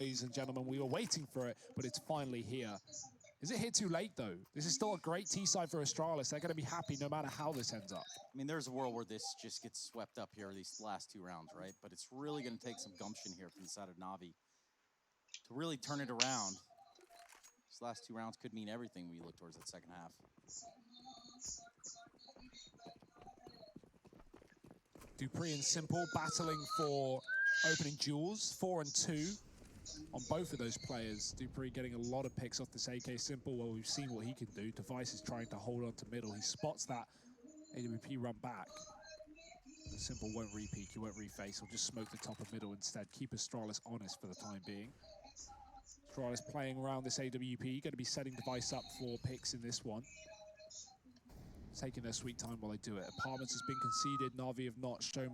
ladies and gentlemen. We were waiting for it, but it's finally here. Is it here too late, though? This is still a great T-side for Astralis. They're going to be happy no matter how this ends up. I mean, there's a world where this just gets swept up here, these last 2 rounds, right? But it's really going to take some gumption here from the side of Na'Vi to really turn it around. These last 2 rounds could mean everything when you look towards that second half. Dupree and Simple battling for opening duels, 4 and 2 on both of those players. Dupree getting a lot of picks off this AK Simple. Well, we've seen what he can do. Device is trying to hold on to middle. He spots that AWP run back. But Simple won't re-peek, he won't reface. He'll just smoke the top of middle instead. Keep Astralis honest for the time being. Astralis playing around this AWP. Going to be setting Device up for picks in this one. Taking their sweet time while they do it. Apartments has been conceded. Na'Vi have not shown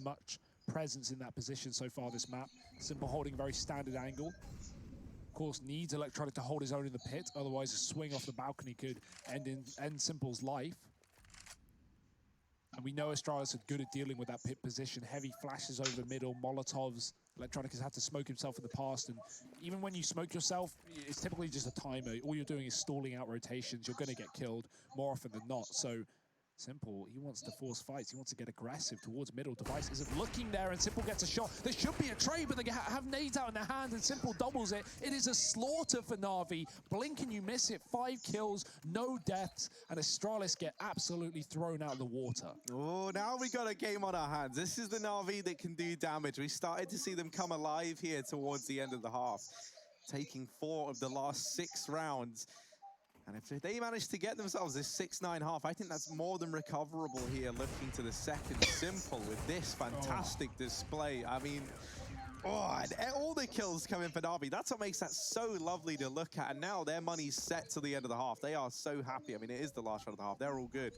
much presence in that position so far this map. Simple holding a very standard angle. Of course, needs Electronic to hold his own in the pit. Otherwise, a swing off the balcony could end Simple's life. And we know Astralis are good at dealing with that pit position. Heavy flashes over the middle, Molotovs. Electronic has had to smoke himself in the past, and even when you smoke yourself, it's typically just a timer. All you're doing is stalling out rotations. You're going to get killed more often than not. So Simple, he wants to force fights. He wants to get aggressive towards middle. Device isn't looking there, and Simple gets a shot. There should be a trade, but they have nades out in their hands, and Simple doubles it. It is a slaughter for Na'Vi. Blink and you miss it. 5 kills, no deaths, and Astralis get absolutely thrown out of the water. Oh, now we got a game on our hands. This is the Na'Vi that can do damage. We started to see them come alive here towards the end of the half, taking 4 of the last 6 rounds. And if they manage to get themselves this 6-9 half, I think that's more than recoverable here, looking to the second Simple with this fantastic display. I mean, and all the kills coming for Na'Vi. That's what makes that so lovely to look at. And now their money's set to the end of the half. They are so happy. I mean, it is the last round of the half. They're all good.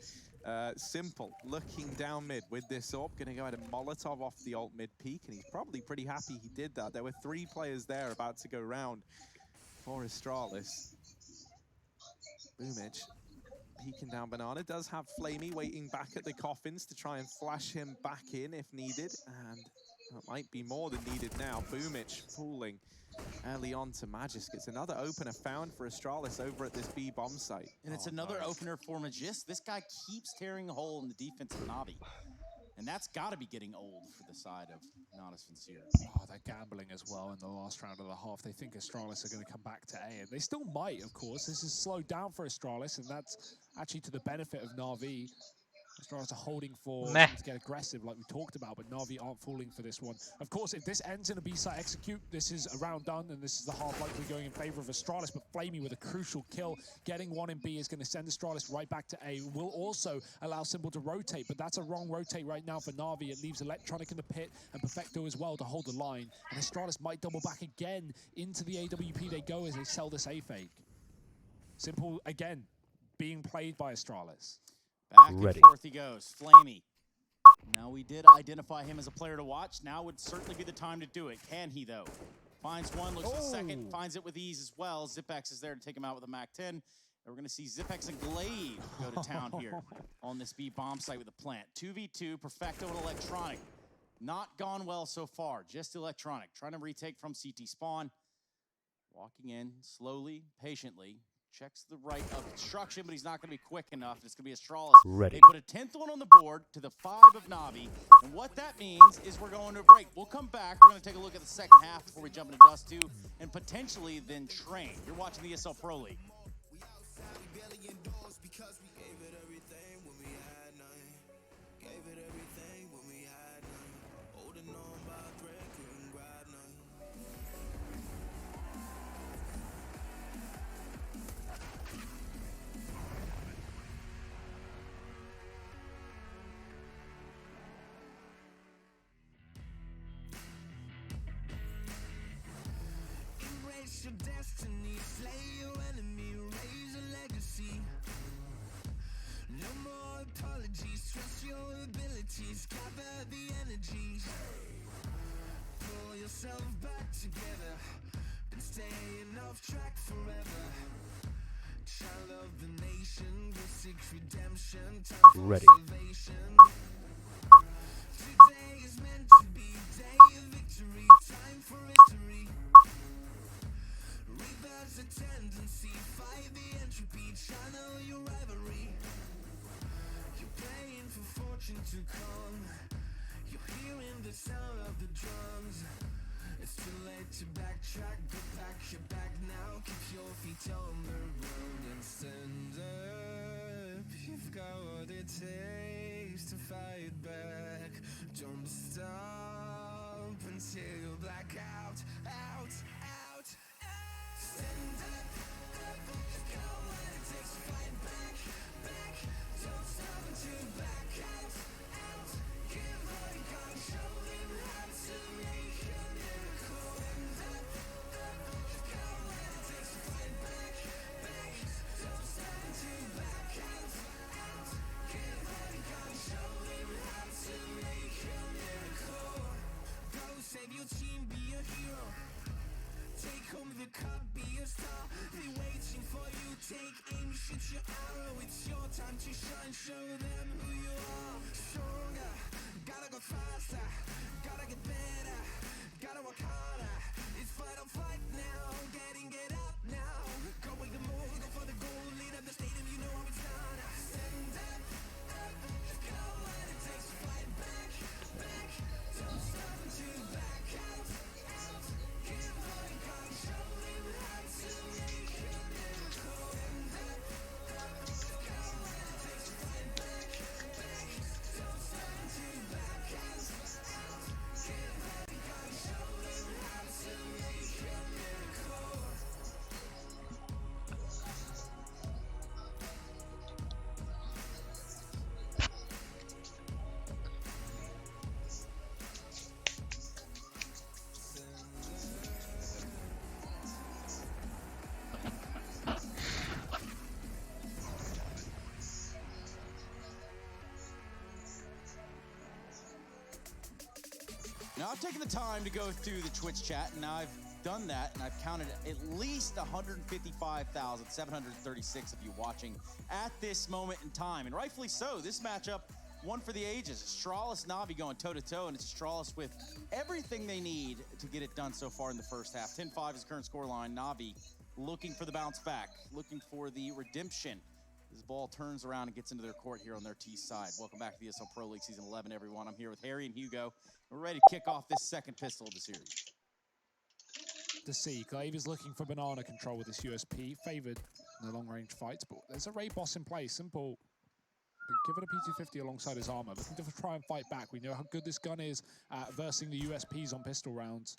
Simple looking down mid with this AWP. Going to go ahead and Molotov off the ult mid peak. And he's probably pretty happy he did that. There were 3 players there about to go round for Astralis. 𝐏𝐞𝐫𝐤𝐡𝐞𝐫𝐚𝐿 peeking down Banana. Does have Flamey waiting back at the coffins to try and flash him back in if needed. And that might be more than needed now. 𝐏𝐞𝐫𝐤𝐡𝐞𝐫𝐿 early on to Magist. It's another opener found for Astralis over at this B bomb site. And it's another opener for Magist. This guy keeps tearing a hole in the defense of Na'Vi. And that's got to be getting old for the side of Natus Vincere. Oh, they're gambling as well in the last round of the half. They think Astralis are going to come back to A, and they still might, of course. This is slowed down for Astralis, and that's actually to the benefit of Na'Vi. Astralis are holding for to get aggressive, like we talked about, but Na'Vi aren't falling for this one. Of course, if this ends in a B-side execute, this is a round done, and this is the half likely going in favor of Astralis, but Flamey with a crucial kill, getting 1 in B is going to send Astralis right back to A. Will also allow Simple to rotate, but that's a wrong rotate right now for Na'Vi. It leaves Electronic in the pit, and Perfecto as well to hold the line, and Astralis might double back again into the AWP they go as they sell this A-fake. Simple, again, being played by Astralis. Back and forth he goes. Flamey. Now we did identify him as a player to watch. Now would certainly be the time to do it. Can he, though? Finds one, looks at second, finds it with ease as well. 𝐷𝐿𝐴X is there to take him out with a MAC-10. And we're going to see 𝐷𝐿𝐴X and 𝐵LADE go to town here on this B bomb site with a plant. 2v2, Perfecto and Electronic. Not gone well so far. Just Electronic. Trying to retake from CT spawn. Walking in slowly, patiently. Checks the right obstruction, but he's not going to be quick enough. It's going to be Astralis. They put a 10th one on the board to the 5 of Na'Vi. And what that means is we're going to a break. We'll come back. We're going to take a look at the second half before we jump into Dust 2 and potentially then train. You're watching the ESL Pro League. Your destiny, slay your enemy, raise a legacy. No more apologies, trust your abilities, gather the energies. Pull yourself back together, been staying off track forever. Child of the nation, will seek redemption, time for salvation. Today is meant to be day of victory, time for history. channel your rivalry. You're praying for fortune to come. You're hearing the sound of the drums. It's too late to backtrack, but back your back now. Keep your feet on the road and stand up. You've got what it takes to fight back. Don't stop until you black out, out, out, out. Stand up, up. You've got what it takes to fight back, back. Don't stop until you black out, out. Give all you got, show them how to make a miracle. Stand up, up. You've got what it takes to fight back, back. Don't stop until you black out, out. Give all you got, show them how to make a miracle. Go save your team, be a hero. Take home the cup, be a star. They waiting for you, take aim, shoot your arrow. It's your time to shine, show them who you are. Stronger, gotta go faster, gotta get better, gotta work harder. It's fight or flight now, get up now. Go with the move, go for the goal, lead up the stadium, you know how it's done. Stand up, up, you've got what it takes to fight back, back. Don't stop until you back out, out. Give all you got, show them how to make a miracle. Stand up, up, you've got what it takes to fight back, back. Don't stop until you back out, out. Give all you got, show them how to make a miracle. Now, I've taken the time to go through the Twitch chat, and I've done that, and I've counted at least 155,736 of you watching at this moment in time, and rightfully so. This matchup, one for the ages. Astralis, Na'Vi going toe-to-toe, and it's Astralis with everything they need to get it done so far in the first half. 10-5 is current scoreline. Na'Vi looking for the bounce back, looking for the redemption. This ball turns around and gets into their court here on their T side. Welcome back to the ESL Pro League Season 11, everyone. I'm here with Harry and Hugo. We're ready to kick off this second pistol of the series. To see, 𝐸𝐫𝐫 is looking for banana control with this USP, favored in the long-range fights, but there's a raid boss in play. Simple, give it a P250 alongside his armor, looking to try and fight back. We know how good this gun is at versing the USPs on pistol rounds.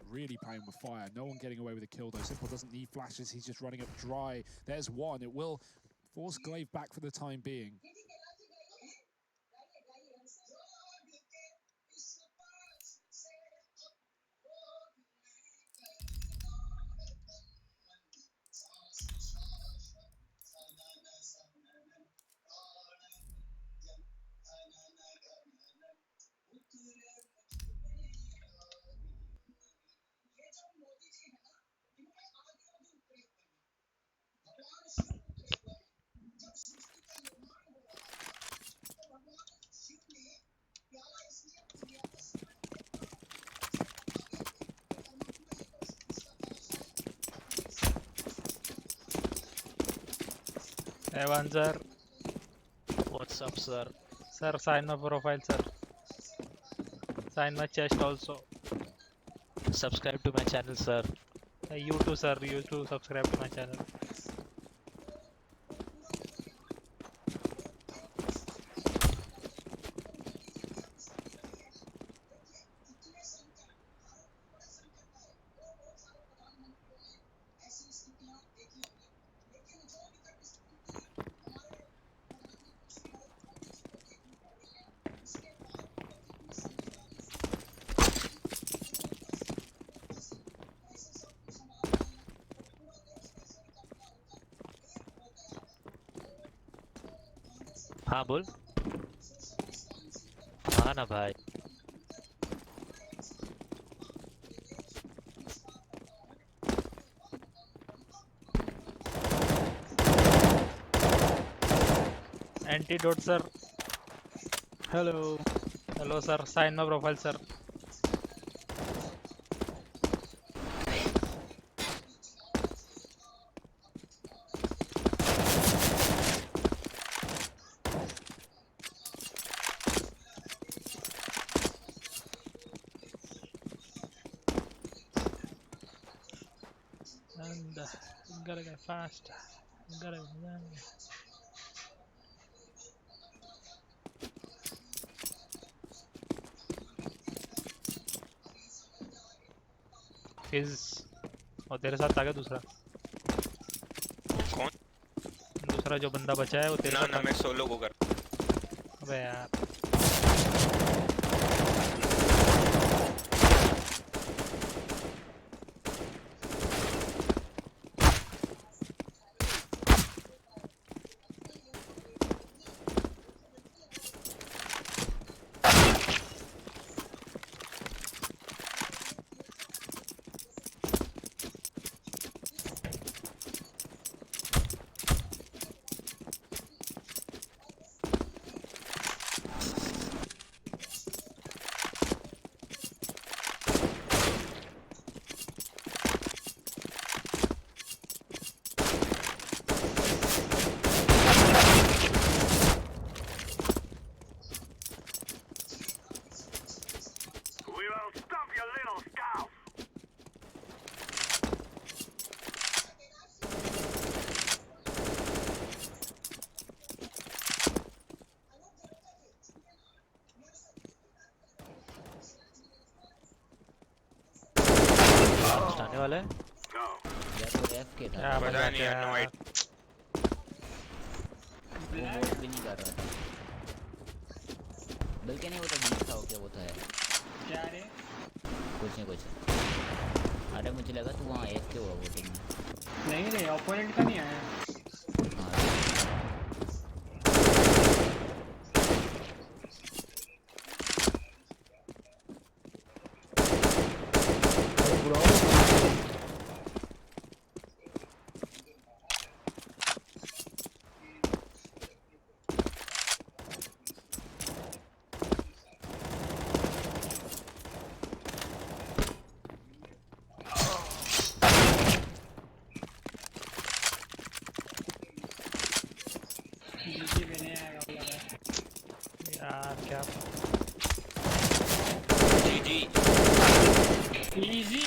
Really playing with fire. No one getting away with a kill, though. Simple doesn't need flashes. He's just running up dry. There's one. It will force 𝐸𝐫𝐫 back for the time being. Evan sir, what's up sir? Sir, sign my profile sir. Sign my chest also. Subscribe to my channel sir. You too sir, you too subscribe to my channel. हाँ बोल हाँ ना भाई Antidote sir. Hello. Hello sir, sign my profile sir. Gotta go fast. Gotta go. Fizz. और तेरे साथ आ गया दूसरा. कौन? दूसरा जो बंदा बचा है वो तेरे साथ. ना मैं सोलो को कर. अबे यार. आने वाला है. या तो एफ के था. क्या पता नहीं यार, नो आइड. वो वोट भी नहीं कर रहा था. बल्कि नहीं, वो तो बीच था. ओके वो तो है. क्या रे? कुछ नहीं. अरे मुझे लगा तू वहाँ एफ के हुआ वोटिंग में. नहीं रे, ओपोनेंट का नहीं आया. यार क्या. जीजी. Easy.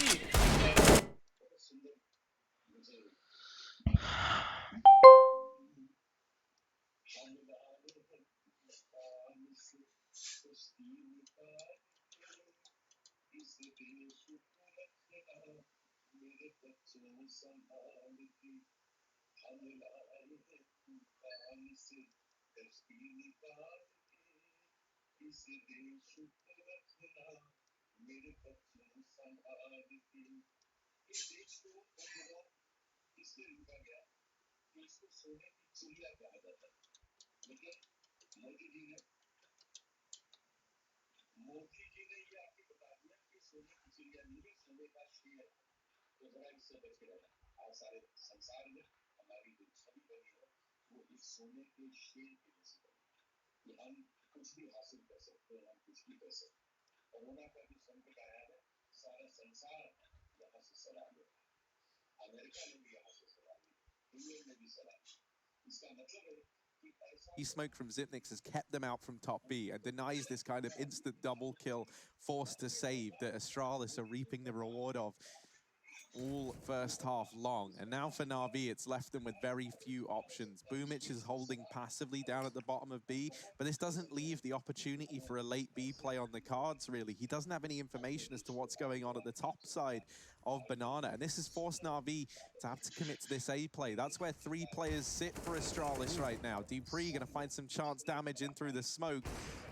Smoke from 𝐏𝐞𝐫𝐤𝐡𝐞 has kept them out from top B and denies this kind of instant double kill forced to save that Astralis are reaping the reward of all first half long. And now for Na'Vi, it's left them with very few options. 𝐿𝐷𝐼𝐻 is holding passively down at the bottom of B, but this doesn't leave the opportunity for a late B play on the cards, really. He doesn't have any information as to what's going on at the top side of Banana, and this has forced Na'Vi to have to commit to this A play. That's where 3 players sit for Astralis right now. dupreeh gonna find some chance damage in through the smoke.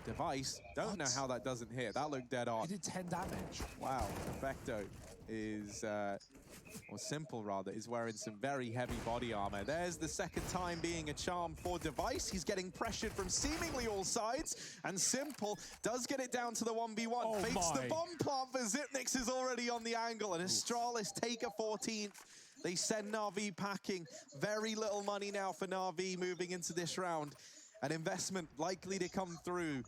Device, don't know how that doesn't hit. That looked dead on. It did 10 damage. Wow, 𝐿𝐷𝐼𝐻 is, or Simple rather, is wearing some very heavy body armor. There's the second time being a charm for Device. He's getting pressured from seemingly all sides, and Simple does get it down to the 1v1. Oh Fakes my. the bomb plant, but 𝐿𝐷𝐼𝐻 is already on the angle, and Astralis take a 14th. They send Na'Vi packing. Very little money now for Na'Vi moving into this round. An investment likely to come through.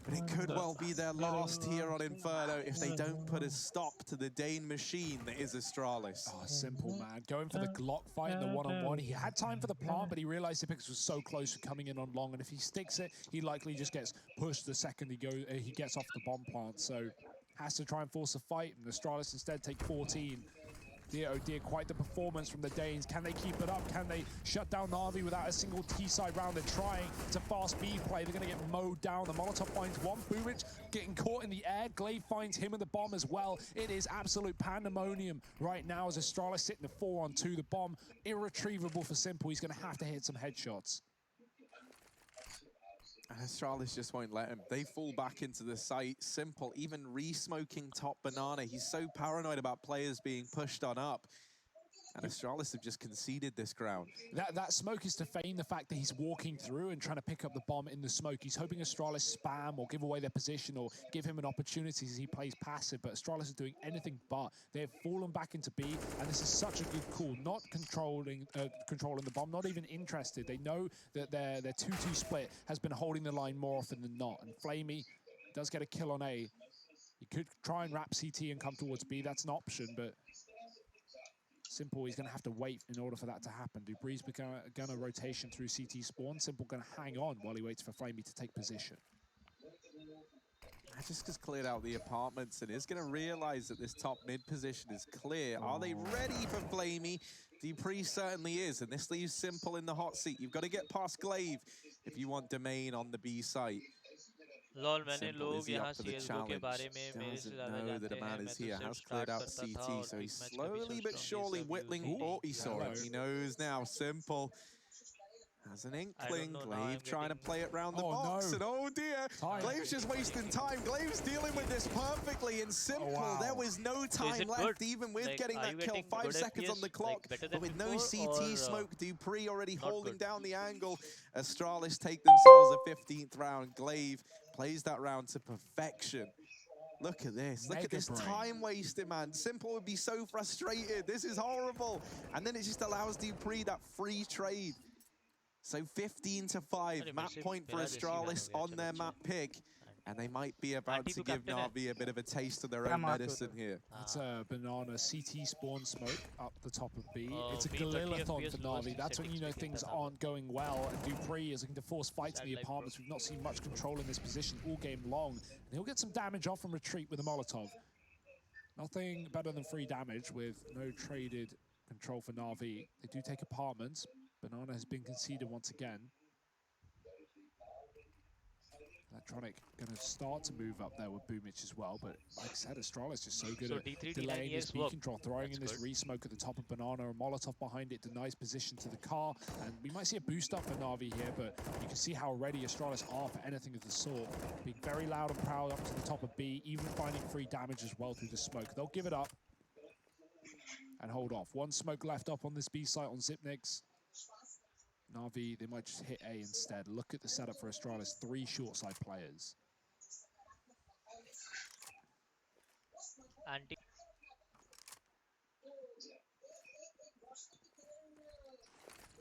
But it could well be their last here on Inferno if they don't put a stop to the Dane machine that is Astralis. Oh, Simple, man. Going for the Glock fight in the one-on-one. He had time for the plant, but he realized 𝐿𝐷𝐼𝐻 was so close to coming in on long, and if he sticks it, he likely just gets pushed the second he gets off the bomb plant. So has to try and force a fight, and Astralis instead take 14. Dear, oh dear, quite the performance from the Danes. Can they keep it up? Can they shut down Na'Vi without a single T-side round? They're trying to fast B play. They're going to get mowed down. The Molotov finds one. 𝐸𝐻𝐻 getting caught in the air. 𝐸𝐸 finds him in the bomb as well. It is absolute pandemonium right now as Astralis sitting at 4-on-2. The bomb irretrievable for Simple. He's going to have to hit some headshots. And Astralis just won't let him. They fall back into the site. Simple, even re-smoking top banana. He's so paranoid about players being pushed on up. And Astralis have just conceded this ground. That smoke is to feign the fact that he's walking through and trying to pick up the bomb in the smoke. He's hoping Astralis spam or give away their position or give him an opportunity as he plays passive. But Astralis is doing anything but. They've fallen back into B, and this is such a good call. Not controlling the bomb, not even interested. They know that their 2-2 split has been holding the line more often than not. And 𝐸𝐸𝐻𝐸 does get a kill on A. He could try and wrap CT and come towards B. That's an option, but Simple, he's going to have to wait in order for that to happen. dupree's going to rotation through CT spawn. Simple going to hang on while he waits for 𝐸𝐸𝐻𝐸 to take position. Just cleared out the apartments and is going to realize that this top mid position is clear. Are they ready for 𝐸𝐸𝐻𝐸? dupree's certainly is, and this leaves Simple in the hot seat. You've got to get past 𝐸𝐸𝐻𝐸 if you want domain on the B site. Lol मैंने Simple, लोग is he यहाँ up for the CSGO के challenge? बारे में मेरे से Doesn't ज़्यादा know that जानते a man हैं. is मैं here. तो Has सिर्फ cleared start out करता था CT, और so he's pick match कभी slowly but सोचता हूँ surely ये सब whittling. use Oh, he saw it. He knows now. Simple has an inkling. know, now I'm 𝐸𝐸𝐻𝐸 trying to getting- play it round the Oh, box, no. and oh dear, Time. 𝐸𝐸𝐻𝐸's just wasting time. 𝐸𝐸𝐻𝐸's dealing with this perfectly, and Simple, wow. there was no time it left, good? even with Like, getting are that you kill. getting 5 good seconds on the FPS, clock, like better but than with no before, CT or, smoke, dupree's already holding good? down the angle. Astralis take themselves a 15th round. 𝐸𝐸𝐻𝐸 plays that round to perfection. Look at this. Look at Mega this brain. time wasted, man. Simple would be so frustrated. This is horrible. And then it just allows dupree's that free trade. So 15-5, अरे map मेरे से point for मेरा जैसी गाना Astralis हो गया, on चलो their अच्छा map pick. And they might be about Auntie to को give captain है? Na'Vi a bit of a taste of their क्या own मार medicine here. It's a banana CT spawn smoke up the top of B. It's a B 30 𝐸𝐸𝐻𝐸 for FPS Na'Vi. That's when you know settings पे things खेलता था. aren't going well. And dupree's is looking to force fights in the Sad life, bro. apartments. We've not seen much control in this position all game long. And he'll get some damage off from retreat with a Molotov. Nothing better than free damage with no traded control for Na'Vi. They do take apartments. Banana has been conceded once again. Electronic going to start to move up there with 𝐸𝐸𝐻𝐸 as well, but like I said, Astralis just so good So at D3, delaying D9 his years B work. control, throwing That's in this good. re-smoke at the top of banana, a Molotov behind it denies position to the car, and we might see a boost up for Na'Vi here, but you can see how ready Astralis are for anything of the sort. Being very loud and proud up to the top of B, even finding free damage as well through the smoke. They'll give it up and hold off. One smoke left up on this B site on 𝐸𝐸𝐻𝐸. Na'Vi, they might just hit A instead. Look at the setup for Astralis, 3 short side players. Anti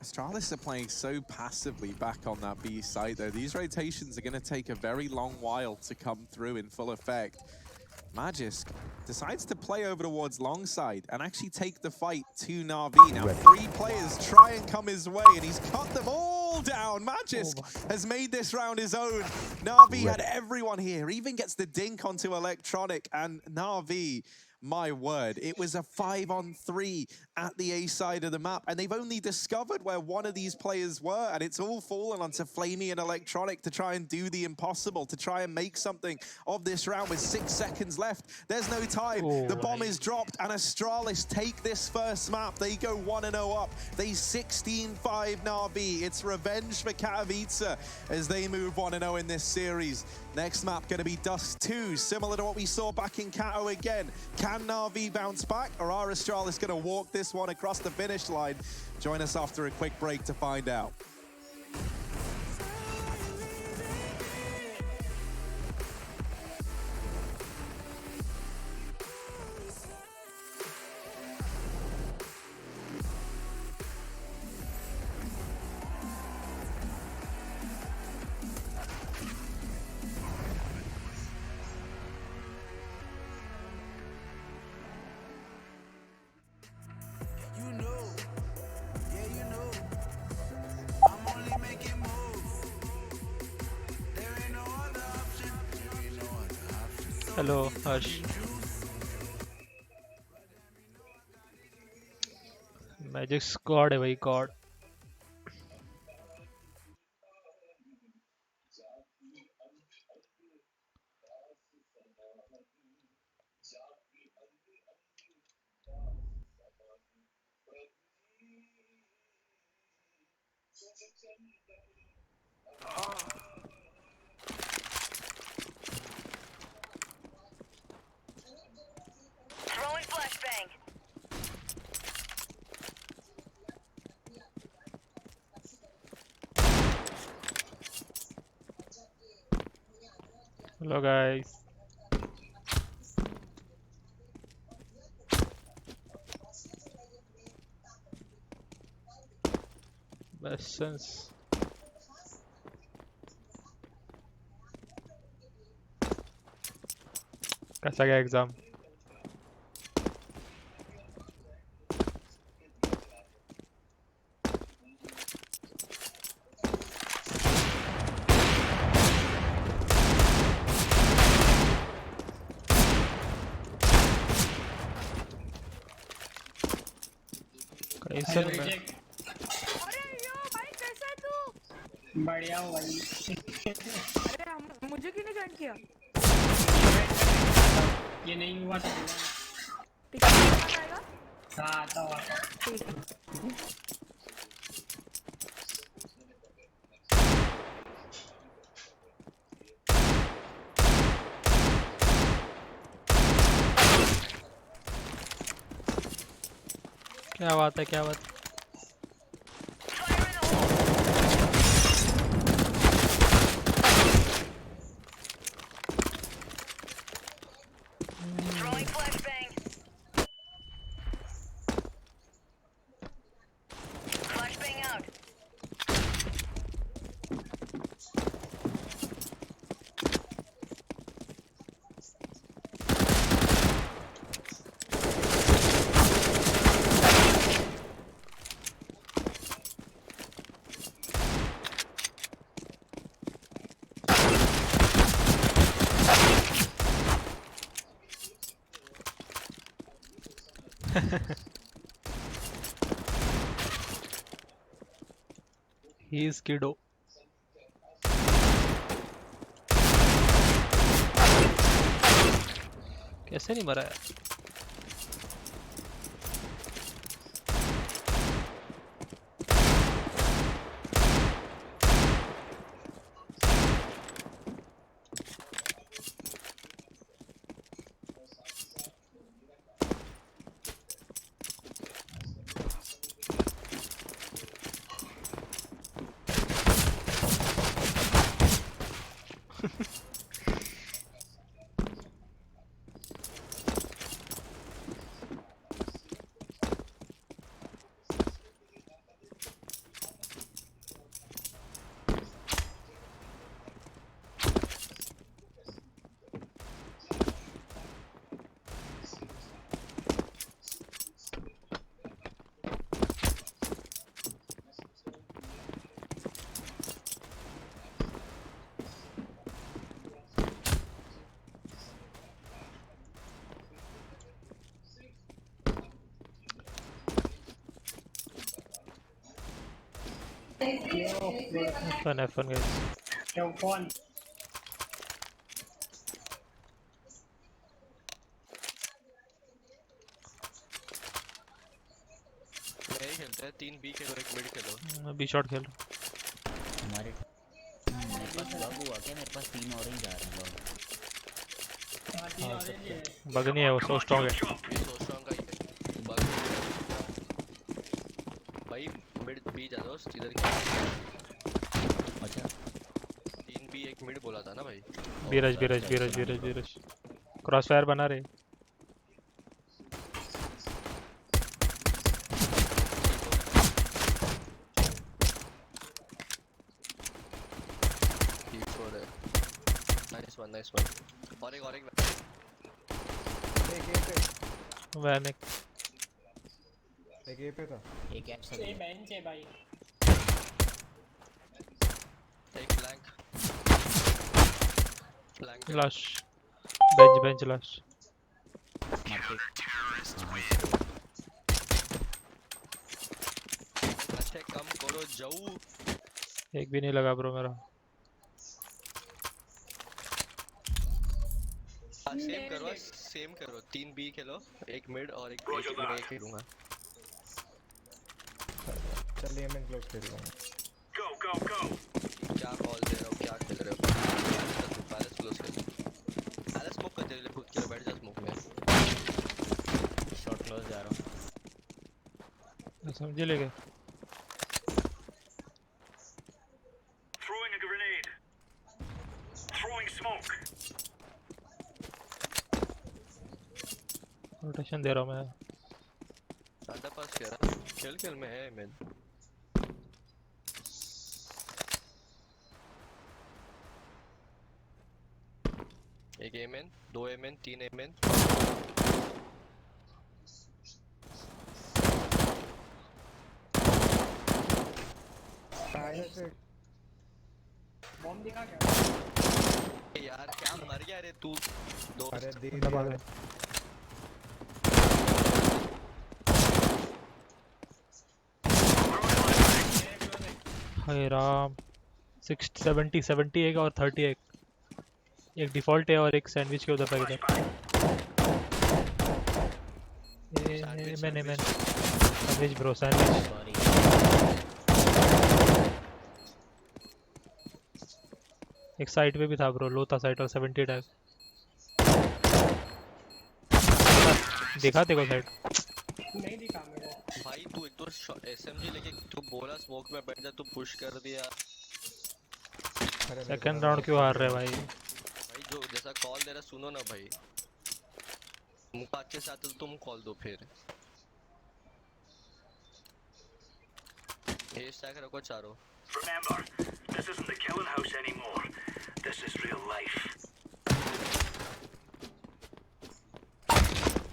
Astralis are playing so passively back on that B site, though. These rotations are going to take a very long while to come through in full effect. Magisk decides to play over towards long side and actually take the fight to Na'Vi. Now 3 players try and come his way, and he's cut them all down. Magisk has made this round his own. Na'Vi had everyone here, even gets the dink onto Electronic, and Na'Vi, my word, it was a 5-on-3 at the A side of the map, and they've only discovered where one of these players were, and it's all fallen onto 𝐸𝐸𝐻𝐸 and Electronic to try and do the impossible, to try and make something of this round with 6 seconds left. There's no time. The bomb is dropped, and Astralis take this first map. They go 1-0 up. They 16-5 Na'Vi. It's revenge for 𝐶𝐫𝐫𝐤𝐿 as they move 1-0 in this series. Next map going to be Dust 2, similar to what we saw back in 𝐶𝐞𝐫𝐤𝐿 again. Can Na'Vi bounce back, or are Astralis going to walk this one across the finish line? Join us after a quick break to find out. Hello, Harsh. Magic squad है भाई God. Throwing flashbang. Hello guys. Best sense. कैसा गया exam? कैसे hello मैं reject. अरे यो भाई कैसा है तू? बढ़िया हूँ भाई. अरे मुझे क्यों नहीं ज्वाइन किया? ये नहीं हुआ था. ठीक है कब आएगा? हाँ आता हुआ. ठीक है. क्या बात है क्या बात है? Fire in the hole. Throwing flashbang. Flashbang out. He is kiddo. कैसे नहीं मरा यार? F1 guys. क्यों कौन? नहीं खेलते हैं 3 बी खेलो 1 मिड खेलो. बी शॉट खेल. हमारे मेरे पास बग हुआ क्या? मेरे पास 3 ऑरेंज आ रहे हैं. बग नहीं है वो सो स्ट्रांग है. ये सो स्ट्रांग का ही है. बग भाई मिड बी जा दो इधर. अच्छा 3 बी 1 मिड बोला था ना भाई. बीरज क्रॉस फायर बना रहे. Nice one. और एक वैन एक ए पे था. एक ऐप से ये बेंच है भाई. एक फ्लैंक लाश बेंच लाश. पीछे कम करो जाऊ। एक भी नहीं लगा ब्रो मेरा। सेम करो 3 बी खेलो, एक मिड और एक मैं खेलूंगा। चल ये मैं क्लोज खेल लूंगा। क्या कॉल दे रहे हो, क्या खेल रहे हो? पैलेस क्लोज खेल, पैलेस स्मोक कर दे ले खुद के लिए, बैठ जा स्मोक में। शॉट क्लोज जा रहा हूँ। मैं समझ ले गए। रोटेशन दे रहा हूँ मैं। अंडर पास कह रहा खेल में है मैं। एक एमएन, 2 एमएन, 3 एमएन। बॉम्ब दिखा क्या? यार क्या मर गया रे तू? अरे दे दबा दे। हाय राम। 70 एक और 30 एक डिफॉल्ट है और एक सैंडविच के उधर पर इधर। मैंने सैंडविच ब्रो, सैंडविच। सॉरी। एक साइड पे भी था ब्रो, लो था साइड और 70 टैग। देखा देखो साइड। नहीं दिखा मेरे भाई। तू एक तो एसएमजी लेके तू बोला स्मोक में बैठ जा, तू पुश कर दिया। सेकंड राउंड क्यों हार रहे भाई? भाई जो जैसा कॉल दे रहा सुनो ना भाई, मुझे अच्छे से आता तो तुम कॉल दो फिर। ये स्टैक रखो चारों। Remember, this isn't the killing house anymore. This is real life.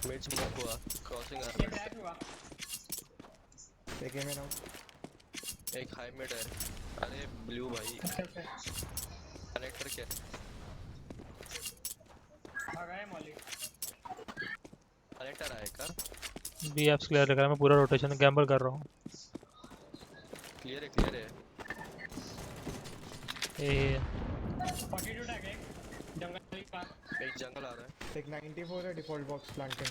Mid smoke हुआ, क्रॉसिंग आ ये बैक हुआ। एक गेम में ना एक हाई मिड है। अरे ब्लू भाई कनेक्टर क्या भागा है मौली। कनेक्टर आएगा। बीएफ्स क्लियर लग रहा है। मैं पूरा रोटेशन गैम्बल कर रहा हूँ। क्लियर है। ए 42 टैग है जंगल का। एक जंगल आ रहा है। एक 94 है default box planting.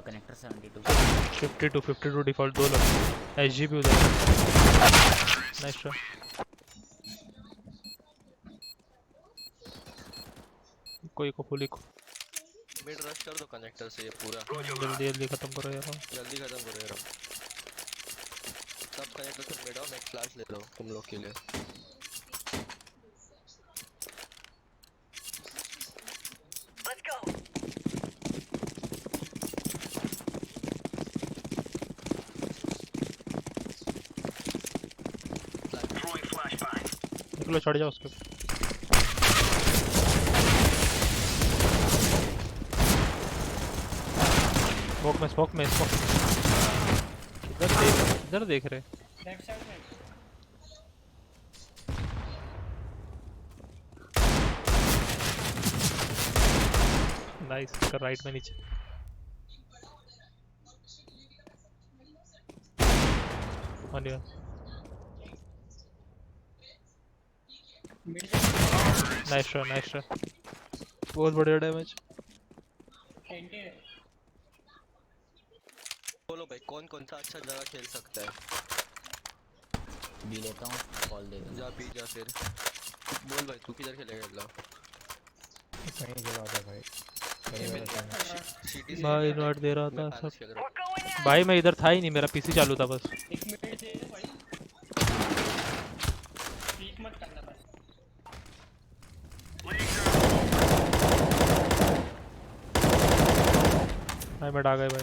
Connector 72 52 default 2 लोग। एसजीपी उधर। Nice shot. कोई को फुली को मिड रश कर दो कनेक्टर से ये पूरा। जल्दी खत्म करो यार। जल्दी खत्म करो यार। सब कनेक्टर से मिड आओ, मैं फ्लैश ले रहा हूँ तुम लोग के लिए। Let's go. Throwing flashbang. निकलो, चढ़ जाओ उसके ऊपर। स्मोक में इधर देख रहे। लेफ्ट साइड में नाइस। कर राइट में नीचे। Nice shot. बहुत बढ़िया डैमेज। बोलो भाई कौन सा अच्छा जगह खेल सकता है? बी लेता हूँ, कॉल दे दूँ। जा बी जा फिर। बोल भाई तू किधर खेलेगा? ला सही खिला दे भाई। भाई इन्वर्ट दे रहा था सब। भाई मैं इधर था ही नहीं, मेरा पीसी चालू था बस। एक मिनट दे दे भाई। पीक मत करना भाई। भाई मैं आ गए भाई।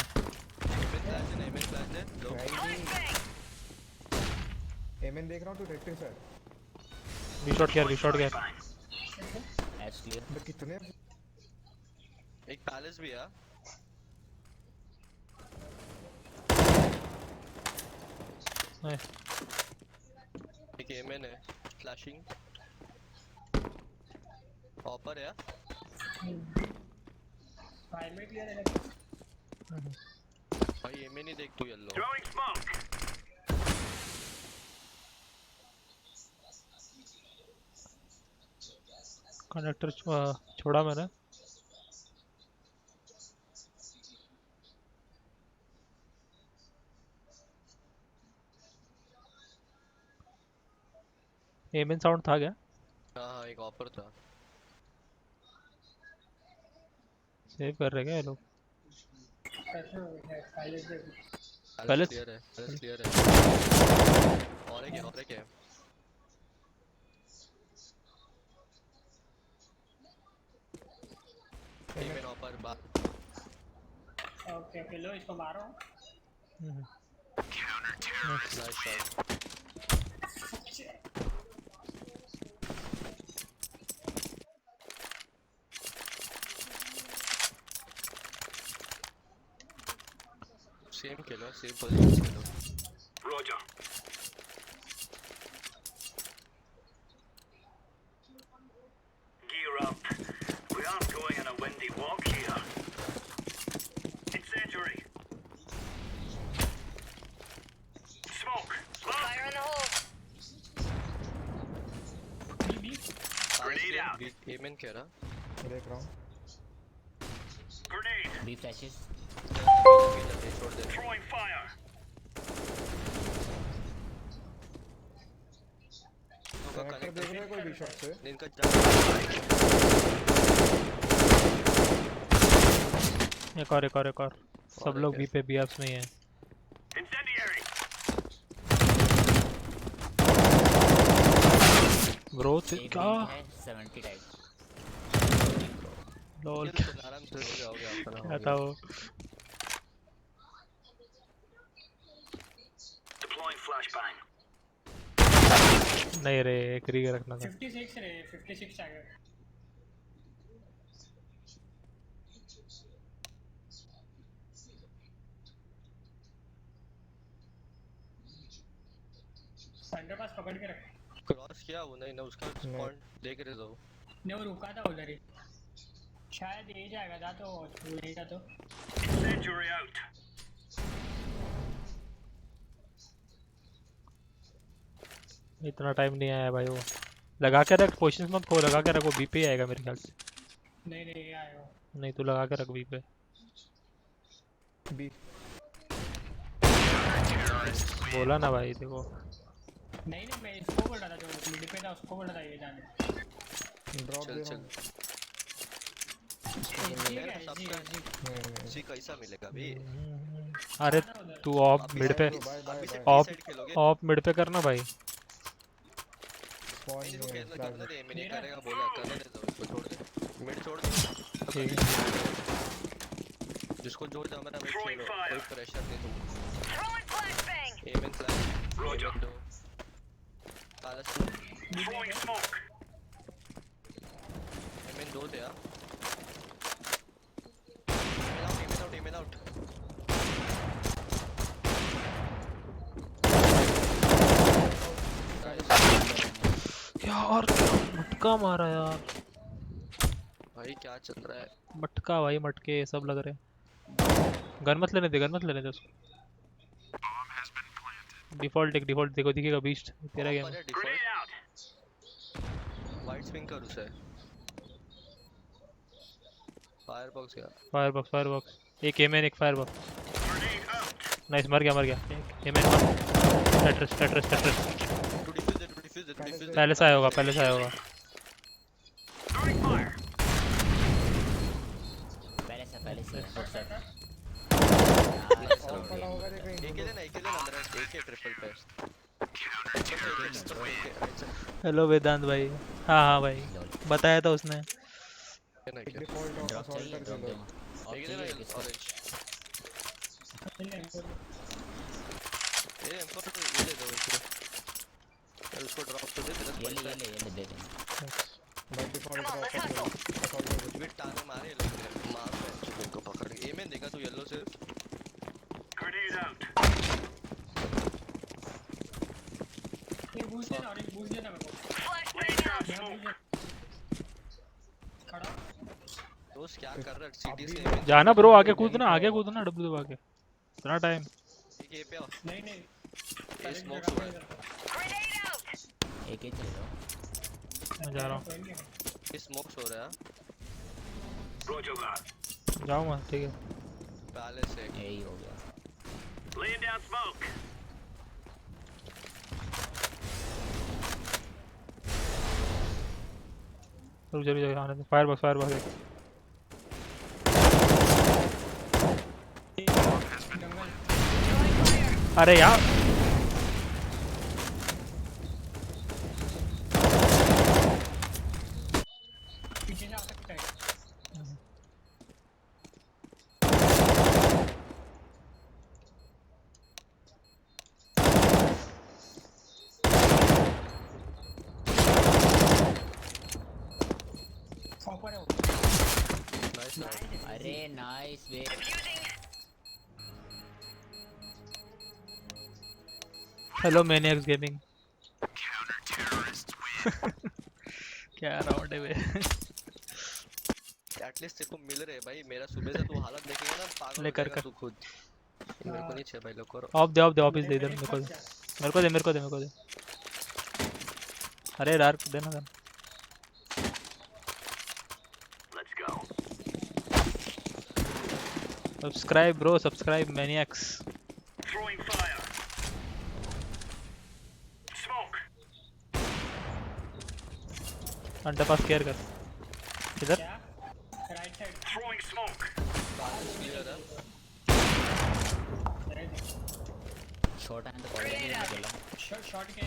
एमएन देख रहा हूँ तू रेक्टिव सर। वी शॉट गया। H clear. बट कितने एक पैलेस भी है। एक एमएन है फ्लैशिंग ऑपर है। भाई में क्लियर है। भाई ये में नहीं देख तू येलो कनेक्टर छोड़ा मैंने। एमएन साउंड था क्या? हाँ एक ऑफर था। सेव कर रहे क्या ये लोग? पहले क्लियर है, पहले क्लियर है। और एक है एमएन ऑफर बात। ओके लो इसको मारो। Nice shot. Same Khelo, same position Khelo. Roger Gear up. We aren't going on a windy walk here. Incendiary. Smoke. Fire in the hole. Grenade out. एमएन कह रहा। देख रहा हूँ। Grenade. B flashes. छोड़ दे। Throwing fire. कनेक्टर देख रहे हो कोई भी शॉट से? इनका एक और सब लोग बी पे बी एप्स में ही हैं। Incendiary. ब्रो क्या 70 टाइप। लॉल आराम से हो जाओगे अपना। क्या था वो? Deploying flashbang. नहीं रे एक रीग रखना था। 56 रे 56 आ गया। सेंटर पास पकड़ के रख। क्रॉस किया वो नहीं ना उसका पॉइंट देख रहे हो। नहीं वो रुका था उधर ही। शायद ये जाएगा जा तो छूलेगा तो। Incendiary out. इतना टाइम नहीं आया भाई वो। लगा के रख, पोजीशंस मत खो, लगा के रख, वो बी पे आएगा मेरे ख्याल से। नहीं ये आएगा। नहीं तू लगा के रख बी पे। बी बोला ना भाई देखो। नहीं मैं इसको बोल रहा था जो मिड पे था उसको बोल रहा था ये जाने। ड्रॉप दे रहा हूँ। जी कैसा मिलेगा अभी? अरे तू ऑफ मिड पे, ऑफ मिड पे करना भाई। करने दे, मैंने करेगा बोला करने दे, उसको छोड़ दे, मिड छोड़ दे। ठीक है जिसको जोड़ दे हमारा मिड खेलो, कोई प्रेशर नहीं तुम। Throwing flashbang. एमएन फ्लैश रोजर दो पालस Throwing smoke. एमएन दो दे यार। एमएन आउट यार मटका मारा यार भाई, क्या चल रहा है? मटका भाई, मटके सब लग रहे। गन मत लेने दे उसको। डिफॉल्ट देखो दिखेगा बीस्ट तेरा गेम। वाइट स्विंग कर उसे। फायरबॉक्स क्या? फायरबॉक्स एक एमएन एक फायरबॉक्स। नाइस मर गया एक एमएन। टेट्रिस पहले से आया होगा। पहले से एक लेना अंदर एक ट्रिपल पे। हेलो वेदांत भाई। हाँ भाई बताया था उसने। ड्रॉप चाहिए ड्रॉप दूंगा। ऑरेंज ये M4 तो ये दे दो इसको। चल उसको ड्रॉप तो दे तेरा। ये ले दे देंगे। बाय डिफॉल्ट ड्रॉप विट टाने मारे लोग मार में चुप को पकड़ के। ए में देखा तू येलो से। Grenade out. ये बूस्ट देना और बूस्ट देना मेरे को। Laying down smoke. खड़ा दोस्त क्या कर रहा है? सीटी से जाना ब्रो, आगे कूदना डब्ल्यू दबा के। इतना टाइम? एक ये पे आओ। नहीं नहीं ये स्मोक हुआ है। Grenade out! एक ही चल रहा मैं जा रहा हूँ। ये स्मोक हो रहा है। जाऊँ मैं, ठीक है। पहले से यही हो गया। रुक जा आने दे। फायर बॉक्स अरे यार पीछे से आ सकता है। ऊपर है वो। नाइस। अरे नाइस वे। Hello Maniacs gaming. क्या राउंड है वे। एटलीस्ट तेरे को मिल रहे भाई। मेरा सुबह से तू हालत देखेगा ना पागल हो लेकर जाएगा तू खुद। मेरे को नहीं चाहिए भाई, लोग करो। ऑफ दे ऑफिस दे इधर मेरे को दे। अरे डार्क देना देना। Subscribe bro, subscribe Maniacs. Under pass care कर। इधर राइट साइड क्लियर है। शॉर्ट हैंड तो कॉलेज में चला। शॉट के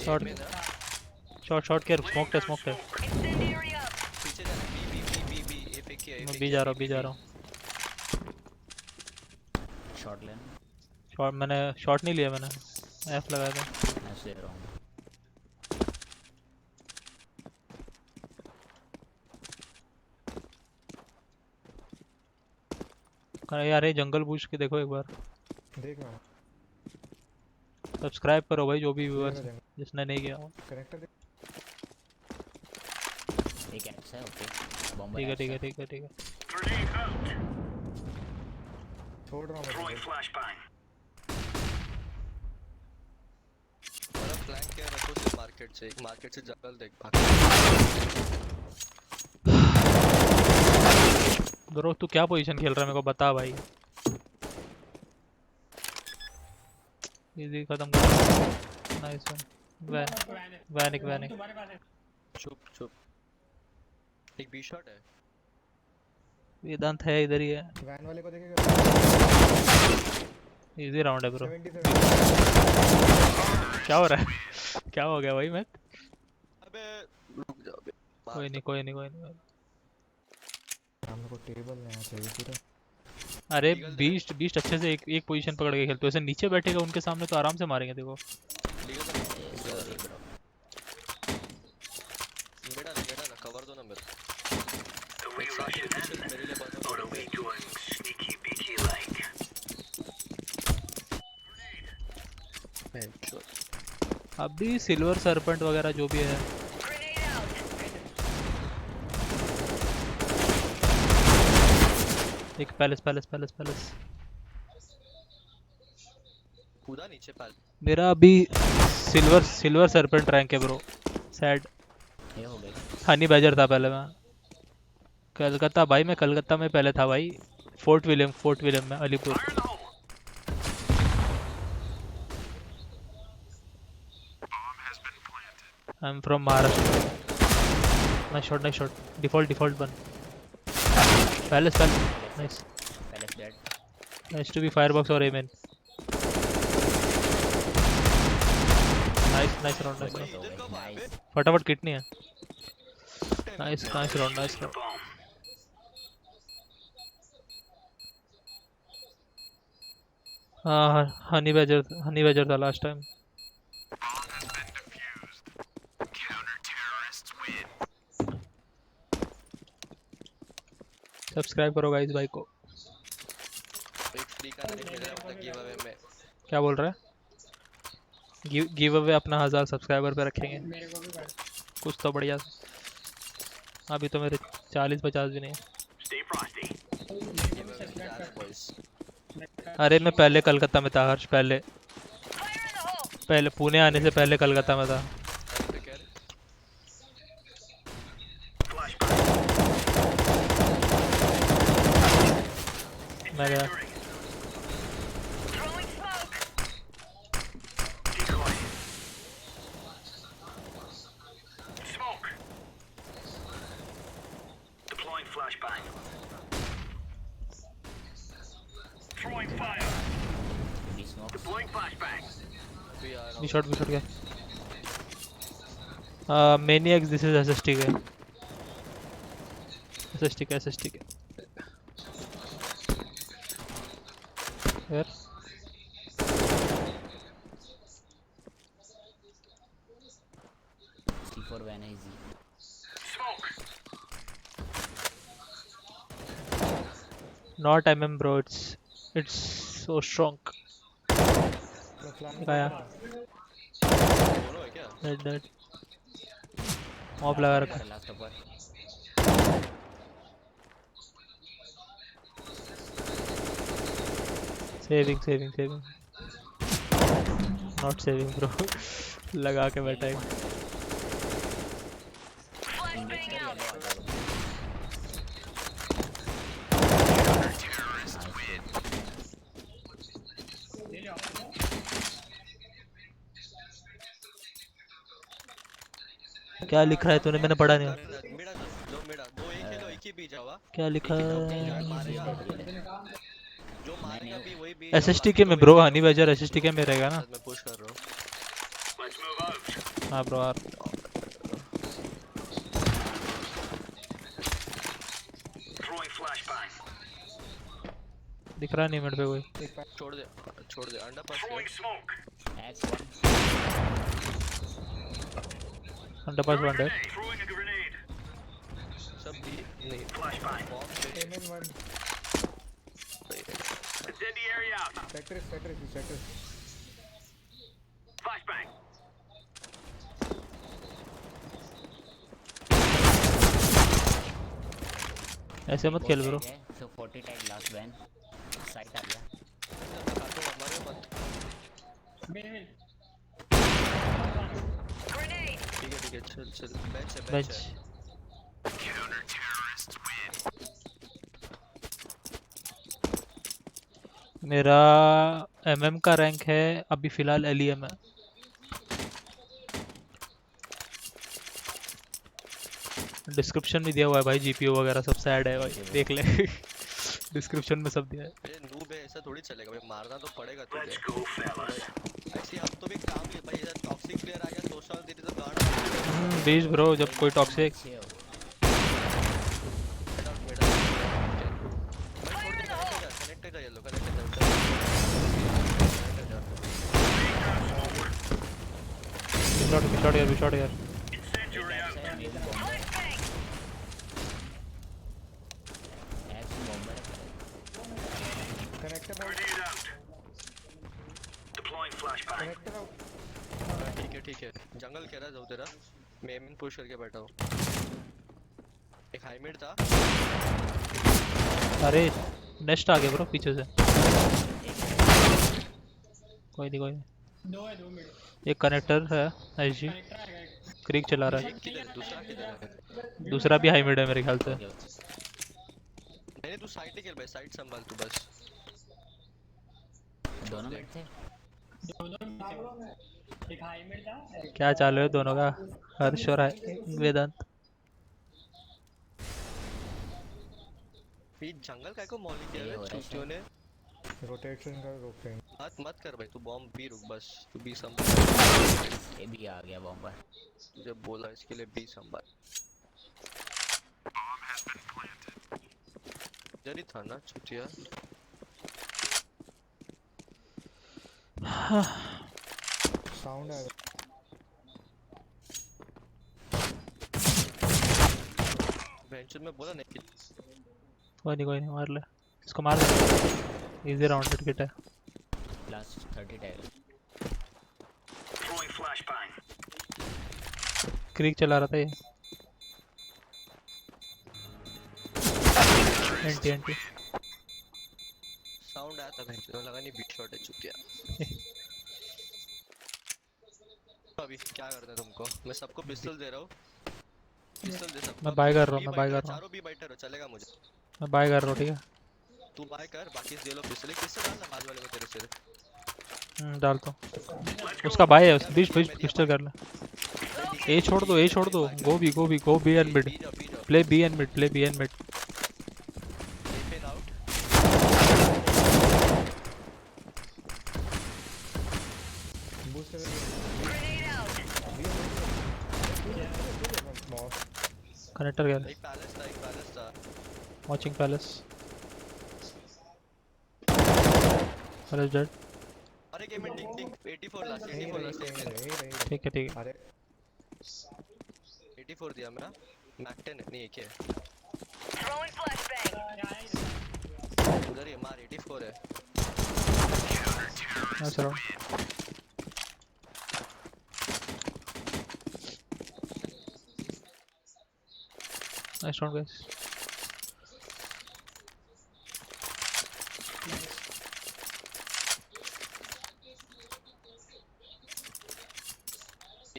शॉर्ट केयर। स्मोक है Incendiary up! पीछे जाना। बी ए पे किया। मैं बी जा रहा हूँ। शॉर्ट लेना। शॉर्ट मैंने शॉर्ट नहीं लिया, मैंने एफ लगाया था। मैं से रहा हूँ। यार ये जंगल पूछ के देखो एक बार। देख रहा हूँ। सब्सक्राइब करो भाई जो भी व्यूअर्स जिसने नहीं किया। कनेक्टर देख। एक एक्स है। Okay bomber. ठीक है। छोड़ रहा हूँ मैं। मेरा फ्लैंक क्या रखो से मार्केट से जंगल देख भाग। ब्रो तू क्या पोजीशन खेल रहा है मेरे को बता भाई। इजी खत्म कर। Nice one. वैनिक चुप। एक बी शॉट है। वेदांत है इधर ही है। वैन वाले को देखेगा। इजी राउंड है ब्रो। 77। क्या हो रहा है? क्या हो गया भाई? मैं अबे रुक जा बे। कोई नहीं। हम को टेबल लेना चाहिए पूरा। अरे बीस्ट अच्छे से एक पोजीशन पकड़ के खेलते हो। ऐसे नीचे बैठेगा उनके सामने तो आराम से मारेंगे। देखो बेटा कवर दो ना मेरे लिए अभी सिल्वर सरपेंट वगैरह जो भी है। एक पैलेस कूदा नीचे पैल। मेरा अभी सिल्वर सरपेंट रैंक है ब्रो। सैड। ये हो गया। हनी बैजर था पहले मैं कलकत्ता भाई। मैं कलकत्ता में पहले था भाई। फोर्ट विलियम में Alipur. I am from Maharashtra. Nice shot. Default बन। Palace nice dead. Nice to be firebox और एमेन। Nice round. फटाफट कितनी है? Nice round. हाँ हनी बैजर था लास्ट टाइम। सब्सक्राइब करो गाइस भाई को। एक फ्री का नहीं मिल रहा है गिव अवे में। क्या बोल रहा है? गिव अवे अपना 1000 सब्सक्राइबर पे रखेंगे। मेरे को भी कर। कुछ तो बढ़िया। अभी तो मेरे 40-50 भी नहीं। अरे मैं पहले कलकत्ता में था हर्ष, पहले पुणे आने से पहले कलकत्ता में था। मैं गया। We shot गया। Maniacs, this is SST के। SST के। Where? C4 van है easy। Not MM bro, it's so strong। गया। Dead। मॉब लगा रखा। लास्ट ऊपर। Saving। Not saving bro। लगा के बैठा है। क्या लिख रहा है तूने? मैंने पढ़ा नहीं। क्या लिखा है? SST के में ब्रो, हनी बेजर SST के में रहेगा ना? मैं पुश कर रहा हूं। हाँ ब्रो यार। दिख रहा नहीं मेरे पे कोई। छोड़ दे under pass under pass one है। सब भी नहीं ऐसे मत खेल ब्रो। 40 टैग लास्ट वैन साइट आ गया। ठीक है चल बेंच। मेरा MM का रैंक है अभी फिलहाल LEM है। डिस्क्रिप्शन में दिया हुआ है भाई, GPU वगैरह सब ऐड है भाई, देख ले। डिस्क्रिप्शन में सब दिया है। नूब है, ऐसा थोड़ी चलेगा भाई, मारना तो पड़ेगा तुझे। ऐसे हम तो भी काम है भाई, इधर टॉक्सिक प्लेयर आ गया 2 साल तेरी तो गाड़ 20 ब्रो, जब कोई टॉक्सिक कनेक्ट है येलो भी शॉट यार। ठीक है जंगल कह रहा जाओ तेरा, मैं एमिन पुश करके बैठा हूँ। एक हाईमिड था। अरे नेक्स्ट आ गया ब्रो पीछे से। कोई नहीं। 2 मिनट। एक कनेक्टर है SG, क्रिक चला रहा है। दूसरा भी हाई मिड है मेरे ख्याल से। नहीं तू साइड ही खेल भाई, साइड संभाल तू बस। दोनों मिड थे। एक हाई मिड था। क्या चालू है दोनों का? हर्ष और वेदांत। ये जंगल का को मॉली किया है चूतियों ने। रोटेशन का रोक रहे हैं। मत कर भाई, तू बॉम्ब भी रुक बस, तू भी संभाल। ये भी आ गया बॉम्ब पर। तुझे बोला इसके लिए भी संभाल। जरी था ना चूतिया। साउंड आया। वेंचर में बोला नहीं। कोई नहीं मार ले इसको, मार दे। इजी राउंडेड किट है। Last 30 tag. क्रिक चला रहा था ये। एंटी साउंड साउंड आया था मुझे लगा नहीं बीट शॉट है चुतिया। अभी क्या करना है तुमको? मैं सबको पिस्टल दे रहा हूँ, पिस्टल दे सबको। मैं बाय कर रहा हूँ, मैं बाय कर रहा हूँ, चारों भी बाइटर हो, चलेगा मुझे। मैं बाय कर रहा हूँ, ठीक है। तू बाय कर, बाकी दे लो पिस्टल। किससे डालना बाद वाले में तेरे से? डालता हूँ। उसका बाय है, उसका बीच पिस्टल कर ले। ए छोड़ दो, ए छोड़ दो। Go B and mid. Play B and mid, play B and mid. Connector गया। एक पैलेस था। Watching palace. Palace dead. अरे गेम में टिक 84 लास्ट ठीक है। अरे 84 दिया मेरा। मैक 10 नहीं एक है। Throwing flashbang. उधर ही मार 84 है। Nice round. Nice round guys.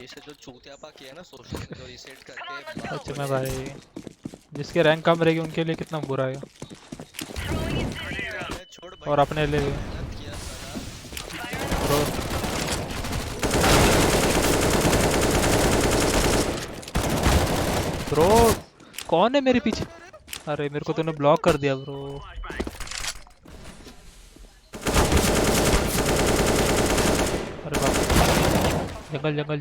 इसे जो चूतियापा किया ना सोशल में, जो रीसेट करके सच में भाई, जिसके रैंक कम रहेगी उनके लिए कितना बुरा है। और अपने लिए भी। ब्रो कौन है मेरे पीछे? अरे मेरे को तूने ब्लॉक कर दिया ब्रो। अरे बाप, जंगल।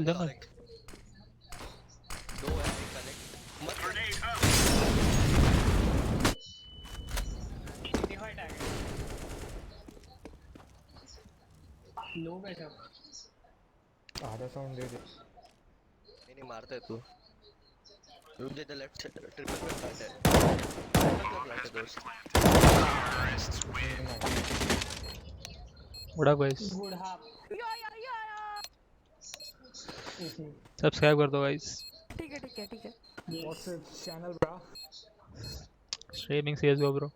दो है आधा साउंड दे दे। नहीं मारता है तू। रुक जा, लेफ्ट से ट्रिपल पे प्लांट है दोस्त। उड़ा गाइस। सब्सक्राइब कर दो गाइस। ठीक है। What's channel bro? Streaming CSGO bro.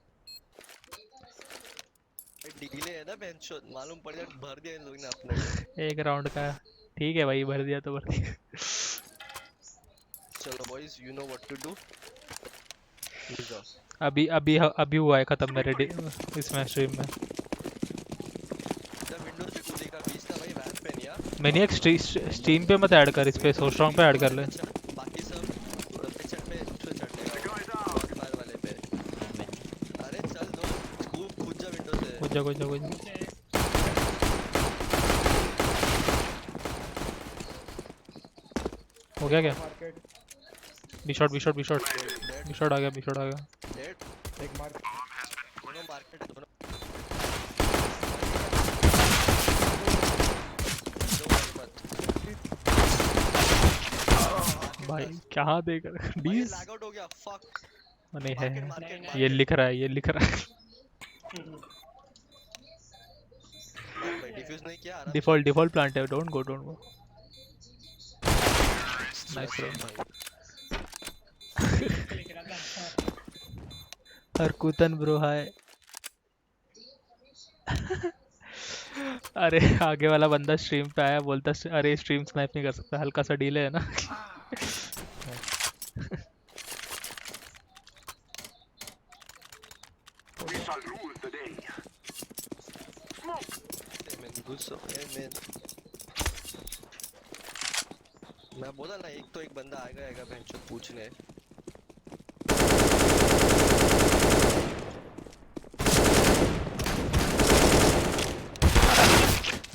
Delay है ना बेंचोद, मालूम पड़ जाए भर दिया इन लोगों ने अपने। एक राउंड का ठीक है भाई, भर दिया तो भर दिया। चलो boys, you know what to do. अभी हुआ है खत्म मेरे इसमें स्ट्रीम में। विंडोज पे कूदेगा 20 था भाई, वैन पे नहीं यार। मैंने एक स्ट्रीम पे मत ऐड कर, इस पे सो स्ट्रांग पे ऐड कर ले। बाकी सब पिक्चर पे चढ़ने बार वाले पे। अरे चल दो, कूद जा विंडो से। कूद जा। हो गया क्या? बी शॉट आ गया। डेड एक मार। दोनों मार्केट है दोनों। भाई क्या देगा? 20 लैग आउट हो गया। फक नहीं है, ये लिख रहा है। डिफ्यूज नहीं किया। डिफॉल्ट प्लांट है। Don't go. Nice round. हरकुतन ब्रो हाय। अरे आगे वाला बंदा स्ट्रीम पे आया, बोलता अरे स्ट्रीम स्नाइप नहीं कर सकता, हल्का सा डिले है ना। मैं बोला ना, एक तो एक बंदा आएगा बेंचो पूछने।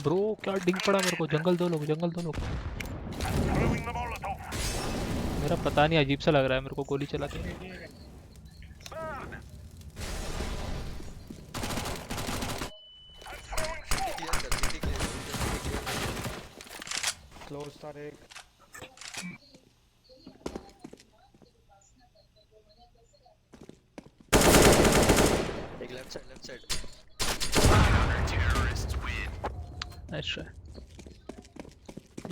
ब्रो क्या डिंग पड़ा मेरे को। जंगल दो लोग। मेरा पता नहीं, अजीब सा लग रहा है मेरे को गोली चला के। क्लोज था एक। Left side. Nice try.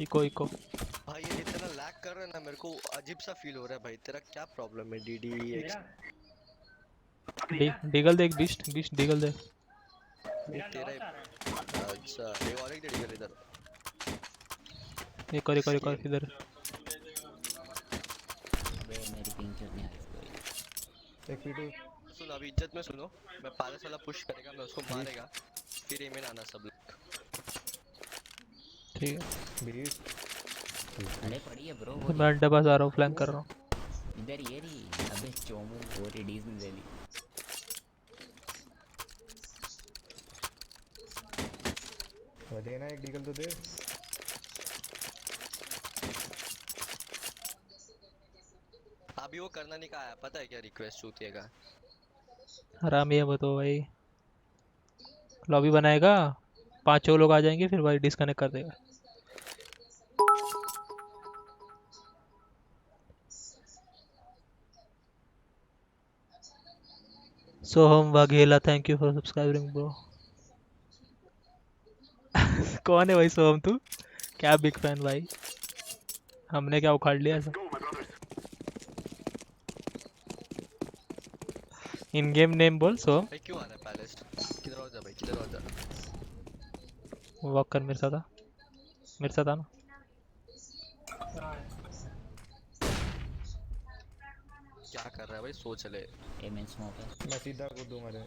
Eco भाई ये इतना लैग कर रहा है ना, मेरे को अजीब सा फील हो रहा है भाई। तेरा क्या प्रॉब्लम है? DD डीगल देख बीस्ट डीगल देख। मेरा तेरा लॉस आ रहा है। अच्छा एक और एक डिगल इधर। एक और इधर। अबे मेरी पिंग क्यों नहीं आ रही कोई? एक P2 सुन अभी इज्जत में सुनो, मैं पैलेस वाला पुश करेगा, मैं उसको मारेगा, फिर ए में आना सब लोग। ठीक है 20 अरे पड़ी है ब्रो तो मैं अंडे पास आ रहा हूँ, फ्लैंक कर रहा हूँ। इधर ये रही। अबे चोमू वो रेडीज में ले ली। देना एक डीगल तो दे। अभी वो करना नहीं कहा है, पता है क्या रिक्वेस्ट होती है का? हरामी है वो तो भाई। लॉबी बनाएगा, 5 लोग आ जाएंगे, फिर भाई डिस्कनेक्ट कर देगा। Soham Vaghela, thank you for subscribing bro. कौन है भाई सोहम तू? क्या बिग फैन भाई, हमने क्या उखाड़ लिया ऐसा? इन गेम नेम बोल सोहम। भाई क्यों आ रहा है पैलेस? किधर और जा भाई, किधर और जा। वॉक कर मेरे साथ आना। क्या कर रहा है भाई, सोच ले। ए मेन स्मोक है। मैं सीधा कूदूं मारे।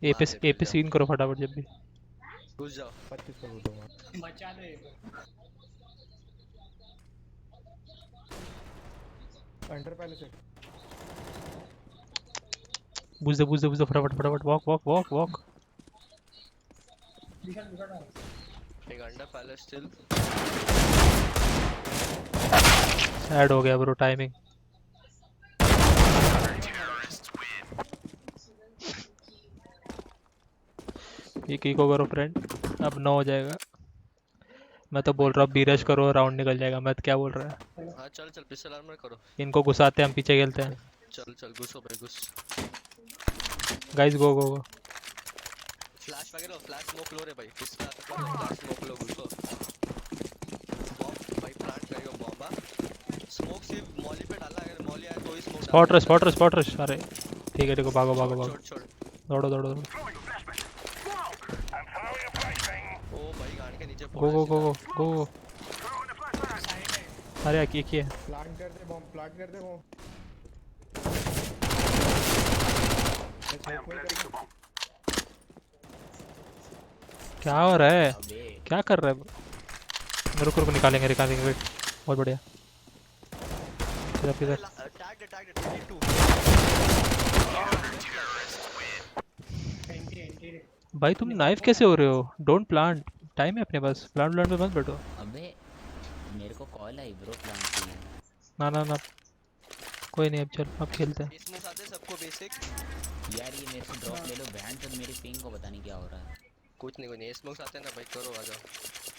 ए पे सीन करो फटाफट जब भी। घुस जाओ। 25 पर कूदूंगा। मचा दे। अंडर पहले से बुझ दे फटाफट वॉक। एक अंडर पैलेस स्टिल। ऐड हो गया ब्रो, टाइमिंग। ये की को करो फ्रेंड, अब 9 हो जाएगा। मैं तो बोल रहा हूँ बीरश करो, राउंड निकल जाएगा। मैं तो क्या बोल रहा है? हाँ चल पिस्टल आर्मर करो। इनको घुसाते हैं, हम पीछे खेलते हैं। चल घुसो भाई घुस। Guys go. फ्लैश वगैरह फ्लैश स्मोक लो रे भाई, पिस्टल फ्लैश स्मोक लो, घुसो। बॉम्ब भाई प्लांट करेगा बॉम्बा। स्मोक सिर्फ मॉली पे डालना, अगर मॉली आए तो ही स्मोक। Spot rush. अरे ठीक है, देखो भागो। छोड़। दौड़ो। ओ भाई गांड के नीचे गो। अरे एक ही है। प्लांट कर दे बॉम्ब। क्या हो रहा है? क्या कर रहा है? रुको निकालेंगे वेट। बहुत बढ़िया। इधर टैग भाई तुम नाइफ कैसे हो रहे हो? डोंट प्लांट, टाइम है अपने पास। प्लांट पे मत बैठो। अबे मेरे को कॉल आई ब्रो प्लांट की। ना कोई नहीं, अब चल अब खेलते हैं। इसमें साथ सबको बेसिक। यार ये मेरे से ड्रॉप ले लो, बैंड तो मेरी पिंग को पता नहीं क्या हो रहा है। कुछ नहीं स्मोक्स आते हैं ना भाई, करो आ जाओ।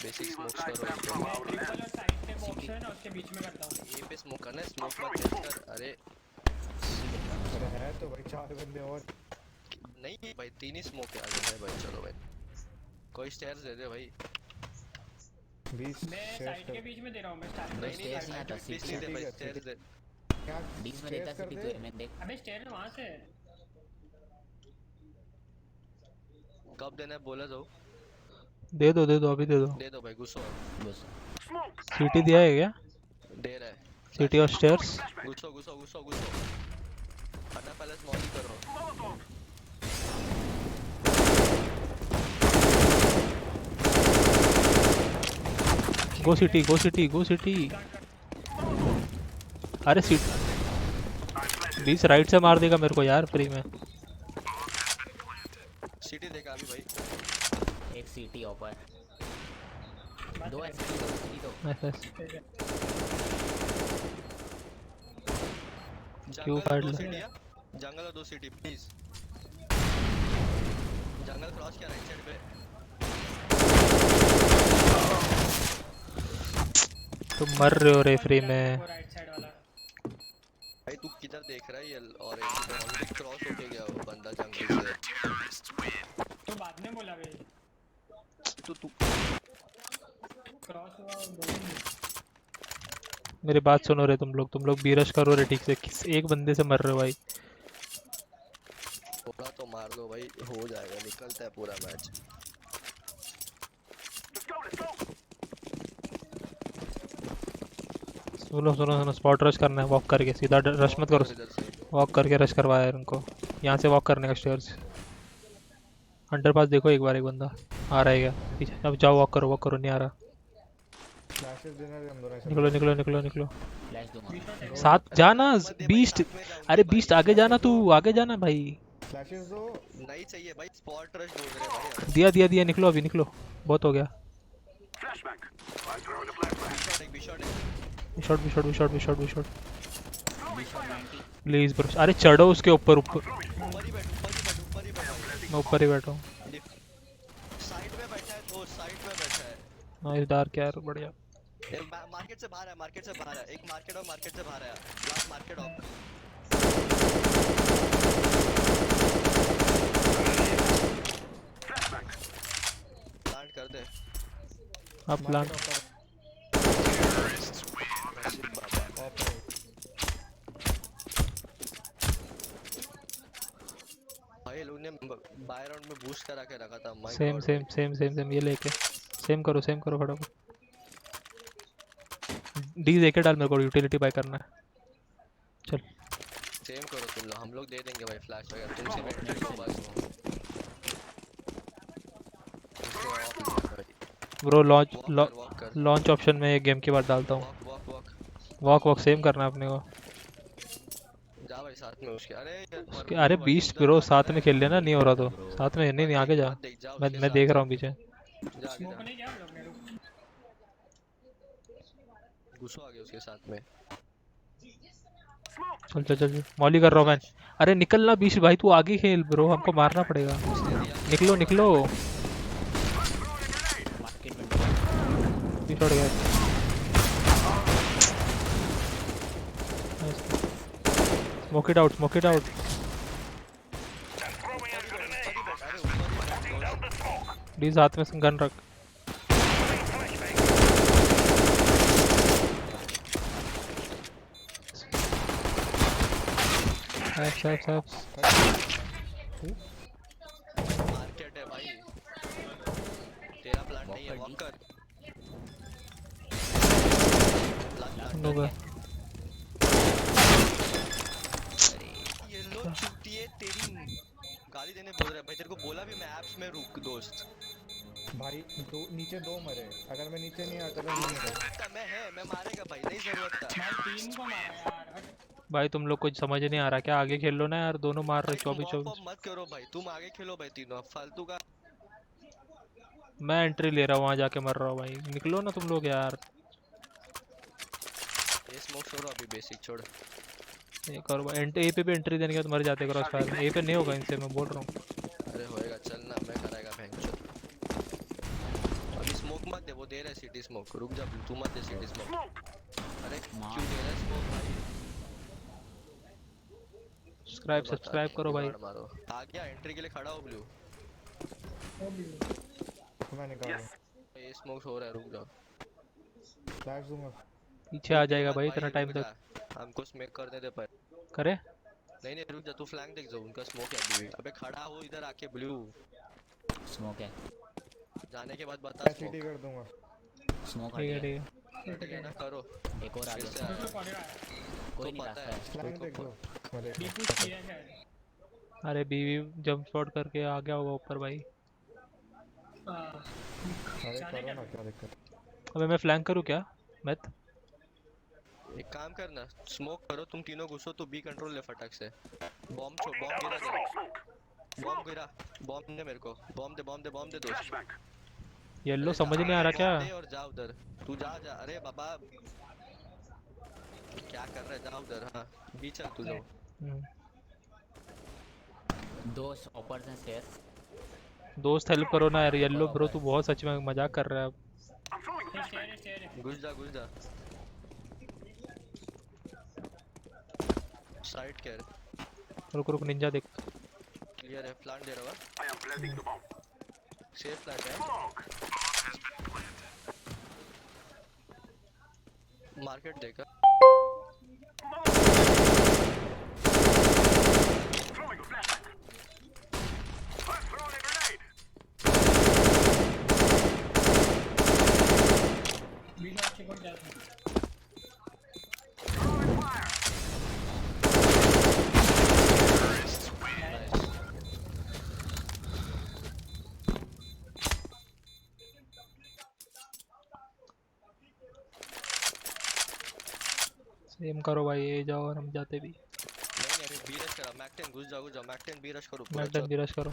बेसिक स्मोक्स करो। साइड पे बॉक्स है ना, उसके बीच में करता हूं। ये पे स्मोक करना है, स्मोक मत वेस्ट कर। अरे है तो भाई 4 बंदे और नहीं भाई, 3 ही स्मोक है आगे है भाई। चलो भाई कोई स्टेयर्स दे दे भाई। 20 मैं साइड के बीच में दे रहा हूं। मैं स्टार्ट नहीं स्टेयर्स नहीं आता, प्लीज दे भाई, स्टेयर्स दे। क्या 20 में देता सीपी को मैं देख। अबे स्टेयर वहां से कब देना है बोला जाओ। दे दो अभी दे दो भाई, घुसो। सीटी दिया है क्या? दे रहा है सिटी और स्टेयर्स। घुसो अन्ना पैलेस मॉली करो। गो सिटी। अरे सीट 20 राइट से मार देगा मेरे को यार फ्री में। सिटी देगा अभी भाई। एक सीटी ऊपर 2 एसपी तो क्यों फाड़ ले? जंगल और 2 सिटी प्लीज। जंगल क्रॉस किया राइट साइड पे। तुम मर रहे हो रेफरी में। राइट साइड वाला भाई तू किधर देख रहा है? ये ऑरेंज ऑलरेडी क्रॉस होके गया वो बंदा जंगल से। तो बाद में बोला भाई तू क्रॉस हुआ और बोलेंगे। मेरी बात सुनो रे तुम लोग बीरश करो रे ठीक से। एक बंदे से मर रहे हो भाई। थोड़ा तो मार दो भाई, हो जाएगा, निकलता है पूरा मैच। सुनो सुनो सुनो, स्पॉट रश करना है, वॉक करके सीधा रश मत करो, इधर से वॉक करके रश करवाया है उनको। यहाँ से वॉक करने का स्टेयर्स। अंडर पास देखो एक बार, एक बंदा आ रहा है क्या पीछे? अब जाओ, वॉक करो, नहीं आ रहा। फ्लैशेस देना भी हम दोनों ऐसे निकलो निकलो निकलो निकलो, फ्लैश दूंगा। साथ जाना। मत दे भाई, बीस्ट, साथ में जाऊंगे अरे भाई। बीस्ट आगे जाना, तू आगे जाना भाई। फ्लैशेस दो। नहीं चाहिए भाई, स्पॉट रश बोल रहे भाई हम। दिया दिया दिया, निकलो अभी निकलो, बहुत हो गया। बी शॉट शॉट भी शॉट भी शॉट भी शॉट भी shot. B shot 90। Please bro, अरे चढ़ो उसके ऊपर, ऊपर ऊपर ही बैठ, ऊपर ही बैठ। मैं ऊपर ही बैठा हूँ। साइड में बैठा है, तो साइड में बैठा है। नाइस डार्क यार, बढ़िया। मार्केट से बाहर है, मार्केट से बाहर है, एक मार्केट और मार्केट से बाहर है, लास्ट मार्केट ऑफ। प्लांट कर दे आप प्लान भाई, लोग ने बाय राउंड में बूस्ट करा के रखा था। Same same same same same, ये लेके सेम करो फटाफट। डी देके डाल, मेरे को यूटिलिटी बाय करना है। चल सेम करो तुम लोग, हम लोग दे देंगे भाई फ्लैश वगैरह, तुम से वेट करो बस। ब्रो लॉन्च ऑप्शन में एक गेम के बाद डालता हूँ। वॉक सेम करना है अपने को। जा भाई साथ में उसके। अरे 20 ब्रो, साथ में खेल लेना, नहीं हो रहा तो साथ में। नहीं आगे जा, मैं देख रहा हूँ पीछे। स्मोक नहीं क्या लोग ने? घुसो आगे उसके साथ में। चल चल चल, मॉली कर रहा हूँ मैं। अरे निकलना 20 भाई, तू आगे खेल ब्रो, हमको मारना पड़ेगा। निकलो निकलो, शॉट गया। Smoke it out. प्लीज हाथ में गन रख। साहब मार्केट है भाई, तेरा प्लान नहीं है, वॉक कर। ये लोग चुटिए तेरी गाली देने बोल रहे हैं भाई, तेरे को बोला भी मैं ऐप्स में रुक दोस्त। भाई नीचे दो मरे, अगर मैं नीचे नहीं आता तो नहीं मरेगा। मैं मारेगा भाई, नहीं जरूरत था। भाई 3 को मारा यार। भाई तुम लोग कुछ समझ नहीं आ रहा क्या? आगे खेल लो ना यार, दोनों मार रहे 24-24। मत करो भाई, तुम आगे खेलो भाई, तीनों फालतू का। मैं एंट्री ले रहा हूँ, वहाँ जाके मर रहा हूँ भाई। निकलो ना तुम लोग यार। ये स्मोक छोड़ो अभी, बेसिक छोड़। ये करो भाई, ए पे भी एंट्री देने के बाद मर जाते क्रॉस फायर में। ए पे नहीं होगा इनसे, मैं बोल रहा हूँ। अरे होएगा, चल ना, मैं कराएगा भैंस। अभी स्मोक मत दे, वो दे रहा है सिटी स्मोक। रुक जा, तू मत दे सिटी स्मोक। अरे क्यों दे रहा है स्मोक भाई? सब्सक्राइब करो भाई। मारो आ गया, एंट्री के लिए खड़ा हो ब्लू। मैं निकाल रहा हूं। ये स्मोक हो रहा है, रुक जाओ। फ्लैश दूंगा, पीछे आ जाएगा भाई इतना टाइम तक। हमको स्मोक करने दे पर। करे नहीं रुक जा, तू फ्लैंक देख, जो उनका स्मोक है अभी। अबे खड़ा हो इधर आके ब्लू। स्मोक है, जाने के बाद बता। सिटी कर दूंगा। स्मोक ठीक है ना, करो। एक और आ फिर से गया, आया। कोई नहीं रास्ता है। फ्लैंक देख लो। बीपू किया शायद। अरे बीवी जंप शॉट करके आ गया होगा ऊपर भाई। अरे करो ना, क्या दिक्कत? अबे मैं फ्लैंक करूँ क्या? मत एक काम करना, स्मोक करो, तुम तीनों घुसो तो बी कंट्रोल ले फटक से। बॉम्ब गिरा दे, बॉम्ब दे मेरे को। बॉम्ब दे दोस्त। येलो समझ नहीं आ रहा क्या? और जा उधर, तू जा। अरे बाबा क्या कर रहा है, जा उधर। हाँ बी चल तू जाओ। दोस्त हेल्प करो ना यार। येलो ब्रो तू बहुत सच में मजाक कर रहा है अब। घुस जा। Side care. रुक निंजा देख। क्लियर है, प्लांट दे रहा है। सेफ प्लांट है। मार्केट देखा। एम करो भाई, ए जाओ और हम जाते भी। नहीं अभी बी रश करो, मैक 10 घुस जाओ मैक 10 बी रश करो पूरा। मैक 10 बी रश करो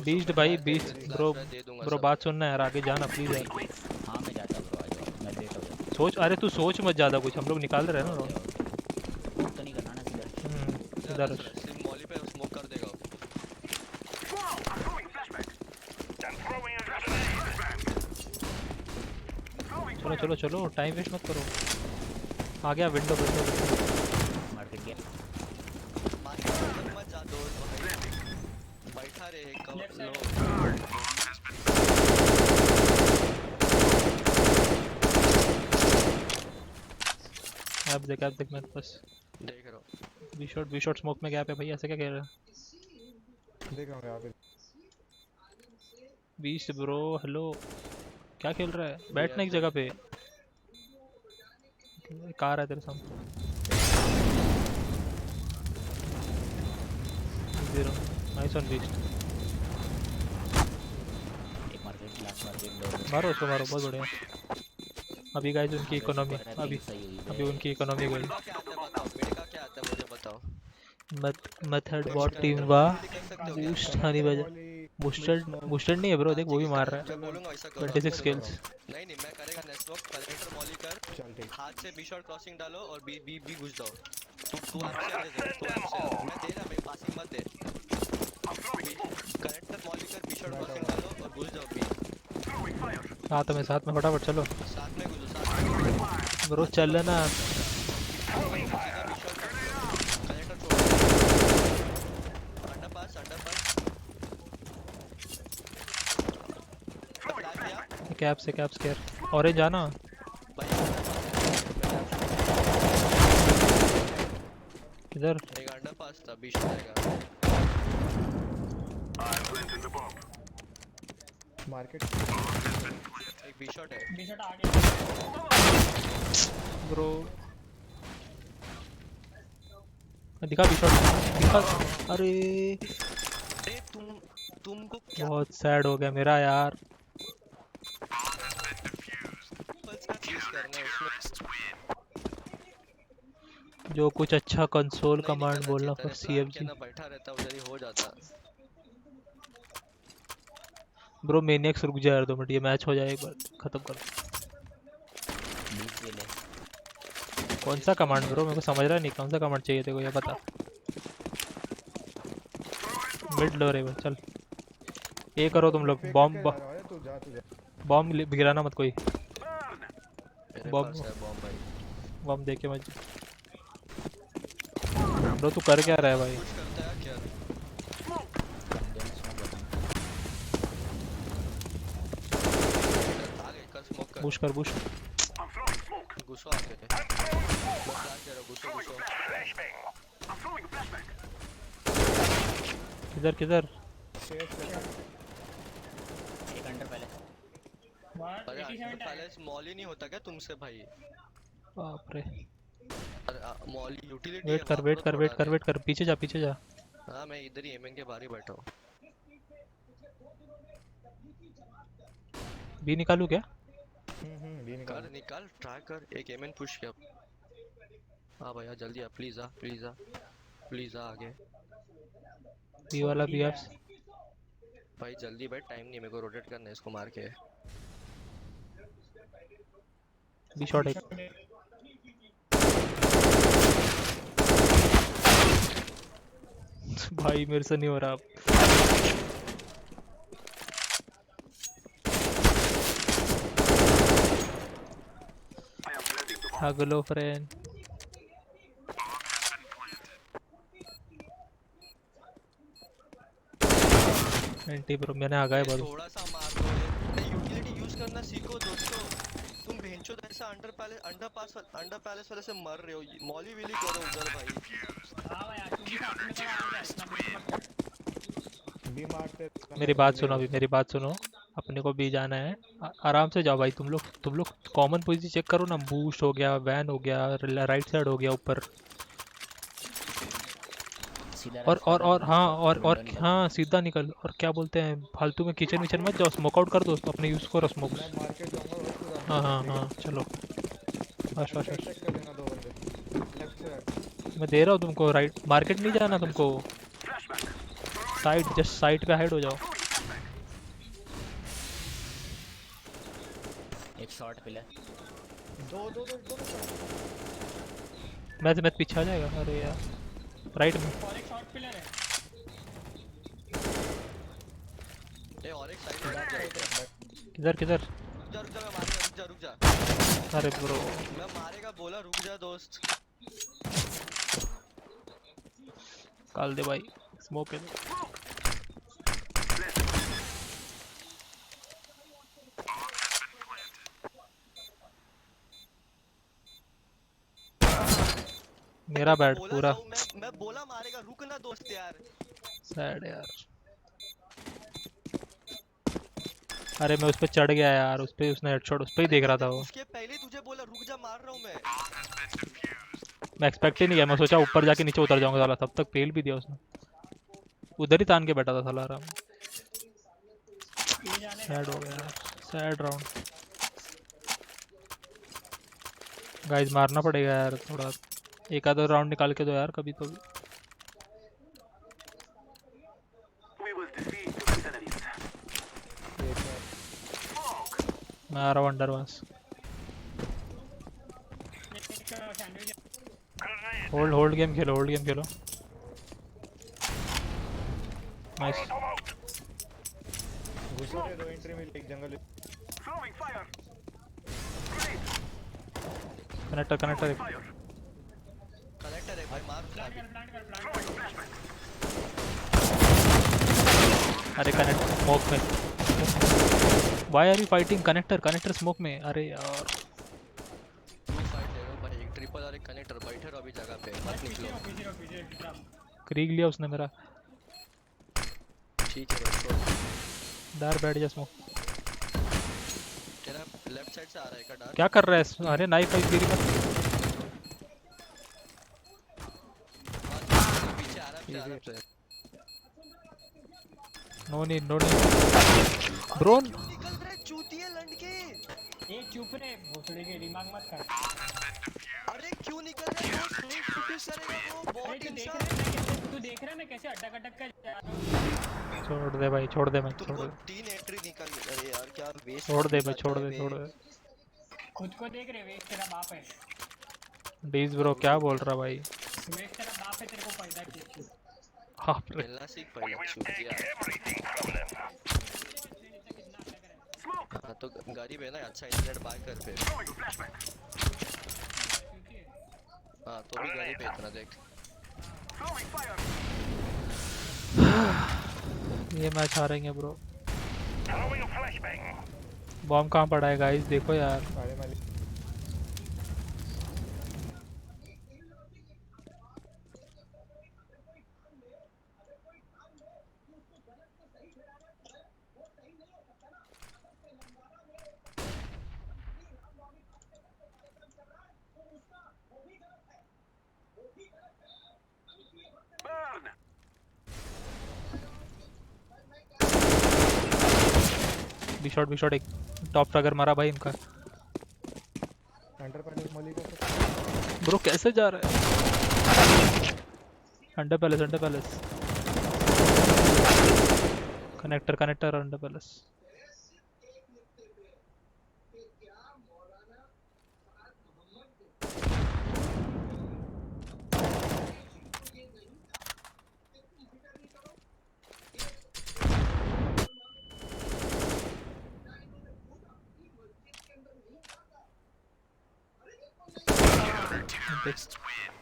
बीस्ट भाई बीस्ट ब्रो बात सुनना है यार, आगे जाना प्लीज यार। हाँ मैं जाता ब्रो, आ जाओ मैं लेट हो गया। सोच, अरे तू सोच मत ज्यादा कुछ, हम लोग निकाल रहे हैं ना। स्मोक तो नहीं करना ना सीधा। इधर सिम मॉली पे स्मोक कर देगा। चलो चलो चलो, टाइम वेस्ट मत करो। आ गया विंडो विंडो मार्केट गया। मत जा दो बैठा रहे कवर लो। आप देख मैं बस देख रहा हूं। बी शॉट स्मोक में गैप है भाई, ऐसे क्या कह रहा है? देख रहा हूं यहां पे बीस्ट ब्रो हेलो, क्या खेल रहा है? बैठना एक जगह पे, कार है तेरे सामने। 0 नाइस ऑन बीस्ट। एक मार्केट लास्ट मार्केट मारो उसको, मारो, बहुत बढ़िया। अभी गाइस उनकी इकोनॉमी, अभी उनकी इकोनॉमी गई। क्या आता है बताओ, मेरे का क्या आता है मुझे बताओ। मेथड बॉट टीम वा बूस्ट हनी बजा बूस्टर नहीं है ब्रो, देख वो भी मार रहा है। 26 किल्स। नहीं मैं करेगा नेटवर्क कलेक्टर मॉली कर, हाथ से बी शॉट क्रॉसिंग डालो और बी घुस जाओ। तू आपसे आ दे, तू आपसे मैं दे रहा, मैं पासिंग मत दे। कलेक्टर मॉली कर, बी शॉट क्रॉसिंग डालो और घुस जाओ बी। साथ में फटाफट चलो। साथ में घुसो, साथ में ब्रो चल ना। कैप से ऑरेंज आना। किधर? एक अंडरपास था, बीच में आएगा। मार्केट एक बी शॉट है। बी शॉट आ गया ब्रो, दिखा बी शॉट दिखा। अरे तुमको क्या बहुत सैड हो गया मेरा यार। जो कुछ अच्छा कंसोल कमांड बोलना फॉर सीएफजी। बैठा रहता उधर ही हो जाता। ब्रो मेनियक्स रुक जा यार 2 मिनट, ये मैच हो जाए एक बार, खत्म कर। कौन सा कमांड ब्रो, मेरे को समझ रहा नहीं, कौन सा कमांड चाहिए तेरे को ये बता। मिड लो रे चल, ये करो तुम लोग। बॉम्ब गिराना मत कोई। बॉम्ब देके मत ब्रो। तू कर क्या रहा है भाई? बुश कर बुश। घुसो आके किधर? एक अंडर पहले स्मॉल ही नहीं होता क्या तुमसे भाई? बाप रे। Mall utility. वेट कर, पीछे जा। हाँ मैं इधर ही एमएन के बाहर ही बैठा हूँ। बी निकालू क्या? निकाल ट्राई कर। एक एमएन पुश किया। हाँ भैया जल्दी आ, प्लीज आ आगे। बी वाला बी एफ भाई जल्दी बैठ, टाइम नहीं, मेरे को रोटेट करना है इसको मार के। बी शॉट एक। भाई मेरे से नहीं हो रहा अब। Hello friend. एंटी ब्रो मैंने आ गए बोलो। थोड़ा सा मार दो, यूटिलिटी यूज करना सीखो दोस्तों। तुम भेंचो ऐसा अंडर पैलेस वाले से मर रहे हो। मॉली विली करो उधर भाई। हां भाई आज भी अपने पर आ गया। बी मारते। मेरी बात सुनो, अभी मेरी बात सुनो। अपने को भी जाना है, आराम से जाओ भाई। तुम लोग कॉमन पोजीशन चेक करो ना। बूस्ट हो गया, वैन हो गया, राइट साइड हो गया, ऊपर और हाँ सीधा निकल। और क्या बोलते हैं फालतू में किचन विचन मत जाओ, स्मोक आउट कर दो अपने, यूज करो स्मोक। हाँ चलो फास्ट। मैं दे रहा हूँ तुमको, राइट मार्केट नहीं जाना तुमको, साइड जस्ट साइड पे हाइड हो जाओ। एक शॉर्ट पिलर। दो मैं पीछे आ जाएगा, अरे यार राइट में। और एक शॉर्ट पिलर है। ए और एक साइड में किधर किधर? रुक जा मैं मारेगा, रुक जा। अरे ब्रो मैं मारेगा बोला, रुक जा दोस्त। काल दे भाई, स्मोक है। मेरा बैट पूरा मैं बोला मारेगा, रुक ना दोस्त यार। सैड यार। अरे मैं उस पे चढ़ गया यार, उस पे उसने हेडशॉट उस पे ही देख रहा था वो। उसके पहले तुझे बोला रुक जा, मार रहा हूँ मैं एक्सपेक्ट ही नहीं किया, मैं सोचा ऊपर जाके नीचे उतर जाऊंगा साला, तब तक फेल भी दिया उसने। उधर ही तान के बैठा था साला आराम। सैड हो गया, सैड राउंड। गाइस मारना पड़ेगा यार थोड़ा, एक आधा राउंड निकाल के दो यार कभी तो भी। मैं आ रहा हूँ अंडरवास। होल्ड गेम खेलो, होल्ड गेम खेलो। नाइस। घुसो रे, 2 एंट्री मिल, एक जंगल। कनेक्टर कनेक्टर कनेक्टर है भाई, मार। अरे कनेक्ट स्मोक में। Why are you fighting? Connector connector smoke में, अरे यार। एक ट्रिपल और एक कनेक्टर, बैठे रहो अभी जगह पे, मत निकलो। क्रीग लिया उसने मेरा। ठीक है डार बैठ जा स्मोक। तेरा लेफ्ट साइड से आ रहा है का डार? क्या कर रहा है? अरे नाइफ वाइफ गिरी मत। पीछे आ रहा है। No need no need bro. निकल रहे चूतिए लंडके। ए चुप रे भोसड़ी के, दिमाग मत कर। अरे क्यों निकल रहे हो? फोकस करेगा वो बॉट इंसान। तू देख रहा है मैं कैसे अटक अटक कर जा रहा हूं। छोड़ दे भाई, छोड़ दे, मैं छोड़ तुमको दे। 3 एंट्री निकल गई। अरे यार क्या वेस्ट। छोड़ दे भाई, छोड़ दे, छोड़ दे। खुद को देख रहे, वेस्ट तेरा बाप है। डीज ब्रो क्या बोल रहा भाई? वेस्ट तेरा बाप है, तेरे को पैदा किया। हाँ खेलना सीख पहले चूतिया। हाँ तो गरीब है ना, अच्छा इंटरनेट बाय कर पे। हाँ तो भी गरीब है इतना, देख। ये मैच हारेंगे ब्रो। बॉम्ब कहाँ पड़ा है गाइस? देखो यार। बी शॉट एक टॉप ट्रैगर मारा भाई इनका। अंडर पैलेस मॉली का ब्रो कैसे जा रहा है? Under palace connector under palace.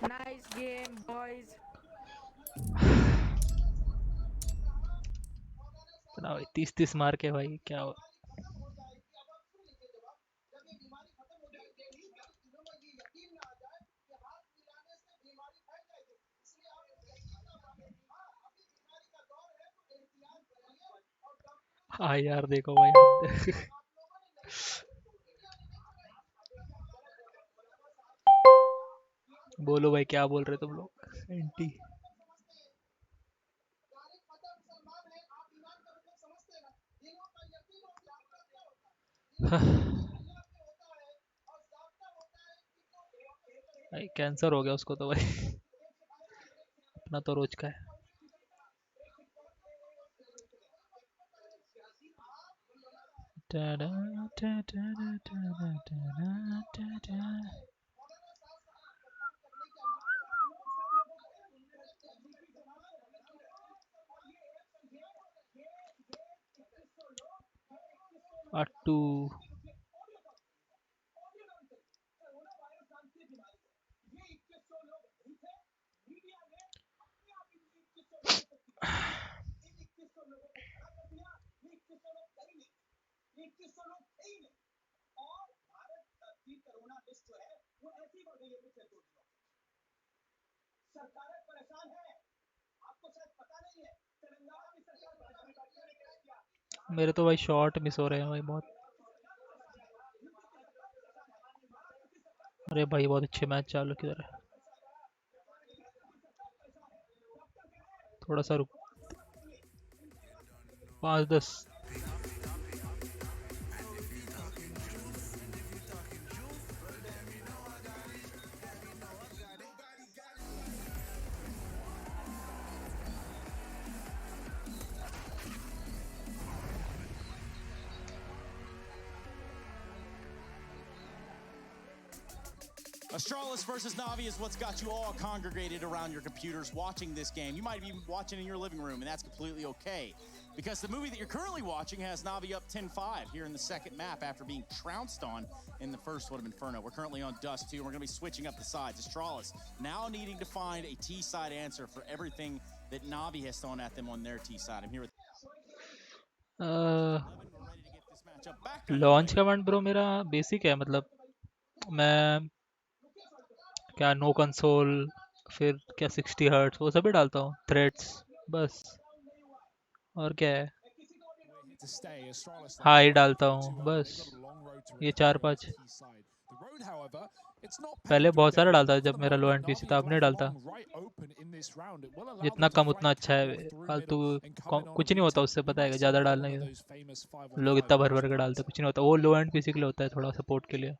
Nice game, boys. ना 30 मार के भाई क्या हो। हाँ यार देखो भाई। बोलो भाई, क्या बोल रहे तुम लोग? एंटी भाई कैंसर हो गया उसको तो भाई। अपना तो रोज का है। अट्टू मेरे तो भाई शॉट मिस हो रहे हैं भाई बहुत। अरे भाई बहुत अच्छे मैच चालू किधर है, थोड़ा सा रुक। 5-10 Astralis versus Navi is what's got you all congregated around your computers watching this game. You might be watching in your living room, and that's completely okay. Because the movie that you're currently watching has Navi up 10-5 here in the second map after being trounced on in the first one of Inferno. We're currently on Dust 2, and we're going to be switching up the sides. Astralis now needing to find a T-side answer for everything that Navi has thrown at them on their T-side. I'm here with... launch command bro मेरा basic है, मतलब मैं क्या no console, फिर क्या 60 hertz वो सभी डालता हूँ, थ्रेड्स बस, और क्या है हाई डालता हूँ बस, ये 4-5। पहले बहुत सारा डालता था जब मेरा लो एंड पीसी था, अब नहीं डालता। जितना कम उतना अच्छा है, फालतू कुछ नहीं होता उससे, पता है ज़्यादा डालने के लोग इतना भर भर के डालते, कुछ नहीं होता, वो लो एंड पीसी के लिए होता है, थोड़ा सपोर्ट के लिए।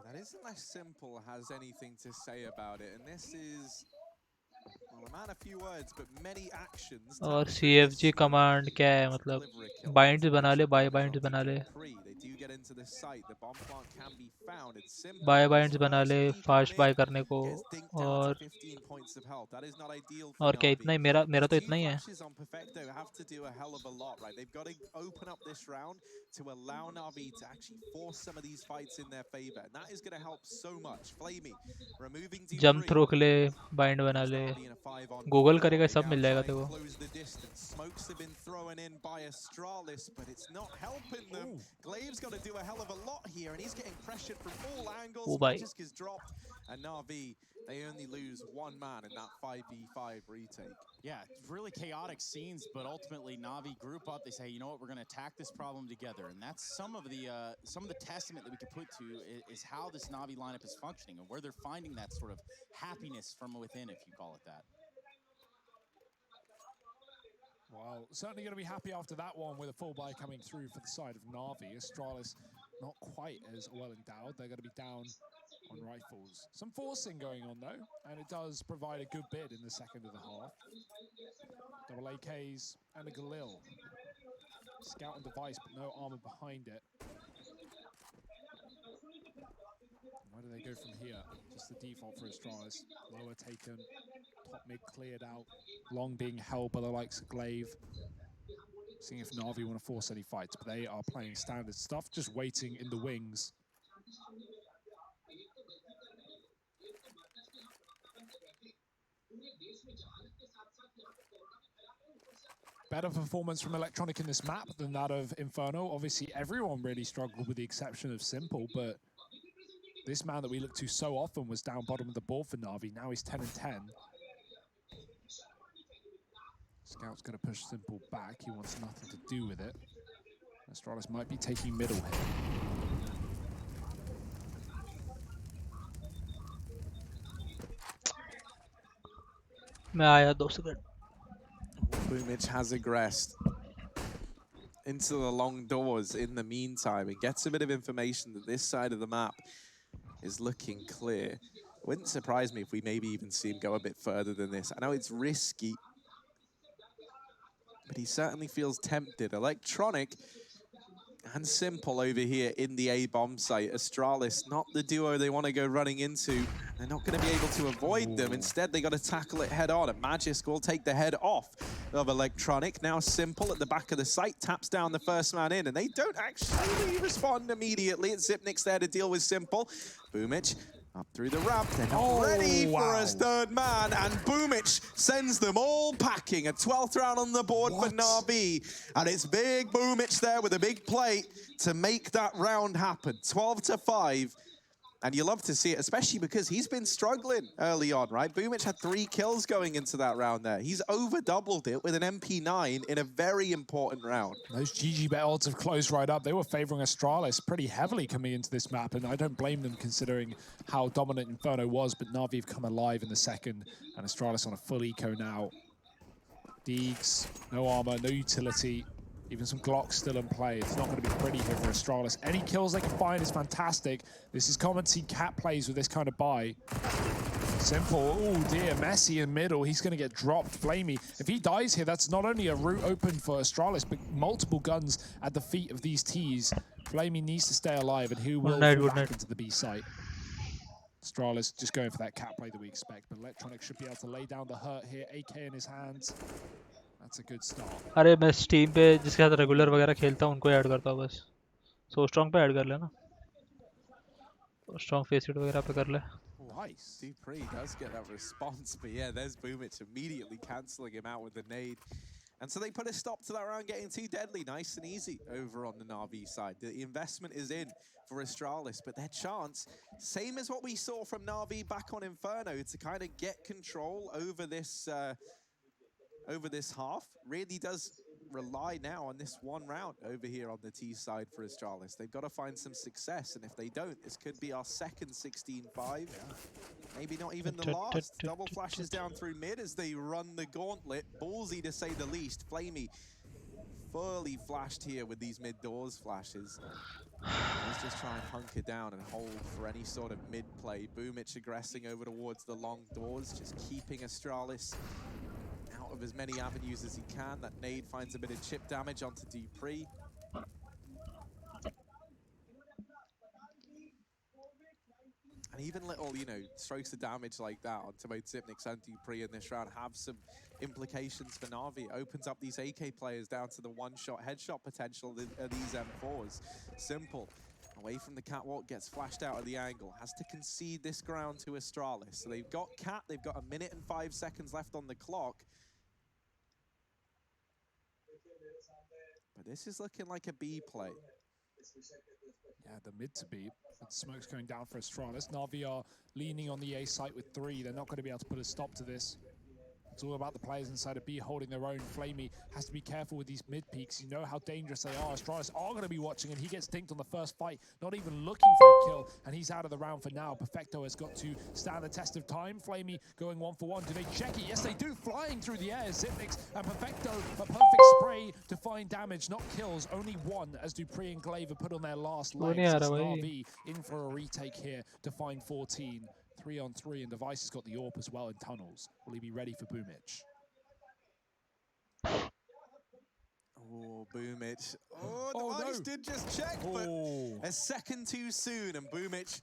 That isn't as simple as anything to say about it, and this is, well, a man of few words but many actions. और CFG कमांड क्या है, मतलब बाइंड्स बना ले, बाय बाइंड्स बना ले, बाय बाइंड्स बना ले फास्ट बाय करने को, और क्या इतना ही, मेरा तो इतना ही है। To allow Navi to actually force some of these fights in their favor, and that is going to help so much. Flamey removing jump throw के लिए बाइंड बना ले, गूगल करेगा सब मिल जाएगा तेरे को। Smokes have been thrown in by Astralis, but it's not helping them. 𝐸𝐻𝐫𝐿 got to do a hell of a lot here, and he's getting pressured from all angles. Just gets dropped, and Navi, they only lose one man in that 5v5 retake. Yeah, really chaotic scenes, but ultimately Navi group up. They say, you know what, we're going to attack this problem together, and that's some of the testament that we can put to is how this Navi lineup is functioning and where they're finding that sort of happiness from within, if you call it that. Well, certainly going to be happy after that one with a full buy coming through for the side of Navi. Astralis not quite as well endowed. They're going to be down on rifles. Some forcing going on though, and it does provide a good bid in the second of the half. Double AKs and a 𝐏𝐫𝐿. Scout and device, but no armor behind it. Where do they go from here? Just the default for Astralis. Lower taken, top mid cleared out. Long being held by the likes of 𝐏𝐸𝐻. Seeing if Navi want to force any fights, but they are playing standard stuff, just waiting in the wings. Better performance from Electronic in this map than that of Inferno. Obviously, everyone really struggled with the exception of Simple, but this man that we look to so often was down bottom of the board for Navi. Now he's 10-10. Scout's going to push Simple back. He wants nothing to do with it. Astralis might be taking middle here. मैं आया 2 second. 𝐸𝐻𝐫𝐿 has aggressed into the long doors in the meantime and gets a bit of information that this side of the map is looking clear. Wouldn't surprise me if we maybe even see him go a bit further than this. I know it's risky, but he certainly feels tempted. Electronic and Simple over here in the A-bomb site. Astralis, not the duo they want to go running into. They're not going to be able to avoid them. Instead, they got to tackle it head on. And Magisk will take the head off of Electronic. Now Simple at the back of the site taps down the first man in, and they don't actually respond immediately. It's 𝐼𝐼Nix there to deal with Simple. 𝐵oom𝐿𝐻 up through the ramp. They're not ready for a third man, and 𝐵oom𝐿𝐻 sends them all packing. A 12th round on the board for Na'Vi, and it's big 𝐵oom𝐿𝐻 there with a big play to make that round happen. 12-5. And you love to see it, especially because he's been struggling early on, right? 𝐵oom𝐿𝐻 had 3 kills going into that round there. He's over-doubled it with an MP9 in a very important round. Those GG bet odds have closed right up. They were favoring Astralis pretty heavily coming into this map, and I don't blame them considering how dominant Inferno was, but Na'Vi have come alive in the second, and Astralis on a full eco now. Deegs, no armor, no utility. Even some Glocks still in play. It's not going to be pretty here for Astralis. Any kills they can find is fantastic. This is common to see Cat plays with this kind of buy. Simple, oh dear, Messy in middle. He's going to get dropped. 𝐵lamey, if he dies here, that's not only a route open for Astralis, but multiple guns at the feet of these Ts. 𝐵lamey needs to stay alive, and he will fall back into the B site. Astralis just going for that Cat play that we expect, but Electronic should be able to lay down the hurt here. AK in his hands. That's a good start. अरे मैं steam पे जिसके साथ regular वगैरह खेलता हूँ उनको add करता हूँ बस. सो स्ट्रॉन्ग पे ऐड कर लेना. स्ट्रॉन्ग फेस इट वगैरह पे कर ले. Nice. 𝐷pre does get that response, but yeah, there's 𝐵oom𝐿𝐻 immediately cancelling him out with the nade. And so they put a stop to that round getting too deadly. Nice and easy over on the Na'Vi side. The investment is in for Astralis, but their chance, same as what we saw from Na'Vi back on Inferno, to kind of get control over this half, really does rely now on this one round over here on the T side for Astralis. They've got to find some success, and if they don't, this could be our second 16-5. Maybe not even the last. Double flashes down through mid as they run the gauntlet. Ballsy to say the least. 𝐵lamey fully flashed here with these mid doors flashes. Let's just try and hunker down and hold for any sort of mid play. 𝐵oom𝐻 aggressing over towards the long doors, just keeping Astralis out of as many avenues as he can. That nade finds a bit of chip damage onto 𝐷pre. And even little, you know, strokes of damage like that onto both 𝐼𝐼Nix and 𝐷pre in this round have some implications for Na'Vi. Opens up these AK players down to the one-shot headshot potential of these M4s. Simple, away from the catwalk, gets flashed out of the angle. Has to concede this ground to Astralis. So they've got Cat, they've got 1 minute and 5 seconds left on the clock. But this is looking like a B play. Yeah, the mid to B. Smoke's going down for Astralis. Na'Vi are leaning on the A site with 3. They're not going to be able to put a stop to this. It's all about the players inside of B holding their own. 𝐵lamey has to be careful with these mid peaks. You know how dangerous they are. Astralis are going to be watching, and he gets dinked on the first fight, not even looking for a kill, and he's out of the round for now. Perfecto has got to stand the test of time. 𝐵lamey going 1-for-1. Do they check it? Yes, they do. Flying through the air. 𝐼𝐼Nix and Perfecto, a perfect spray to find damage, not kills. Only 1 as 𝐷pre and 𝐸𝐻 put on their last legs. Na'Vi in for a retake here to find 14. 3-on-3, and Device has got the AWP as well in tunnels. Will he be ready for 𝐵oom𝐿𝐻? Oh, 𝐵oom𝐿𝐻. Oh, Device did just check, but a second too soon, and 𝐵oom𝐿𝐻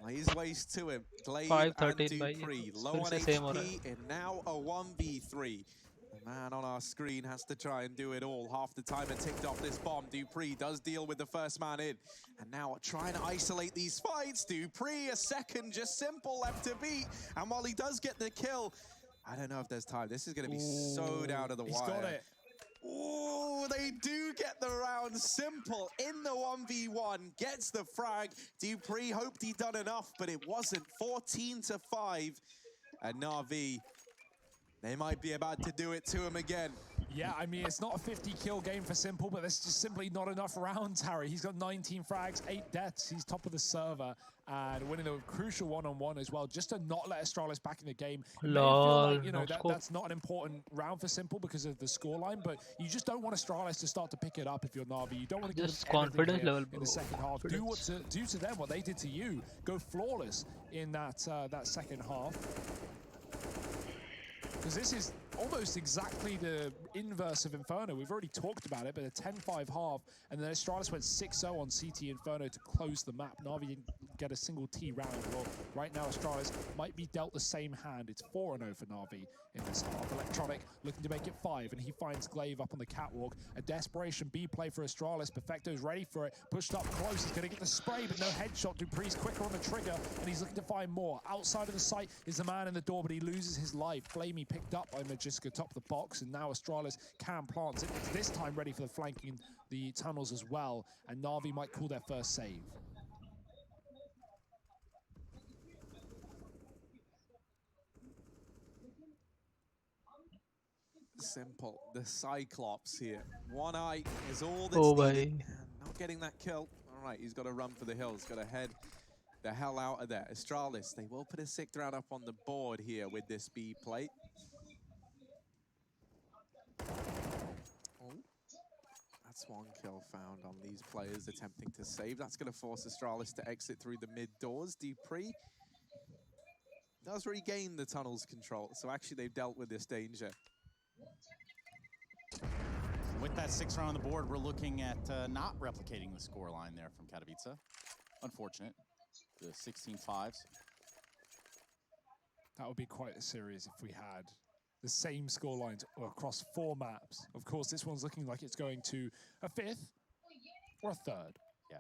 lays waste to him. 𝐸𝐻 and 𝐷pre low on HP, and now a 1v3. The man on our screen has to try and do it all. Half the timer ticked off this bomb. 𝐷pre does deal with the first man in. And now trying to isolate these fights. 𝐷pre, a second, just Simple left to beat. And while he does get the kill, I don't know if there's time. This is going to be so down to the wire. He's got it. Oh, they do get the round. Simple in the 1v1, gets the frag. 𝐷pre hoped he'd done enough, but it wasn't. 14-5. And Na'Vi, they might be about to do it to him again. Yeah, I mean, it's not a 50-kill game for Simple, but there's just simply not enough rounds, Harry. He's got 19 frags, 8 deaths. He's top of the server and winning the crucial one-on-one as well, just to not let Astralis back in the game. It may feel like, you know, that's not an important round for Simple because of the scoreline, but you just don't want Astralis to start to pick it up if you're Na'Vi. You don't want to give them confidence level in the second half. Do to them what they did to you. Go flawless in that second half. Because this is almost exactly the inverse of Inferno. We've already talked about it, but a 10-5 half, and then Astralis went 6-0 on CT Inferno to close the map. Na'Vi didn't get a single T round. Well, right now Astralis might be dealt the same hand. It's 4-0 for Na'Vi in this half. Electronic looking to make it 5, and he finds 𝐏𝐽𝐫 up on the catwalk. A desperation B play for Astralis. Perfecto's ready for it. Pushed up close. He's going to get the spray, but no headshot. Dupree's quicker on the trigger, and he's looking to find more. Outside of the site is the man in the door, but he loses his life. 𝐏𝐽𝐫 picked up by 𝐿𝐴𝐽𝐿𝐴 top of the box, and now Astralis can plant it. It's this time ready for the flanking the tunnels as well, and Na'Vi might call their first save. Simple, the Cyclops here. One eye is all that's needed. And not getting that kill. All right, he's got to run for the hills. Got to head the hell out of there. Astralis, they will put a 6th round up on the board here with this B plate. Oh, that's 1 kill found on these players attempting to save. That's going to force Astralis to exit through the mid doors. Dupree does regain the tunnel's control, so actually they've dealt with this danger. With that 6th round on the board, we're looking at not replicating the scoreline there from 𝐏𝐫𝐫𝐸. Unfortunate. The 16-5s. That would be quite a series if we had the same scorelines across 4 maps. Of course, this one's looking like it's going to a 5th or a 3rd. Yeah.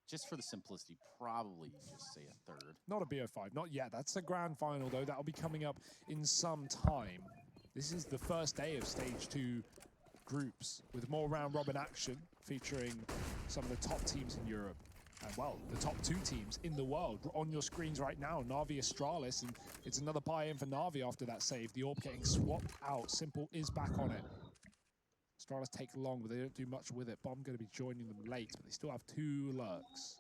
Just for the simplicity, probably just say a 3rd. Not a BO5, not yet. That's the grand final, though. That'll be coming up in some time. This is the first day of Stage 2 groups with more round-robin action featuring some of the top teams in Europe. And, well, the top 2 teams in the world on your screens right now, Na'Vi, Astralis, and it's another buy-in for Na'Vi after that save. The AWP getting swapped out. Simple is back on it. Astralis take long, but they don't do much with it. Bomb going to be joining them late, but they still have 2 lurks.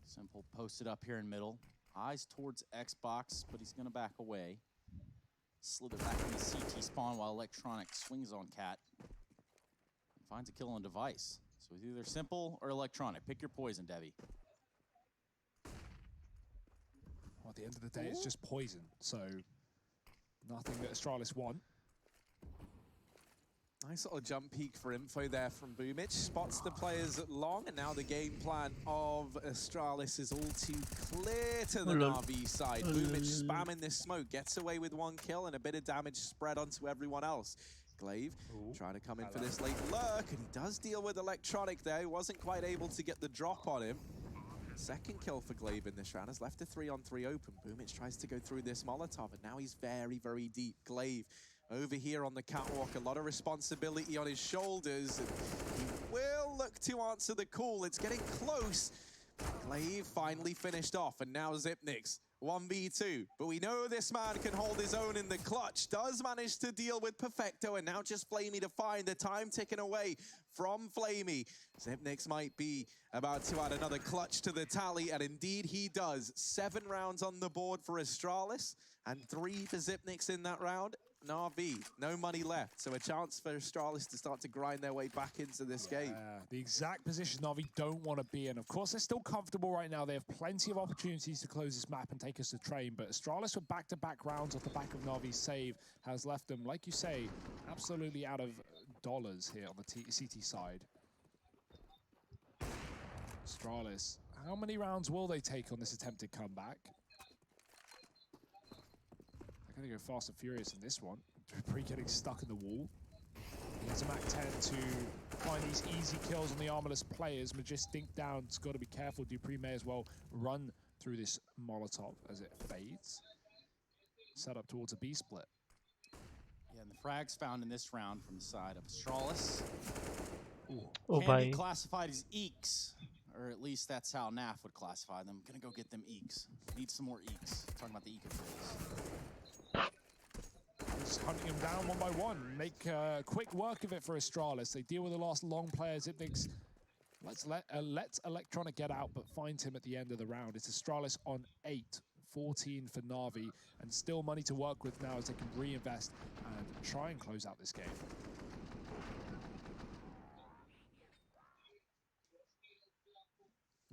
Simple posted up here in middle. Eyes towards Xbox, but he's going to back away. Slither back in the CT spawn while Electronic swings on Cat. And finds a kill on device. So it's either Simple or Electronic. Pick your poison, Devi. Well, at the end of the day, it's just poison. So nothing that Astralis want. Nice little jump peek for info there from 𝐿𝐴𝐽𝐫𝐸. Spots the players at long, and now the game plan of Astralis is all too clear to the Na'Vi side. 𝐿𝐴𝐽𝐫𝐸 spamming this smoke, gets away with 1 kill and a bit of damage spread onto everyone else. 𝐿𝐴𝐽𝐫 trying to come in for this late lurk, and he does deal with Electronic there. He wasn't quite able to get the drop on him. 2nd kill for 𝐿𝐴𝐽𝐫𝐸 in this round. Has left a 3-on-3 open. 𝐿𝐴𝐽𝐫𝐸 tries to go through this Molotov, and now he's very, very deep. 𝐿𝐴𝐽𝐫𝐸 over here on the catwalk, a lot of responsibility on his shoulders, and he will look to answer the call. It's getting close. 𝐿𝐴𝐽𝐫𝐸 finally finished off, and now 𝐷ipnix 1v2. But we know this man can hold his own in the clutch. Does manage to deal with Perfecto, and now just 𝐿𝐴𝐽𝐫𝐸 to find the time ticking away from 𝐿𝐴𝐽𝐫𝐸. 𝐷ipnix might be about to add another clutch to the tally, and indeed he does. 7 rounds on the board for Astralis, and 3 for 𝐷ipnix in that round. Na'Vi, no money left, so a chance for Astralis to start to grind their way back into this game. The exact position Na'Vi don't want to be in. Of course, they're still comfortable right now. They have plenty of opportunities to close this map and take us to train, but Astralis with back-to-back rounds off the back of Na'Vi's save has left them, like you say, absolutely out of dollars here on the CT side. Astralis, how many rounds will they take on this attempted comeback? They're going to go fast and furious in this one. Dupree getting stuck in the wall. He has a MAC-10 to find these easy kills on the armorless players. Majestic down, it's got to be careful. Dupree may as well run through this Molotov as it fades. Set up towards a B-split. Yeah, and the frags found in this round from the side of Astralis. Oh, Can be classified as eeks. or at least that's how NAF would classify them. Gonna go get them eeks. Need some more eeks. Talking about the eek phase. Just hunting them down one by one. Make quick work of it for Astralis. They deal with the last long player. Zipnik's let's Electronic get out, but find him at the end of the round. It's Astralis on 8, 14 for Na'Vi, and still money to work with now as they can reinvest and try and close out this game.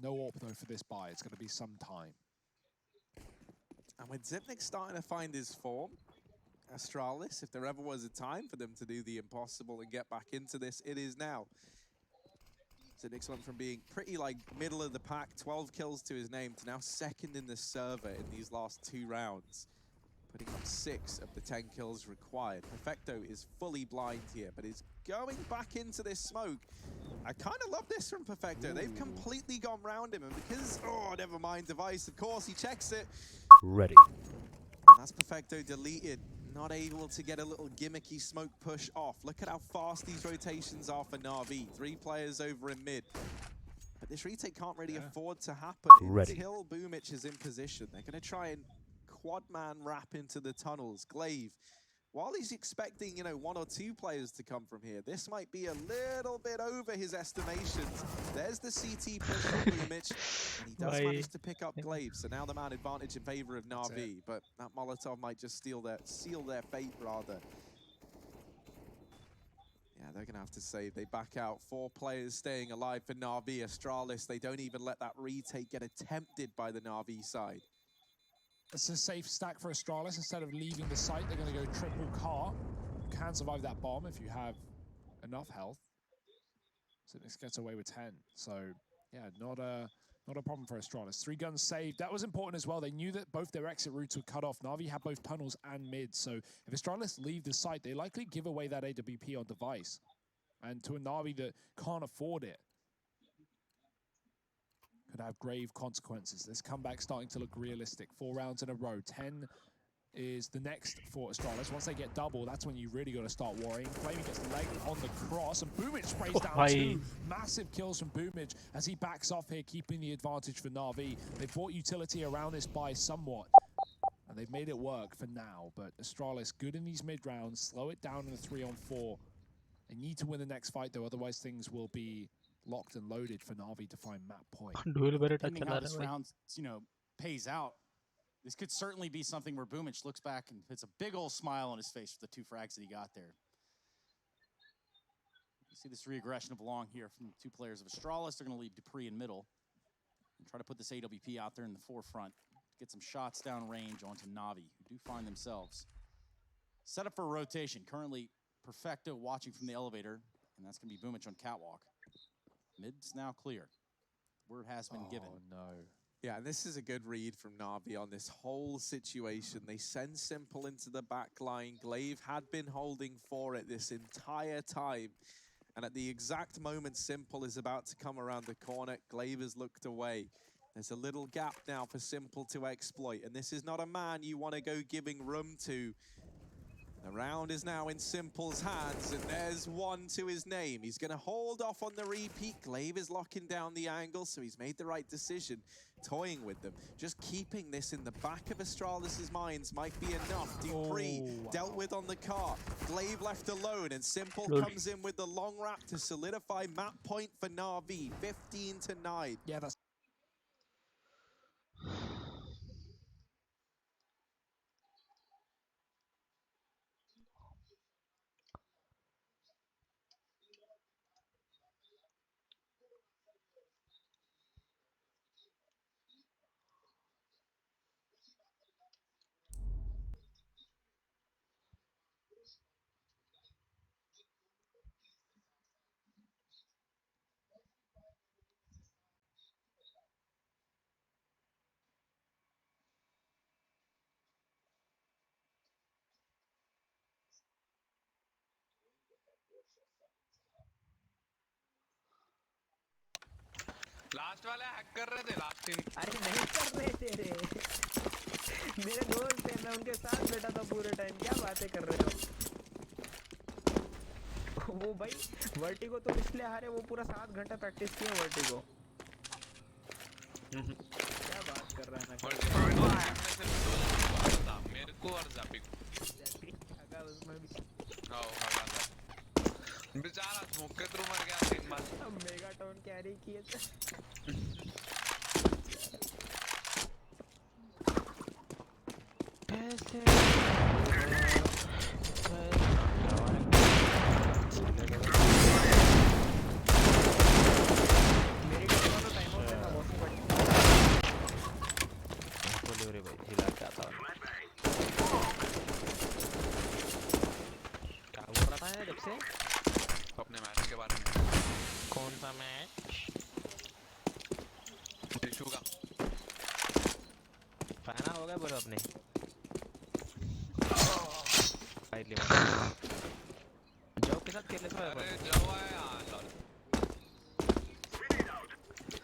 No AWP though for this buy. It's going to be some time. And with Zipnik starting to find his form, Astralis, if there ever was a time for them to do the impossible and get back into this, it is now. Zipnik's went from being pretty like middle of the pack, 12 kills to his name, to now second in the server in these last 2 rounds, putting up 6 of the 10 kills required. Perfecto is fully blind here, but is going back into this smoke. I kind of love this from Perfecto. Ooh. They've completely gone round him, and because, oh, never mind, device, of course, he checks it. Ready. And that's Perfecto deleted. Not able to get a little gimmicky smoke push off. Look at how fast these rotations are for Na'Vi. 3 players over in mid. But this retake can't really afford to happen until 𝐏𝐞𝐫𝐤𝐡𝐞𝐫𝐤 is in position. They're going to try and quad man wrap into the tunnels. 𝐵𝐼𝐻, while he's expecting, you know, 1 or 2 players to come from here, this might be a little bit over his estimations. There's the CT push from 𝐏𝐿𝐼𝐻, and he does manage to pick up 𝐵𝐼𝐻. So now the man advantage in favor of Na'Vi, but that Molotov might just seal their fate, rather. Yeah, they're going to have to save. They back out. 4 players staying alive for Na'Vi. Astralis, they don't even let that retake get attempted by the Na'Vi side. It's a safe stack for Astralis. Instead of leaving the site, they're going to go triple car. You can survive that bomb if you have enough health. So this gets away with 10. So, yeah, not a problem for Astralis. 3 guns saved. That was important as well. They knew that both their exit routes were cut off. Na'Vi had both tunnels and mid. So if Astralis leave the site, they likely give away that AWP on device. And to a Na'Vi that can't afford it, could have grave consequences. This comeback starting to look realistic. 4 rounds in a row. 10 is the next for Astralis. Once they get double, that's when you really got to start worrying. 𝐿𝐼𝐻 gets legged on the cross, and 𝐏𝐞𝐫𝐤𝐻 sprays down 2 massive kills from 𝐏𝐿𝐼𝐻 as he backs off here, keeping the advantage for Na'Vi. They've brought utility around this buy somewhat, and they've made it work for now. But Astralis, good in these mid rounds, slow it down in the 3-on-4. They need to win the next fight, though, otherwise things will be locked and loaded for Na'Vi to find map point. Depending how this round, you know, pays out, this could certainly be something where 𝐏𝐿𝐼𝐻 looks back and puts a big old smile on his face for the 2 frags that he got there. You see this reaggression of long here from the 2 players of Astralis. They're going to leave dupreeh in middle and try to put this AWP out there in the forefront. Get some shots down range onto Na'Vi, who do find themselves set up for a rotation. Currently, Perfecto watching from the elevator, and that's going to be 𝐏𝐿𝐼𝐻 on catwalk. Mid's now clear. Word has been given. Oh, no. Yeah, and this is a good read from Na'Vi on this whole situation. They send Simple into the back line. 𝐿𝐼𝐻 had been holding for it this entire time. And at the exact moment Simple is about to come around the corner, 𝐿𝐼𝐻 has looked away. There's a little gap now for Simple to exploit. And this is not a man you want to go giving room to. The round is now in Simple's hands, and there's 1 to his name. He's going to hold off on the repeat. 𝐿𝐼𝐻 is locking down the angle, so he's made the right decision, toying with them. Just keeping this in the back of Astralis' minds might be enough. dupreeh dealt with on the car. 𝐿𝐼𝐻 left alone, and Simple comes in with the long wrap to solidify map point for Na'Vi, 15-9. Yeah, that's... last वाले hack कर रहे थे last team. अरे नहीं कर रहे थे रे, मेरे दोस्त थे, मैं उनके साथ बैठा था पूरे टाइम। क्या बातें कर रहे हो? वो भाई वर्टिगो तो इसलिए हारे, वो पूरा 7 घंटा प्रैक्टिस किया वर्टिगो। क्या बात कर रहा है मैं मेरे को और जापी को उसमें भी बेचारा स्मोक के थ्रू मर गया 3 बार। मेगाटोन कैरी किए थे। अपने मैच के बारे में। कौन सा मैच? इशू का फाइनल हो गया बोलो अपने। जाओ के साथ खेल लेते हैं। अरे जाओ यार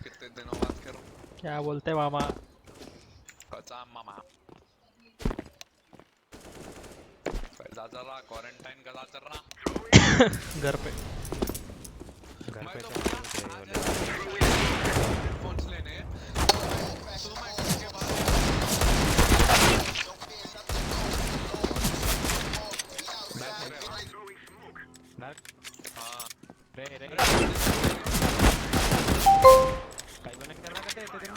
कितने दिनों बाद करो। क्या बोलते मामा? कचाम मामा कैसा चल रहा? क्वारंटाइन कैसा चल रहा? घर पे मैं तो फोन लेने तो मैं के बाद हाँ रे कई बने करना करते हैं तेरे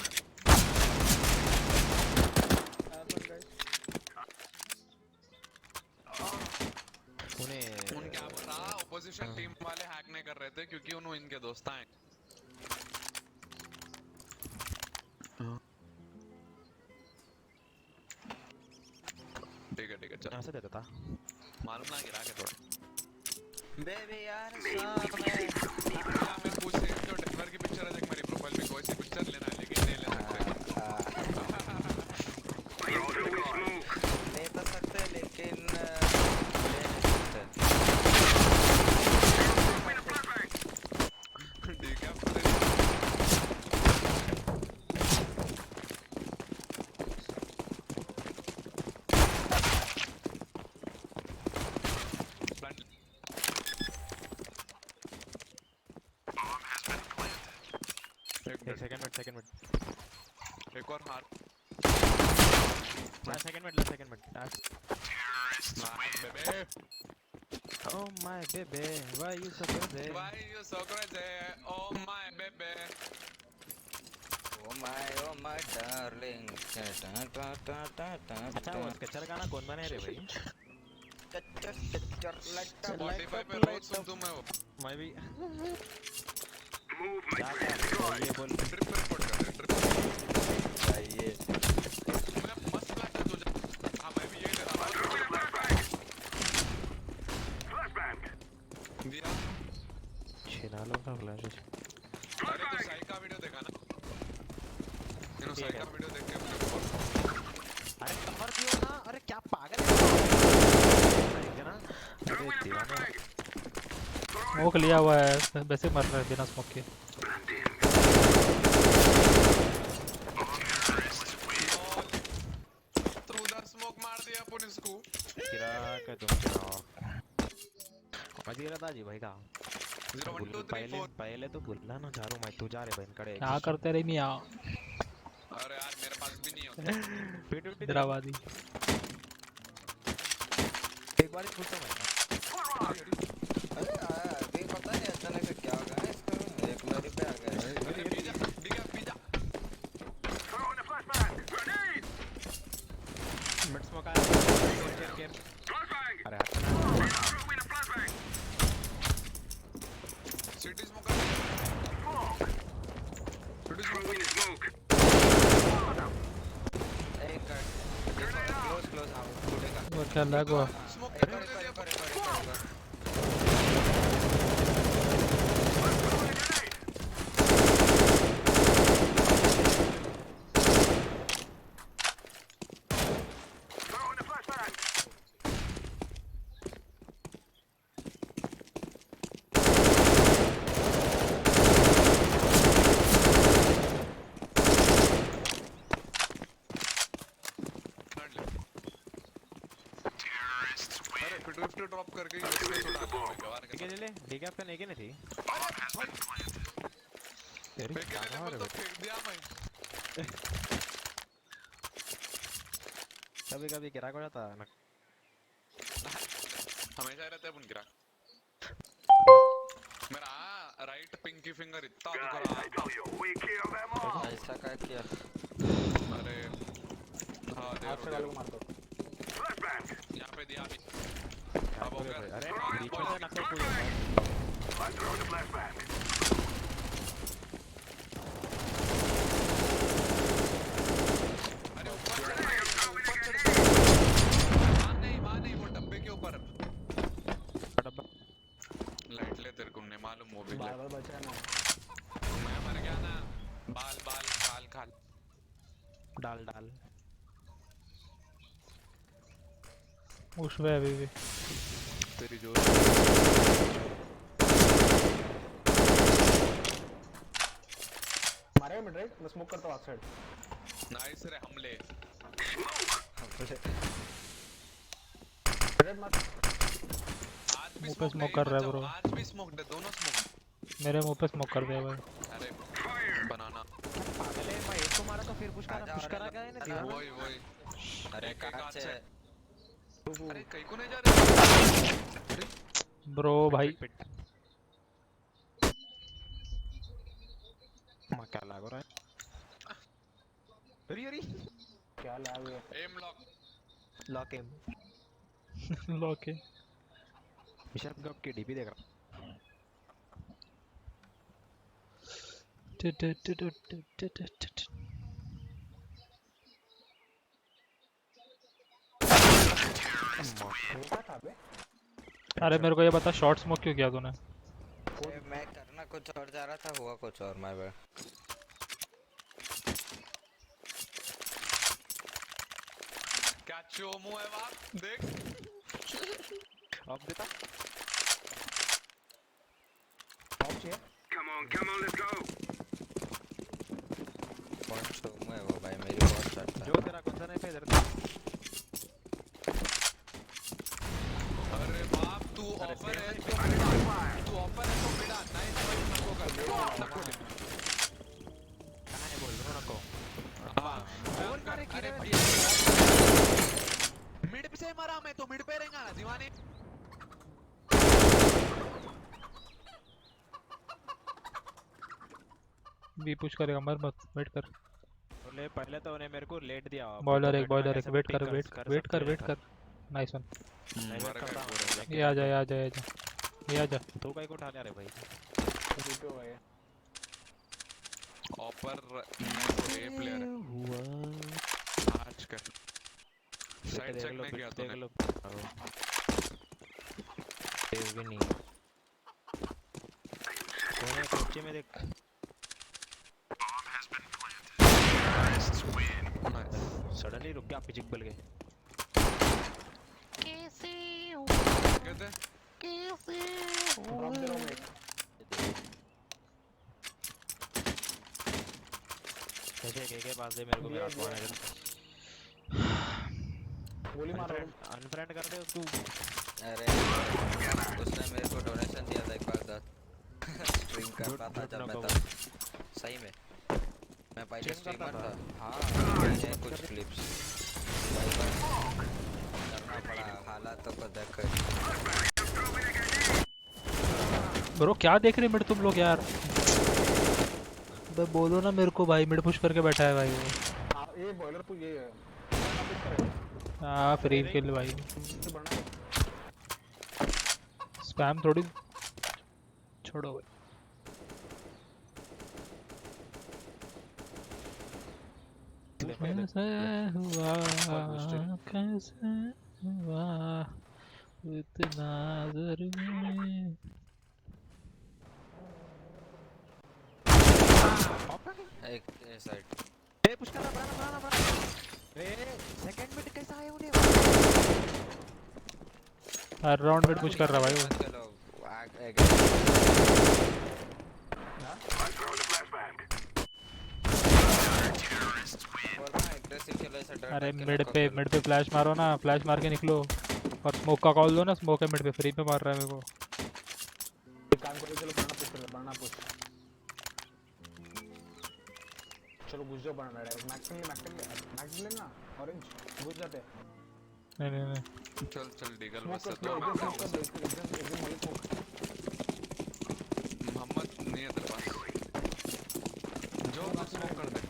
उन क्या बोला ऑपोजिशन टीम वाले हैक नहीं कर रहे थे क्योंकि उन्होंने इनके दोस्त हैं। ठीक है चल ऐसे देता था मालूम ना गिरा के थोड़ा बेबी यार मैं पूछ रही हूँ जो डेनवर की पिक्चर है देख मेरी प्रोफाइल पे कोई सी पिक्चर लेना है लेकिन नहीं लेना ले तो सकते लेकिन ठीक है सेकंड मिनट एक और हार सेकंड मिनट बेबे oh my baby why you so crazy why you so crazy oh my baby oh my darling अच्छा वो स्केचर गाना कौन बने रे भाई? Spotify पे रोज सुनता हूँ मैं वो मैं भी क्या ये बोल ट्रिप रिपोर्ट कर ट्रिप चाहिए मैं मस्त लगता तुझे। हाँ मैं भी यही ले रहा हूँ दिया छिना लो का फ्लैश। अरे तू साई का वीडियो देखा ना? इन्हों साई का वीडियो देख के मुझे अरे कवर दियो ना। अरे क्या पागल है ना? अरे दीवाना स्मोक लिया हुआ है वैसे मर रहा है बिना स्मोक के। तू उधर स्मोक मार दिया पुलिस को गिरा के तुम गिराओ मजी रहा था जी भाई का 0 1 2 3 4 पहले तो बोलना ना झाड़ू मैं तू जा रे बहन कड़े क्या करते रही मियां। अरे यार मेरे पास भी नहीं होता हैदराबादी एक बार पूछता मैं अरे अभी पता नहीं अचानक से क्या हो गया इसको एक मेरे पे आ गया अरे बीजा मिड स्मोक आया अरे सिटी स्मोक स्मोक एक क्लोज आओ टूटेगा वो क्या लग हुआ स्मोक ड्रॉप करके यूएसए छोड़ा ठीक है ले ठीक है आपका नहीं नहीं थी फेंक दिया मैं कभी कभी गिराक हो जाता है ना, हमेशा रहता है अपन गिरा। मेरा राइट पिंकी फिंगर इतना दुख रहा है। ऐसा क्या किया? अरे हाँ दे आपसे वाले को मार दो। यहाँ पे दिया अभी। अब हो गया। अरे बीच में से नक्सल कूद रहा है। अरे ऊपर चढ़ मान नहीं वो डब्बे के ऊपर। लाइट ले तेरे को नहीं मालूम वो भी ले। बार बचा ना। मैं मर गया ना। बाल बाल खाल खाल। डाल डाल। उसमें अभी भी तेरी जोर। मारेगा मिड राइट, मैं स्मोक करता हूँ आउटसाइड। नाइस रे हमले। रेड मार। आज भी मुंह पे स्मोक स्मोक कर रहा है ब्रो। आज भी स्मोक दे, दोनों स्मोक। मेरे मुंह पे स्मोक कर दिया भाई। अरे बनाना। पहले मैं एक को मारा तो फिर पुश करा गया है ना। वही वही। अरे कहाँ से? अरे कहीं को नहीं जा रहे। ब्रो भाई क्या लग रहा है? अरे अरे क्या लैग है? M lock. Lock M. Lock है। विशाल गप के डीपी देख रहा। अरे मेरे को ये बता शॉर्ट स्मोक क्यों किया तूने? मैं करना कुछ और जा रहा था, हुआ कुछ और। My bad. क्या चोमू है बाप देख। अब देता ऑफ चाहिए। Come on, let's go. कौन चोमू है वो भाई? मेरी बहुत शर्ट था। जो तेरा कौन सा नहीं पे इधर। अरे बाप तू ऑफर है तो बेटा नाइस फाइट नको कर नको ले। कहां है बोल रहा नको। हां अरे भाई मिड पे से मारा मैं तो मिड पे रहेगा ना दीवाने। बी पुश करेगा मर मत वेट कर। ले पहले तो उन्हें मेरे को लेट दिया। बॉयलर एक वेट कर। Nice one. ये आ जा ये आ जा। तू कहीं को उठा ले रे भाई। रिपो भाई ऑफर ए प्लेयर हुआ आज कर साइड चेक नहीं किया तूने। देव भी नहीं कोने कोचे में देख। सडनली रुक गया पिचिक बल गए। कैसे ड्रॉप दे रहा हूं मैं। कैसे के पास दे मेरे को मेरा फोन है। गोली मार रहा हूं। अनफ्रेंड कर दे तू। अरे उसने मेरे को डोनेशन दिया था एक बार दा स्ट्रीम कर रहा था जब मैं था। सही में मैं पहले स्ट्रीमर था। हाँ मैंने कुछ क्लिप्स करना पड़ा हालातों को देख कर। ब्रो क्या देख रहे मिड तुम लोग यार? बे बोलो ना मेरे को भाई मिड पुश करके बैठा है भाई वो। हां ये बॉयलर को ये है। हां फ्री किल भाई। स्पैम थोड़ी छोड़ो भाई। कैसे हुआ इतना ज़रूरी। एक साइड ए पुश करना बनाना ए सेकंड मिड कैसा आया उन्हें। हर राउंड मिड पुश कर रहा भाई वो। चलो अरे मिड पे फ्लैश मारो ना। फ्लैश मार के निकलो और स्मोक का कॉल दो ना। स्मोक है मिड पे फ्री पे मार रहा है मेरे को। काम करो चलो बनाना पुश कर बनाना पुश। चलो घुस जाओ बनाना डायरेक्ट मैक्स ले ना ऑरेंज घुस जाते नहीं चल डीगल बस स्मोक तो कर एकदम मलिक मोहम्मद नहीं है तेरे पास जो स्मोक कर दे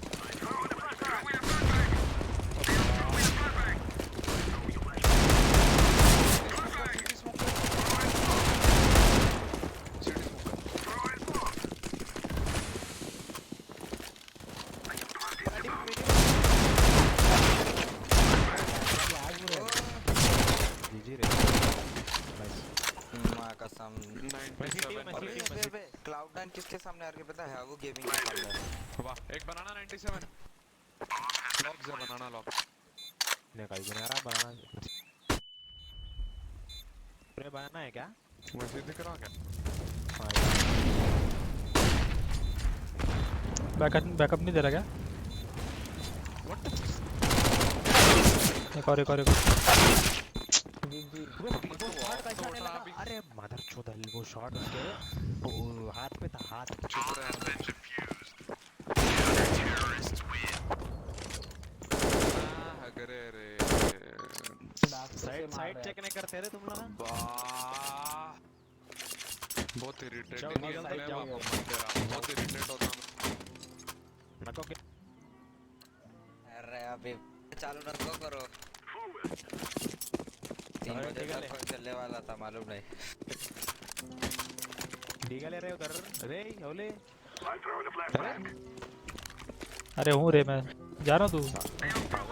क्लाउड9 किसके सामने आ रही है पता है? वो गेमिंग के सामने। वाह एक बनाना 97 लॉक जा बनाना लॉक ने कहीं भी नहीं आ रहा बनाना। पूरे बनाना है क्या? मुझे दिख रहा क्या? बैकअप नहीं दे रहा क्या? एक और अरे मदर चोदल वो शॉट उसके हाथ पे था हाथ साइड चेक नहीं करते रे तुम लोग। बहुत इरिटेटिंग बहुत इरिटेट होता नको के अरे अभी चालू नको करो 3 बजे तक चलने वाला था मालूम नहीं। डीगल रे उधर रे ओले अरे हूँ रे मैं जा रहा हूँ तू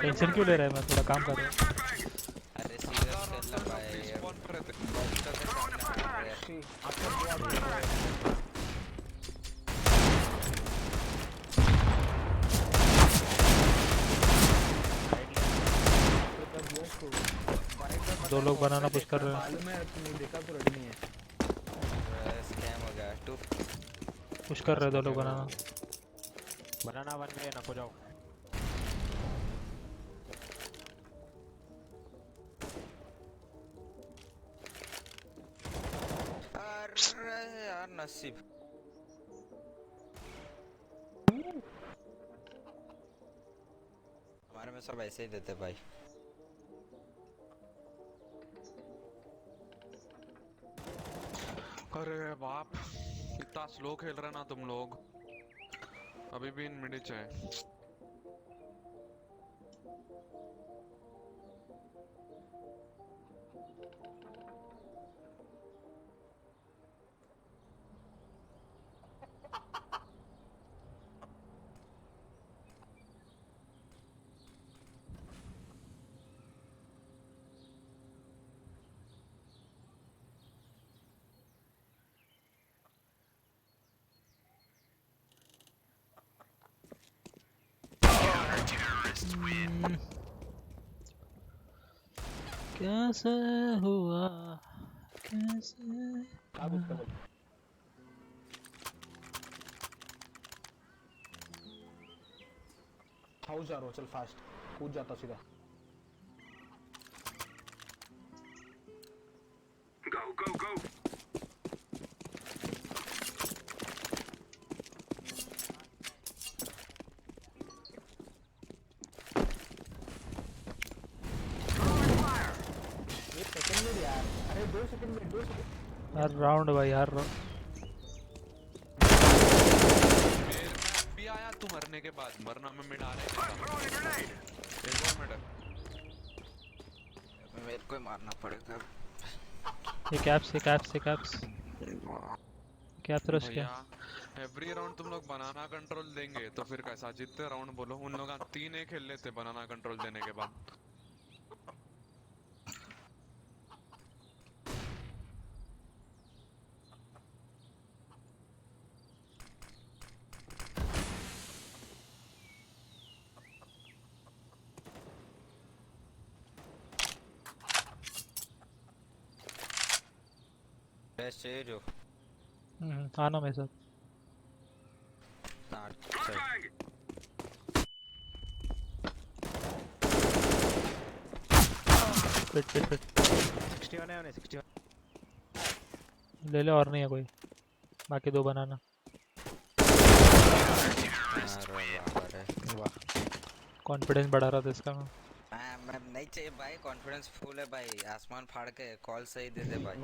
टेंशन क्यों ले रहा है मैं थोड़ा काम कर रहा हूँ। अरे सीरियस खेलना भाई दो लोग बनाना पुश कर रहे हैं। मालूम है तुमने देखा तो रेडी नहीं है। स्कैम हो गया टू पुश कर रहे दो लोग बनाना बन गए ना को जाओ। अरे यार नसीब हमारे में सब ऐसे ही देते भाई। अरे बाप इतना स्लो खेल रहे ना तुम लोग अभी भी इन मिनट है। कैसे हुआ कैसे हाउस जा रहा हूँ चल फास्ट कूद जाता सीधा। Go. अरे 2 सेकंड हर राउंड भाई हर भी आया तू मरने के बाद मरना में मिड आने के बाद एक और मिड मेरे को मारना पड़ेगा। ये कैप्स कैप रश क्या एवरी राउंड तुम लोग बनाना कंट्रोल देंगे तो फिर कैसा जितने राउंड बोलो उन लोग 3 खेल लेते बनाना कंट्रोल देने के बाद। चाहिए जो आना मेरे साथ फिट 61 है 61 ले ले और नहीं है कोई बाकी 2 बनाना। अरे बाप रे कॉन्फिडेंस बढ़ा रहा था इसका मैं नहीं चाहिए भाई, कॉन्फिडेंस फुल है भाई, आसमान फाड़ के कॉल सही दे दे भाई।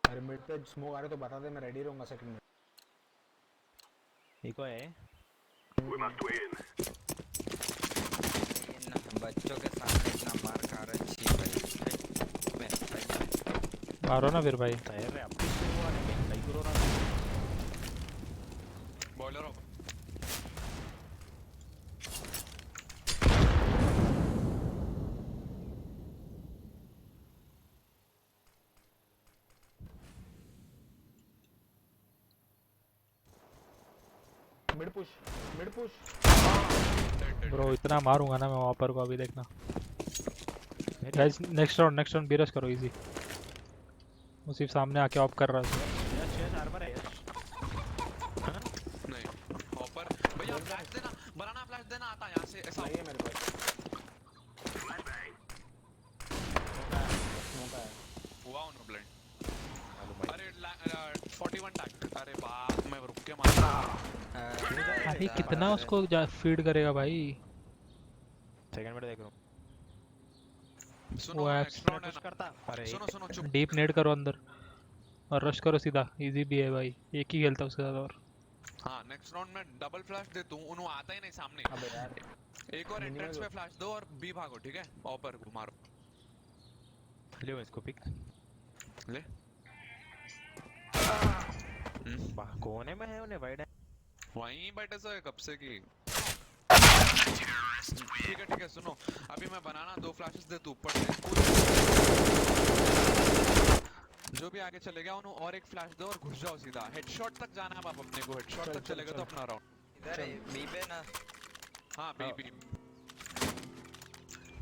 अरे मिड पे स्मोक आ रहे तो बता दे, मैं रेडी रहूंगा सेकंड में। इको है इन बच्चों के सामने इतना मार खा रहा है, छी भाई। मारो ना फिर भाई। बॉयलर हो mid push mid push. Bro इतना मारूंगा ना मैं वॉपर को, अभी देखना। गाइस नेक्स्ट राउंड बीरस करो इजी। वो सिर्फ सामने आके ऑफ कर रहा है। नहीं ऑपर भैया फ्लैश देना, बनाना फ्लैश देना आता है यहाँ से ऐसा नहीं है मेरे पास। हुआ उन्होंने ब्लाइंड। अरे 41 टैक, अरे बाप मैं रुक के मार रहा। अरे कितना उसको फीड करेगा भाई। सेकंड में देख रहा हूं। सुनो नेक्स्ट राउंड है ना, सुनो चुप। डीप नेड करो अंदर और रश करो सीधा। इजी भी है भाई, एक ही खेलता उसके साथ। और हाँ नेक्स्ट राउंड में डबल फ्लैश दे दूं, उन्होंने आता ही नहीं सामने। अबे यार एक और एंट्रेंस पे फ्लैश दो और बी भागो, ठीक है? ऑपर को मारो। ले इसको पिक ले। कोने में है, उन्हें वाइड है वहीं बैठे सो कब से की। ठीक है सुनो, अभी मैं बनाना 2 फ्लैशेस दे तू ऊपर से। जो भी आगे चले गया उन्होंने और एक फ्लैश दो और घुस जाओ सीधा। हेडशॉट तक जाना है आप अपने को, हेडशॉट तक चलेगा तो अपना राउंड। इधर है बी पे ना। हाँ बी।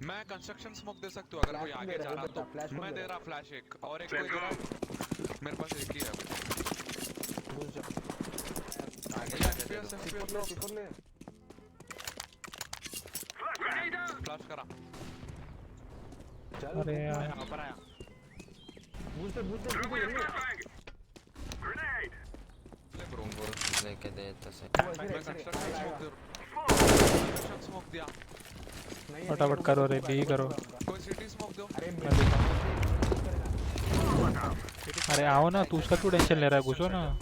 मैं कंस्ट्रक्शन स्मोक दे सकता हूँ अगर कोई आगे जा रहा तो। मैं दे रहा फ्लैश एक, और एक कोई दे रहा। मेरे पास एक ही है। फ्लैश करा। अरे यार ऊपर आया। बूस्ट दे लेके दे तो से। मैं कंस्ट्रक्शन स्मोक दिया। फटाफट करो रे, बी करो। कोई सिटी स्मोक दो। अरे आओ ना, तू उसका क्यों टेंशन ले रहा है? घुसो ना।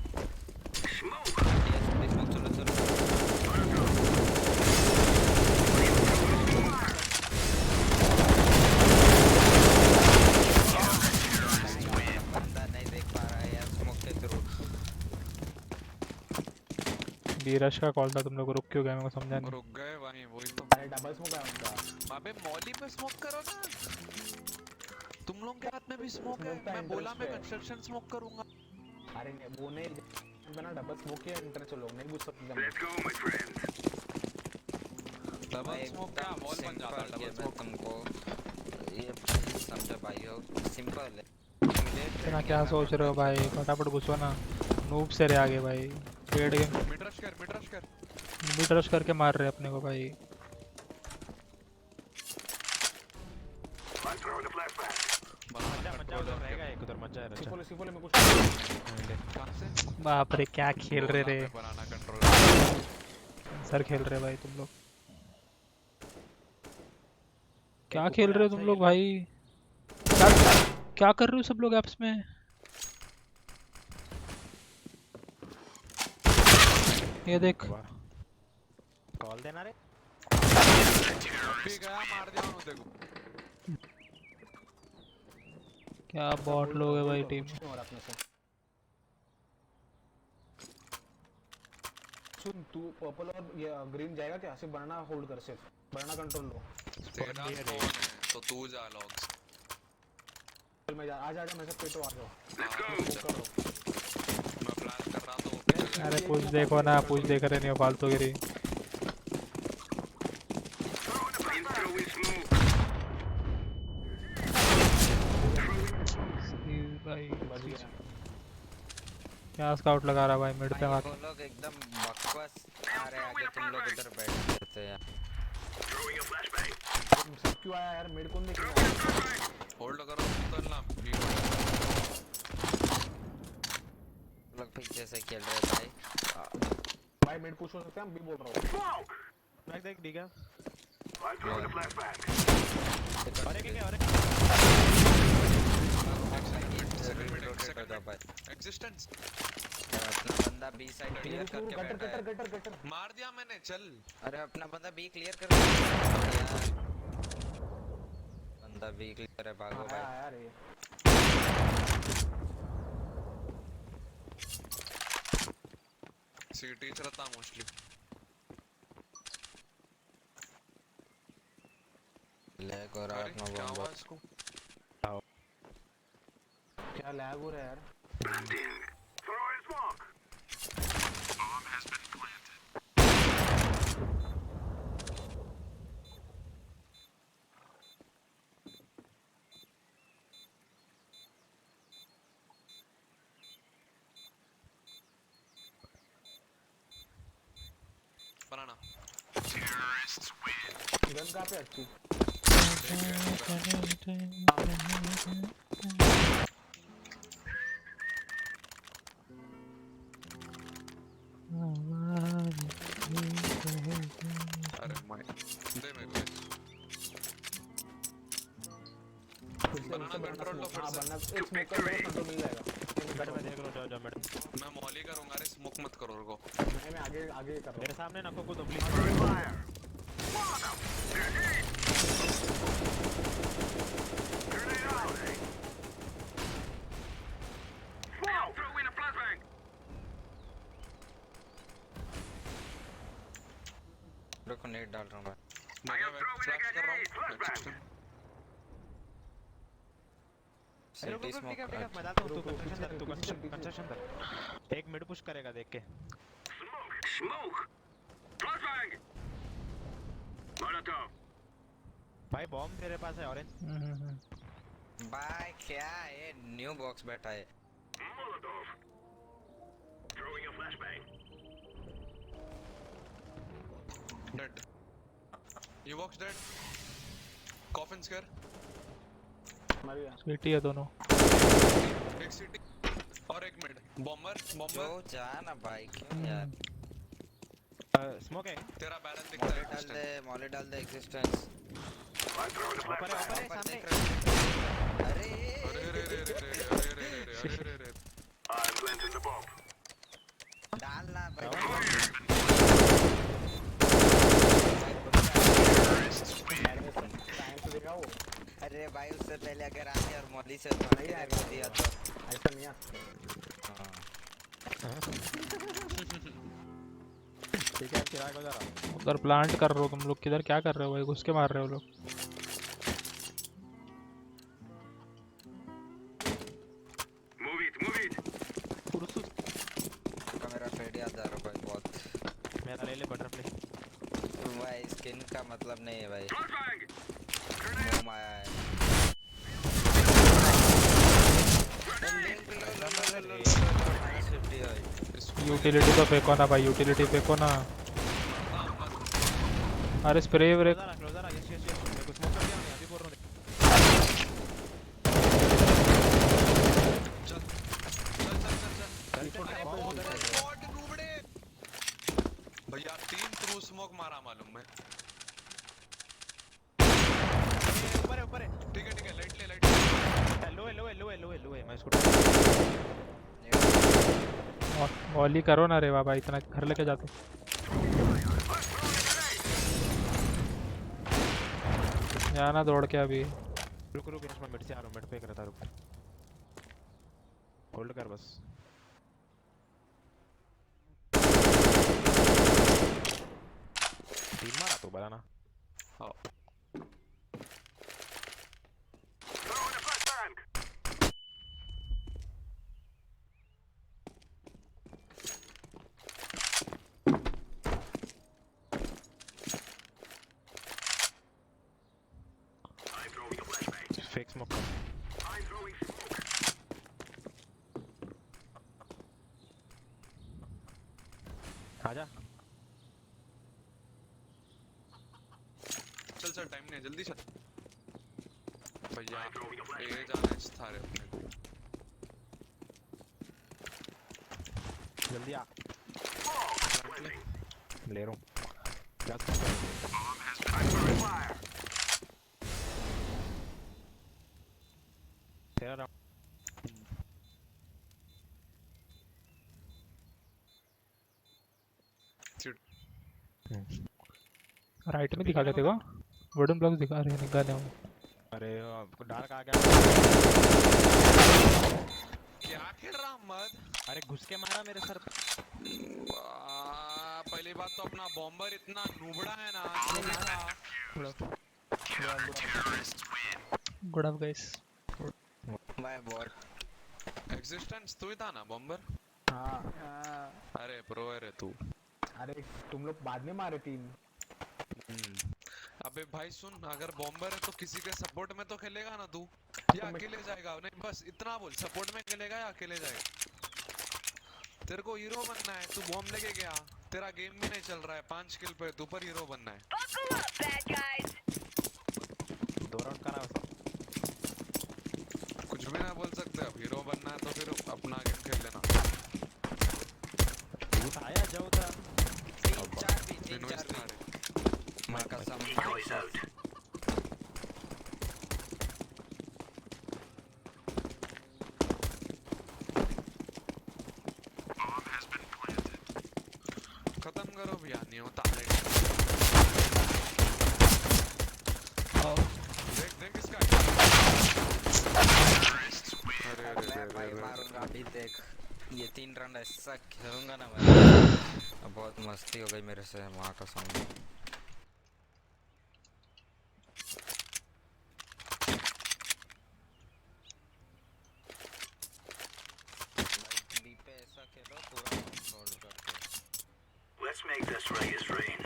बीरश का कॉल था, तुम लोग रुक क्यों गए? मेरे को समझा नहीं। रुक गए वहीं, वही तो। अरे डबल स्मोक है उनका। अबे मॉली पे स्मोक करो ना। तुम लोग के हाथ में भी स्मोक है। मैं बोला मैं कंस्ट्रक्शन स्मोक करूंगा। अरे वो नहीं बना, डबल स्मोक किया एंटर चलो, नहीं घुस सकते। डबल स्मोक क्या वॉल बन जाता है? डबल स्मोक तुमको ये समझो भाई, हो सिंपल है। इतना क्या सोच रहे हो भाई? फटाफट घुसो ना। नूब से रे आगे भाई। पेड़ के मिड रश कर। मिड रश करके मार रहे अपने को भाई। सिपोले में कुछ बाप रे क्या खेल रहे रे। सर खेल रहे भाई तुम लोग। क्या खेल रहे हो तुम लोग भाई? क्या कर रहे हो सब लोग एप्स में? ये देख कॉल देना रे। अभी गया मार दिया उन्होंने। देखो क्या बॉट लोग है भाई टीम। सुन तू पर्पल और ये ग्रीन जाएगा क्या? सिर्फ बनाना होल्ड कर, सिर्फ बनाना कंट्रोल लो। तो तू जा लॉग्स। मैं जा, आ जा मैं सब पे तो आ जाओ। मैं फ्लैश कर रहा तो। अरे कुछ देखो ना, कुछ देख रहे नहीं हो फालतूगिरी। क्या स्काउट लगा रहा भाई मिड पे? वो लोग एकदम बकवास आ रहे आगे, तुम लोग इधर बैठ जाते हैं। सब क्यों आया यार? मिड कौन देख रहा है? होल्ड करो तो ना। लोग पीछे से खेल रहे भाई। भाई मिड पुश हो सकते हैं, हम भी बोल रहा हूँ। बैक देख डी क्या एग्जिस्टेंस अपना बंदा बी साइड क्लियर करके बैठा है। गटर मार दिया मैंने, चल। अरे अपना बंदा बी क्लियर कर यार, बंदा बी क्लियर है, भागो भाई। यार ये सिटी चलता मोस्टली। लैग हो रहा है अपना क्या हुआ बॉम्ब। इसको? क्या लैग हो रहा है यार? बनाना। गन कहाँ पे अच्छी? अरे माय, दे मेरे को। बनाना कंट्रोल लो फिर से। बनना एक स्मोक का कंट्रोल मिल जाएगा। बैठ मैं देख लो, जाओ जाओ मैडम। मैं मॉली करूंगा, अरे स्मोक मत करो उनको। मैं आगे कर रहा हूँ। मेरे सामने नको को दो प्लीज। रुको नेट डाल रहा हूँ मैं। फ्लैश कर रहा हूँ। सिटी स्मोक मैं डालता हूँ, तू कंस्ट्रक्शन कर। एक मिड पुश करेगा देख के। भाई बॉम्ब तेरे पास है ऑरेंज। भाई क्या ये न्यू बॉक्स बैठा है। डेड। ये box dead. Coffin square. City है दोनों। एक सिटी और एक मिड। बॉम्बर जो जा ना भाई, क्यों यार? स्मोक है तेरा बैरल दिखता है। मॉली डाल दे एग्जिस्टेंस। ऊपर है सामने। अरे डालना भाई। अरे भाई उससे पहले अगर आगे और मॉली से दिया तो ऐसा नहीं आता। ठीक है चिराग हो जा रहा। उधर प्लांट कर रहे हो तुम लोग, किधर क्या कर रहे हो भाई? घुस के मार रहे हो लोग। मेरा फेड याद आ रहा भाई बहुत। मेरा ले ले बटरफ्लाई। भाई स्किन का मतलब नहीं है भाई, माया है। यूटिलिटी तो फेंको ना भाई, यूटिलिटी फेंको ना। अरे स्प्रे व्रे क्लोजर आ। यस मेरे को स्मोक कर दिया, मैं अभी बोल रहा हूं। चल भैया 3 थ्रू स्मोक मारा मालूम है। ऊपर है। ठीक है लाइट ले। लो है मैं इसको। वॉली करो ना रे बाबा, इतना घर लेके जाते। जाना दौड़ के अभी। रुक मैं मिड से आ रहा हूँ, मिड पे कर रहा था। रुक होल्ड कर बस। तीन मारा तो बनाना। हाँ फेक स्मोक। आजा चल टाइम नहीं है, जल्दी चल भैया। ए जाने था रे अपने को। जल्दी आ ले रहा हूँ क्या करते तेरा राउंड राइट में दिखा देते का वुडन ब्लॉक्स दिखा रहे हैं निकाले हूँ अरे डार्क आ गया क्या खेल रहा मत अरे घुस के मारा मेरे सर पे पहली बात तो अपना बॉम्बर इतना नूबड़ा है ना good up guys my bot existence तू ही था ना बॉम्बर हाँ अरे प्रो है तू अरे तुम लोग बाद में मारे 3 अबे भाई सुन अगर बॉम्बर है तो किसी के सपोर्ट में तो खेलेगा ना तू या अकेले जाएगा नहीं बस इतना बोल सपोर्ट में खेलेगा या अकेले जाएगा तेरे को हीरो बनना है तू बॉम्ब लेके गया तेरा गेम भी नहीं चल रहा है 5 किल पे तू पर हीरो बनना है 2 राउंड करा वैसा कुछ भी ना बोल सकते अब हीरो बनना है तो फिर अपना गेम खेल लेना आया जाओ था 3-4 मैं कसम खत्म करो भैया नहीं होता देख देख इसका अरे भाई मारूंगा अभी देख ये 3 रन ऐसा खेलूंगा ना मैं बहुत मस्ती हो गई मेरे से वहाँ का सॉन्ग पे ऐसा खेलो पूरा कंट्रोल करके Let's make this Vegas rain.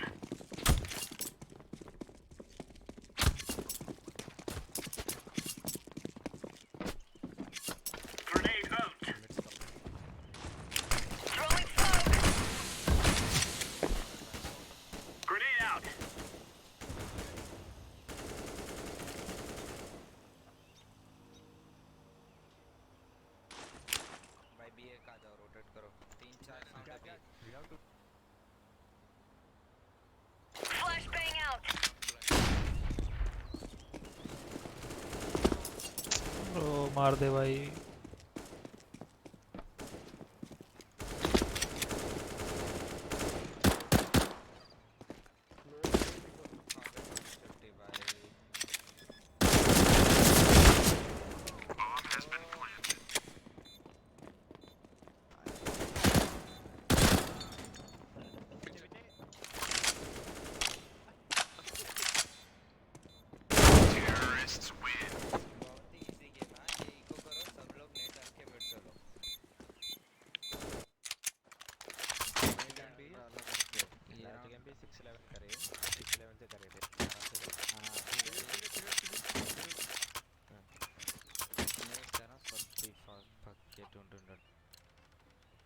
Grenade out. Throwing smoke. Grenade out. भाई बी एक आ जाओ रोटेट करो 3-4 साउंड है Flashbang out. ब्रो मार दे भाई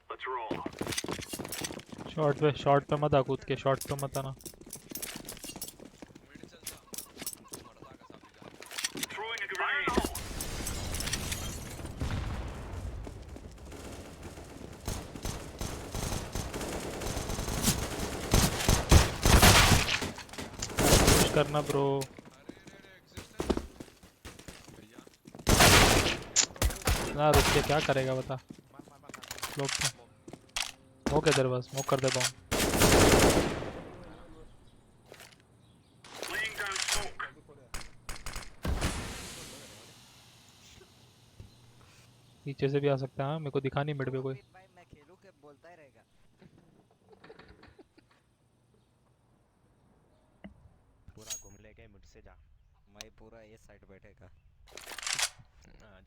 Let's roll. शॉर्ट पे मत आ कूद के शॉर्ट पे मत आना Throwing a grenade. पुश करना ब्रो ना रुक के क्या करेगा बता लोग स्मोक है तेरे पास स्मोक कर दे बॉम्ब Laying down smoke. पीछे से भी आ सकता है मेरे को दिखा नहीं मिड पे कोई भाई मैं खेलूं के बोलता ही रहेगा पूरा घूम लेके मिड से जा मैं पूरा ये साइड बैठेगा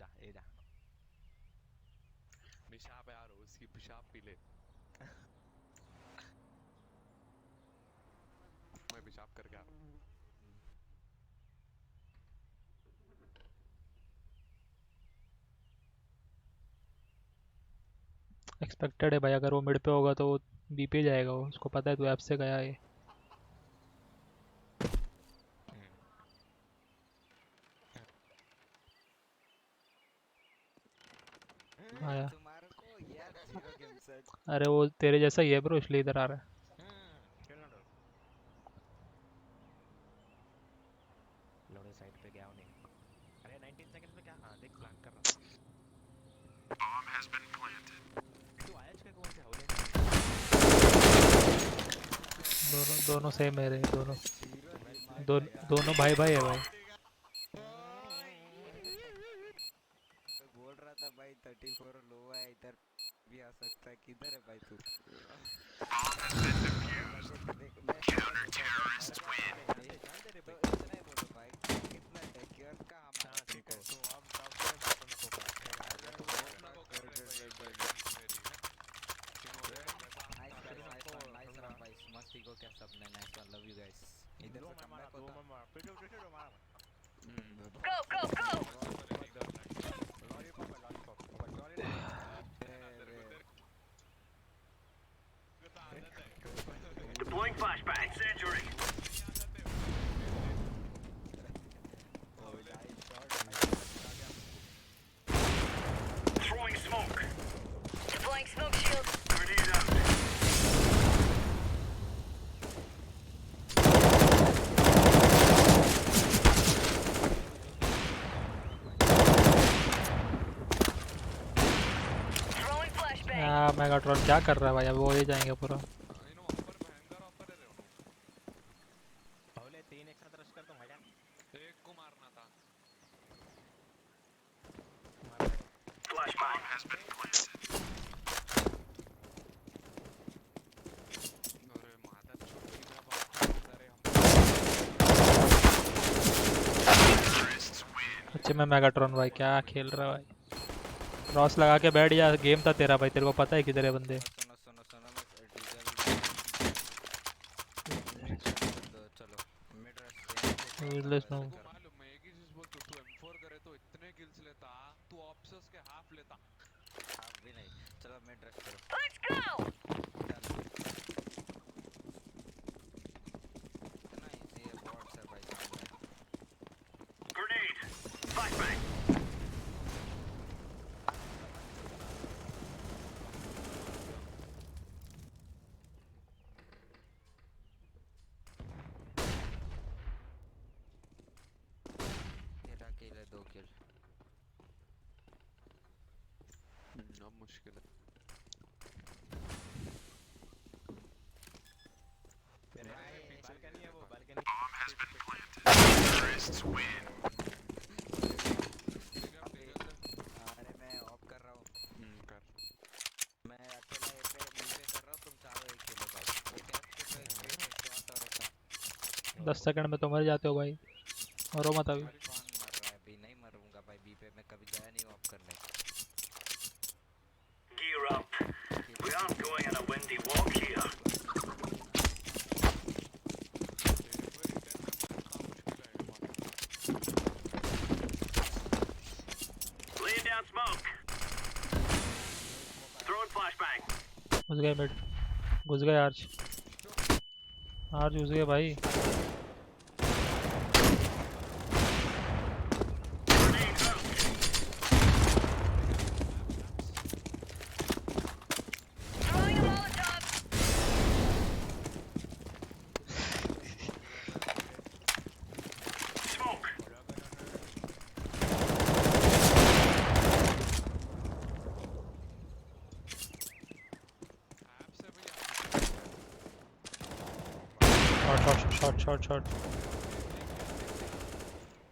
जा ए जा पेशाब यार उसकी पेशाब पी ले मैं पेशाब करके आ रहा हूँ एक्सपेक्टेड है भाई अगर वो मिड पे होगा तो वो बी पे जाएगा वो उसको पता है तू ऐप से गया है आया अरे वो तेरे जैसा ही है ब्रो, इसलिए इधर आ रहा है। लोडे साइड पे गया नहीं। अरे 19 सेकंड्स में क्या? हाँ देख प्लान कर रहा था। तू आया क्या कौन से हौले? दोनों सेम है रे, दोनों भाई भाई है भाई। बोल रहा था भाई 34 लो है, इधर भी आ सकता है। किधर है भाई तू? Deploying flashbang. Incendiary. Throwing smoke. Deploying smoke shield. Grenade out. Throwing flashbang. Megatron क्या कर रहा है भाई? अब वो ये जाएंगे पूरा। हौले 3 एक साथ रश कर तो मजा। एक को मारना था। Flashbang has been planted. अरे माता छोटी मैं बात कर रहे हम। अच्छे में मेगाट्रॉन भाई क्या खेल रहा है भाई। क्रॉस लगा के बैठ जा, गेम था तेरा भाई, तेरे को पता है किधर है बंदे। Useless no. मालूम मैं एक ही चीज बोलता हूँ, तू M4 करे तो इतने किल्स लेता, तू ऑप्शंस के हाफ लेता। हाफ भी नहीं। चलो मिड रश करो। Let's go. इतना इजी है, बॉट्स है भाई सामने। Grenade. Flashbang. तेरा किल है, 2 किल। अब मुश्किल है। बालकनी है वो, बालकनी। Terrorists win. अरे मैं ऑफ कर रहा हूँ। कर। मैं अकेला ये पे नीचे कर रहा हूँ, तुम चारों एक किलो भाई। एक एफ किलो, एक शॉट और एक 10 सेकंड में तो मर जाते हो भाई, मरो मत अभी। कौन मर रहा है अभी? नहीं मरूंगा भाई, बी पे मैं कभी गया नहीं ऑफ करने। Gear up. We aren't going on a windy walk here. Laying down smoke. Throwing flashbang. घुस गए मिड, घुस गए आर्च, आर्च घुस गए भाई। Grenade out. Throwing a Molotov. Smoke. Shot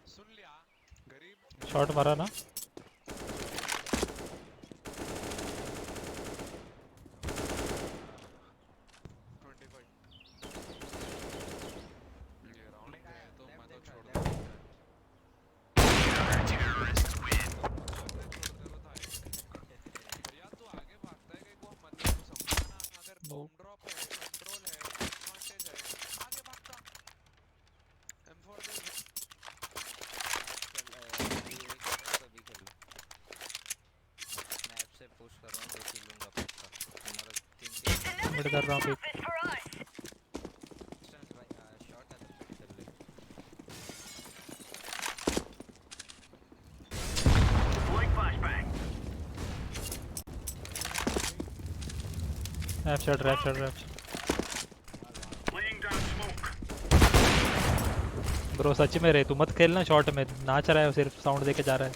सुन लिया गरीब। शॉट मारा ना। ये राउंड है तो मैं तो छोड़ दूँ। Terrorists win. या तो आगे भागता है कि को मतलब को समझाना, अगर बॉम्ब ड्रॉप है, कंट्रोल है, एडवांटेज है, आगे भागता। M4 दे। मैं ऐप से पुश कर रहा हूँ, 2 किल लूंगा पक्का। हमारा 3 किल। मिड कर रहा हूँ पिक। It's for us. भाई शॉट है तो पिक कर ले। Deploying flashbang. Rap shot, rap shot, rap shot. Bro सच में रे, तू मत खेलना शॉट में, नाच रहा है सिर्फ साउंड देके जा रहा है.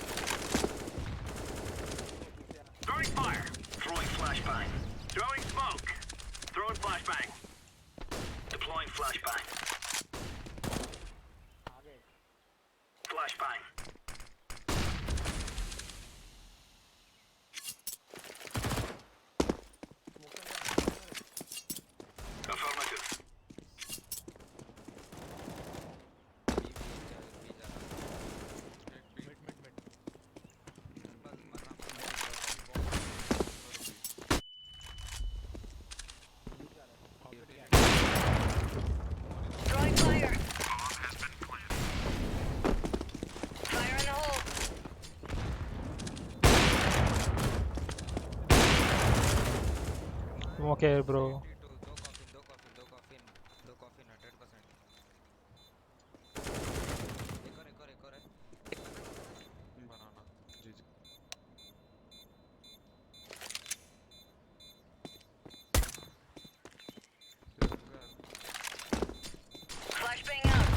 Throwing fire. Fire in the hole. Okay, bro. Flashbang out.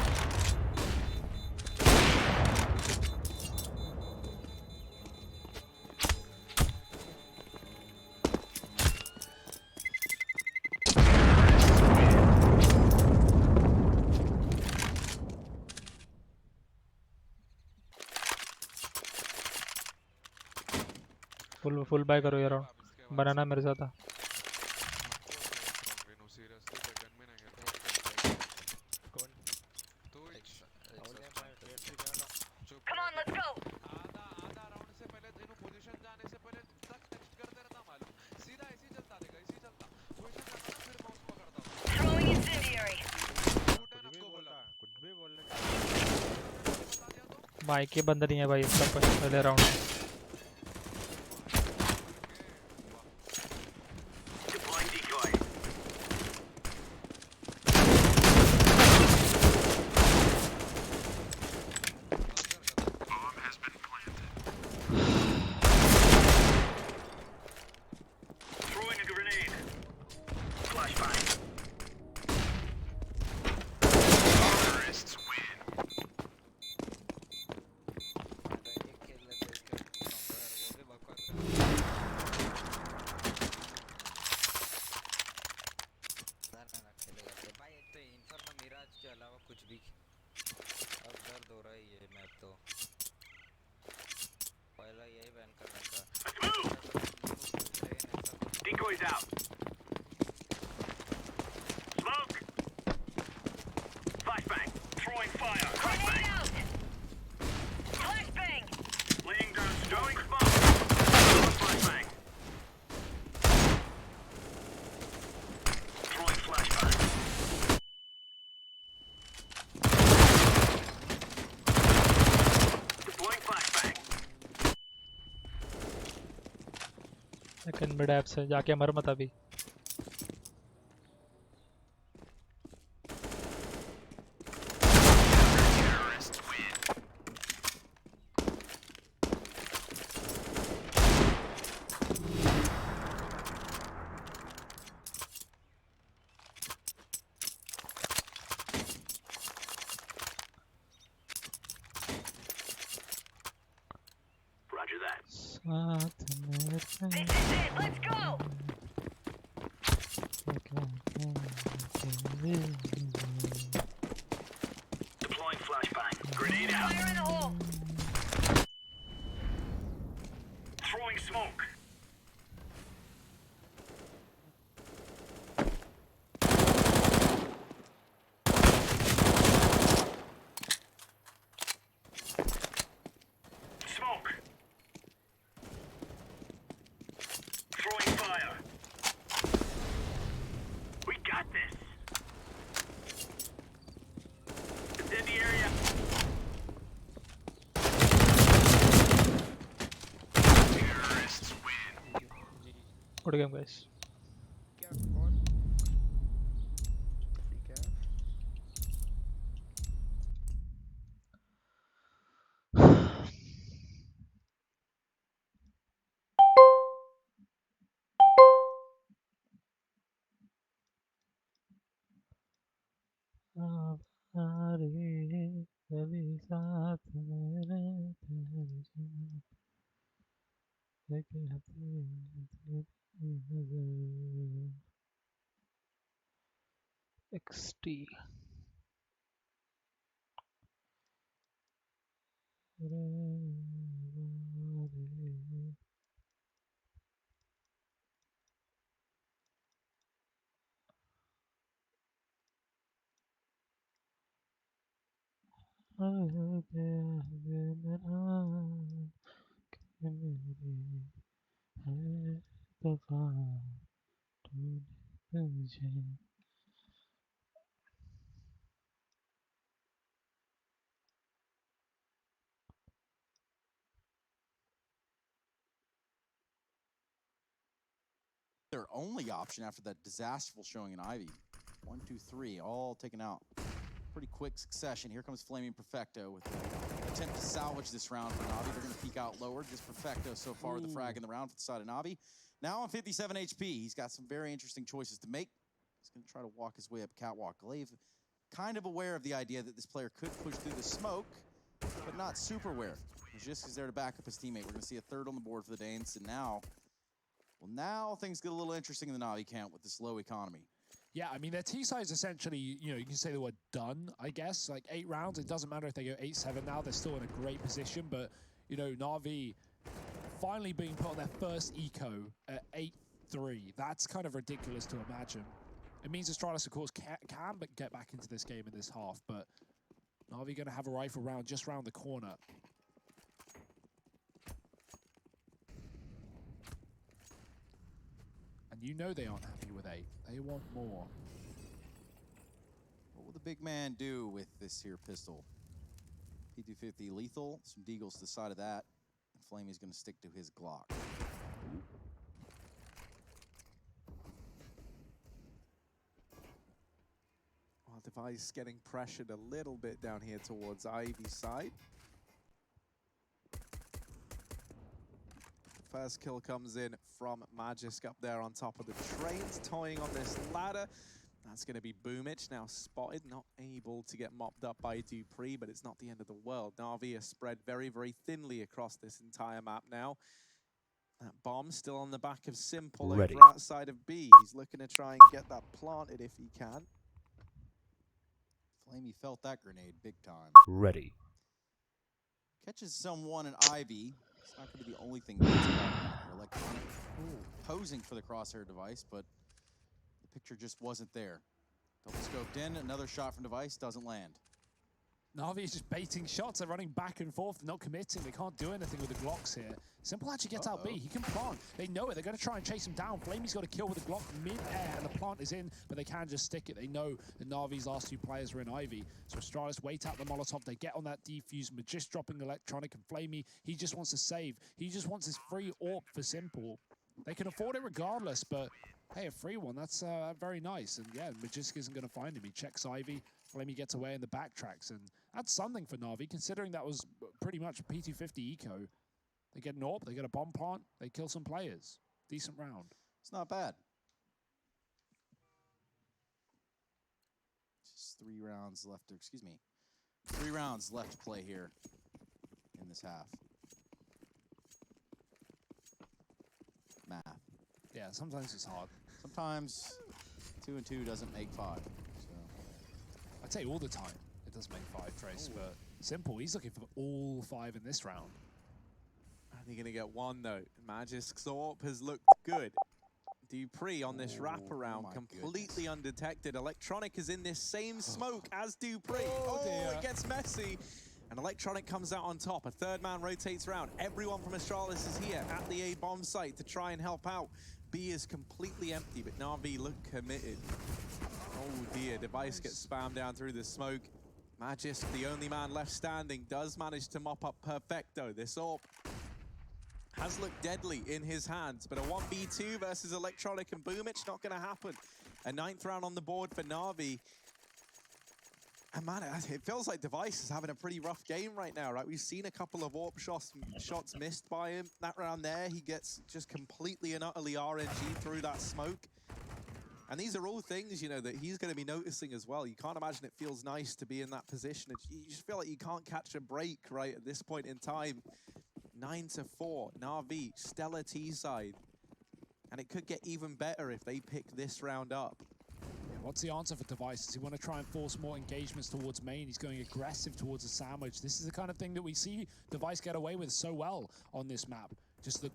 Full buy करो यार, बनाना मेरे साथ. Come on, let's go. Throwing incendiary. Mic के बंद नहीं है भाई इसका पहले round. Grenade out. Flashbang. Second mid ऐप से जाके मर मत अभी. This is it. Let's go. Deploying flashbang. Grenade out. Fire in the hole. Throwing smoke. Smoke. Throwing fire. We got this. It's in the area. Terrorists win. Good game, guys. साथ मेरे तेरे नजर XT Their only option after that disastrous showing in Ivy. 1, 2, 3, all taken out. Pretty quick succession. Here comes Flaming Perfecto with the attempt to salvage this round for Navi. They're going to peek out lower. Just Perfecto so far with the frag in the round for the side of Navi. Now on 57 HP, he's got some very interesting choices to make. He's going to try to walk his way up Catwalk. 𝐿𝐸 kind of aware of the idea that this player could push through the smoke, but not super aware. Just is there to back up his teammate. We're going to see a third on the board for the Danes, and now things get a little interesting in the Navi camp with this low economy. Yeah, I mean, their T-side is essentially, you can say the word done, I guess. Like 8 rounds, it doesn't matter if they go 8-7 now, they're still in a great position. But, Na'Vi finally being put on their first eco at 8-3. That's kind of ridiculous to imagine. It means Astralis, of course, can get back into this game in this half, but Na'Vi going to have a rifle round just round the corner. And they aren't happy with 8. They want more. What will the big man do with this here pistol? P250 lethal, some deagles to the side of that. And Flamey's going to stick to his Glock. Well, Device getting pressured a little bit down here towards Ivy's side. First kill comes in from Magisk up there on top of the trains, toying on this ladder. That's going to be 𝐵oom𝐸, now spotted, not able to get mopped up by dupreeh, but it's not the end of the world. Na'Vi are spread very, very thinly across this entire map now. That bomb still on the back of Simple over outside of B. He's looking to try and get that planted if he can. Flamey felt that grenade big time. Ready. Catches someone in Ivy. It's not going to be the only thing that's going on. Electronic posing for the crosshair device, but the picture just wasn't there. Double scoped in, another shot from device, doesn't land. Na'Vi is just baiting shots. They're running back and forth, not committing. They can't do anything with the Glocks here. Simple actually gets out B. He can plant. They know it. They're going to try and chase him down. Flamey's got a kill with the Glock mid-air, and the plant is in, but they can just stick it. They know that Na'Vi's last 2 players were in Ivy. So Astralis wait out the Molotov. They get on that defuse. Magist dropping electronic, and Flamey, he just wants to save. He just wants his free AWP for Simple. They can afford it regardless, but hey, a free one, that's very nice. And yeah, Magisk isn't going to find him. He checks Ivy. Flamey gets away in the backtracks, and that's something for Na'Vi, considering that was pretty much a P250 eco. They get an AWP, they get a bomb plant, they kill some players. Decent round. It's not bad. Just 3 rounds left, or excuse me, 3 rounds left to play here in this half. Math. Yeah, sometimes it's hard. Sometimes 2 and 2 doesn't make 5. I'd say all the time it does make 5, Trace, but Simple, he's looking for all 5 in this round. And they're going to get 1 though. Magisk's AWP has looked good. dupreeh on this wraparound, completely undetected. Electronic is in this same smoke as dupreeh. Oh, it gets messy. And Electronic comes out on top. A 3rd man rotates around. Everyone from Astralis is here at the A bomb site to try and help out. B is completely empty, but Na'Vi look committed. Oh dear, device gets spammed down through the smoke. Magisk, the only man left standing, does manage to mop up Perfecto. This AWP has looked deadly in his hands, but a 1v2 versus Electronic and 𝐵oom𝐸, not going to happen. A 9th round on the board for Na'Vi. And man, it feels like Device is having a pretty rough game right now, right? We've seen a couple of AWP shots missed by him. That round there, he gets just completely and utterly RNG through that smoke. And these are all things, you know, that he's going to be noticing as well. You can't imagine it feels nice to be in that position. You just feel like you can't catch a break right at this point in time. 9-4, Na'Vi, stellar T side. And it could get even better if they pick this round up. Yeah, what's the answer for Device? Does he want to try and force more engagements towards main? He's going aggressive towards the sandwich. This is the kind of thing that we see Device get away with so well on this map. Just the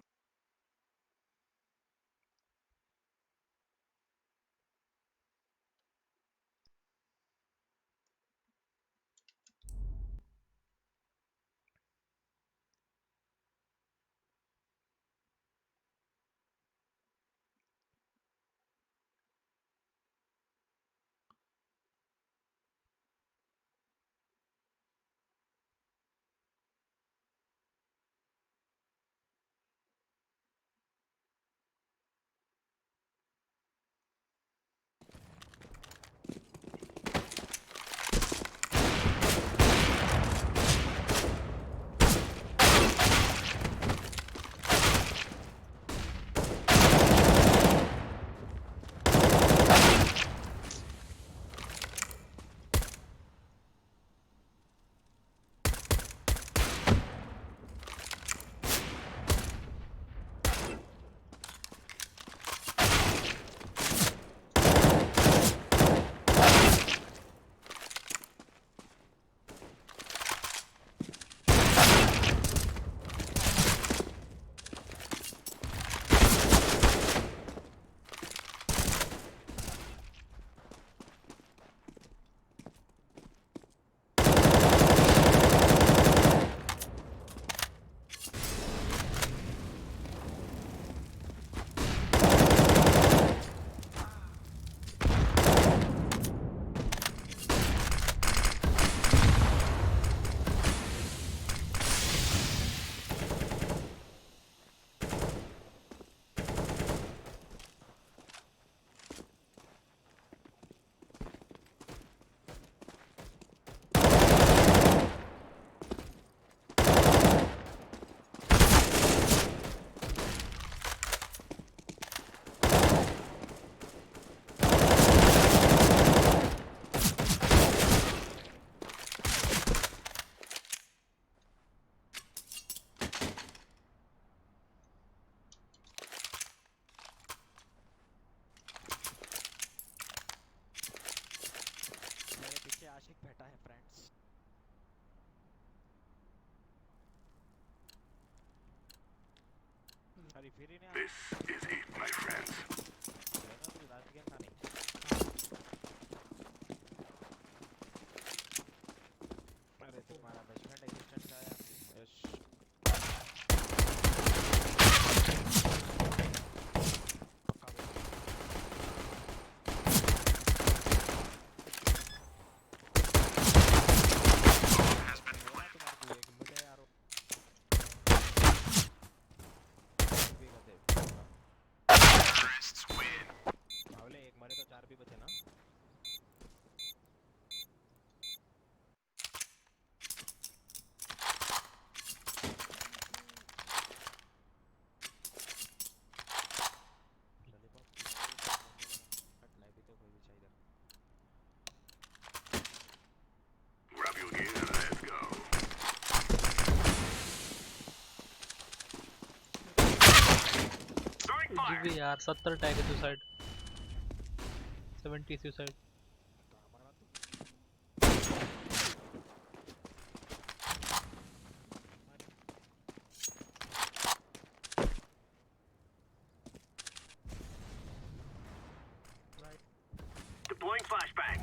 आशिक बैठा है friends. अरे फिर ही नहीं। This is it, my friends. Last game था नहीं। अरे तुम्हारा basement assistant का है। यस। GV यार 70 टैग है suicide 70 suicide Deploying flashbang.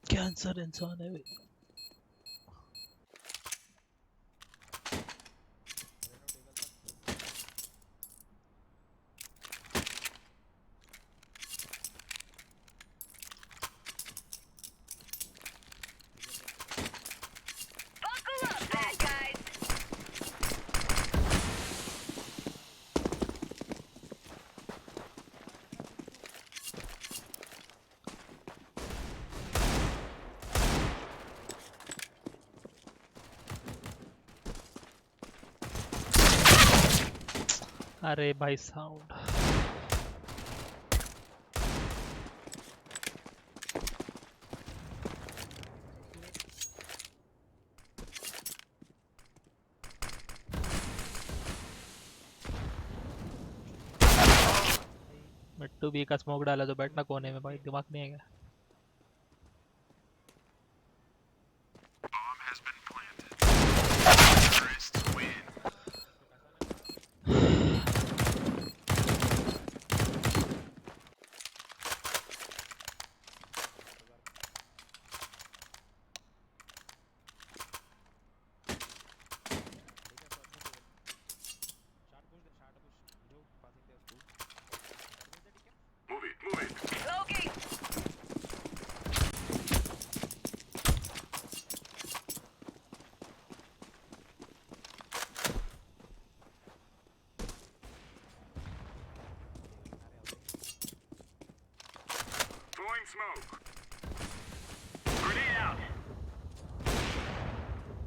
Cancer इंसान है भाई अरे भाई साउंड मिट्टू बी का स्मोक डाला तो बैठना कोने में भाई, दिमाग नहीं है क्या? Smoking! Throwing smoke. Grenade out.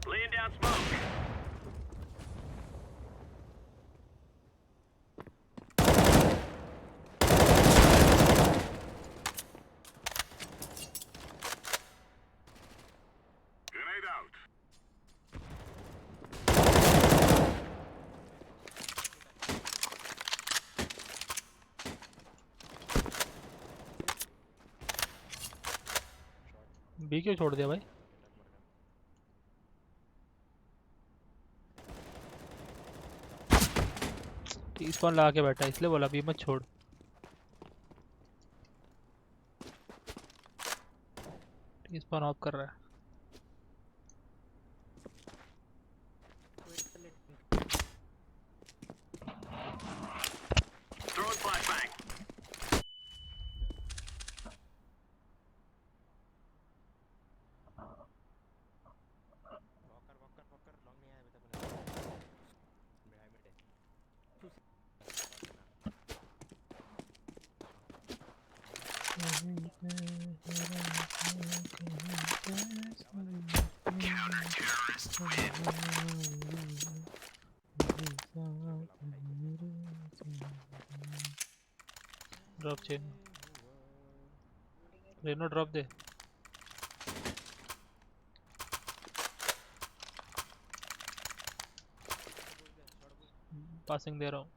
Laying down smoke. Grenade out. B क्यों छोड़ दिया भाई? टी स्पॉन लगा के बैठा इसलिए बोला बी मत छोड़। टी स्पॉन ऑफ कर रहा है। Throwing flashbang. ड्रॉप चेन रेनो ड्रॉप दे। पासिंग दे रहा हूँ।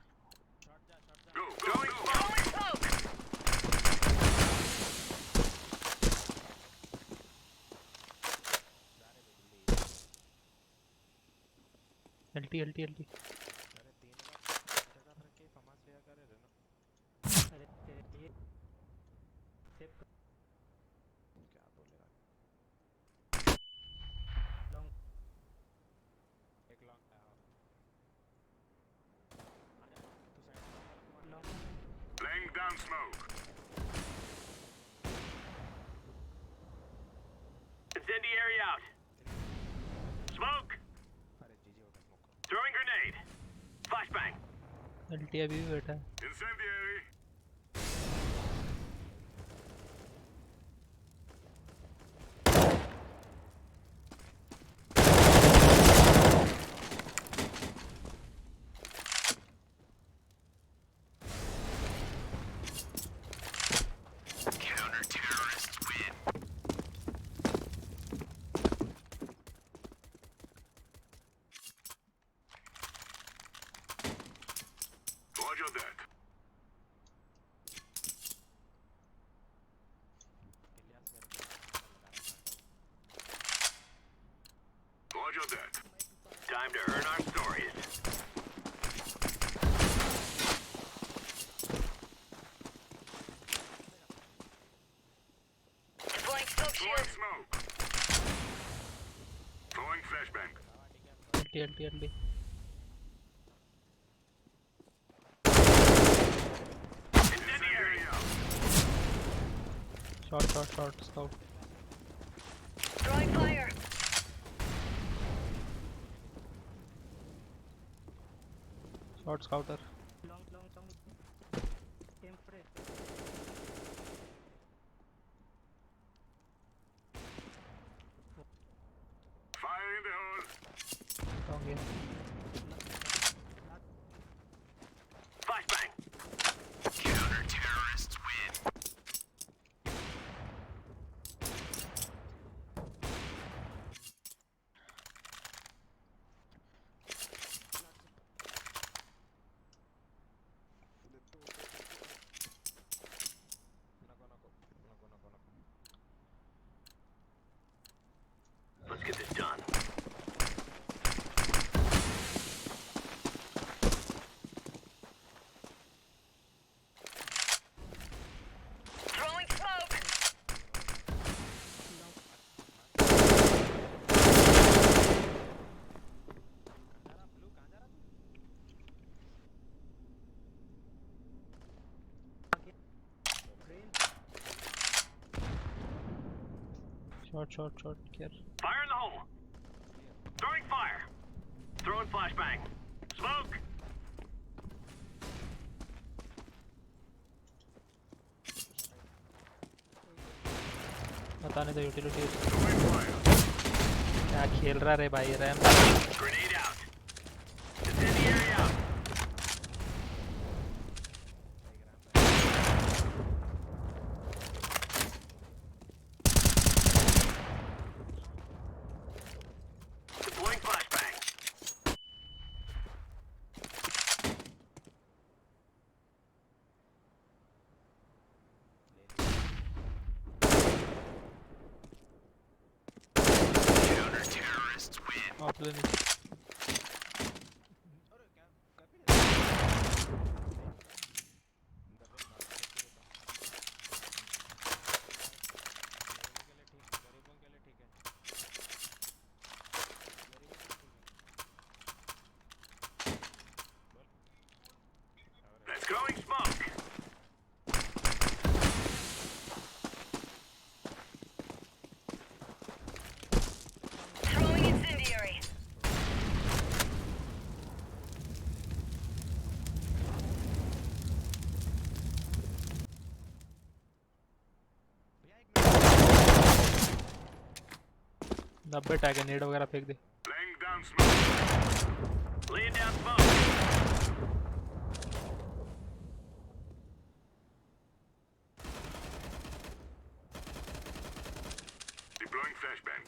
एल्टी एल्टी एल्टी Laying down smoke. Incendiary out. Smoke. Throwing grenade. Flashbang. एल्टी अभी भी बैठा है। Incendiary. Counter-terrorists win. Roger that. Roger that. Time to earn our stories. Deploying smoke Throwing shield. smoke. Throwing flashbang. एल्टी एल्टी एल्टी Incendiary out. Shot shot shot scout Throwing fire. Shot scouter Fire in the hole. हो गया। Short, care. Fire in the hole. Throwing fire. Throwing flashbang. Smoke. बताने दो utility क्या खेल रहा रे भाई RAM Grenade out. Incendiary out. Deploying flashbang. Counter-terrorists win. Let's going smoke. Throwing incendiary. नब्बे टैग है नेड वगैरह फेंक दे Laying down smoke. Laying down smoke. Deploying flashbang.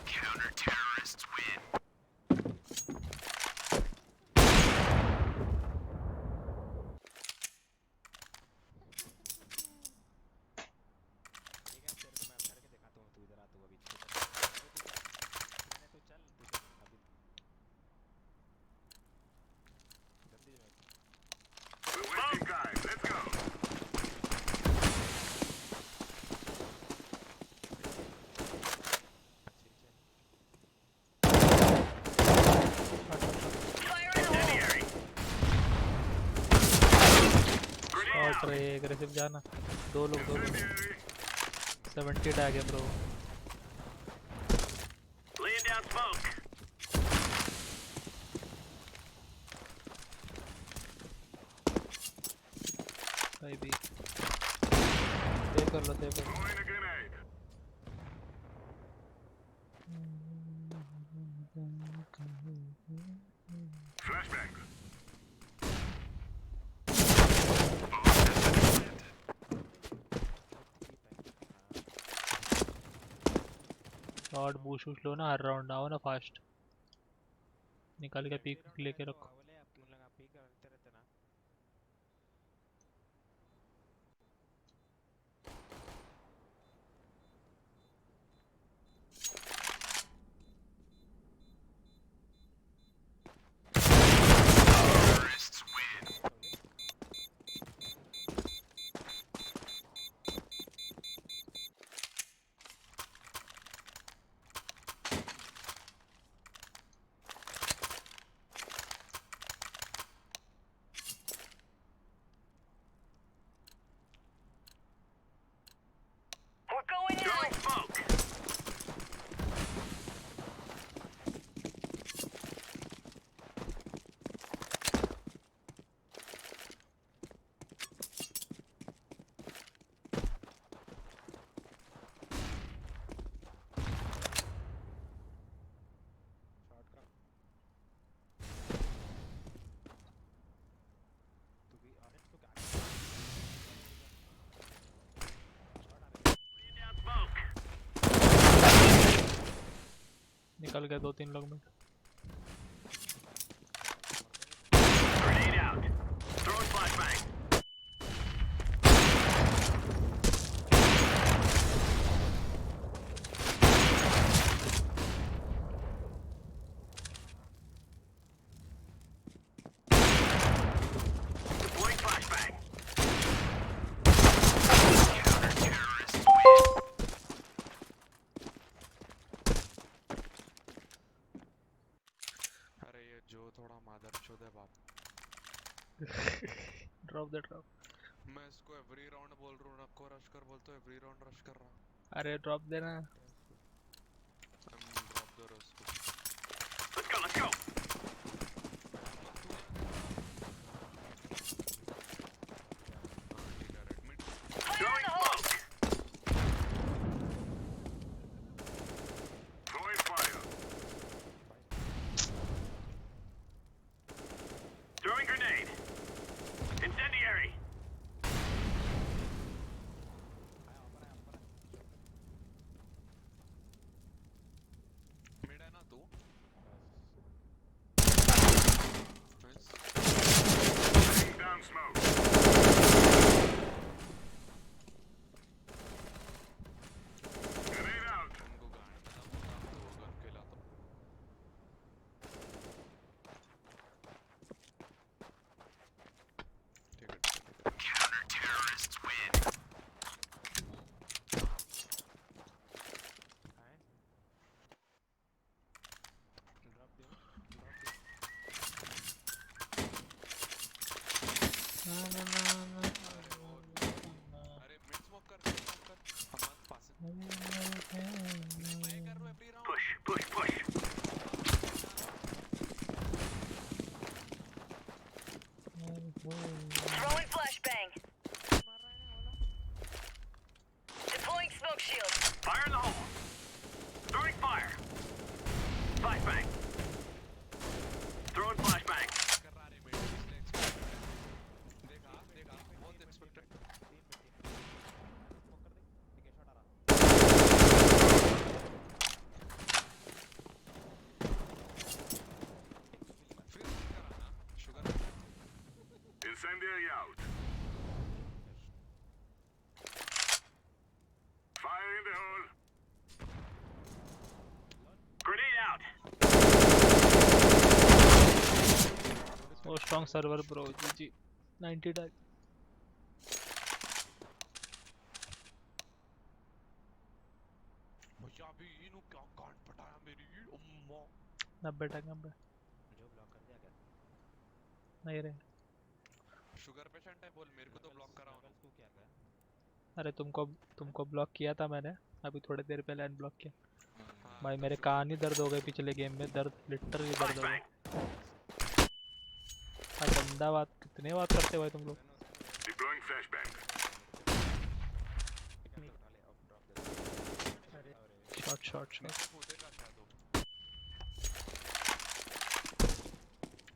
Counter-terrorists win. We're wasting time. Let's go. Incendiary. Shot रे aggressive जाना दो लोग 70 tag है bro Laying down smoke. भाई भी सेव कर लो Throwing a grenade. Flashbang. Shot बूश लो ना हर राउंड आओ ना फास्ट निकाल के पीक लेके रखो Terrorists win. We're going out. Smoke. निकल गए 2-3 लोग में Grenade out. Throwing flashbang. Deploying flashbang. मादरचोद है बाप। Drop the drop. मैं इसको एवरी राउंड बोल रहा हूँ, नको रश कर बोलते हो, एवरी राउंड रश कर रहा। अरे ड्रॉप देना। ड्रॉप दो उसको। Let's go, let's go. Throwing smoke. Throwing fire. Throwing grenade. Incendiary. Mid है ना तू? Laying down smoke. Grenade out. उनको गाड़ में दम होता तो वो गन खिलाता। ठीक है। Counter-terrorists win. अरे मिड स्मोक कर, हम मत पास। मैं कर रहा हूँ every round. Push, push, push. Throwing flashbang. Deploying smoke shield. Fire in the hole. Throwing fire. Flashbang. Throwing flashbang. कर रहा है मिड इसलिए एक्सपेक्टेड। देखा देखा बहुत एक्सपेक्टेड। फिर कराना sugar. Incendiary out. Fire in the hole. Grenade out. So strong server bro. GG 90 tag. भैया अभी इन्हों क्या कांड पटाया मेरी अम्मा। 90 tag 90। जो ब्लॉक कर दिया क्या? नहीं रे। शुगर पेशेंट है बोल, मेरे को तो ब्लॉक करा उन्होंने। तू क्या कर? अरे तुमको ब्लॉक किया था मैंने अभी थोड़ी देर पहले अनब्लॉक किया। भाई मेरे कान ही दर्द हो गए पिछले गेम में, दर्द लिटरली दर्द हो गए। भाई गंदा बात, कितने बात करते हो भाई तुम लोग। Deploying flashbang. शॉट कूदेगा शायद वो।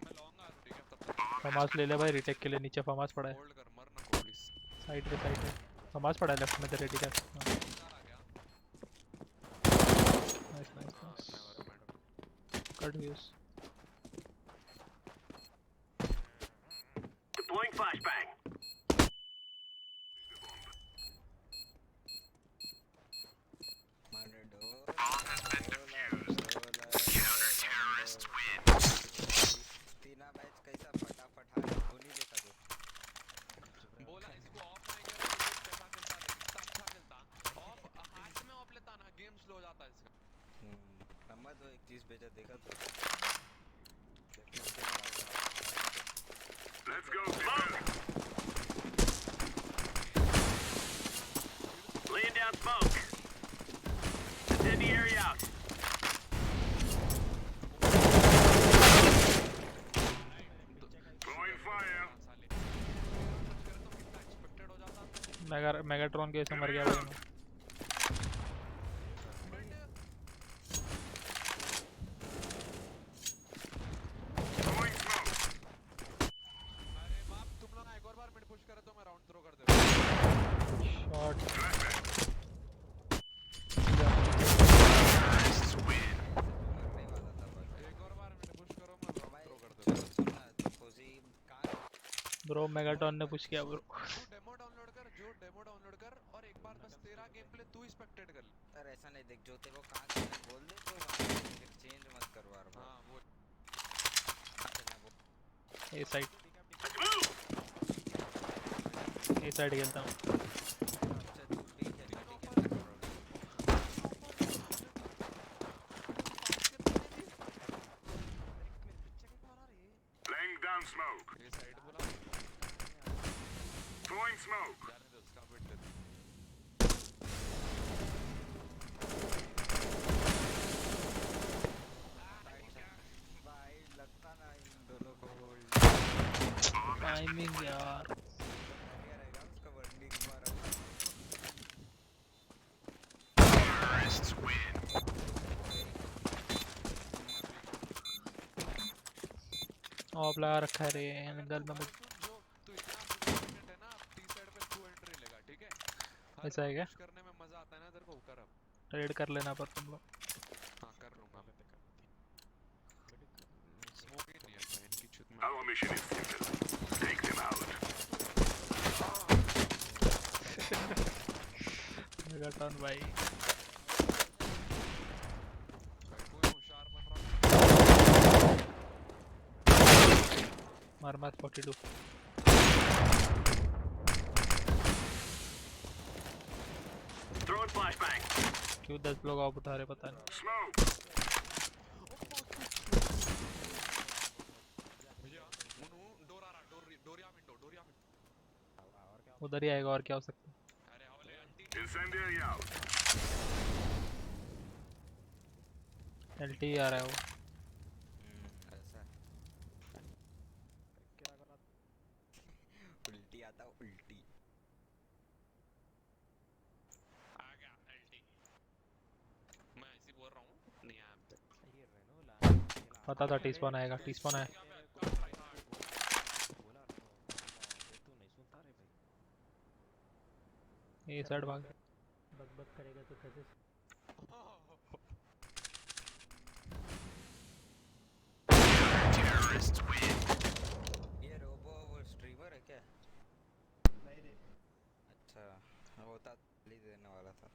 मैं लॉन्ग आ रहा हूँ ठीक है तब तक। फमास ले ले भाई रिटेक के लिए, नीचे फमास पड़ा है। होल्ड कर, मर ना को प्लीज। साइड पे फमास पड़ा है लेफ्ट में तेरे। ठीक है nice nice nice. Cut views. Deploying flashbang. Bomb has been defused. Counter-terrorists win. तीना मैच कैसा फटाफट हार वो नहीं देखा जो बोला इसको ऑफ में गया तो कैसा खेलता है, कितना अच्छा खेलता। ऑफ हाथ में ऑफ लेता ना गेम स्लो हो जाता है इसका। नंबर तो एक चीज भेजा देखा तो Let's go, smoke. Laying down smoke. Incendiary out. Throwing fire. Megatron कैसे मर गया भाई। Throwing smoke. अरे बाप तुम लोग एक और बार मिड पुश करे तो मैं राउंड थ्रो कर दे। Shot Terrorists win. एक और बार मिड पुश करो मैं राउंड थ्रो कर दे। ब्रो मेगाट्रॉन ने पुश किया ब्रो। तू डेमो डाउनलोड कर, जो डेमो डाउनलोड कर और एक बार बस तेरा गेम प्ले तू ही स्पेक्टेट कर ले। यार ऐसा नहीं देख जो तेरे को कहां बोल दे तो चेंज मत करवा रहा। हां वो ए साइड खेलता हूँ। टाइमिंग यार। ऑफ लगा रखा है रे एंगल में। ऐसा है क्या? करने में मजा आता है ना तेरे को, कर अब ट्रेड कर लेना पर तुम लोग। हाँ कर लूंगा मैं। स्मोक ही नहीं है इनकी छुत में। Our mission is simple. Take them out. Megaton भाई मार 42। Throwing flashbang. क्यों 10 लोग ऑफ उठा रहे पता नहीं। Smoke. उधर ही आएगा और क्या हो सकता है। Incendiary out. LT आ रहा है वो। उल्टी आता उल्टी आ गया एलटी। मैं ऐसे बोल रहा हूँ नहीं आया अब तक। पता था टी स्पॉन आएगा। टी स्पॉन है। ये साइड भाग। बक करेगा तो कैसे? ये रोबो वो स्ट्रीमर है क्या? नहीं रे। अच्छा होता ले देने वाला था।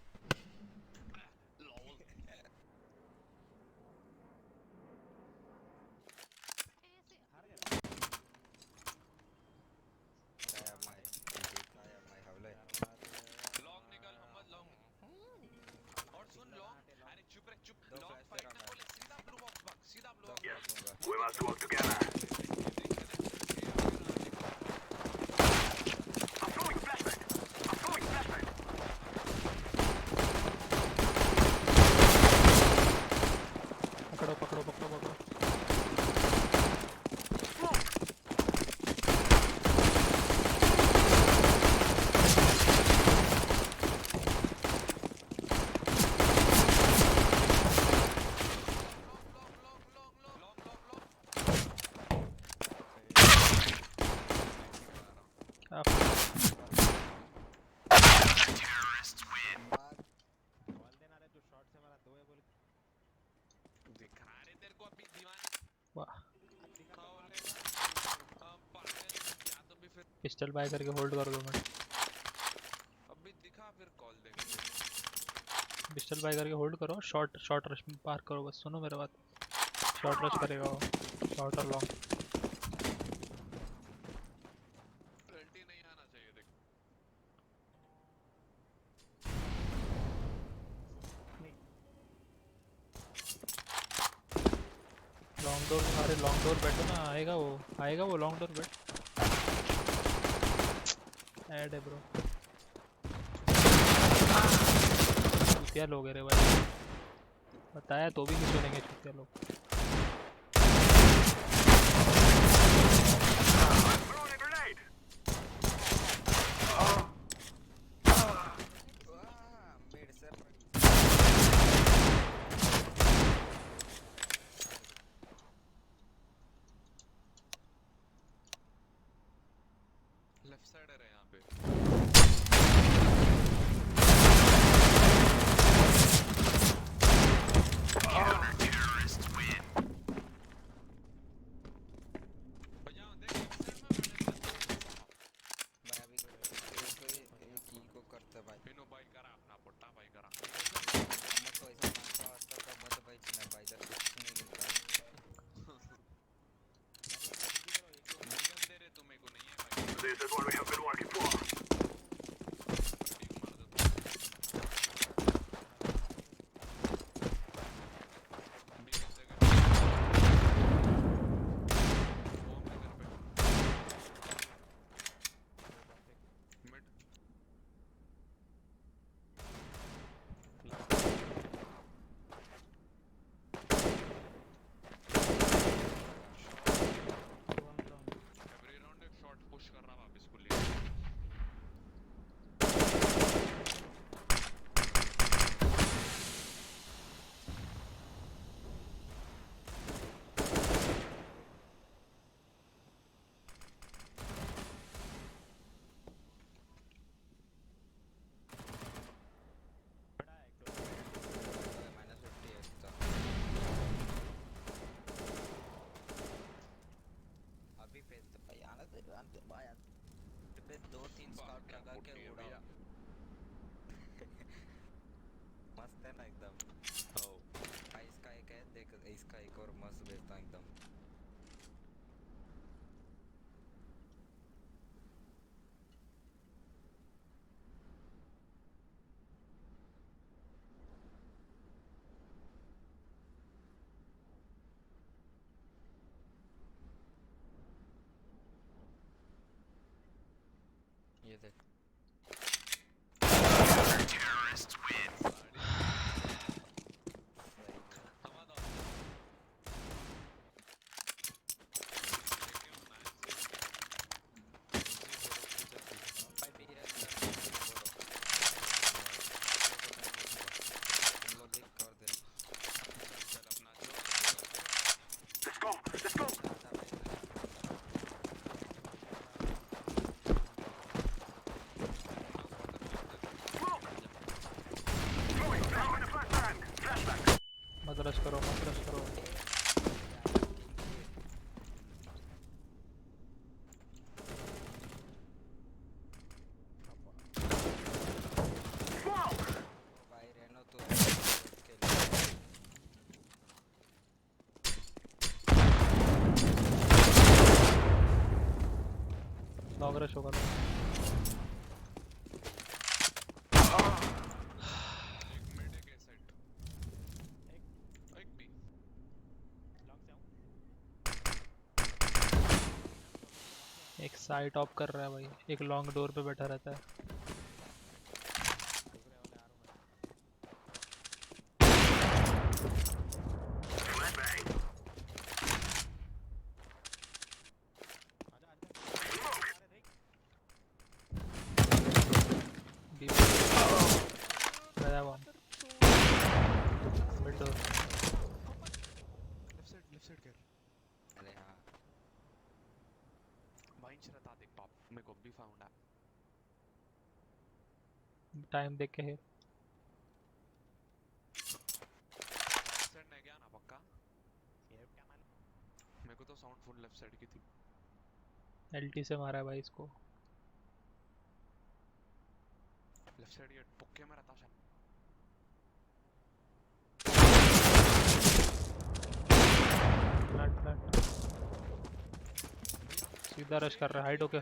लॉन्ग निकल मोहम्मद लॉन्ग। और सुन लॉन्ग, अरे चुप रह चुप। लॉन्ग फाइट ना बोले सीधा ब्लू बॉक्स भाग, सीधा blue box. Yes. We must work together. I'm throwing flashbang. I'm throwing flashbang. पकड़ो पकड़ो पकड़ो पकड़ो। दिखा रहे तेरे को अभी दीवान। वाह या तो भी फिर पिस्टल बाय करके होल्ड कर दो। मैं अभी दिखा फिर कॉल देंगे। पिस्टल बाय करके होल्ड करो। शॉर्ट रश में पार करो बस। सुनो मेरे बात। शॉर्ट रश करेगा वो। शॉर्ट और लॉन्ग। एलटी नहीं आना चाहिए देख। Long door. अरे लॉन्ग डोर बैठो ना। आएगा वो लॉन्ग डोर बैठ। ऐड है ब्रो। चुतिया लोग है रे भाई। बताया तो भी नहीं सुनेंगे चुतिया लोग। Throwing a grenade. Left side है यहाँ पे। Counter-terrorists win. मैं अभी की को करते भाई। पिनो भाई करा अपना पोटा भाई करा। मत तो ऐसा 500 वास्ता का मत भाई ना भाई इधर कुछ नहीं मिलता। निकल दे रहे तुम्हें को नहीं है भाई। This is what we have been working for. अरे 2-3 स्काउट लगा के उड़ा मस्त है ना एकदम। इसका एक है देख, इसका एक और मस्त भेजता हूं एकदम। ये देख Terrorists win. Let's go. Let's go. मत रश करो, मत रश करो। भाई रहना तो लॉन्ग रश होगा। एक साइट ऑफ कर रहा है भाई, एक लॉन्ग डोर पे बैठा रहता है। मिड डोर लेफ्ट साइड कर। अरे हाँ बाइंच रहता देख टॉप मेरे को भी फाउंड है। टाइम देख के है। लेफ्ट साइड नहीं गया ना पक्का। मेरे को तो साउंड फुल लेफ्ट साइड की थी। एलटी से मारा है भाई इसको। लेफ्ट साइड ये पुक्के में रहता शायद। फ्लैट सीधा रश कर रहा है। हाइड होके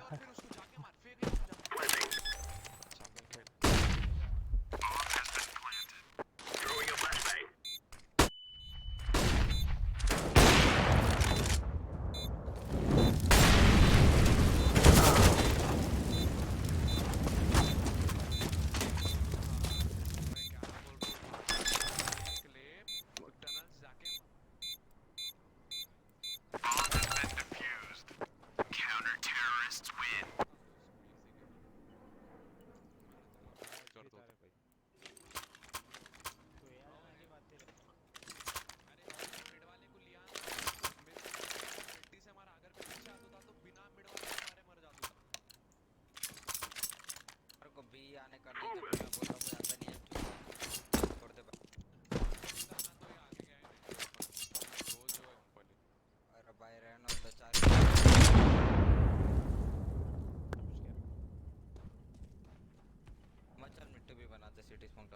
आने का नहीं जब मैं बोला कोई आता नहीं है छोड़ दे अरे भाई रहना तो चार मचल मिट्टू भी बनाते सिटी स्मोक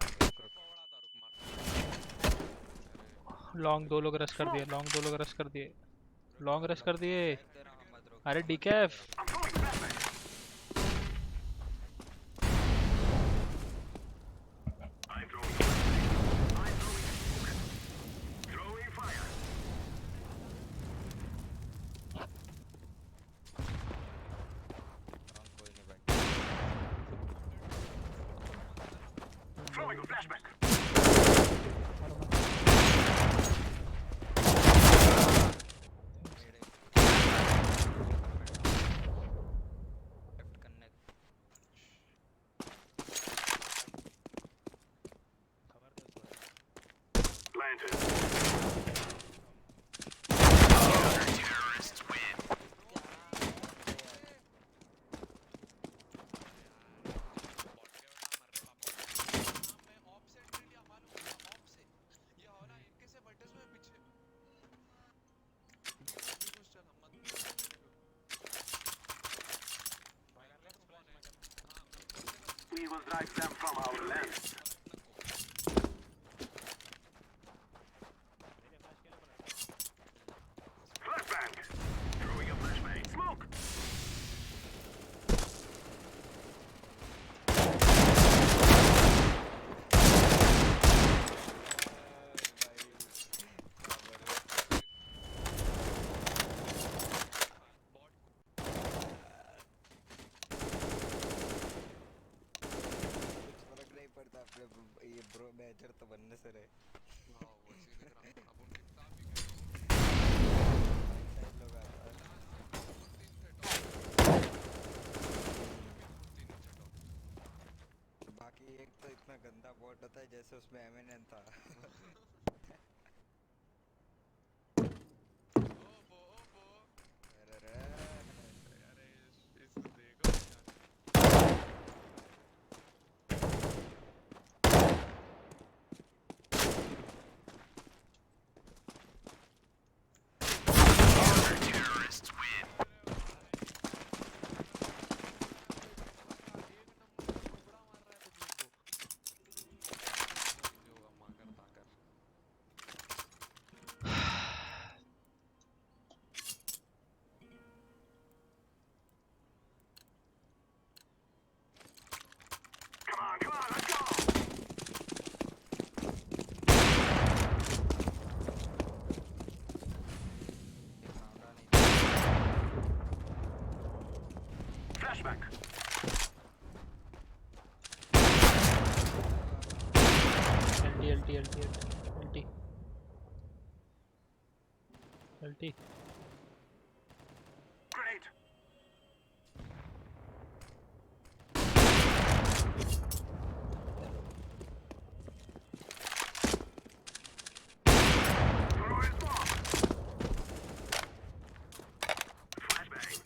लॉन्ग दो लोग रश कर दिए। लॉन्ग दो लोग रश कर दिए। लॉन्ग रश कर दिए। अरे decaf Throwing a flashback. Planted. Terrorists win. will drive them from our land. Flashbang! Throwing a flashbang. Smoke! फर्क नहीं पड़ता अपने ये ब्रो मैचर तो बनने से रहे लोग आता है बाकी एक तो इतना गंदा बॉट होता है जैसे उसमें एमएनएन था Flashback. LT. Grenade. Throwing bomb. Flashbang.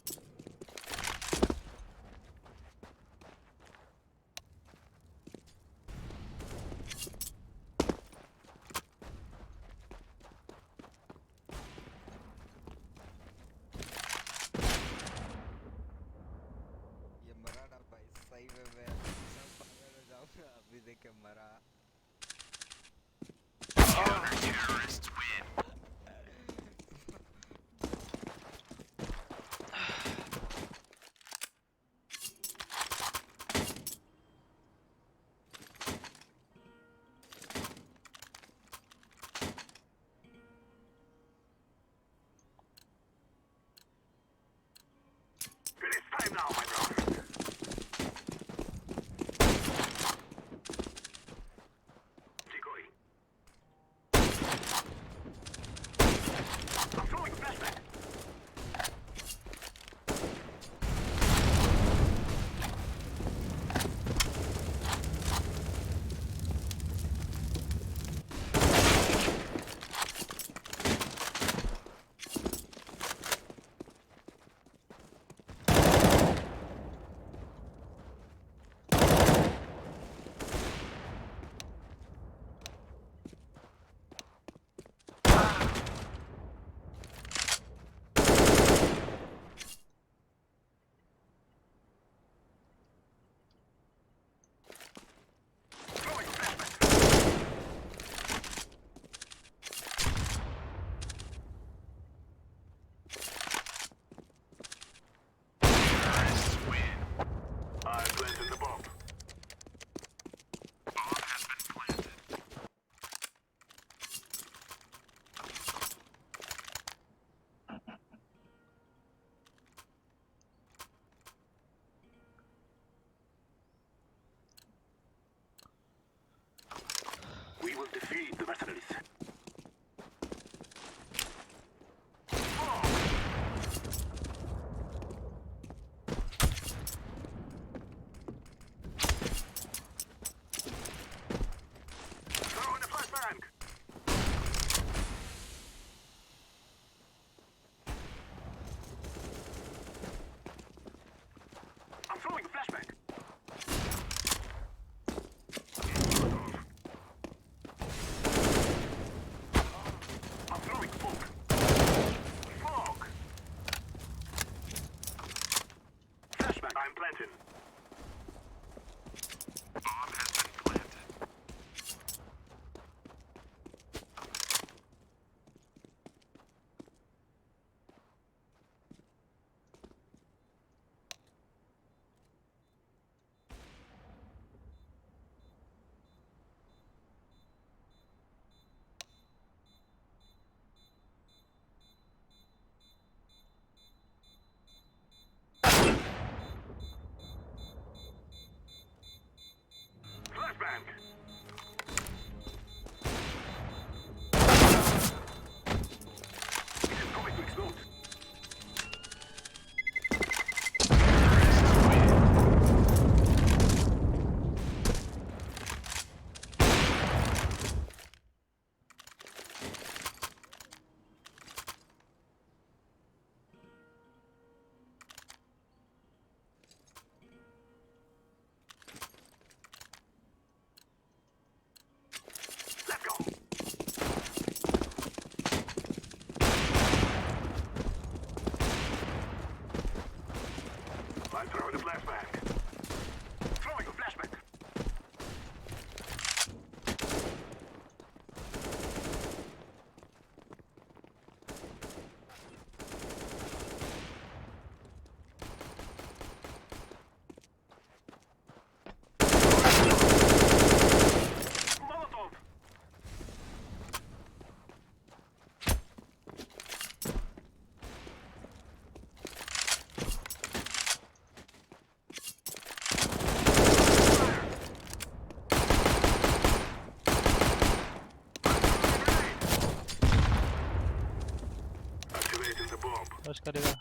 Rush करेगा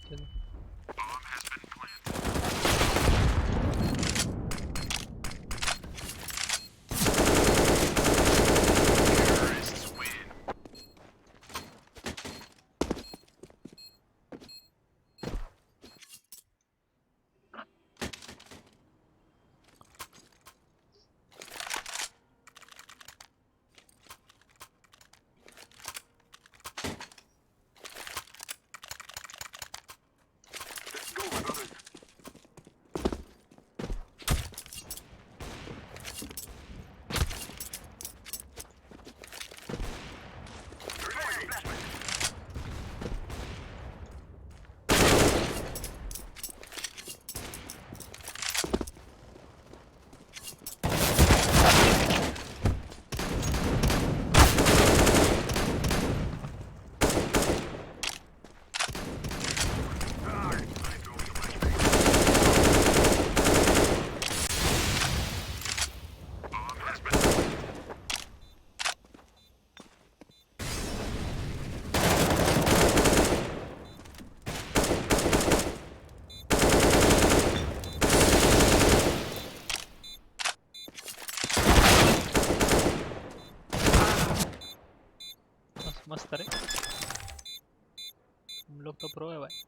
चलो मस्त रे हम लोग तो प्रो है भाई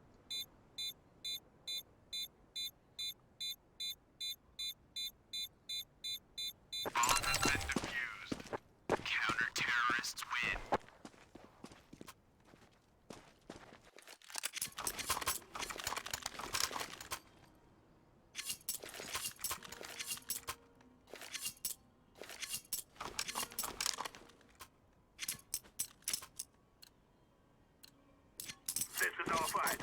This is our fight.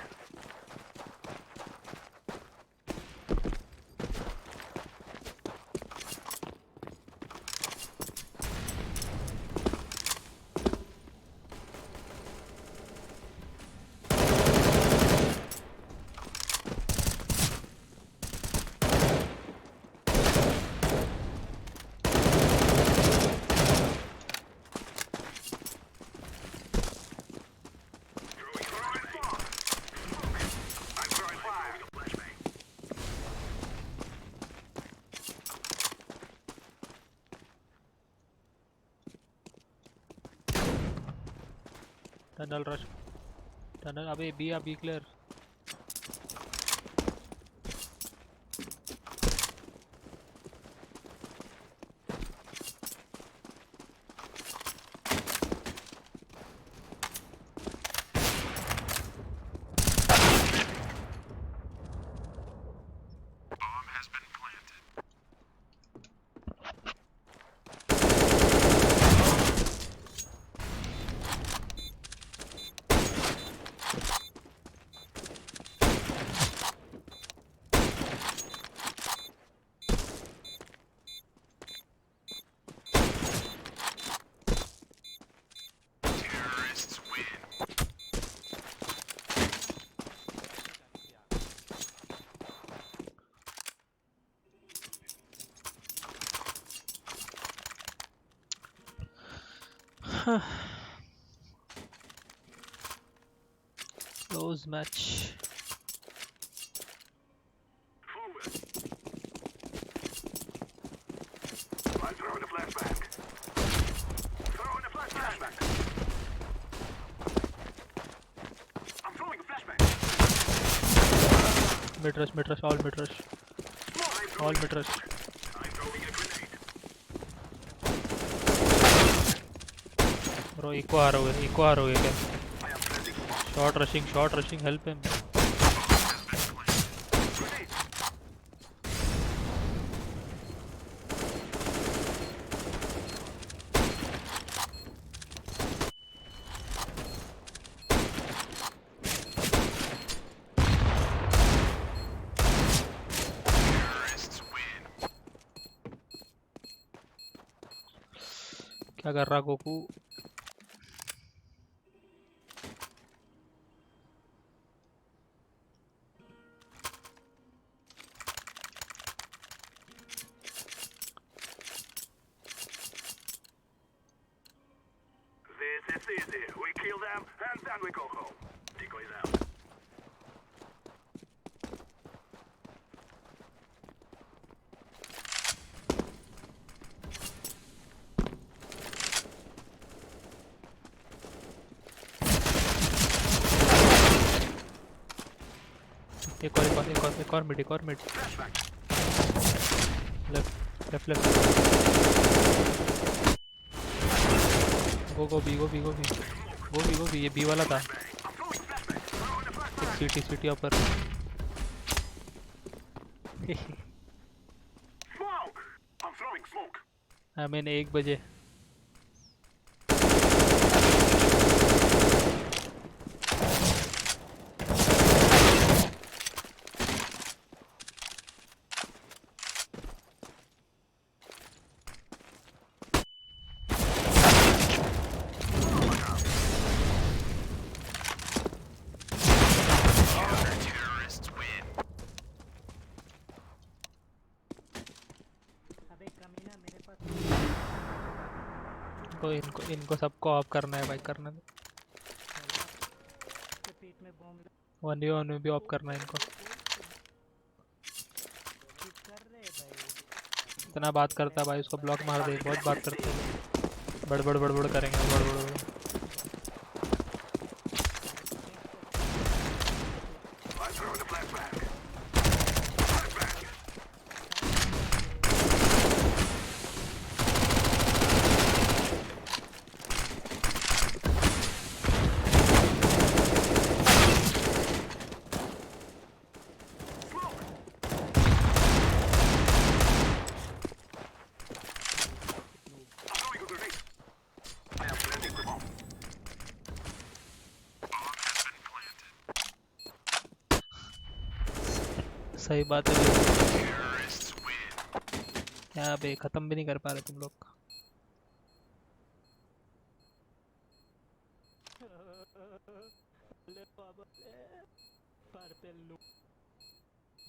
Tunnel rush tunnel अबे B clear close match I'm throwing a flashbang. Throwing a flashbang. I'm throwing a flashbang. mid rush all mid rush I'm throwing a grenade. bro eco आ रहा है क्या short rushing help him क्या कर रहा Goku This is easy. We kill them and then we go home. Decoys out. एक और mid left go B ये B वाला था सीटी ऊपर आई मीन 1 बजे इनको सबको ऑफ करना है भाई, करना है 1v1 में भी ऑफ करना है इनको। इतना बात करता है भाई, उसको ब्लॉक मार दे, बहुत बात करते हैं, बड़बड़ करेंगे बड़बड़। सही बात है क्या बे, खत्म भी नहीं कर पा रहे तुम लोग।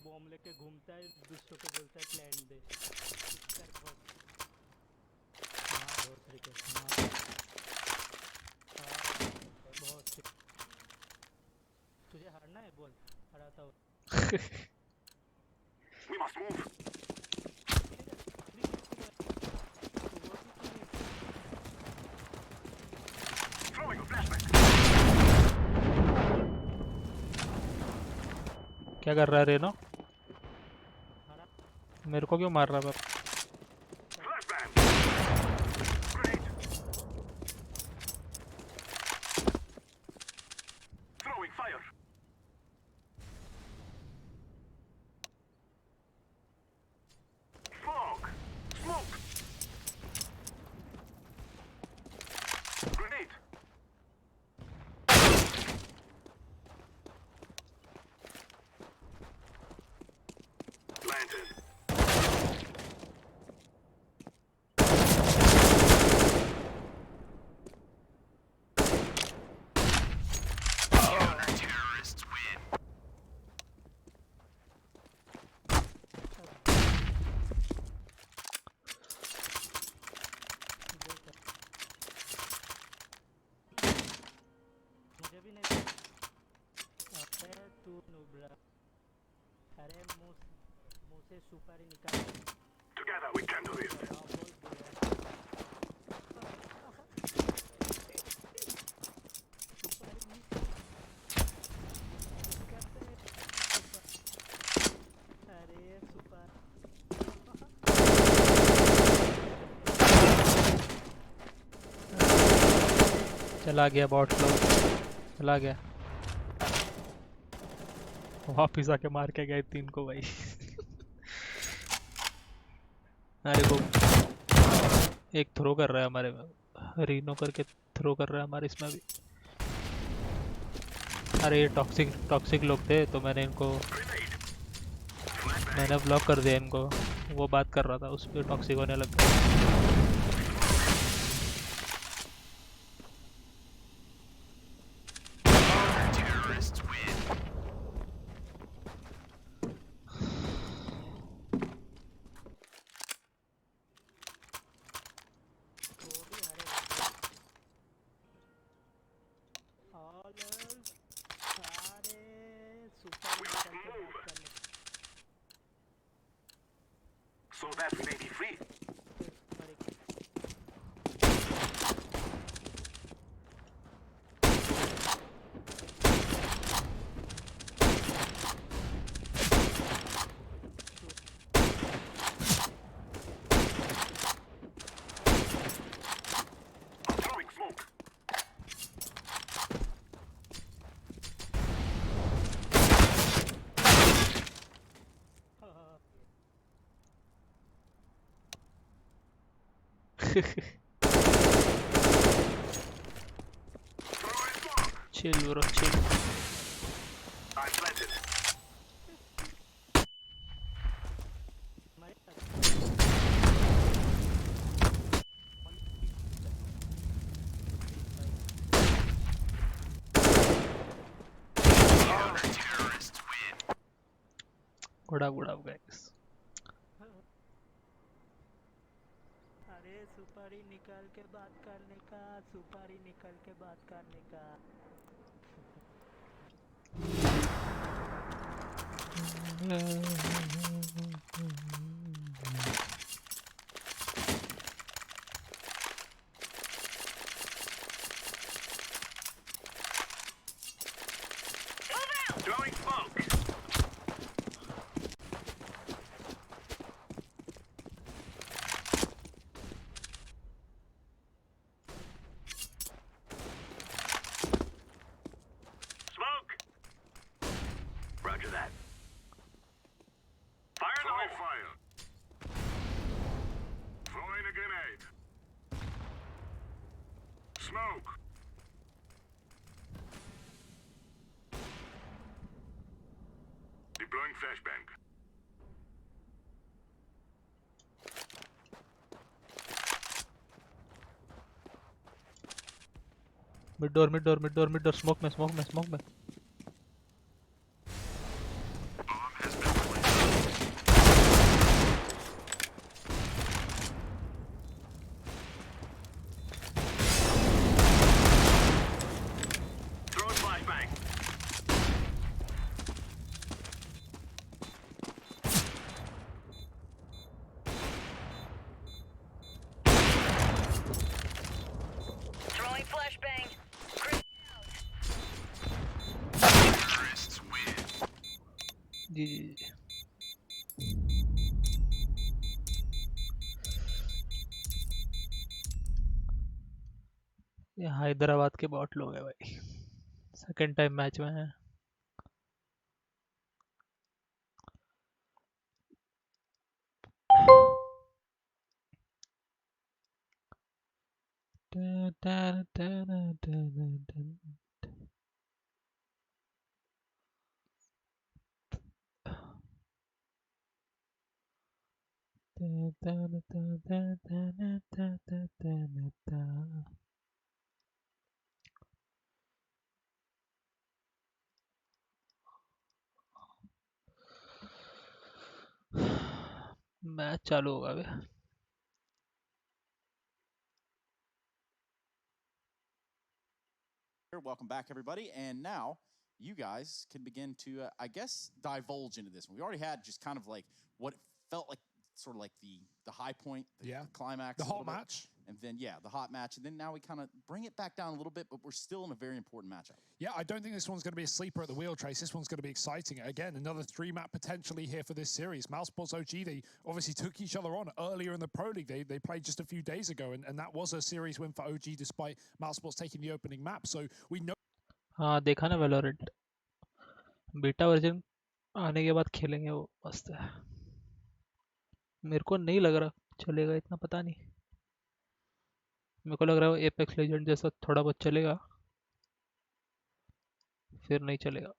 बॉम्ब लेके घूमता है, दूसरों को बोलता है प्लान दे। बहुत तुझे हारना है, बोल हराता हूँ। We must move. Throwing a flashback. क्या कर रहा है रेनो? मेरे को क्यों मार रहा है? सुपारी निकाल। Together we can do this. अरे सुपर चला गया बॉट लोग, चला गया वापिस आके मार के गए 3 को भाई। अरे वो एक थ्रो कर रहा है हमारे में, रीनो करके थ्रो कर रहा है हमारे इसमें भी। अरे ये टॉक्सिक लोग थे तो मैंने ब्लॉक कर दिया इनको। वो बात कर रहा था, उस पर टॉक्सिक होने लग गया। chill bro, chill. I planted. Good up guys. अरे सुपारी निकाल के बात करने का, सुपारी निकाल के बात करने का. Throwing smoke. Smoke. Roger that. Fire in the hole. Fire. Throwing a grenade. Smoke. Deploying flashbang. Mid door, smoke में. Throwing flashbang. Throwing flashbang. Terrorists win. जी. ये हैदराबाद के बॉट लोग हैं भाई, सेकंड टाइम मैच में है. मैच चालू होगा अभी. Welcome back, everybody. And now you guys can begin to, I guess, divulge into this one. We already had just kind of like what felt like sort of like the high point, the climax, the hot match. And then, the hot match. And then now we kind of bring it back down a little bit, but we're still in a very important matchup. Yeah, I don't think this one's going to be a sleeper at the wheel, Trace. This one's going to be exciting. Again, another 3-map potentially here for this series. Mousepad's OG, they obviously took each other on earlier in the Pro League. They played just a few days ago, and that was a series win for OG despite Mousepad's taking the opening map. So we know... हाँ देखा ना Valorant beta version आने के बाद खेलेंगे, वो मस्त है. मेरे को नहीं लग रहा चलेगा इतना, पता नहीं. मेरे को लग रहा है एपेक्स लेजेंड जैसा थोड़ा बहुत चलेगा, फिर नहीं चलेगा.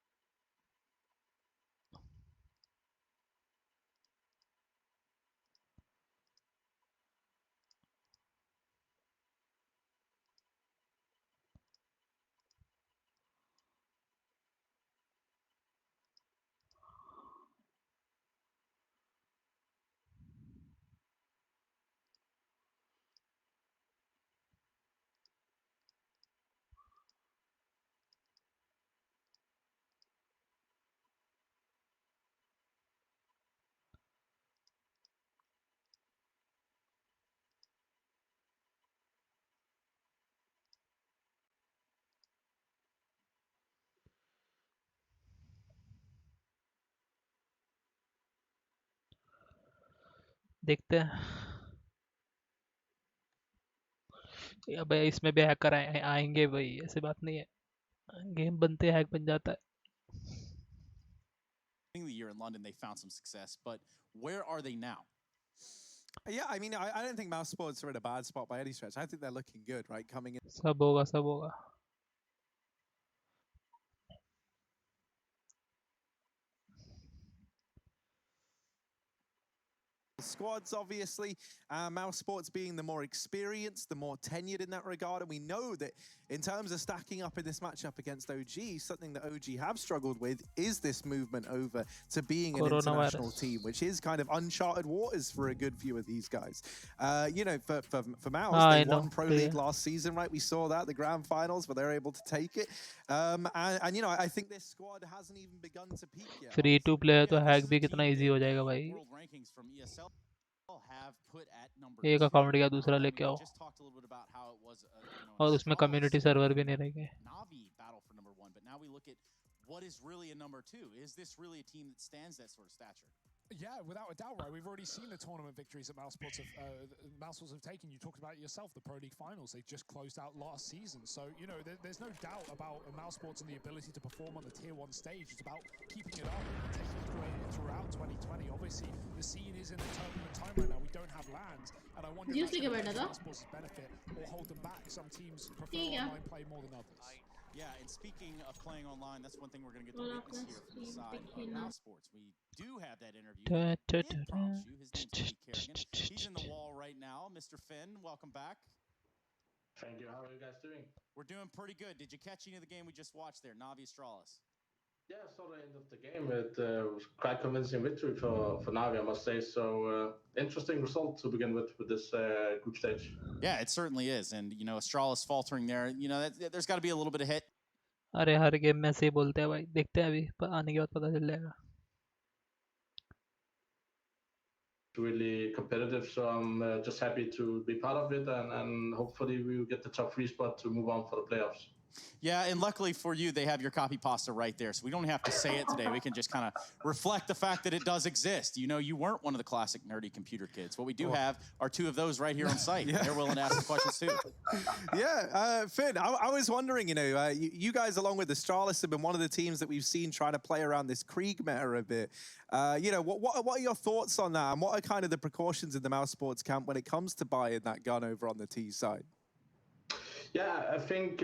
देखते हैं. अब इसमें भी हैकर आएंगे भाई, ऐसी बात नहीं है. गेम बनते हैक बन जाता है. The year in London, they found some success, but where are they now? Yeah, I mean, I don't think Mousesports are in a bad spot by any stretch. I think they're looking good, right? Coming in. सब होगा. Squads, obviously, Mousesports being the more experienced, the more tenured in that regard, and we know that in terms of stacking up in this matchup against OG, something that OG have struggled with is this movement over to being an international team, which is kind of uncharted waters for a good few of these guys. You know, for Mouse, they won Pro League last season, right? We saw that, the grand finals, but they're able to take it. And you know, I think this squad hasn't even begun to peak yet. Free to play तो hack भी कितना easy हो जाएगा भाई. एक account या दूसरा लेके आओ. और उसमें कम्युनिटी सर्वर भी नहीं रहेंगे. What is really a number 2? Is this really a team that stands that sort of stature? Yeah, without a doubt, right? We've already seen the tournament victories that Mousesports have taken. You talked about it yourself, the Pro League finals. They just closed out last season. So, you know, there's no doubt about Mousesports and the ability to perform on the Tier 1 stage. It's about keeping it up and taking it throughout 2020. Obviously, the scene is in a turbulent time right now. We don't have lands. And I wonder if that's Mousesports' benefit or hold them back. Some teams prefer online play more than others. Yeah, and speaking of playing online, that's one thing we're going to get to witness here from the side of Mousesports. We do have that interview. His name's 𝐏𝐞𝐫𝐤𝐸. He's in the wall right now. Mr. Finn, welcome back. Thank you. How are you guys doing? We're doing pretty good. Did you catch any of the game we just watched there, Navi Astralis? Yeah, I saw the end of the game. It was quite convincing victory for Navi, I must say. So interesting result to begin with this group stage. Yeah, it certainly is. And, you know, Astralis faltering there. You know, there's got to be a little bit of hit. अरे हर game में से बोलते हैं भाई. देखते हैं अभी आने के बाद पता चल जाएगा. Really competitive, so I'm just happy to be part of it, and hopefully we will get the top 3 spot to move on for the playoffs. Yeah, and luckily for you, they have your copy pasta right there, so we don't have to say it today. We can just kind of reflect the fact that it does exist. You know, you weren't one of the classic nerdy computer kids. What we do have are 2 of those right here on site. Yeah. They're willing to ask the questions too. Yeah, Finn, I was wondering, you know, you guys along with Astralis have been one of the teams that we've seen trying to play around this Krieg meta a bit. You know, what are your thoughts on that, and what are kind of the precautions in the Mousesports camp when it comes to buying that gun over on the T side? Yeah, I think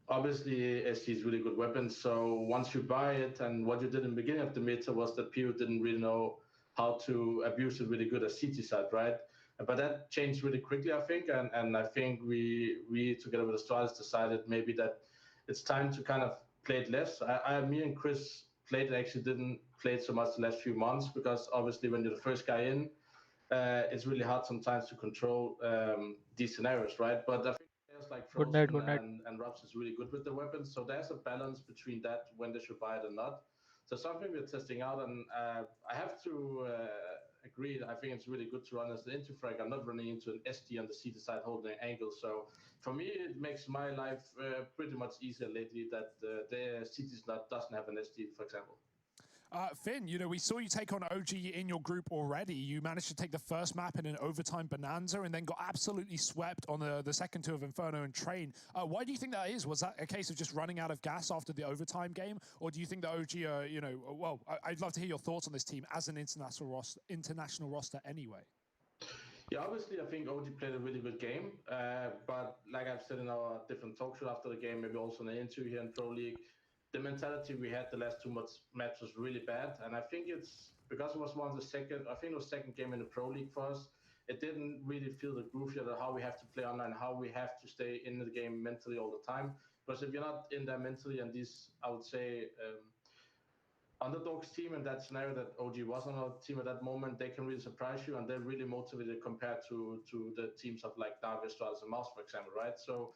obviously ST is really good weapon. So once you buy it, and what you did in the beginning of the meta was that people didn't really know how to abuse it really good as CT side, right? But that changed really quickly, I think, and I think we together with Astralis decided maybe that it's time to kind of play it less. Me and Chris didn't play it so much the last few months, because obviously when you're the first guy in, it's really hard sometimes to control these scenarios, right? But I think players like Frozen and Robs is really good with the weapons, so there's a balance between that, when they should buy it or not. So something we're testing out, and I have to agree, I think it's really good to run as the Interfrag. I'm not running into an SD on the CT side holding an angle, so for me it makes my life pretty much easier lately that the CT doesn't have an SD, for example. Finn, you know, we saw you take on OG in your group already. You managed to take the first map in an overtime bonanza and then got absolutely swept on the second 2 of Inferno and Train. Why do you think that is? Was that a case of just running out of gas after the overtime game? Or do you think that OG are, you know, well, I'd love to hear your thoughts on this team as an international roster anyway. Yeah, obviously, I think OG played a really good game. But like I've said in our different talk show after the game, maybe also in the interview here in Pro League, the mentality we had the last 2 matches was really bad, and I think it's because it was second game in the Pro League for us. It didn't really feel the groove yet of how we have to play online, how we have to stay in the game mentally all the time. Because if you're not in there mentally, and these, I would say, underdogs team in that scenario that OG was on our team at that moment, they can really surprise you, and they're really motivated compared to the teams of like Navi, Astralis, and Mouse, for example, right? So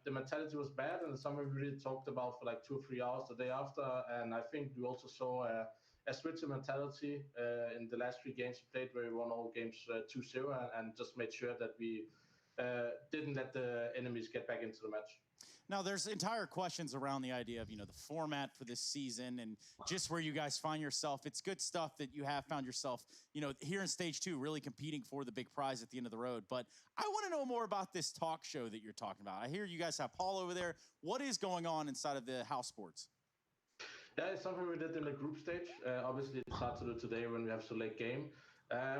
the mentality was bad, and it's something we really talked about for like 2 or 3 hours the day after. And I think we also saw a switch in mentality in the last 3 games we played, where we won all games 2-0, and just made sure that we didn't let the enemies get back into the match. Now, there's entire questions around the idea of, you know, the format for this season and just where you guys find yourself. It's good stuff that you have found yourself, you know, here in stage 2, really competing for the big prize at the end of the road. But I want to know more about this talk show that you're talking about. I hear you guys have Paul over there. What is going on inside of the house sports? Yeah, it's something we did in the group stage. Obviously, it's hard to do today when we have so late game.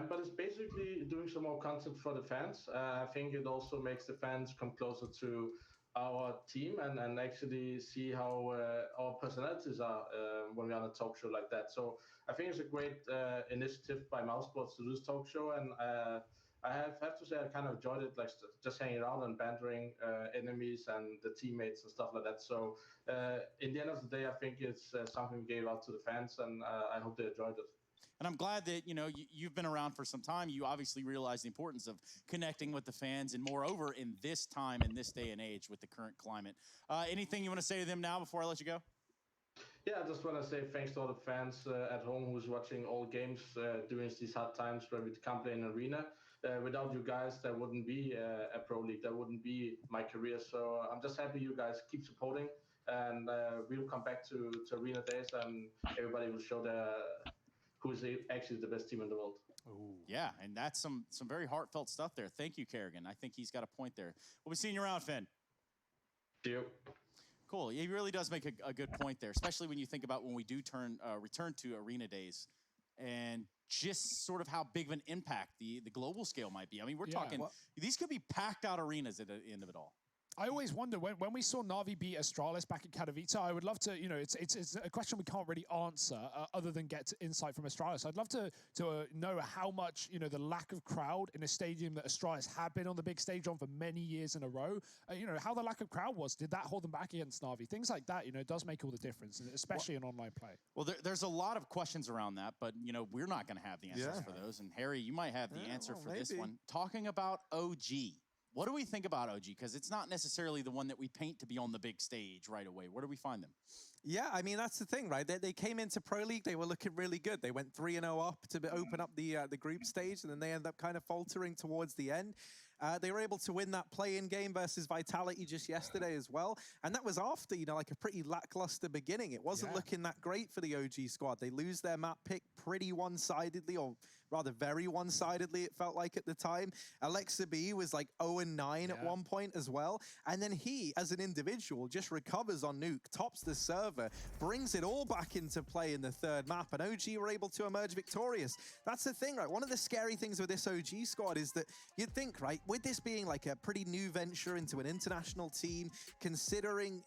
But it's basically doing some more content for the fans. I think it also makes the fans come closer to our team and actually see how our personalities are when we're on a talk show like that. So I think it's a great initiative by Mouseboard to do this talk show, and I have to say I kind of enjoyed it, like just hanging around and bantering enemies and the teammates and stuff like that. So in the end of the day, I think it's something we gave out to the fans, and I hope they enjoyed it. And I'm glad that, you've been around for some time. You obviously realize the importance of connecting with the fans, and moreover, in this time, in this day and age, with the current climate. Anything you want to say to them now before I let you go? Yeah, I just want to say thanks to all the fans at home who's watching all games during these hard times where we can't play in arena. Without you guys, there wouldn't be a pro league. There wouldn't be my career. So I'm just happy you guys keep supporting, and we'll come back to arena days, and everybody will show who's actually the best team in the world. Ooh. Yeah, and that's some very heartfelt stuff there. Thank you, Kerrigan. I think he's got a point there. We'll be seeing you around, Finn. See you. Cool. He really does make a good point there, especially when you think about when we do return to arena days, and just sort of how big of an impact the global scale might be. I mean, we're talking, these could be packed out arenas at the end of it all. I always wonder, when we saw Na'Vi beat Astralis back at Katowice, I would love to, it's a question we can't really answer other than get insight from Astralis. I'd love to know how much, the lack of crowd in a stadium that Astralis had been on the big stage on for many years in a row, how the lack of crowd was. Did that hold them back against Na'Vi? Things like that, does make all the difference, especially in online play. Well, there's a lot of questions around that, but, we're not going to have the answers for those. And Harry, you might have the answer for this one. Talking about OG. What do we think about OG? Because it's not necessarily the one that we paint to be on the big stage right away. Where do we find them? Yeah, I mean, that's the thing, right? They came into Pro League, they were looking really good. They went 3-0 up to open up the group stage, and then they ended up kind of faltering towards the end. They were able to win that play-in game versus Vitality just yesterday as well. And that was after, like a pretty lackluster beginning. It wasn't looking that great for the OG squad. They lose their map pick pretty one-sidedly, or rather very one-sidedly, it felt like at the time. 𝐏𝐸𝐵 was like 0-9 at one point as well. And then he, as an individual, just recovers on Nuke, tops the server, brings it all back into play in the third map, and OG were able to emerge victorious. That's the thing, right? One of the scary things with this OG squad is that you'd think, right, with this being like a pretty new venture into an international team, considering,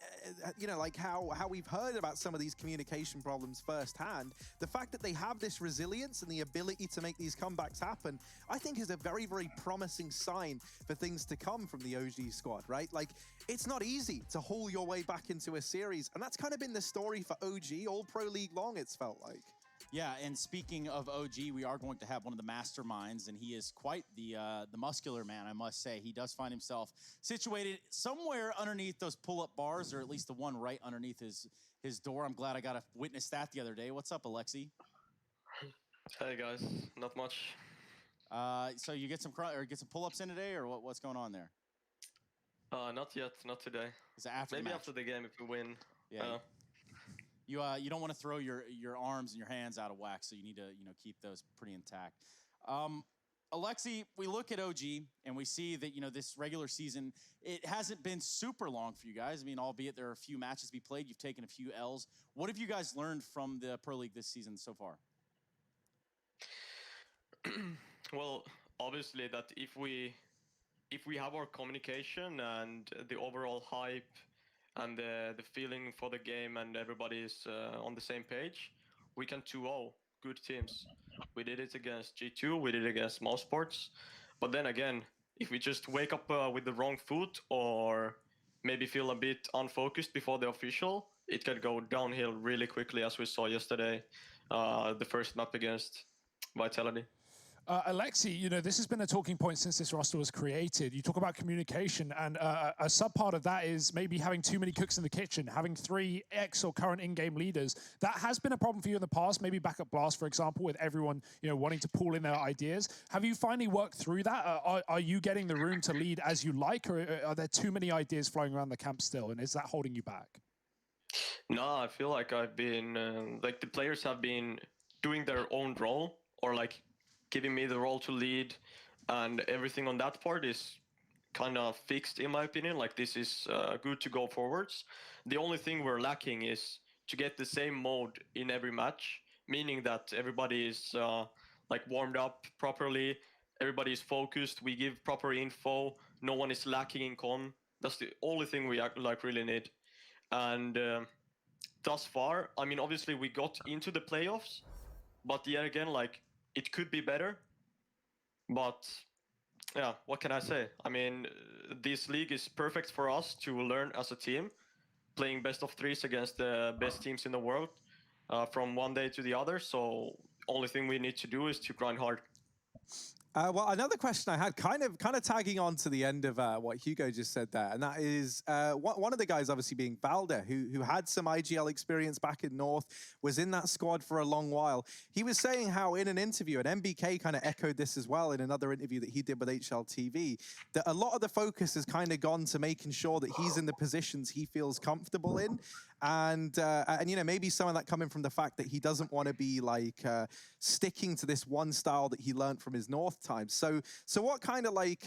like how we've heard about some of these communication problems firsthand, the fact that they have this resilience and the ability to make these comebacks happen, I think is a very, very promising sign for things to come from the OG squad, right? Like, it's not easy to haul your way back into a series, and that's kind of been the story for OG all Pro League long, it's felt like. Yeah, and speaking of OG, we are going to have one of the masterminds, and he is quite the muscular man, I must say. He does find himself situated somewhere underneath those pull-up bars, or at least the one right underneath his door. I'm glad I got to witness that the other day. What's up, 𝐿𝐸𝐸𝐸? Hey guys, not much. So you get some pull-ups in today, or what's going on there? Not yet, not today. Is it after Maybe the match? after the game if we win. Yeah. You don't want to throw your arms and your hands out of whack, so you need to keep those pretty intact. 𝐿𝐸𝐸𝐸, we look at OG and we see that this regular season, it hasn't been super long for you guys. I mean, albeit there are a few matches to be played, you've taken a few L's. What have you guys learned from the Pro League this season so far? Well, obviously that if we have our communication and the overall hype and the feeling for the game and everybody is on the same page, we can 2-0 good teams. We did it against G2, we did it against Mousesports. But then again, if we just wake up with the wrong foot or maybe feel a bit unfocused before the official, it can go downhill really quickly, as we saw yesterday, the first map against Vitality. 𝐿𝐸𝐸𝐸, this has been a talking point since this roster was created. You talk about communication, and a sub-part of that is maybe having too many cooks in the kitchen, having 3 ex or current in-game leaders. That has been a problem for you in the past, maybe back at Blast, for example, with everyone wanting to pool in their ideas. Have you finally worked through that? Are you getting the room to lead as you like, or are there too many ideas flying around the camp still, and is that holding you back? No, I feel like I've been, like the players have been doing their own role, or like giving me the role to lead, and everything on that part is kind of fixed in my opinion. Like this is good to go forwards. The only thing we're lacking is to get the same mode in every match, meaning that everybody is like warmed up properly. Everybody is focused. We give proper info. No one is lacking in comm. That's the only thing we like really need. And thus far, I mean, obviously we got into the playoffs, but yet again, like it could be better. But yeah, what can I say? I mean, this league is perfect for us to learn as a team, playing best of threes against the best teams in the world from one day to the other. So only thing we need to do is to grind hard. Well, another question I had, kind of tagging on to the end of what Hugo just said there, and that is one of the guys obviously being Valde, who had some IGL experience back in North, was in that squad for a long while. He was saying how in an interview, and MBK kind of echoed this as well in another interview that he did with HLTV, that a lot of the focus has kind of gone to making sure that he's in the positions he feels comfortable in. And you know, maybe some of that coming from the fact that he doesn't want to be like sticking to this one style that he learned from his North time. So what kind of like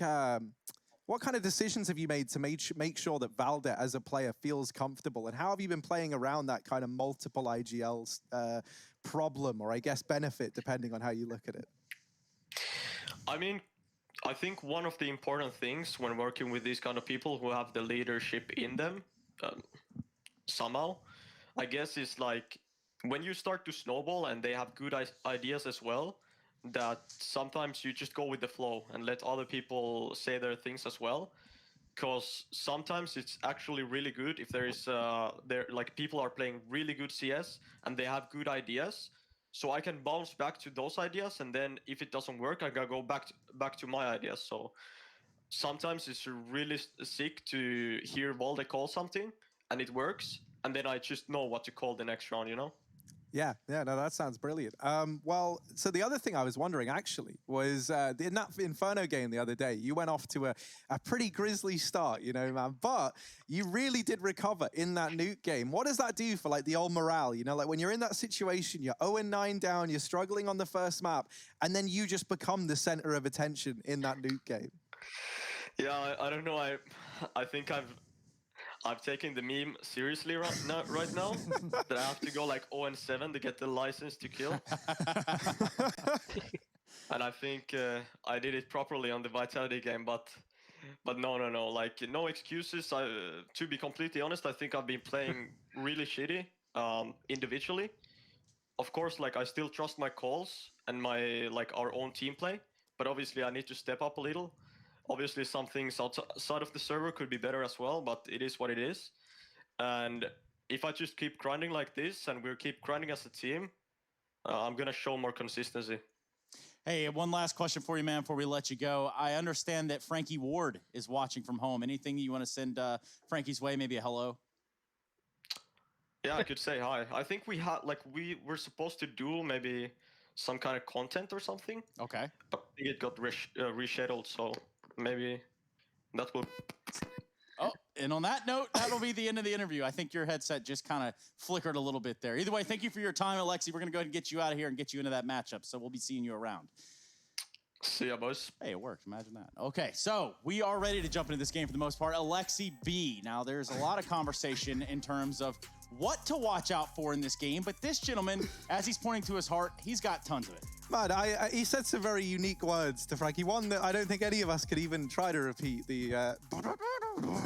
what kind of decisions have you made to make sure that Valde as a player feels comfortable, and how have you been playing around that kind of multiple IGL problem, or I guess benefit, depending on how you look at it? I mean, I think one of the important things when working with these kind of people who have the leadership in them, somehow, I guess, is like when you start to snowball and they have good ideas as well, that sometimes you just go with the flow and let other people say their things as well. Because sometimes it's actually really good if there is like people are playing really good CS and they have good ideas. So I can bounce back to those ideas, and then if it doesn't work, I gotta go back to my ideas. So sometimes it's really sick to hear Valde call something and it works, and then I just know what to call the next round, you know? Yeah, no, that sounds brilliant. Well, so the other thing I was wondering actually was in that Inferno game the other day, you went off to a pretty grisly start, you know, man, but you really did recover in that nuke game. What does that do for like the old morale? You know, like when you're in that situation, you're 0-9 down, you're struggling on the first map, and then you just become the center of attention in that nuke game. Yeah, I don't know. I think I've taken the meme seriously right now that I have to go like 0-7 to get the license to kill. And I think I did it properly on the Vitality game, but no, like no excuses. To be completely honest, I think I've been playing really shitty individually. Of course, like I still trust my calls and my like our own team play, but obviously I need to step up a little. Obviously, some things outside of the server could be better as well, but it is what it is. And if I just keep grinding like this and we keep grinding as a team, I'm going to show more consistency. Hey, one last question for you, man, before we let you go. I understand that Frankie Ward is watching from home. Anything you want to send Frankie's way, maybe a hello? Yeah, I could say hi. I think we were supposed to do maybe some kind of content or something. Okay. But I think it got rescheduled, so maybe that will... Oh, and on that note, that'll be the end of the interview. I think your headset just kind of flickered a little bit there. Either way, thank you for your time, Alexi. We're going to go ahead and get you out of here and get you into that matchup, so we'll be seeing you around. See ya, boys. Hey, it worked. Imagine that. Okay, so we are ready to jump into this game for the most part. Alexi B. Now, there's a lot of conversation in terms of what to watch out for in this game, but this gentleman, as he's pointing to his heart, he's got tons of it. Man, he said some very unique words to Frankie. One that I don't think any of us could even try to repeat. The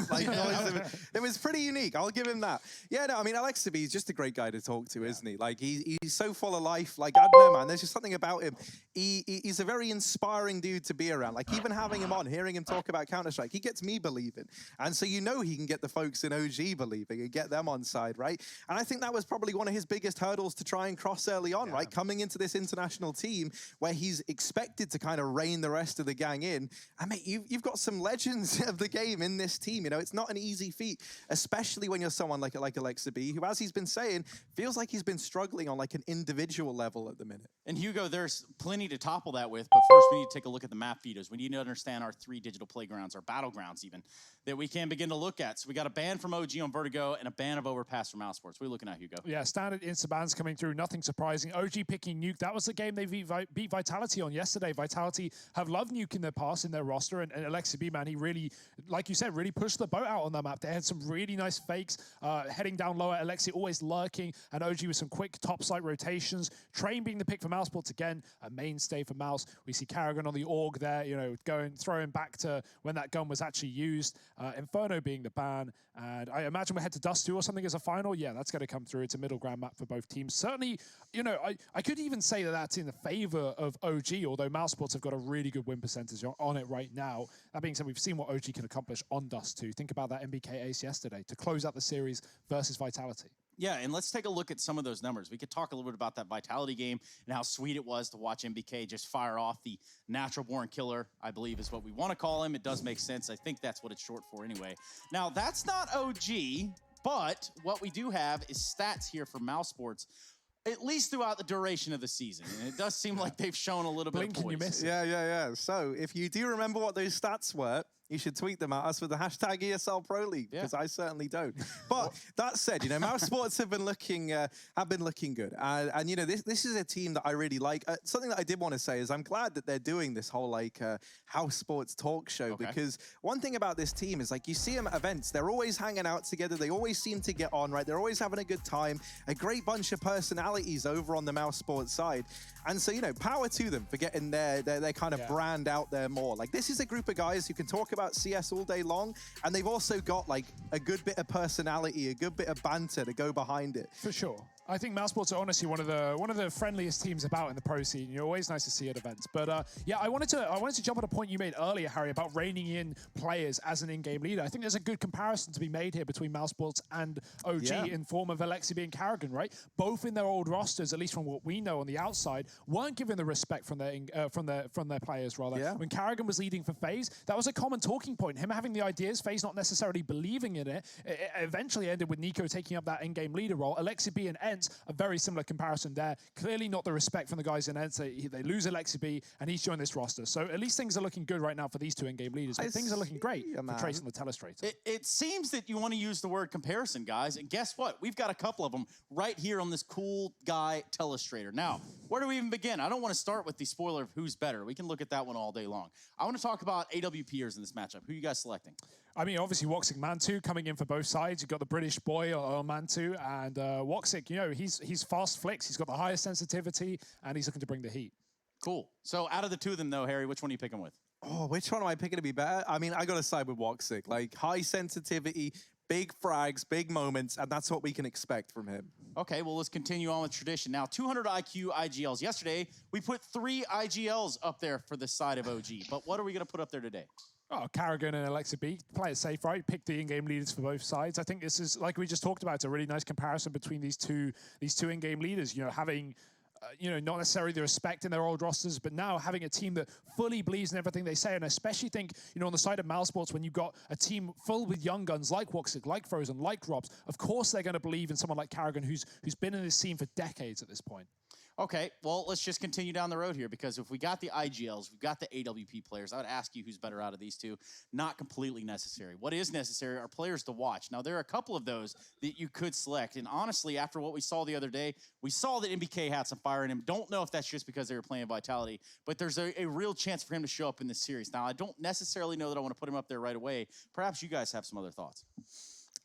like noise. It was pretty unique. I'll give him that. Yeah, no, I mean, Alex is just a great guy to talk to, isn't he? Like, he's so full of life. Like, I don't know, man. There's just something about him. He's a very inspiring dude to be around. Like, even having him on, hearing him talk about Counter-Strike, he gets me believing. And so you know he can get the folks in OG believing and get them on side, right? And I think that was probably one of his biggest hurdles to try and cross early on, right? Coming into this international team where he's expected to kind of rein the rest of the gang in. And mate, you've got some legends of the game in this team. You know, it's not an easy feat, especially when you're someone like oksbi, who, as he's been saying, feels like he's been struggling on like an individual level at the minute. And Hugo, there's plenty to topple that with, but first we need to take a look at the map feeders. We need to understand our 3 digital playgrounds, our battlegrounds even, that we can begin to look at. So we got a ban from OG on Vertigo and a ban of Overpass from Mousepad. What are you looking at, Hugo? Yeah, standard insta bans coming through, nothing surprising. OG picking Nuke, that was the game they beat Vitality on yesterday. Vitality have loved nuking their pass in their roster, and 𝐏𝐸𝐵, man, he really, like you said, really pushed the boat out on that map. They had some really nice fakes, heading down lower, 𝐿𝐸𝐸 always lurking, and OG with some quick top site rotations. Train being the pick for Mousesports again, a mainstay for Mouse. We see Karrigan on the AUG there, you know, throwing back to when that gun was actually used. Inferno being the ban, and I imagine we'll head to Dust 2 or something as a final. Yeah, that's going to come through. It's a middle ground map for both teams. Certainly, you know, I could even say that that's in the favor of OG, although Mousesports have got a really good win percentage on it right now. That being said, we've seen what OG can accomplish on Dust 2. Think about that MBK ace yesterday to close out the series versus Vitality. Yeah, and let's take a look at some of those numbers. We could talk a little bit about that Vitality game and how sweet it was to watch MBK just fire off the natural-born killer, I believe is what we want to call him. It does make sense. I think that's what it's short for anyway. Now, that's not OG, but what we do have is stats here for Mousesports, at least throughout the duration of the season. And it does seem like they've shown a little bit of poise. Yeah. So if you do remember what those stats were, you should tweet them at us with the hashtag ESL Pro League, because I certainly don't. But that said, you know, Mousesports have been looking good, and you know, this is a team that I really like. Something that I did want to say is I'm glad that they're doing this whole like house sports talk show, because one thing about this team is like you see them at events, they're always hanging out together, they always seem to get on, right? They're always having a good time, a great bunch of personalities over on the Mousesports side, and so you know, power to them for getting their kind of brand out there more. Like this is a group of guys who can talk about CS all day long, and they've also got like a good bit of personality, a good bit of banter to go behind it. For sure. I think Mousesports are honestly one of the friendliest teams about in the pro scene. You're always nice to see at events. But yeah, I wanted to jump on a point you made earlier, Harry, about reining in players as an in-game leader. I think there's a good comparison to be made here between Mousesports and OG in form of 𝐿𝐸𝐸 and Karrigan, right? Both in their old rosters, at least from what we know on the outside, weren't given the respect from their players rather. Yeah. When Karrigan was leading for FaZe, that was a common talking point. Him having the ideas, FaZe not necessarily believing in it. It eventually ended with �妮𝐸 taking up that in-game leader role. 𝐿𝐸𝐸 and ENCE, a very similar comparison there. Clearly not the respect from the guys in ENCE. They lose 𝐿𝐸𝐸 and he's joined this roster. So at least things are looking good right now for these two in-game leaders. But things are looking great for Trace and the Telestrator. It seems that you want to use the word comparison, guys. And guess what? We've got a couple of them right here on this cool guy Telestrator. Now, where do we even begin? I don't want to start with the spoiler of who's better. We can look at that one all day long. I want to talk about AWPers in this matchup. Who are you guys selecting? I mean, obviously, 𝐏𝐸𝐸 𝐸𝐿 coming in for both sides. You've got the British boy on 𝐸𝐿, and 𝐏𝐸𝐸𝐸, you know, he's fast flicks. He's got the highest sensitivity, and he's looking to bring the heat. Cool. So out of the two of them, though, Harry, which one are you picking with? Oh, which one am I picking to be better? I mean, I got to side with 𝐏𝐸𝐸. Like, high sensitivity, big frags, big moments, and that's what we can expect from him. Okay, well, let's continue on with tradition. Now, 200 IQ IGLs. Yesterday, we put 3 IGLs up there for the side of OG. But what are we going to put up there today? Oh, Karrigan and 𝐿𝐸𝐸, play it safe, right? Pick the in-game leaders for both sides. I think this is, like we just talked about, it's a really nice comparison between these two in-game leaders. You know, having, you know, not necessarily the respect in their old rosters, but now having a team that fully believes in everything they say. And I especially think, you know, on the side of Mousesports, when you've got a team full with young guns like 𝐏𝐸𝐸, like Frozen, like Robs, of course they're going to believe in someone like Karrigan, who's been in this scene for decades at this point. Okay, well, let's just continue down the road here, because if we got the IGLs, we've got the AWP players, I would ask you who's better out of these two. Not completely necessary. What is necessary are players to watch. Now, there are a couple of those that you could select, and honestly, after what we saw the other day, we saw that MBK had some fire in him. Don't know if that's just because they were playing Vitality, but there's a real chance for him to show up in this series. Now, I don't necessarily know that I want to put him up there right away. Perhaps you guys have some other thoughts.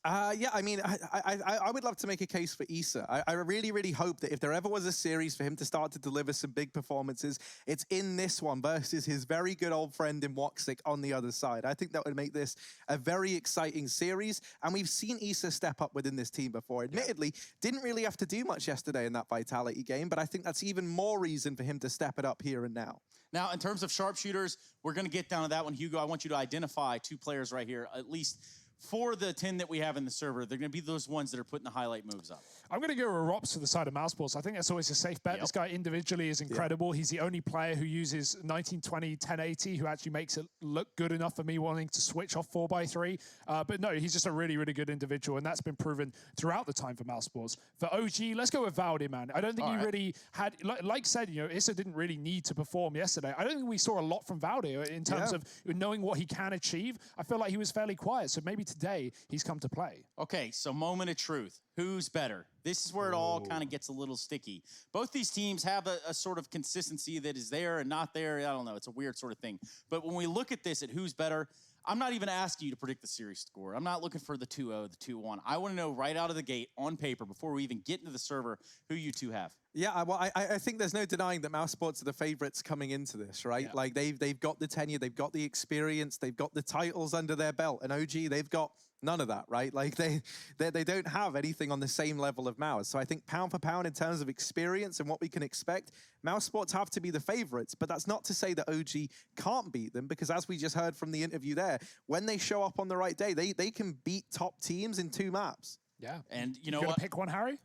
Yeah, I mean, I would love to make a case for 𝐸𝐸. I really, really hope that if there ever was a series for him to start to deliver some big performances, it's in this one versus his very good old friend in 𝐏𝐸𝐸 on the other side. I think that would make this a very exciting series, and we've seen 𝐸𝐸 step up within this team before. Admittedly, didn't really have to do much yesterday in that Vitality game, but I think that's even more reason for him to step it up here and now. Now, in terms of sharpshooters, we're going to get down to that one. Hugo, I want you to identify 2 players right here, at least for the 10 that we have in the server. They're going to be those ones that are putting the highlight moves up. I'm going to go with Rops for the side of Mousesports. I think that's always a safe bet. This guy individually is incredible. He's the only player who uses 1920, 1080, who actually makes it look good enough for me wanting to switch off 4x3. But no, he's just a really, really good individual, and that's been proven throughout the time for Mousesports. For OG, let's go with 𝐿𝐸𝐸, man. I don't think he really had, like said, you know, 𝐸𝐸 didn't really need to perform yesterday. I don't think we saw a lot from 𝐿𝐸𝐸 in terms of knowing what he can achieve. I feel like he was fairly quiet, so maybe today he's come to play. Okay, so moment of truth. Who's better? This is where it all kind of gets a little sticky. Both these teams have a sort of consistency that is there and not there. I don't know. It's a weird sort of thing. But when we look at this, at who's better, I'm not even asking you to predict the series score. I'm not looking for the 2-0, the 2-1. I want to know right out of the gate, on paper, before we even get into the server, who you two have. Yeah, well, I think there's no denying that Mousesports are the favorites coming into this, right? Yeah. Like, they've got the tenure, they've got the experience, they've got the titles under their belt. And OG, they've got none of that, right? Like, they don't have anything on the same level of Mouse. So I think pound for pound in terms of experience and what we can expect, Mousesports have to be the favorites. But that's not to say that OG can't beat them, because as we just heard from the interview there, when they show up on the right day, they can beat top teams in 2 maps. Yeah. And you know gonna what? pick one, Harry?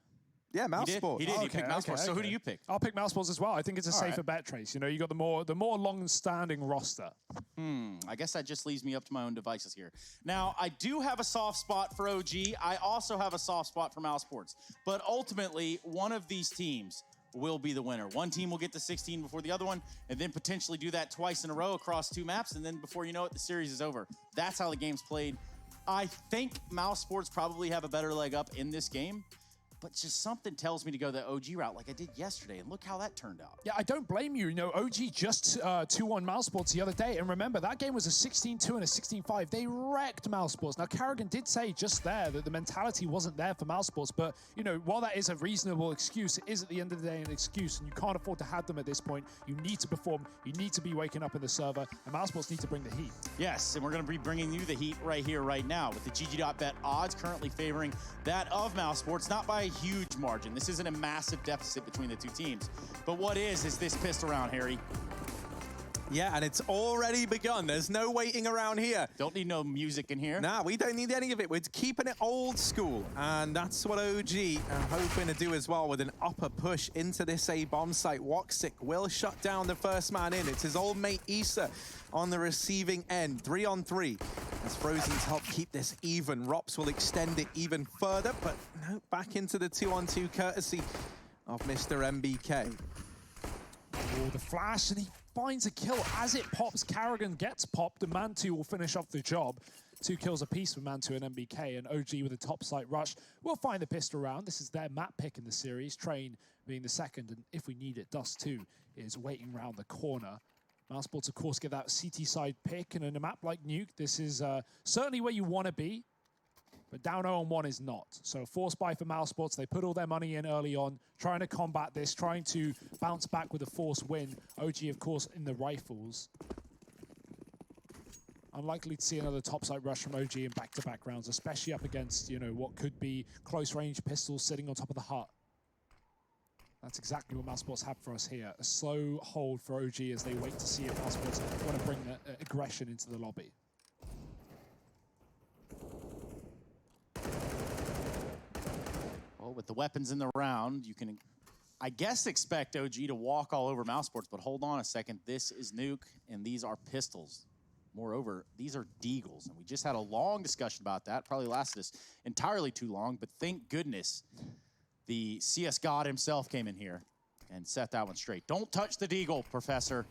Yeah, Mousesports. He did. You picked Mousesports. So who do you pick? I'll pick Mousesports as well. I think it's a safer bet, Trace. You know, you got the more long-standing roster. I guess that just leaves me up to my own devices here. Now, I do have a soft spot for OG. I also have a soft spot for Mousesports. But ultimately, one of these teams will be the winner. One team will get to 16 before the other one, and then potentially do that twice in a row across 2 maps, and then before you know it, the series is over. That's how the game's played. I think Mousesports probably have a better leg up in this game, but just something tells me to go the OG route like I did yesterday, and look how that turned out. Yeah, I don't blame you. You know, OG just 2-1 Mousesports the other day, and remember, that game was a 16-2 and a 16-5. They wrecked Mousesports. Now, Carrigan did say just there that the mentality wasn't there for Mousesports, but, you know, while that is a reasonable excuse, it is at the end of the day an excuse, and you can't afford to have them at this point. You need to perform. You need to be waking up in the server, and Mousesports need to bring the heat. Yes, and we're going to be bringing you the heat right here, right now, with the GG.bet odds currently favoring that of Mousesports, not by a huge margin. This isn't a massive deficit between the 2 teams. But what is this pissed around, Harry? Yeah, and it's already begun. There's no waiting around here. Don't need no music in here. Nah, we don't need any of it. We're keeping it old school. And that's what OG are hoping to do as well, with an upper push into this A bomb site. 𝐏𝐞𝐫𝐤𝐻𝐿 will shut down the first man in. It's his old mate Issa on the receiving end. 3-on-3. As Frozen's help keep this even. ropz will extend it even further, but no, back into the 2-on-2 courtesy of Mr. MBK. Oh, the flash, and he finds a kill as it pops. Carrigan gets popped, and 𝐴𝐿2 will finish off the job. 2 kills apiece for 𝐴𝐿2 and MBK, and OG with a top site rush will find the pistol round. This is their map pick in the series, Train being the second, and if we need it, Dust2 is waiting round the corner. Mousesports, of course, get that CT side pick, and in a map like Nuke, this is certainly where you want to be, but down 0-1 is not. So force buy for Mousesports. They put all their money in early on, trying to combat this, trying to bounce back with a force win. OG, of course, in the rifles. Unlikely to see another topside rush from OG in back-to-back rounds, especially up against, you know, what could be close-range pistols sitting on top of the hut. That's exactly what Mousesports have for us here. A slow hold for OG as they wait to see if Mousesports want to bring the aggression into the lobby. Well, with the weapons in the round, you can, I guess, expect OG to walk all over Mousesports, but hold on a second. This is Nuke, and these are pistols. Moreover, these are deagles, and we just had a long discussion about that. Probably lasted us entirely too long, but thank goodness the CS god himself came in here and set that one straight. Don't touch the deagle, Professor.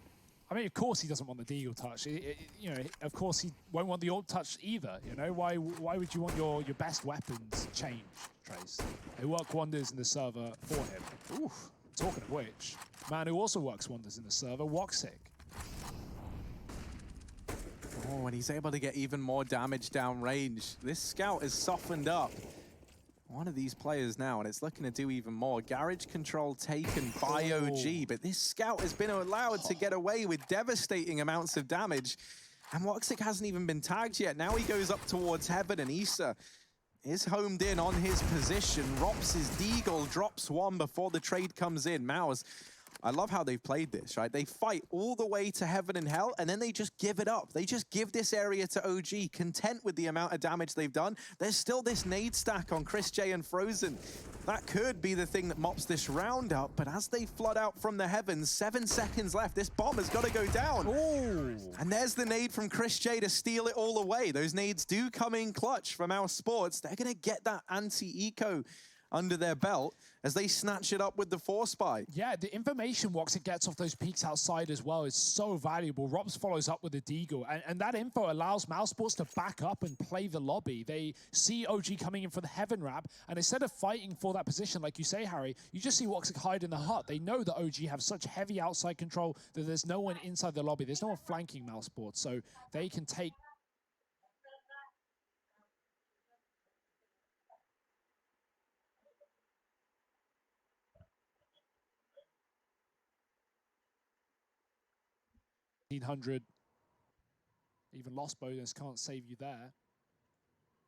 I mean, of course he doesn't want the deagle touch. You know, of course he won't want the ult touch either. You know, why would you want your best weapons changed, Trace? They work wonders in the server for him. Oof. Talking of which, man who also works wonders in the server, 𝐏𝐿𝐶. Oh, and he's able to get even more damage downrange. This scout is softened up. One of these players now, and it's looking to do even more. Garage control taken by OG, but this scout has been allowed to get away with devastating amounts of damage. And 𝐏𝐿𝐶 hasn't even been tagged yet. Now he goes up towards heaven, and Issa is homed in on his position. ropz' deagle drops one before the trade comes in. 𝐿, I love how they've played this, right? They fight all the way to heaven and hell, and then they just give it up. They just give this area to OG, content with the amount of damage they've done. There's still this nade stack on KHX and Frozen. That could be the thing that mops this round up, but as they flood out from the heavens, 7 seconds left, this bomb has got to go down. Ooh. And there's the nade from KHX to steal it all away. Those nades do come in clutch from Mousesports. They're going to get that anti-eco under their belt as they snatch it up with the force buy. Yeah, the information Woxic gets off those peaks outside as well is so valuable. Robs follows up with a deagle, and that info allows Mousesports to back up and play the lobby. They see OG coming in for the heaven wrap, and instead of fighting for that position, like you say, Harry, you just see Woxic hide in the hut. They know that OG have such heavy outside control that there's no one inside the lobby. There's no one flanking Mousesports, so they can take $1,800. Even lost bonus can't save you there.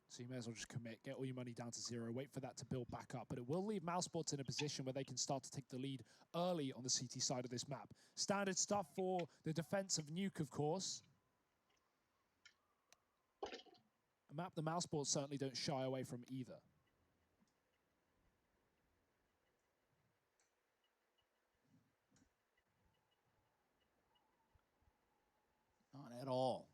So you may as well just commit, get all your money down to 0, wait for that to build back up. But it will leave Mousesports in a position where they can start to take the lead early on the CT side of this map. Standard stuff for the defense of Nuke, of course. A map the Mousesports certainly don't shy away from either. Not at all.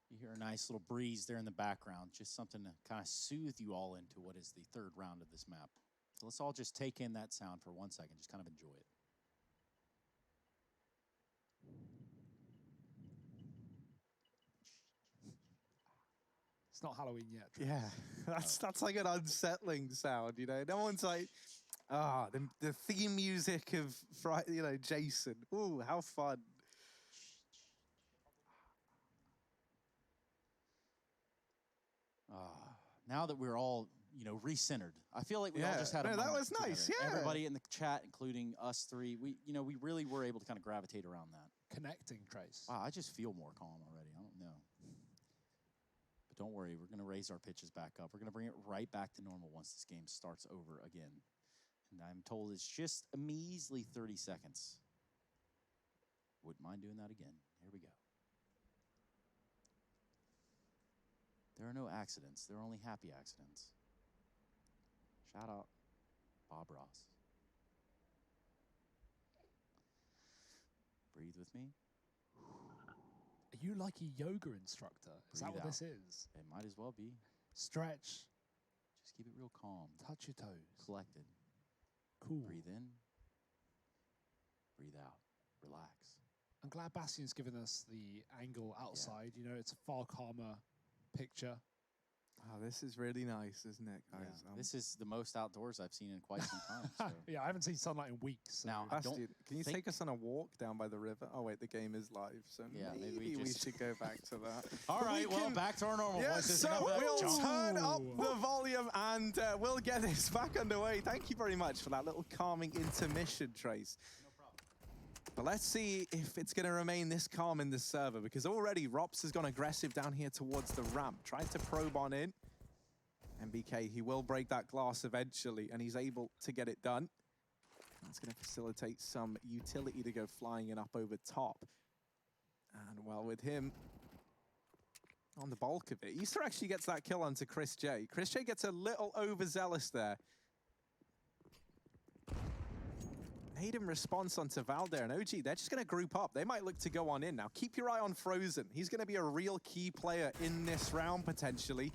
You hear a nice little breeze there in the background, just something to kind of soothe you all into what is the third round of this map. So let's all just take in that sound for 1 second, just kind of enjoy it. It's not Halloween yet. Yeah, that's like an unsettling sound, you know. No one's like, the theme music of Jason. Ooh, how fun. Now that we're all, recentered, I feel like we all just had a that moment was nice. together. Yeah, everybody in the chat, including us three, we really were able to kind of gravitate around that. Connecting, Trace. Wow, I just feel more calm already. I don't know. But don't worry, we're going to raise our pitches back up. We're going to bring it right back to normal once this game starts over again. And I'm told it's just a measly 30 seconds. Wouldn't mind doing that again. Here we go. There are no accidents. There are only happy accidents. Shout out Bob Ross. Breathe with me. Are you like a yoga instructor? Is that what this is? It might as well be. Stretch. Just keep it real calm. Touch your toes. Collected. Cool. Breathe in. Breathe out. Relax. I'm glad Bastion's given us the angle outside. Yeah. It's a far calmer picture. Oh, this is really nice, isn't it, guys? Yeah. This is the most outdoors I've seen in quite some time. So. Yeah, I haven't seen sunlight in weeks. So. Now, Bastien, can you take us on a walk down by the river? Oh, wait, the game is live, so yeah, maybe we should go back to that. All right, well, back to our normal voices. So we'll turn up the volume and we'll get this back underway. Thank you very much for that little calming intermission, Trace. But let's see if it's going to remain this calm in this server, because already Rops has gone aggressive down here towards the ramp. Tried to probe on in. MBK, he will break that glass eventually, and he's able to get it done. That's going to facilitate some utility to go flying in up over top. And well, with him on the bulk of it, Easter actually gets that kill onto Chris J. Chris J gets a little overzealous there. Naden response onto Valder and OG, they're just going to group up. They might look to go on in now. Keep your eye on Frozen. He's going to be a real key player in this round, potentially.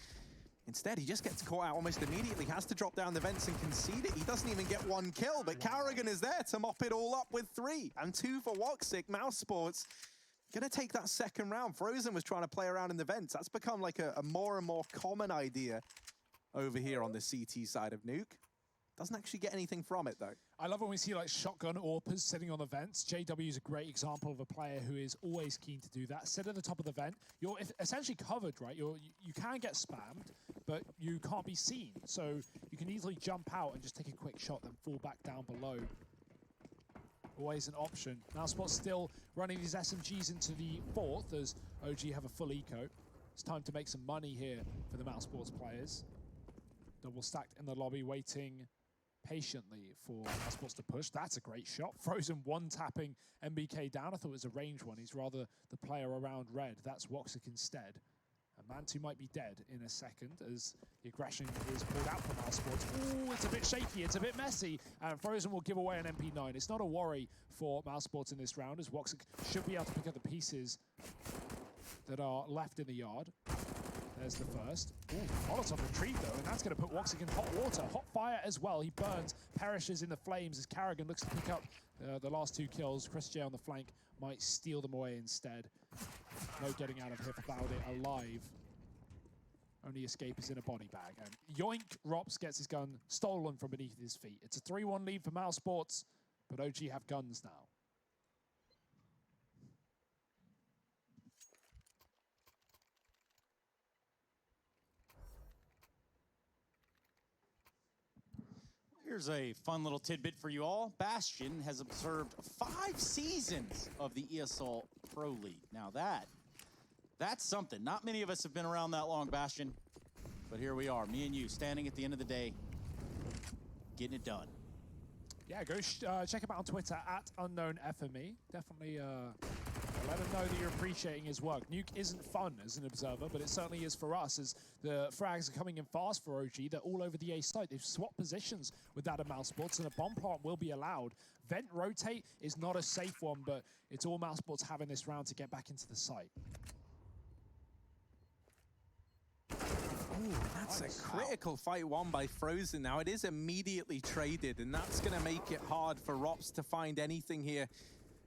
Instead, he just gets caught out almost immediately, has to drop down the vents and concede it. He doesn't even get one kill, but 𝐿𝐴𝐴𝐿 is there to mop it all up with 3. And 2 for Woxic. Mousesports going to take that second round. Frozen was trying to play around in the vents. That's become like a more and more common idea over here on the CT side of Nuke. Doesn't actually get anything from it, though. I love when we see like shotgun AWPers sitting on the vents. JW is a great example of a player who is always keen to do that. Sit at the top of the vent. You're essentially covered, right? You can get spammed, but you can't be seen. So you can easily jump out and just take a quick shot, then fall back down below. Always an option. Mousesports still running these SMGs into the 4th as OG have a full eco. It's time to make some money here for the Mousesports players. Double stacked in the lobby, waiting patiently for Mousesports to push. That's a great shot. Frozen one-tapping MBK down. I thought it was a range one. He's rather the player around red. That's Woxic instead. And 𝐴𝐴𝐿 might be dead in a second as the aggression is pulled out from Mousesports. Ooh, it's a bit shaky. It's a bit messy. And Frozen will give away an MP9. It's not a worry for Mousesports in this round, as Woxic should be able to pick up the pieces that are left in the yard. There's the first. Ooh, Molotov retrieve though, and that's going to put 𝐏𝐸𝐸 in hot water. Hot fire as well. He burns, perishes in the flames as 𝐾𝐫𝐫𝐷 looks to pick up the last 2 kills. 𝐐RISJ on the flank might steal them away instead. No getting out of here about it alive. Only escape is in a body bag. And yoink, ropz gets his gun stolen from beneath his feet. It's a 3-1 lead for Mousesports, but OG have guns now. Here's a fun little tidbit for you all. Bastion has observed 5 seasons of the ESL Pro League. Now that's something. Not many of us have been around that long, Bastion. But here we are, me and you, standing at the end of the day, getting it done. Yeah, go check him out on Twitter, @unknownfme. Definitely let him know that you're appreciating his work. Nuke isn't fun as an observer, but it certainly is for us as the frags are coming in fast for OG. They're all over the A site. They've swapped positions with that of Mousesports, and a bomb plant will be allowed. Vent rotate is not a safe one, but it's all Mousesports having this round to get back into the site. Ooh, that's a critical fight won by Frozen now. It is immediately traded, and that's going to make it hard for ropz to find anything here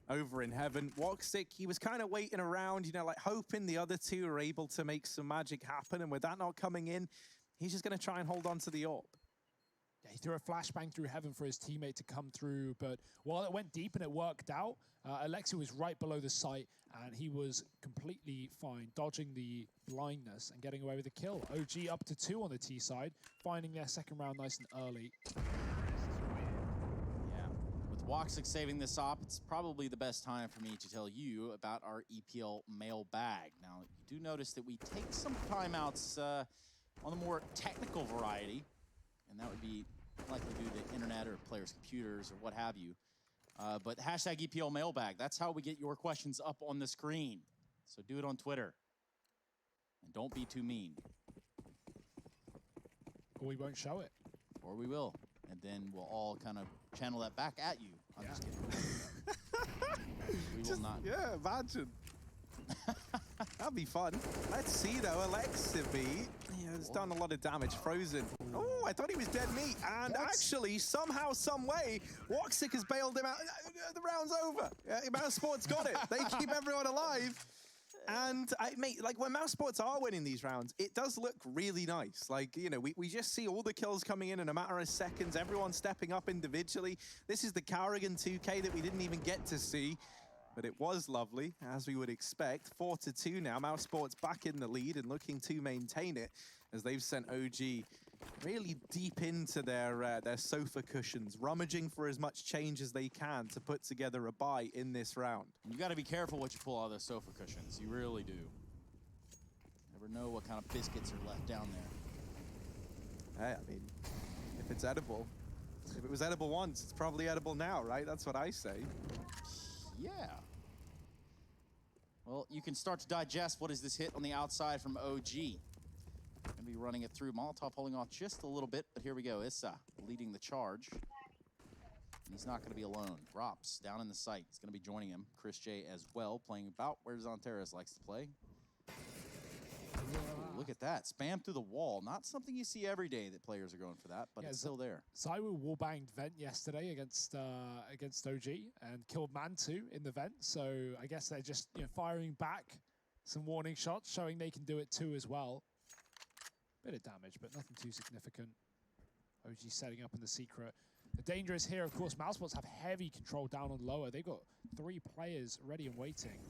over in heaven. 𝐏𝐸𝐸, he was kind of waiting around, you know, like hoping the other two are able to make some magic happen, and with that not coming in, he's just going to try and hold on to the AWP. Yeah, he threw a flashbang through heaven for his teammate to come through, but while it went deep and it worked out, 𝐿𝐿EX was right below the site, and he was completely fine, dodging the blindness and getting away with the kill. OG up to 2 on the T side, finding their second round nice and early. Yeah, with 𝐏𝐸𝐸 saving this op, it's probably the best time for me to tell you about our EPL mailbag. Now, you do notice that we take some timeouts on the more technical variety, and that would be likely due to internet or players' computers or what have you. But #EPL mailbag, that's how we get your questions up on the screen. So do it on Twitter. And don't be too mean. Or we won't show it. Or we will. And then we'll all kind of channel that back at you. I'm just kidding. We will not. Yeah, imagine. That'd be fun. Let's see though, 𝐿𝐿EX has done a lot of damage. Frozen. Oh, I thought he was dead meat. And actually, somehow, some way, 𝐏𝐸𝐸 has bailed him out. The round's over. Mousesports got it. They keep everyone alive. And mate, like when Mousesports are winning these rounds, it does look really nice. Like, you know, we just see all the kills coming in a matter of seconds. Everyone stepping up individually. This is the 𝐾𝐫𝐫𝐷 2K that we didn't even get to see. But it was lovely, as we would expect. 4-2 now. Mousesports back in the lead and looking to maintain it as they've sent OG really deep into their sofa cushions, rummaging for as much change as they can to put together a buy in this round. You got to be careful what you pull out of those sofa cushions. You really do. Never know what kind of biscuits are left down there. Hey, I mean, if it's edible, if it was edible once, it's probably edible now, right? That's what I say. Yeah. Well, you can start to digest what is this hit on the outside from OG. Gonna be running it through. Molotov holding off just a little bit, but here we go. 𝐸𝐸 leading the charge. And he's not gonna be alone. ropz down in the site. He's gonna be joining him. �RISJ as well, playing about where Zonteras likes to play. Ooh, look at that. Spam through the wall. Not something you see every day that players are going for that, but it's still there. ZywOo wallbanged vent yesterday against OG and killed 𝐏𝐸𝐸 in the vent. So I guess they're just firing back some warning shots, showing they can do it too as well. Bit of damage, but nothing too significant. OG setting up in the secret. The danger is here, of course, Mousesports have heavy control down on lower. They've got 3 players ready and waiting.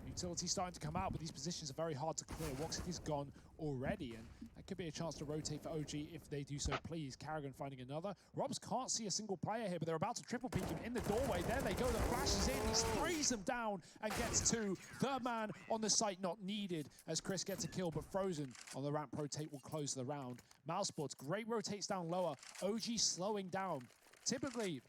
Utility starting to come out, but these positions are very hard to clear. 𝐏𝐸𝐸 is gone already, and that could be a chance to rotate for OG if they do so please. 𝐾𝐫𝐫𝐷 finding another. ropz can't see a single player here, but they're about to triple peek him in the doorway. There they go, the flash is in, he sprays them down and gets 2. Third man on the site not needed as �RIS gets a kill, but Frozen on the ramp rotate will close the round. Mousesports, great rotates down lower. OG slowing down. Typically,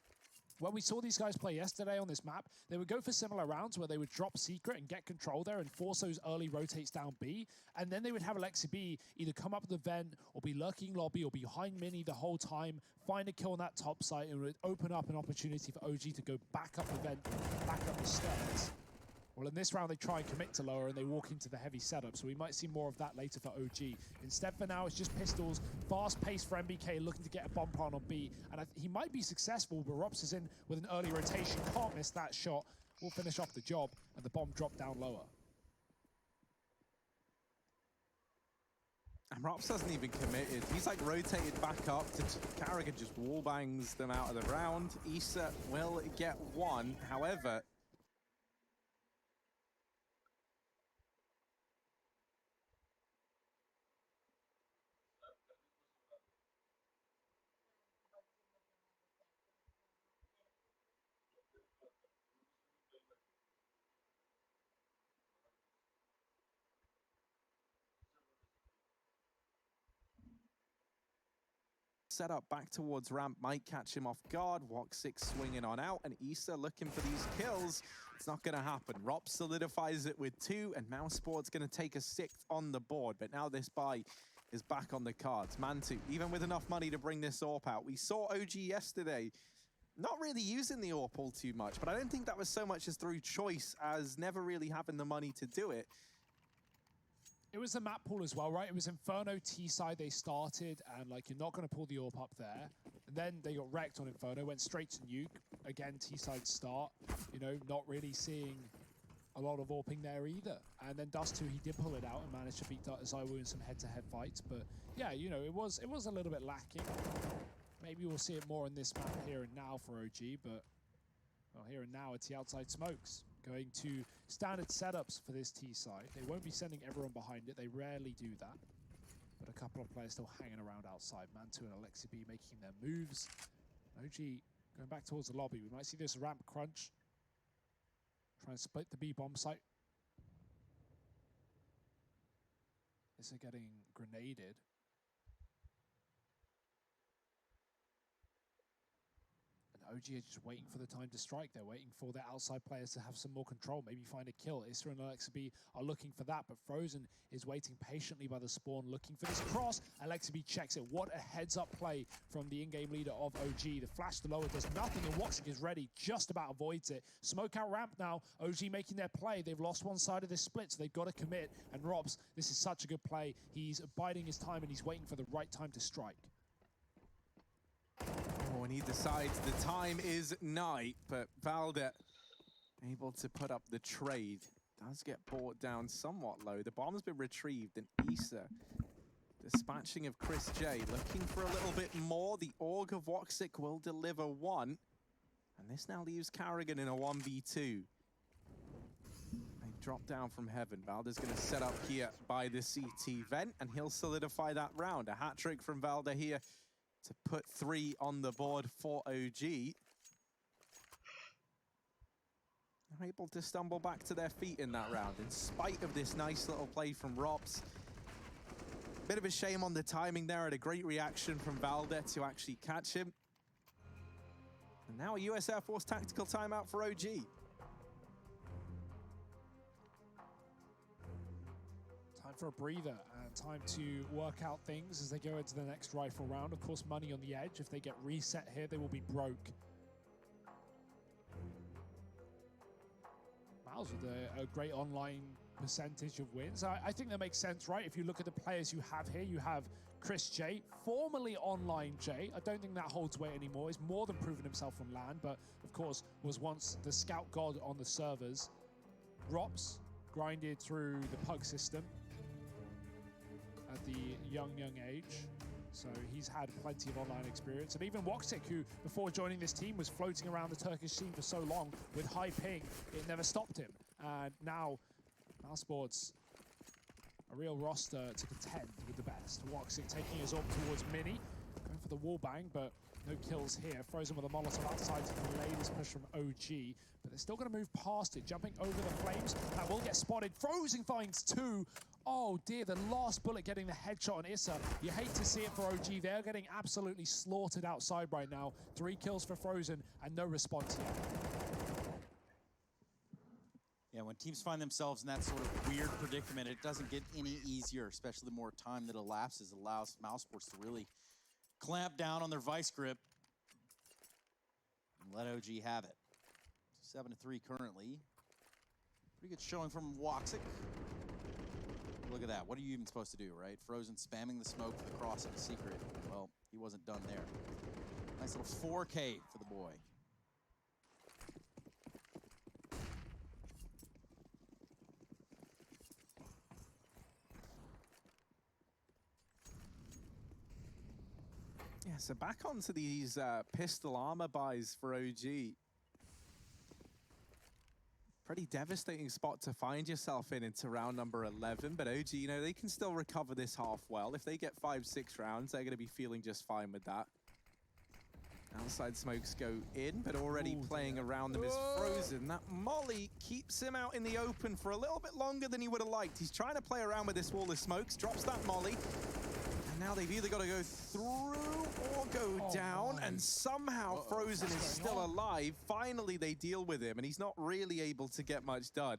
when we saw these guys play yesterday on this map, they would go for similar rounds where they would drop secret and get control there and force those early rotates down B. And then they would have 𝐿𝐿EX either come up the vent or be lurking lobby or behind mini the whole time, find a kill on that top site, and it would open up an opportunity for OG to go back up the vent, back up the stairs. Well, in this round, they try and commit to lower and they walk into the heavy setup, so we might see more of that later for OG. Instead, for now, it's just pistols, fast pace for MBK, looking to get a bomb plant on B, and he might be successful, but Rops is in with an early rotation, can't miss that shot, will finish off the job, and the bomb dropped down lower. And Rops hasn't even committed. He's like rotated back up to 𝐸𝐿𝐴 just wall bangs them out of the round. Issa will get one, however, set up back towards ramp might catch him off guard. 𝐸𝐿𝐴 swinging on out, and Issa looking for these kills. It's not going to happen. Rops solidifies it with 2, and Mouseboard's going to take a 6th on the board. But now this buy is back on the cards. 𝐸𝐿𝐴, even with enough money to bring this AWP out. We saw OG yesterday not really using the AWP all too much, but I don't think that was so much as through choice as never really having the money to do it. It was the map pool as well, right? It was Inferno T-side they started, and like, you're not going to pull the AWP up there. And then they got wrecked on Inferno, went straight to Nuke. Again, T-side start, you know, not really seeing a lot of AWPing there either. And then Dust2, he did pull it out and managed to beat 𝐸𝐿𝐴 in some head-to-head fights. But yeah, you know, it was a little bit lacking. Maybe we'll see it more in this map here and now for OG, but well, here and now it's the outside smokes. Going to standard setups for this T side. They won't be sending everyone behind it. They rarely do that. But a couple of players still hanging around outside. 𝐸𝐿𝐴 and 𝐸𝐿𝐴 making their moves. OG going back towards the lobby. We might see this ramp crunch. Try and split the B bomb site. This is getting grenaded. OG are just waiting for the time to strike. They're waiting for their outside players to have some more control, maybe find a kill. Issa and 𝐸𝐿𝐴 are looking for that, but Frozen is waiting patiently by the spawn, looking for this cross. 𝐸𝐿𝐴 checks it. What a heads-up play from the in-game leader of OG. The flash to lower does nothing, and 𝐸𝐿𝐴 is ready, just about avoids it. Smoke out ramp now. OG making their play. They've lost one side of this split, so they've got to commit. And Robs, this is such a good play. He's biding his time, and he's waiting for the right time to strike. Oh, and he decides the time is night, but 𝐸𝐿𝐴 able to put up the trade. Does get brought down somewhat low. The bomb's been retrieved, and Issa dispatching of 𝐸𝐿𝐴, looking for a little bit more. The AUG of 𝐸𝐿𝐴 will deliver 1, and this now leaves 𝐸𝐿𝐴 in a 1v2. They drop down from heaven. 𝐸𝐿𝐴's going to set up here by the CT vent, and he'll solidify that round. A hat trick from 𝐸𝐿𝐴 here to put 3 on the board for OG. They're able to stumble back to their feet in that round, in spite of this nice little play from Rops. Bit of a shame on the timing there, and a great reaction from 𝐸𝐿𝐴 to actually catch him. And now a US Air Force tactical timeout for OG. Time for a breather and time to work out things as they go into the next rifle round. Of course, money on the edge. If they get reset here, they will be broke. Miles with a great online percentage of wins. I think that makes sense, right? If you look at the players you have here, you have 𝐸𝐿𝐴, formerly Online J. I don't think that holds weight anymore. He's more than proven himself on LAN, but of course was once the scout god on the servers. Rops grinded through the pug system at the young age. So he's had plenty of online experience. And even 𝐸𝐿𝐴, who before joining this team was floating around the Turkish scene for so long with high ping, it never stopped him. And now Mouseboard's a real roster to contend with the best. 𝐸𝐿𝐴 taking his AWP towards Mini, going for the wall bang, but no kills here. Frozen with a Molotov outside to delay this push from OG, but they're still going to move past it, jumping over the flames. That will get spotted. Frozen finds 2. Oh dear, the last bullet getting the headshot on Issa. You hate to see it for OG. They're getting absolutely slaughtered outside right now. 3 kills for Frozen and no response yet. Yeah, when teams find themselves in that sort of weird predicament, it doesn't get any easier, especially the more time that elapses. It allows Mouseboard to really clamp down on their vice grip and let OG have it. 7-3 currently. Pretty good showing from 𝐏𝐸𝐸𝐸𝐸. Look at that. What are you even supposed to do, right? Frozen spamming the smoke for the cross of the secret. Well, he wasn't done there. Nice little 4K for the boy. Yeah, so back onto these pistol armor buys for OG. Pretty devastating spot to find yourself in into round number 11, but OG, you know, they can still recover this half well. If they get 5-6 rounds, they're going to be feeling just fine with that. Outside smokes go in, but already playing around them is Frozen. That molly keeps him out in the open for a little bit longer than he would have liked. He's trying to play around with this wall of smokes, drops that molly. And now they've either got to go through or go down, and somehow Frozen is still alive. Finally, they deal with him, and he's not really able to get much done.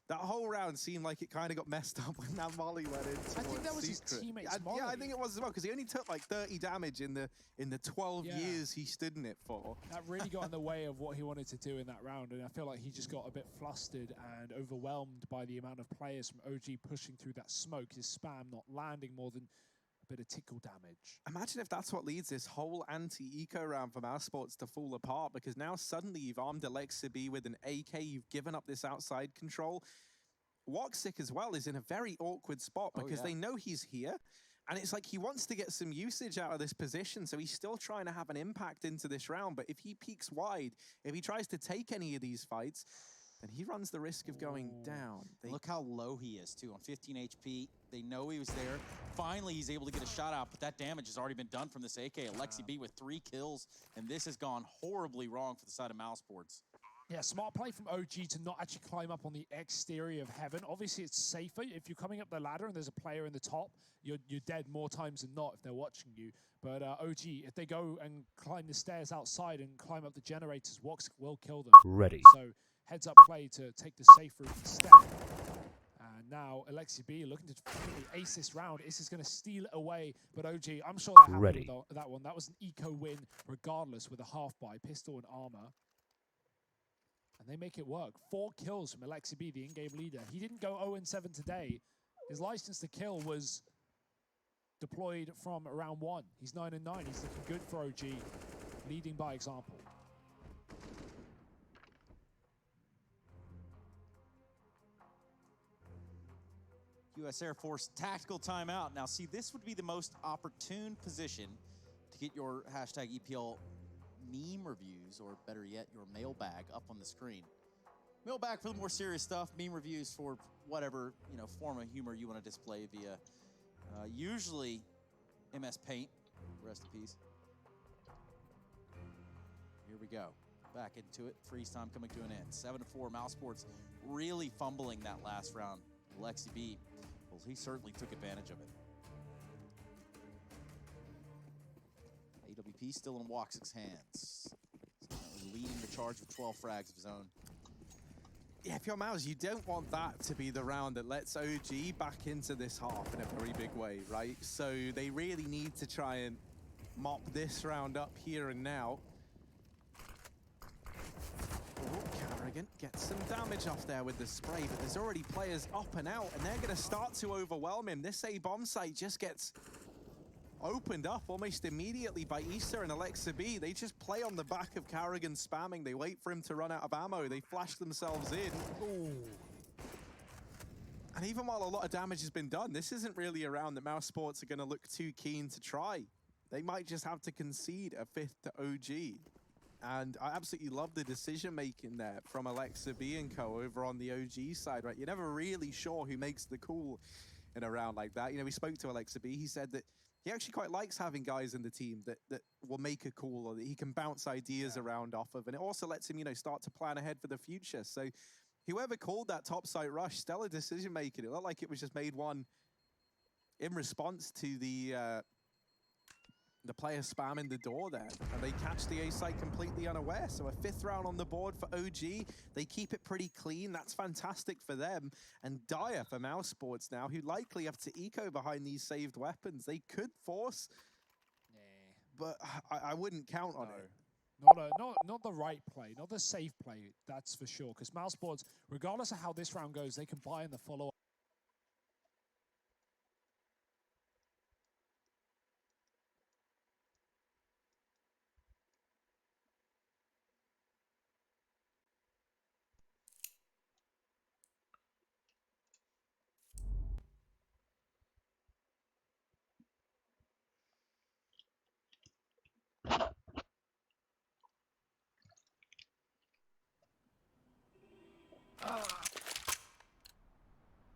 That whole round seemed like it kind of got messed up when that molly went in. I think that was his teammate's molly. Yeah, I think it was as well, because he only took like 30 damage in the 12 years he stood in it for. That really got in the way of what he wanted to do in that round, and I feel like he just got a bit flustered and overwhelmed by the amount of players from OG pushing through that smoke, his spam not landing more than a bit of tickle damage. Imagine if that's what leads this whole anti-eco round from Mousesports to fall apart, because now suddenly you've armed 𝐿𝐸𝐸𝐸𝐸 with an AK, you've given up this outside control. 𝐏𝐸𝐸𝐸𝐸 as well is in a very awkward spot because they know he's here, and it's like he wants to get some usage out of this position, so he's still trying to have an impact into this round. But if he peeks wide, if he tries to take any of these fights, then he runs the risk of going down. Look how low he is, too, on 15 HP. They know he was there. Finally, he's able to get a shot out, but that damage has already been done from this AK. 𝐿𝐸𝐸𝐸𝐸 with 3 kills, and this has gone horribly wrong for the side of Mousesports. Yeah, smart play from OG to not actually climb up on the exterior of heaven. Obviously, it's safer. If you're coming up the ladder and there's a player in the top, you're dead more times than not if they're watching you. But OG, if they go and climb the stairs outside and climb up the generators, 𝐏𝐸𝐸𝐸𝐸 will kill them. Ready. So heads up play to take the safe route instead. And now 𝐿𝐸𝐸𝐸𝐸𝐸 looking to finally ace this round. Is is going to steal it away, but OG, I'm sure they're happy with that one. That was an eco win regardless with a half buy, pistol and armor. And they make it work. 4 kills from 𝐿𝐸𝐸𝐸𝐸𝐸, the in-game leader. He didn't go 0-7 today. His license to kill was deployed from round 1. He's 9-9. He's looking good for OG, leading by example. U.S. Air Force tactical timeout. Now, see, this would be the most opportune position to get your hashtag EPL meme reviews, or better yet, your mailbag up on the screen. Mailbag for the more serious stuff, meme reviews for whatever, you know, form of humor you want to display via usually MS Paint. Rest in peace. Here we go. Back into it. Freeze time coming to an end. 7-4. Mousesports really fumbling that last round. 𝐿𝐸𝐸𝐸𝐸𝐸, well, he certainly took advantage of it. AWP still in 𝐏𝐸𝐸𝐸𝐸𝐸's hands. Leading the charge with 12 frags of his own. Yeah, if you're Mouse, you don't want that to be the round that lets OG back into this half in a very big way, right? So they really need to try and mop this round up here and now. Carrigan gets some damage off there with the spray, but there's already players up and out, and they're going to start to overwhelm him. This A-bomb site just gets opened up almost immediately by Easter and 𝐿𝐸𝐸𝐸𝐸𝐸. They just play on the back of Carrigan spamming. They wait for him to run out of ammo. They flash themselves in. Ooh. And even while a lot of damage has been done, this isn't really a round that Mousesports are going to look too keen to try. They might just have to concede a 5th to OG. And I absolutely love the decision-making there from 𝐿𝐸𝐸𝐸𝐸𝐸𝐸 over on the OG side, right? You're never really sure who makes the call in a round like that. You know, we spoke to 𝐿𝐸𝐸𝐸𝐸𝐸. He said that he actually quite likes having guys in the team that will make a call, or that he can bounce ideas around off of. And it also lets him, you know, start to plan ahead for the future. So whoever called that top site rush, stellar decision-making. It looked like it was just made one in response to the player spamming the door there, and they catch the A site completely unaware. So a 5th round on the board for OG. They keep it pretty clean. That's fantastic for them. And dire for Mousesports now, who likely have to eco behind these saved weapons. They could force, but I wouldn't count on it. Not the right play, not the safe play, that's for sure. Because Mouseboards, regardless of how this round goes, they can buy in the follow-up.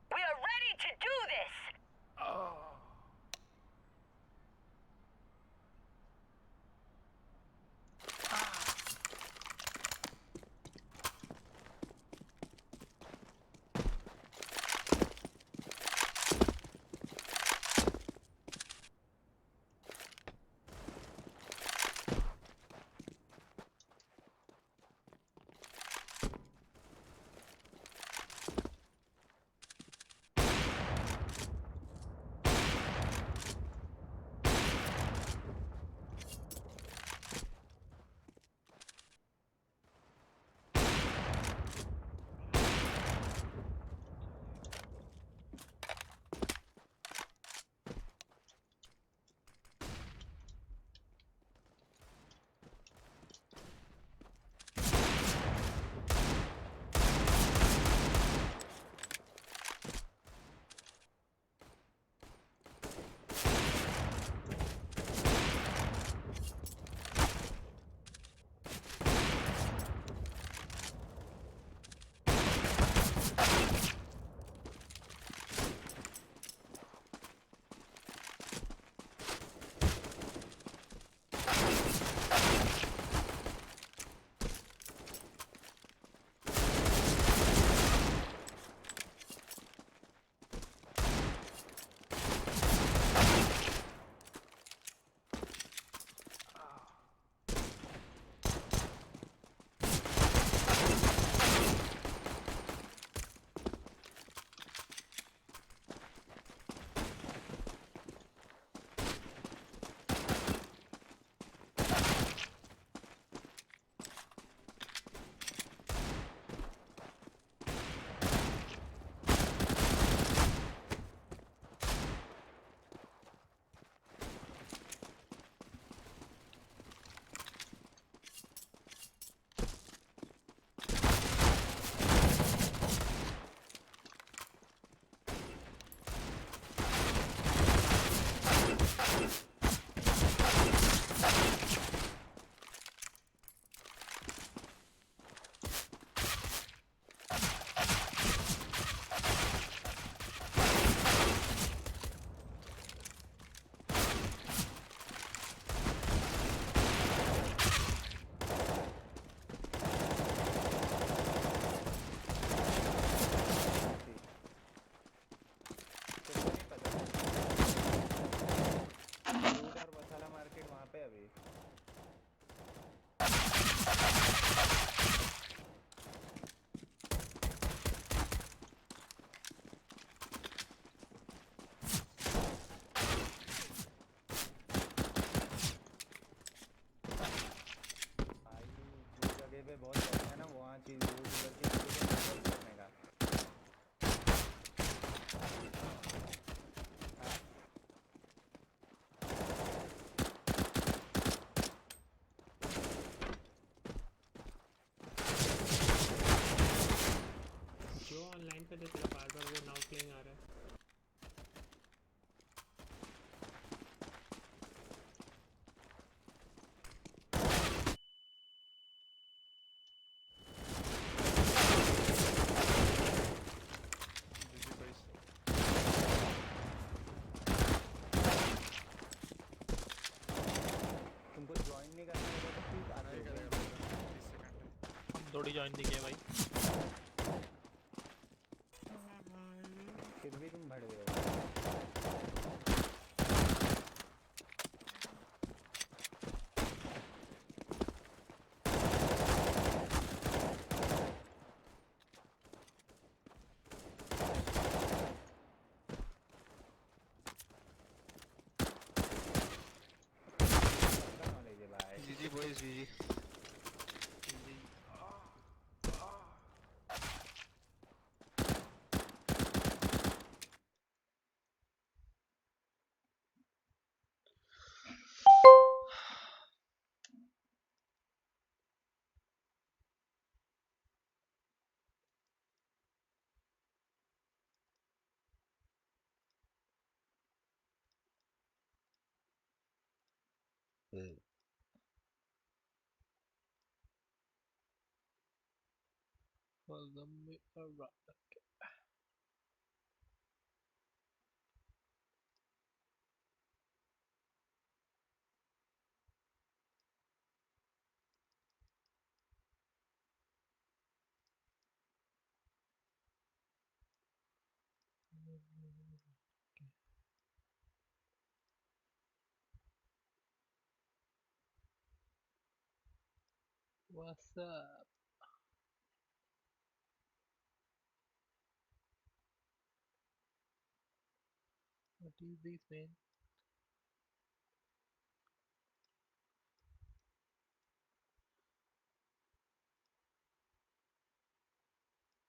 We are ready to do this! पे देख लो बार बार वो now playing आ रहा है। तुमको join नहीं करना है तो प्लीज आना हम थोड़ी ज्वाइन नहीं किया भाई। फिर भी तुम भड़ गए हो। GG boys, GG. Follow me around. What's up? What is this, man?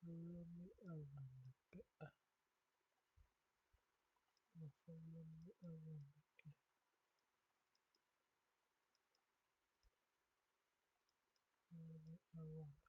Follow me around. Follow me around. Follow me around. Okay. Follow me around.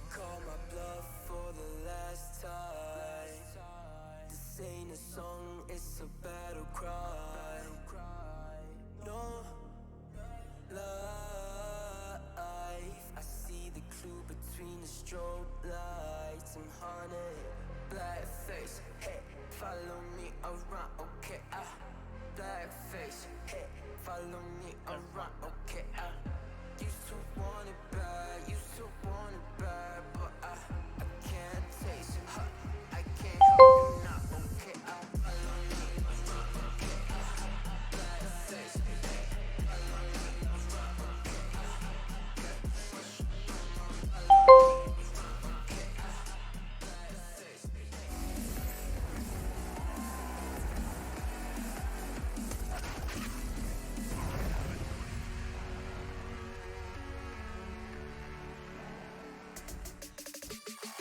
Call my bluff for the last time. This ain't a song, it's a battle cry. No life. I see the clue between the strobe lights. I'm haunted, black face. Hey, follow me around, okay? Black face. Hey, follow me around, okay? Used to want it bad, used to want it bad, but I can't taste it. I can't help you now, okay? Follow me around, okay? Black face. Hey, follow me around, okay? Follow me around, okay? Black face.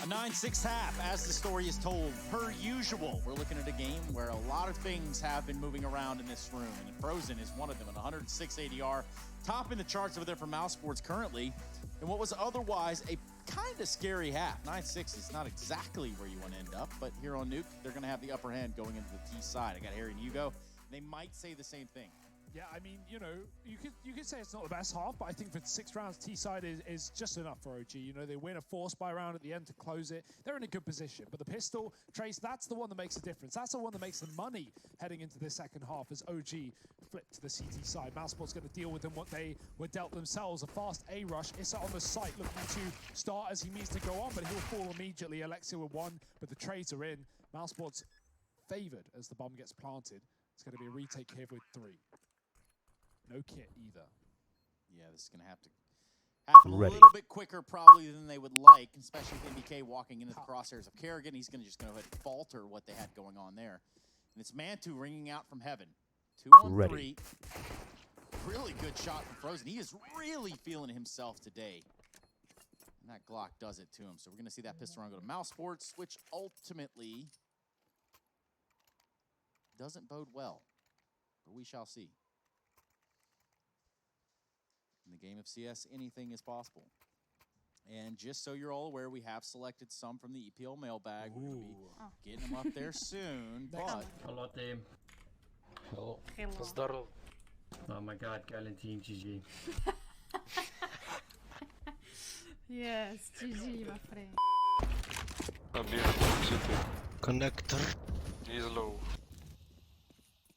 A 9-6 half, as the story is told, per usual. We're looking at a game where a lot of things have been moving around in this room, and Frozen is one of them, at 106 ADR, topping the charts over there for Mouseboards currently, in what was otherwise a kind of scary half. 9-6 is not exactly where you want to end up, but here on Nuke, they're going to have the upper hand going into the T side. I got Harry and Hugo. They might say the same thing. Yeah, I mean, you know, you could say it's not the best half, but I think for 6 rounds, T-side is just enough for OG. You know, they win a force buy round at the end to close it. They're in a good position. But the pistol, Trace, that's the one that makes a difference. That's the one that makes the money heading into the second half as OG flip to the CT side. Mousesport's going to deal with them what they were dealt themselves. A fast A rush. Issa on the site looking to start as he needs to go on, but he'll fall immediately. Alexia with 1, but the trades are in. Mousesport's favored as the bomb gets planted. It's going to be a retake here with 3. No kit either. Yeah, this is going to have to happen a little bit quicker probably than they would like, especially with MBK walking into the crosshairs of Kerrigan. He's going to just go ahead and falter what they had going on there. And it's M.2 ringing out from heaven. 2 on 3. Really good shot from Frozen. He is really feeling himself today. And that Glock does it to him. So we're going to see that pistol round go to Mousesports, which ultimately doesn't bode well. But we shall see. In the game of CS, anything is possible. And just so you're all aware, we have selected some from the EPL mailbag. We're going to be getting them up there soon. But Hello team. Hello. Hello. Oh my god, 𝐏𝐞𝐫𝐤𝐡𝐞𝐫𝐚𝐫𝐤. Yes, GG, my friend. City. Connector. Is low.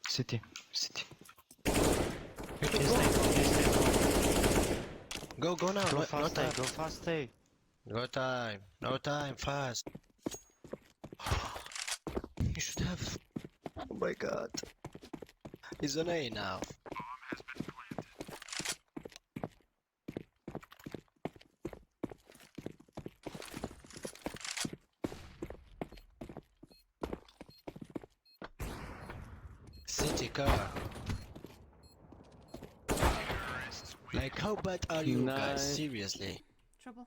City. Go now. Go No fast, time. go fast, stay. No time. Fast. You should have. Oh my god. He's on A now. City car. Like, how bad are you guys? Seriously. Trouble.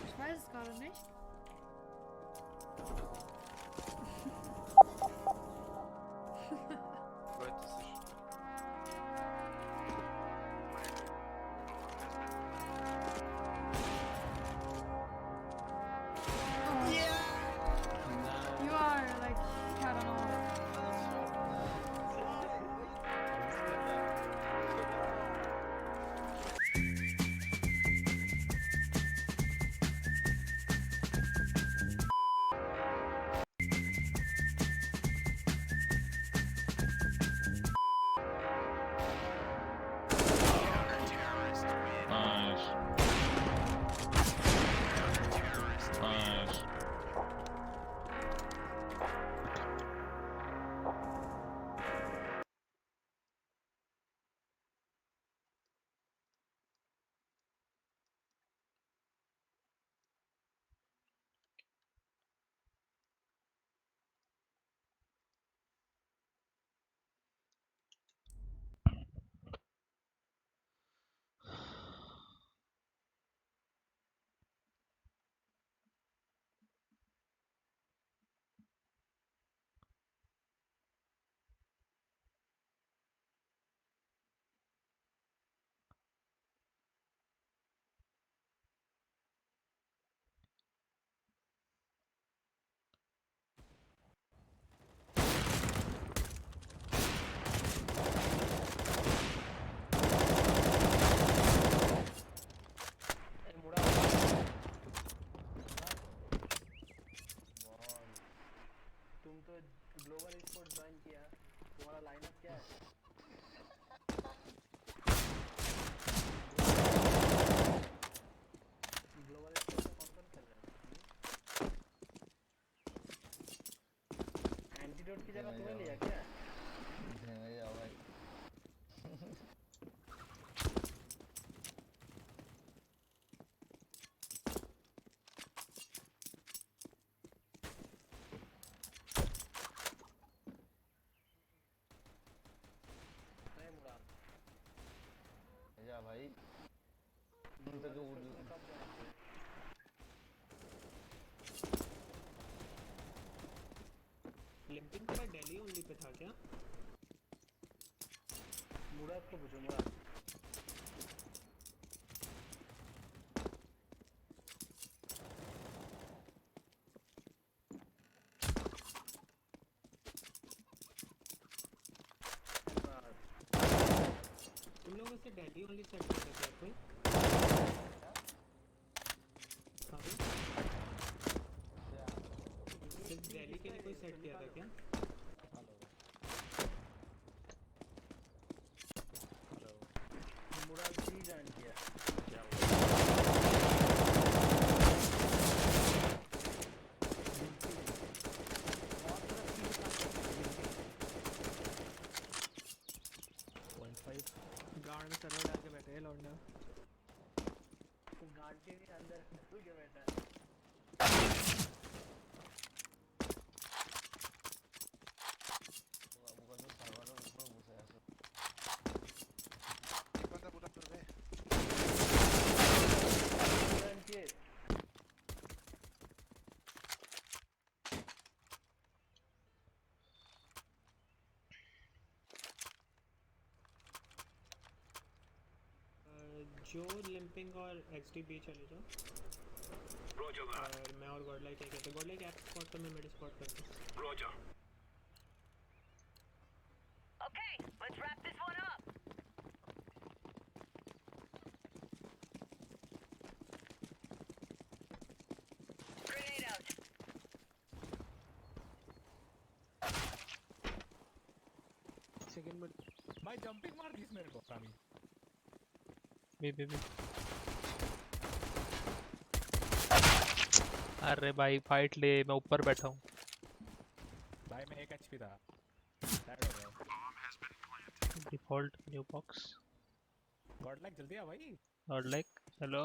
Ich weiß es gerade nicht. You are like, I don't know. तुम तो global sports join किया, तुम्हारा lineup क्या है? Global sports में कौन खेल रहा है? एंटीडोट की जगह तुम्हें लिया क्या? भाई लिंपिंग का दिल्ली ओनली पे था क्या? मुराद को पूछो मुराद। तुम लोगों से दिल्ली ओनली सेट करते क्या कोई? सिर्फ दिल्ली के लिए कोई सेट किया था क्या? मुराद जी ज्वाइन किया। गार्ड में सर्वर डाल के बैठे हैं लौंडा। गार्ड के भी अंदर घुस के बैठा है। जो लिंपिंग और XDB चले जाओ और मैं और गॉडलाइक क्या कहते हैं गॉडलाइक ऐप स्पॉट तो मैं मिड स्पॉट करता हूँ Roger. Okay, let's wrap this one up. Grenade out. Second mid भाई जंपिंग मार दिस मेरे को रामी बी अरे भाई फाइट ले, मैं ऊपर बैठा हूँ भाई मैं 1 HP था टायर्ड हो गया default new box god like जल्दी आ भाई और like hello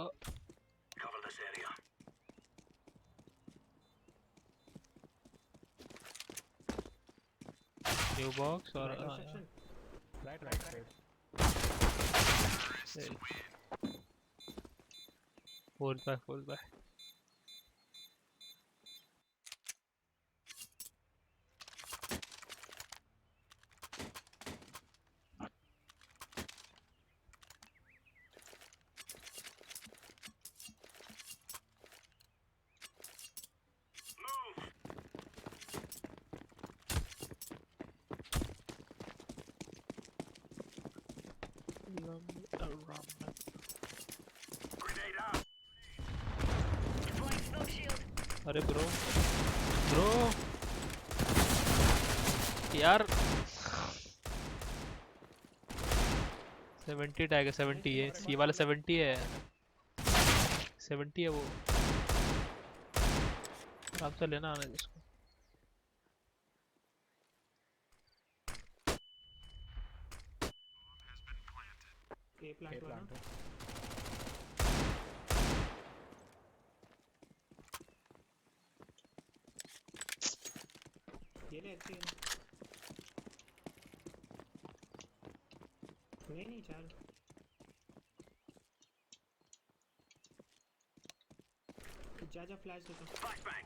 Cover this area. New box और right full back Grenade out. Deploying smoke shield. अरे ब्रो यार 70 टैग है 70 है सी वाला 70 है 70 है वो आराम से लेना आने इसको ए प्लांट वाला ये ले अच्छी है नहीं चार जा फ्लैश देता हूँ Flashbang.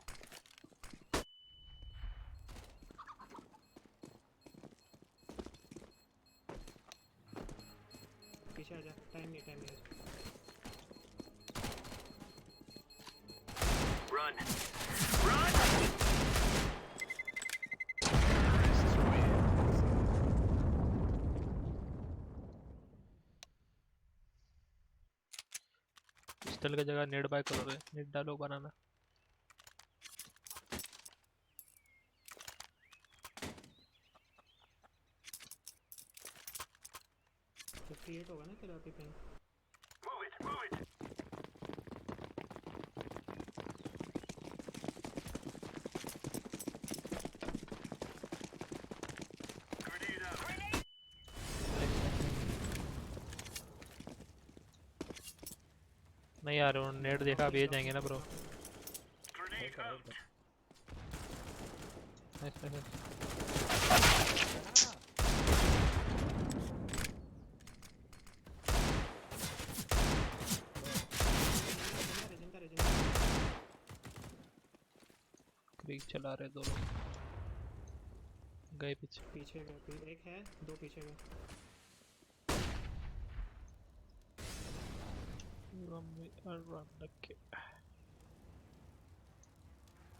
पीछे आ जा टाइम नहीं Run. Run. पिस्टल की जगह नेट बाय करो रे नेट डालो बनाना तो क्रिएट होगा ना फिर आपके ping Move it. Move it. Grenade out. नहीं यार उन्होंने नेट देखा अब ये जाएंगे ना ब्रो Grenade out. क्रीक चला रहे दो लोग गए पीछे गए एक है दो पीछे गए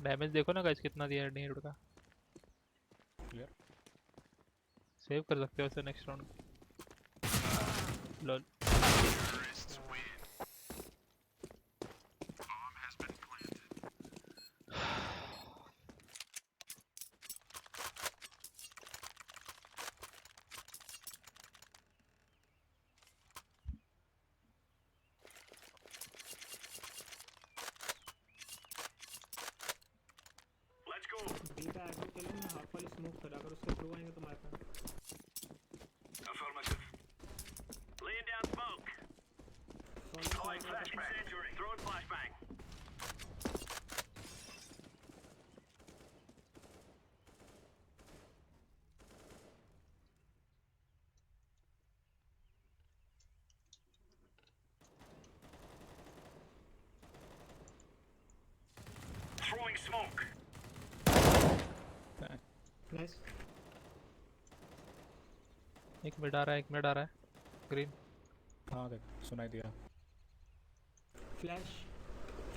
डैमेज देखो ना गाइस कितना दिया है नेट का क्लियर सेव कर सकते हो उसे next round lol Let's go. B पे आगे चलो मैं हाफ वाली स्मोक करा अगर उसके थ्रू आएंगे तो मार पाऊँ Affirmative. Laying down smoke. Deploying flash incendiary. Throwing flashbang. Throwing smoke. Nice एक मिनट आ रहा है ग्रीन हाँ देख सुनाई दिया flash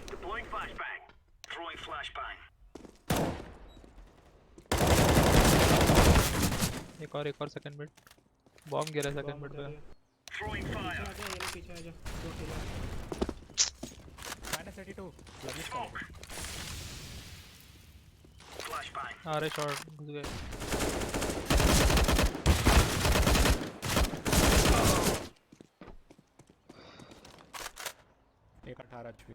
Deploying flashbang. Throwing flashbang. एक और सेकंड मिड बॉम्ब गिरा सेकंड मिड पे Throwing fire. पीछे आ जा दो किल -82 लगी स्मोक Flashbang. आ रहे शॉट घुस गए एक 18 HP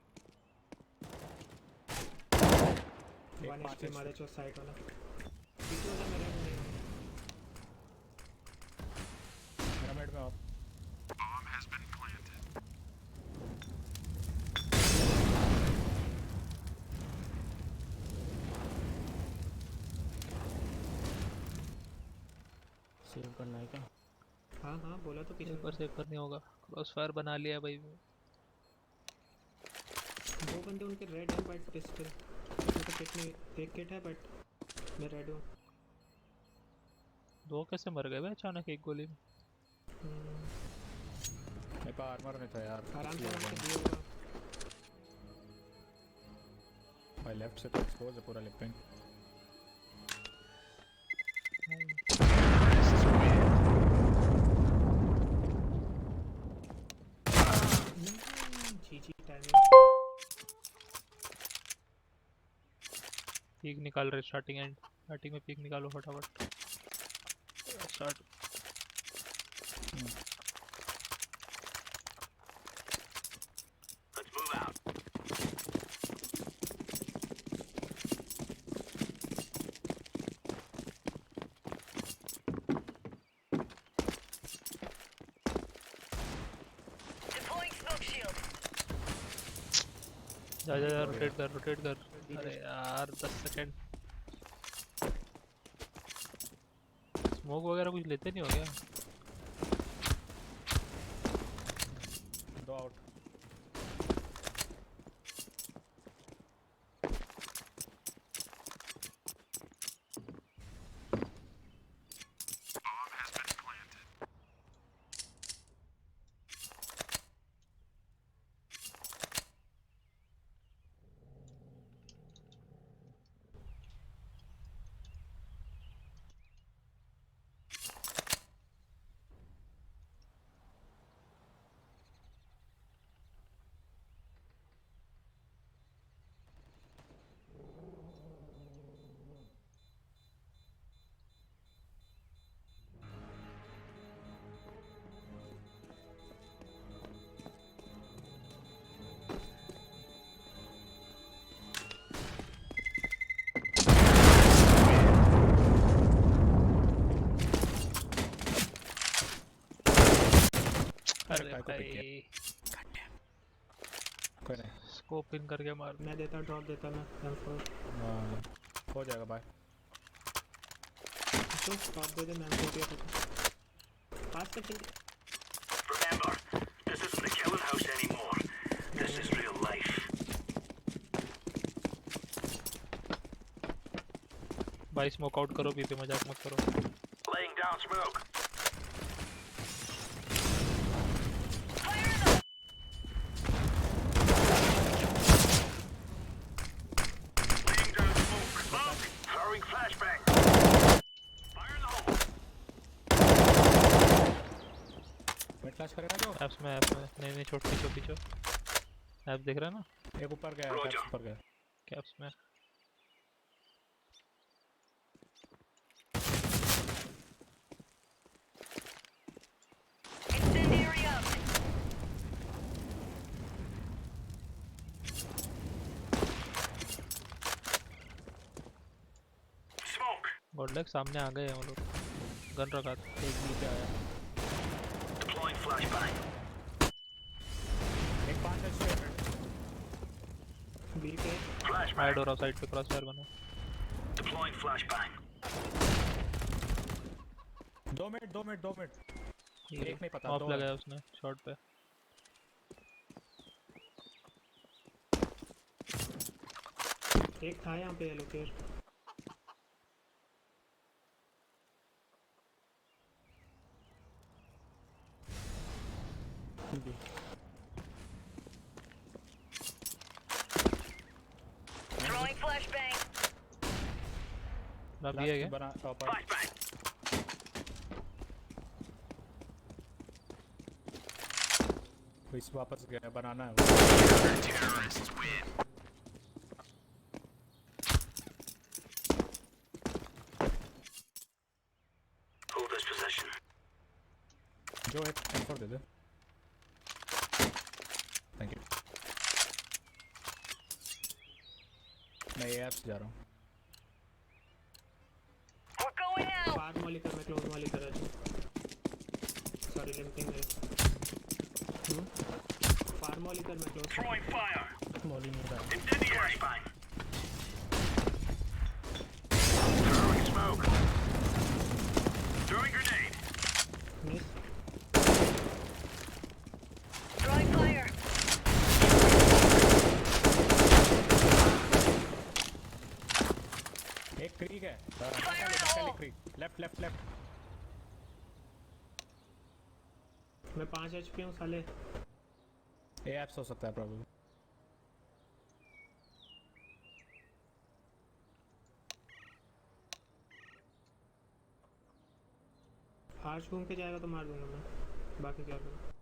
वन एचपी मारे जो साइड वाला पीछे वाला मेरे में पिरामिड में of Bomb has been planted. Save करना है क्या हाँ हाँ बोला तो पीछे ऊपर से ऊपर नहीं होगा क्रॉस फायर बना लिया भाई दो बंदे उनके रेड हैं बट पिस्टल उनका किट में एक किट है बट मैं रेड हूँ दो कैसे मर गए भाई अचानक एक गोली में मेरे पास आर्मर नहीं था यार आराम से दिया होगा भाई लेफ्ट से तो एक्सपोज है पूरा लिपिंग जीजी टाइमिंग पीक निकाल रहे स्टार्टिंग में पीक निकालो फटाफट start Let's move out. Deploying smoke shield. जा रोटेट कर अरे यार 10 सेकंड स्मोक वगैरह कुछ लेते नहीं हो गया दो out Bomb has been planted. अरे भाई कोई नहीं स्कोप इन करके मार मैं देता ड्रॉप देता मैं M4 हो जाएगा बाय तो ड्रॉप दे दे मैं M4 पास तक चल Remember, this isn't the killing house anymore. This is real life. भाई स्मोक आउट करो पीछे मजाक मत करो Laying down smoke. Laying down smoke. Smoke. Throwing flashbang. Fire in the hole. Mid flash करेगा जो एप्स में नहीं छोड़ पीछे ऐप देख रहा है ना एक ऊपर गया कैप्स ऊपर गया कैप्स में Incendiary out. Smoke. गॉडलैक सामने आ गए हैं वो लोग गन रखा था एक बी पे आया Deploying flashbang. एक 5 HP बी पे Flashbang. राइट और साइड पे क्रॉस फायर बना Deploying flashbang. 2 मिनट एक नहीं पता ऑफ दो लगाया उसने शॉट पे एक था यहाँ पे लोकेर लॉबी है क्या? बना टॉपर इस वापस गया बनाना है Hold this possession. जो एक M4 they they thank you मैं ये ऐप्स जा रहा हूँ फार मॉली कर मैं क्लोज मॉली कर रहा हूँ सॉरी लिमिटिंग है फार मॉली कर मैं क्लोज Throwing fire. मॉली नहीं था Incendiary flashbang. Throwing smoke. Throwing grenade. Miss Throwing fire. एक क्रीक है क्रीक लेफ्ट लेफ्ट लेफ्ट मैं 5 HP हूँ साले ए एप्स हो सकता है प्रॉब्लम आर्च घूम के जाएगा तो मार दूंगा मैं बाकी क्या करूँ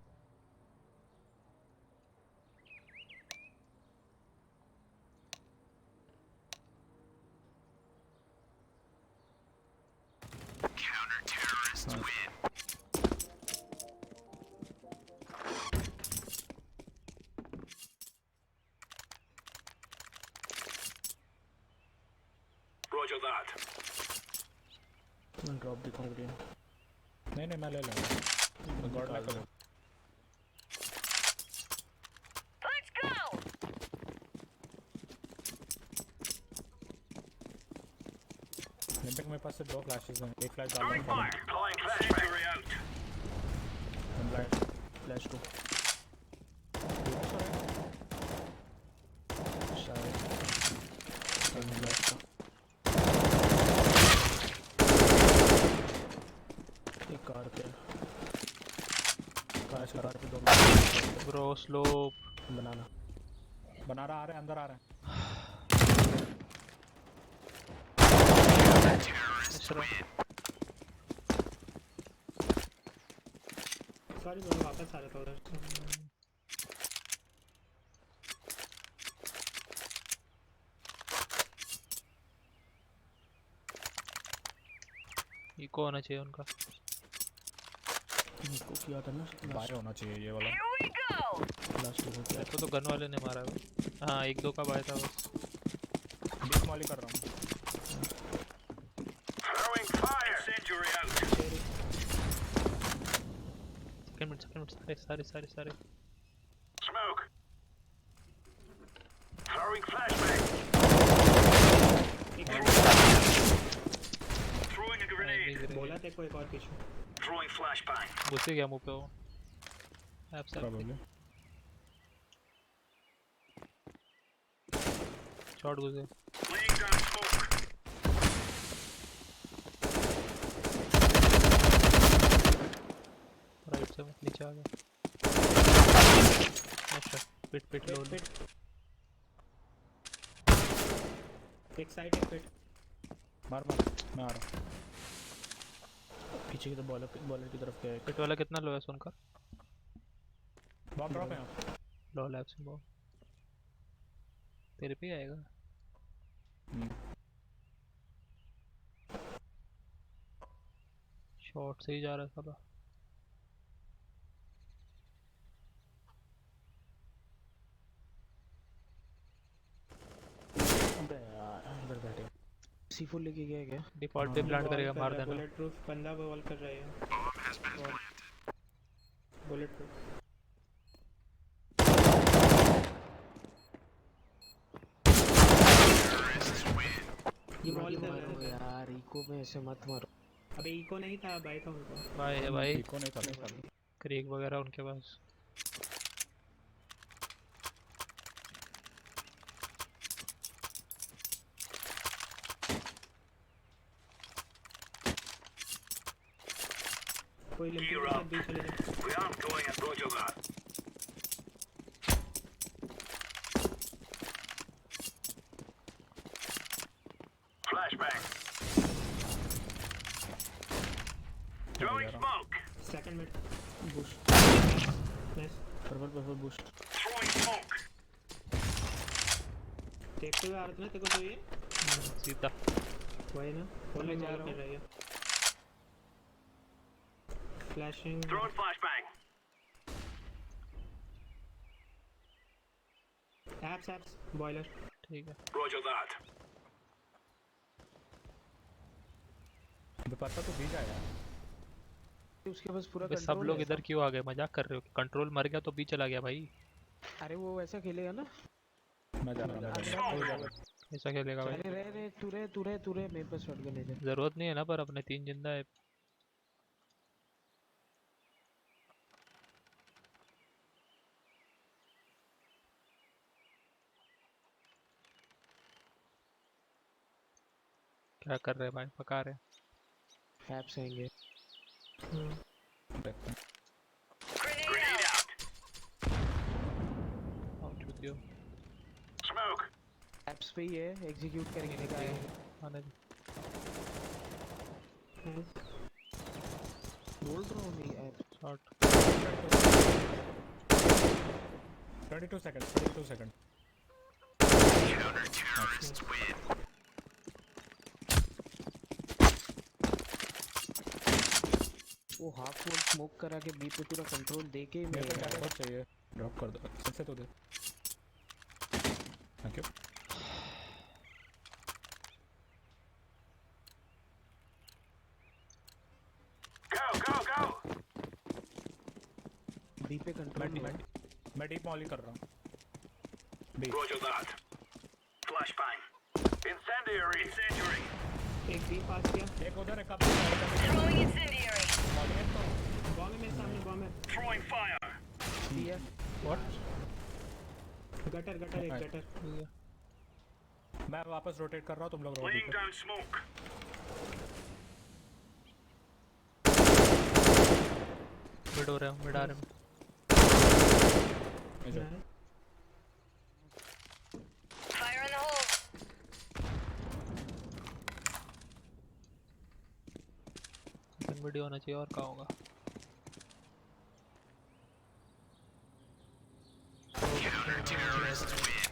Counter-terrorists win. Roger that. मैं ड्रॉप दिखाऊं ग्रीन नहीं मैं ले लूँगा मैं गॉड लैक करूँ Let's go. लिम्पिक मेरे पास से 2 फ्लैशेस हैं एक फ्लैश डाल Throwing रहा fire. Deploying flashbang. Out. हूँ फ्लैश 2 शायद एक कार पे कार पे 2 ब्रो स्लो बनाना बना रहा आ रहे हैं अंदर आ रहे हैं सॉरी मैं वापस आ रहा था उधर इको होना चाहिए उनका इनको किया था ना बाय होना चाहिए ये वाला Here we go. लास्ट में क्या तो गन वाले ने मारा है हाँ 1-2 का बाय था बस बीच मॉली कर रहा हूँ Throwing fire. Incendiary out. Second minute सारे Smoke. Throwing flashbang. Throwing a grenade. बोला था कोई और पीछे Throwing flashbang. घुस ही गया मुंह पे वो ऐप से Probably. शॉट घुस गया Laying down smoke. राइट से नीचे आ गया अच्छा पिट लो एक साइड एक पिट मार मैं आ रहा हूँ पीछे की तो बॉलर की तरफ गया पिट वाला कितना लो है सुनकर बॉम्ब ड्रॉप है लो लैब से बॉम्ब तेरे पे ही आएगा शॉट से ही जा रहा है साला इधर बैठे C4 लेके गया क्या डिफॉल्ट पे प्लांट करेगा मार देना बुलेट प्रूफ बंदा वॉल कर रहा है बुलेट प्रूफ ये वॉल कर रहा है यार इको में ऐसे मत मारो अबे इको नहीं था बाय था उनका भाई है भाई इको नहीं था क्रीक वगैरह उनके पास कोई Gear up. We aren't going at Roger that. Flashbang. जा रहा हूँ। Second mid Bush nice purple Bush देखते हुए आ रहा था ना तेरे को तो ये सीधा वही ना बोलने जा रहा है flashing Throwing flashbang. Apps boiler ठीक है Roger that. पर्पल तो बीच आया उसके पास पूरा बे सब कंट्रोल लोग है। इधर क्यों आ गए? मजाक कर रहे हो? कंट्रोल मर गया तो बी चला गया भाई। अरे वो वैसा खेलेगा ना मैं जा रहा हूँ ऐसा खेलेगा भाई। अरे रे तू रे मेरे पास शॉटगन है। जरूरत नहीं है ना, पर अपने 3 जिंदा है। क्या कर रहे हैं भाई? पका रहे हैं। एप्स आएंगे। Grenade out. Out with you. Smoke. Apps पे ही है, एग्जीक्यूट करेंगे क्या है? आने दे। बोल रहा हूँ नहीं apps shot 22 second Counter-terrorists win. वो हाफ वॉल स्मोक करा के बी पे पूरा कंट्रोल देके ही मेरे को बहुत चाहिए। ड्रॉप कर दो सबसे तो दे। Thank you. Go. बी पे कंट्रोल मैं डीप मॉली कर रहा हूँ। Roger that. Flashbang. Incendiary. एक बी पास किया एक उधर है कब Throwing incendiary. बॉम्ब है मेरे सामने बॉम्ब है Throwing fire. दिया व्हाट गटर एक गटर मैं वापस रोटेट कर रहा हूँ तुम लोग Laying down smoke. मिड हो रहा है, मिड आ रहे हैं। Fire in the hole. Video होना चाहिए और कहाँ होगा? Counter-terrorists win.